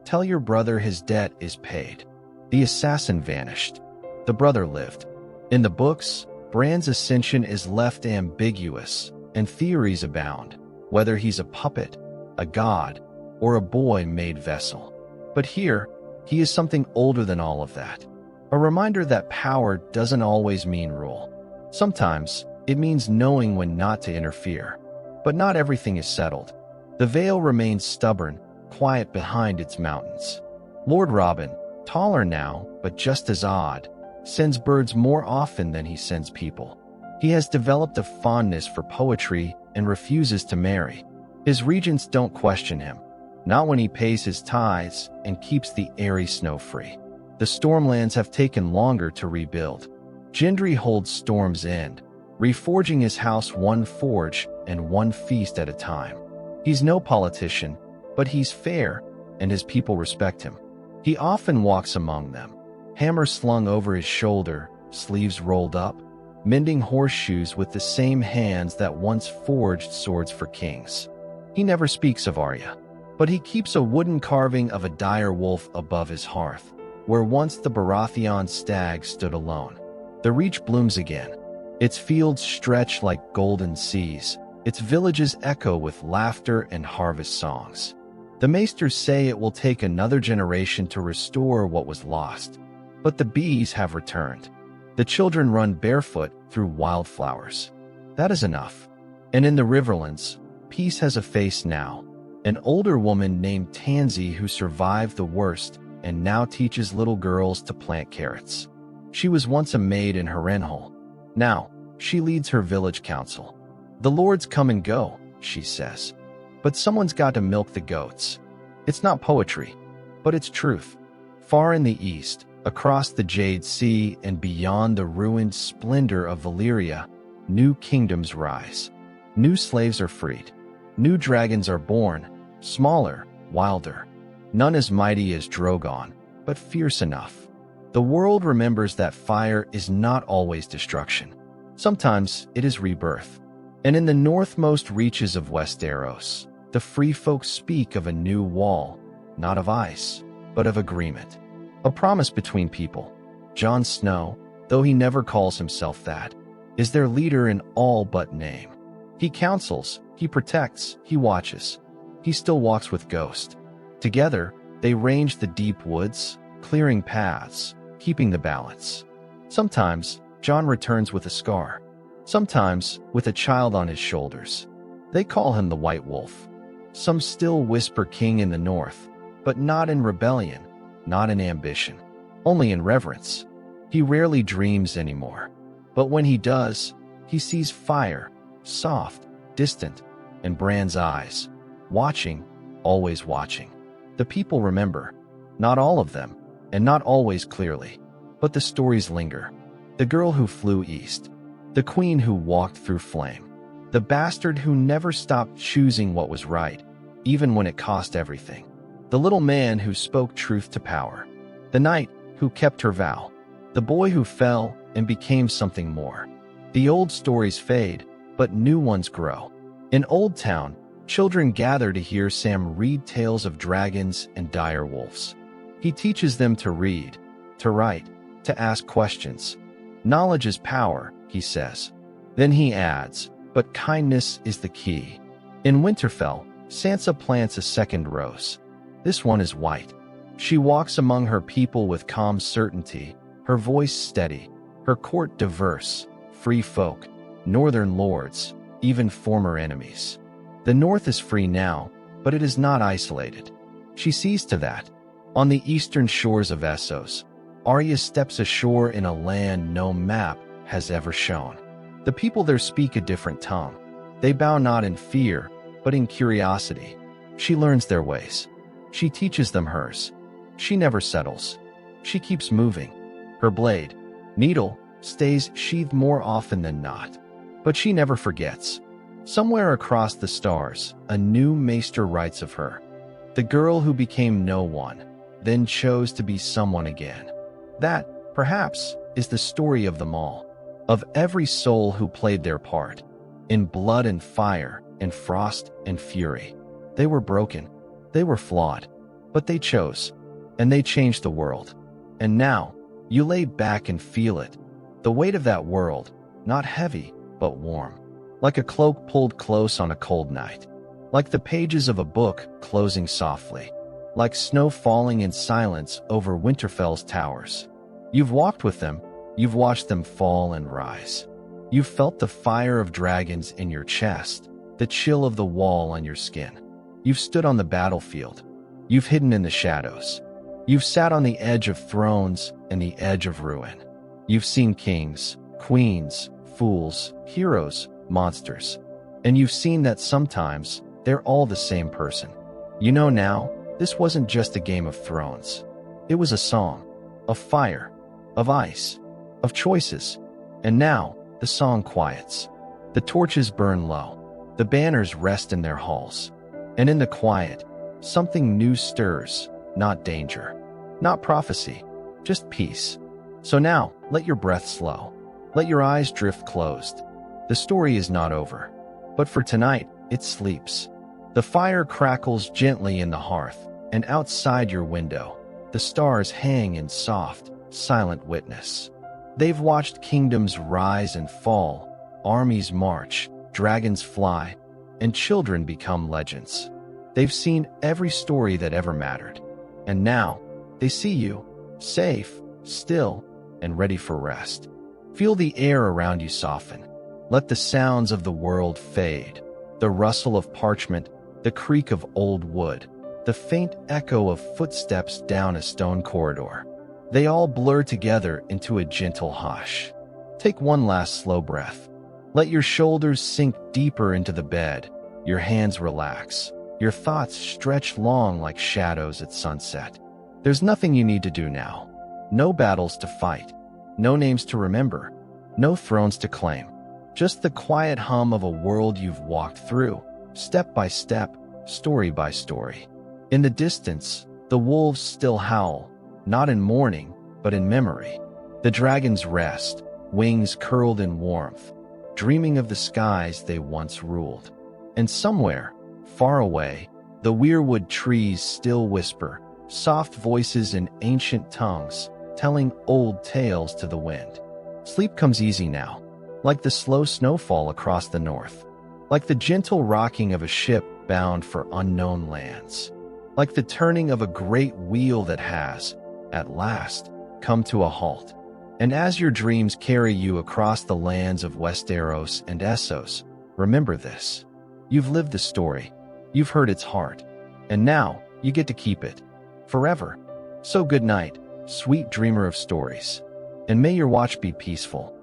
"Tell your brother his debt is paid." The assassin vanished. The brother lived. In the books, Bran's ascension is left ambiguous, and theories abound, whether he's a puppet, a god, or a boy-made vessel. But here, he is something older than all of that. A reminder that power doesn't always mean rule. Sometimes, it means knowing when not to interfere. But not everything is settled. The Vale remains stubborn, quiet behind its mountains. Lord Robin, taller now, but just as odd, sends birds more often than he sends people. He has developed a fondness for poetry and refuses to marry. His regents don't question him, not when he pays his tithes and keeps the Eyrie snow-free. The Stormlands have taken longer to rebuild. Gendry holds Storm's End, reforging his house one forge and one feast at a time. He's no politician, but he's fair, and his people respect him. He often walks among them, hammer slung over his shoulder, sleeves rolled up, mending horseshoes with the same hands that once forged swords for kings. He never speaks of Arya, but he keeps a wooden carving of a dire wolf above his hearth, where once the Baratheon stag stood alone. The Reach blooms again. Its fields stretch like golden seas, its villages echo with laughter and harvest songs. The maesters say it will take another generation to restore what was lost, but the bees have returned. The children run barefoot through wildflowers. That is enough. And in the Riverlands, peace has a face now. An older woman named Tansy who survived the worst and now teaches little girls to plant carrots. She was once a maid in Harrenhal. Now, she leads her village council. The lords come and go, she says. But someone's got to milk the goats. It's not poetry, but it's truth. Far in the east, across the Jade Sea and beyond the ruined splendor of Valyria, new kingdoms rise. New slaves are freed. New dragons are born, smaller, wilder. None as mighty as Drogon, but fierce enough. The world remembers that fire is not always destruction. Sometimes it is rebirth. And in the northmost reaches of Westeros, the free folk speak of a new wall, not of ice, but of agreement. A promise between people. Jon Snow, though he never calls himself that, is their leader in all but name. He counsels, he protects, he watches. He still walks with Ghost. Together, they range the deep woods, clearing paths, keeping the balance. Sometimes, Jon returns with a scar. Sometimes, with a child on his shoulders. They call him the White Wolf. Some still whisper king in the north, but not in rebellion, not in ambition, only in reverence. He rarely dreams anymore. But when he does, he sees fire, soft, distant, in Bran's eyes, watching, always watching. The people remember, not all of them, and not always clearly, but the stories linger. The girl who flew east, the queen who walked through flame, the bastard who never stopped choosing what was right, even when it cost everything, the little man who spoke truth to power, the knight who kept her vow, the boy who fell and became something more. The old stories fade, but new ones grow. In Old Town, children gather to hear Sam read tales of dragons and dire wolves. He teaches them to read, to write, to ask questions. Knowledge is power, he says. Then he adds, but kindness is the key. In Winterfell, Sansa plants a second rose. This one is white. She walks among her people with calm certainty, her voice steady, her court diverse, free folk, northern lords, even former enemies. The north is free now, but it is not isolated. She sees to that. On the eastern shores of Essos, Arya steps ashore in a land no map has ever shown. The people there speak a different tongue. They bow not in fear, but in curiosity. She learns their ways. She teaches them hers. She never settles. She keeps moving. Her blade, needle, stays sheathed more often than not. But she never forgets. Somewhere across the stars, a new maester writes of her. The girl who became no one, then chose to be someone again. That, perhaps, is the story of them all. Of every soul who played their part. In blood and fire, in frost and fury. They were broken. They were flawed. But they chose. And they changed the world. And now, you lay back and feel it. The weight of that world, not heavy, but warm. Like a cloak pulled close on a cold night. Like the pages of a book closing softly. Like snow falling in silence over Winterfell's towers. You've walked with them. You've watched them fall and rise. You've felt the fire of dragons in your chest, the chill of the wall on your skin. You've stood on the battlefield. You've hidden in the shadows. You've sat on the edge of thrones and the edge of ruin. You've seen kings, queens, fools, heroes, monsters. And you've seen that sometimes they're all the same person. You know now, this wasn't just a Game of Thrones. It was a song, of fire, of ice, of choices. And now, the song quiets. The torches burn low. The banners rest in their halls. And in the quiet, something new stirs, not danger, Not prophecy, just peace. So now, let your breath slow. Let your eyes drift closed. The story is not over. But for tonight, it sleeps. The fire crackles gently in the hearth, and outside your window, the stars hang in soft, silent witness. They've watched kingdoms rise and fall, armies march, dragons fly, and children become legends. They've seen every story that ever mattered. And now, they see you, safe, still, and ready for rest. Feel the air around you soften. Let the sounds of the world fade. The rustle of parchment, the creak of old wood, the faint echo of footsteps down a stone corridor. They all blur together into a gentle hush. Take one last slow breath. Let your shoulders sink deeper into the bed, your hands relax, your thoughts stretch long like shadows at sunset. There's nothing you need to do now. No battles to fight, no names to remember, no thrones to claim. Just the quiet hum of a world you've walked through, step by step, story by story. In the distance, the wolves still howl, not in mourning, but in memory. The dragons rest, wings curled in warmth, dreaming of the skies they once ruled. And somewhere, far away, the Weirwood trees still whisper, soft voices in ancient tongues, telling old tales to the wind. Sleep comes easy now, like the slow snowfall across the north, like the gentle rocking of a ship bound for unknown lands, like the turning of a great wheel that has, at last, come to a halt. And as your dreams carry you across the lands of Westeros and Essos, remember this. You've lived the story, you've heard its heart, and now you get to keep it, forever. So good night, sweet dreamer of stories, and may your watch be peaceful.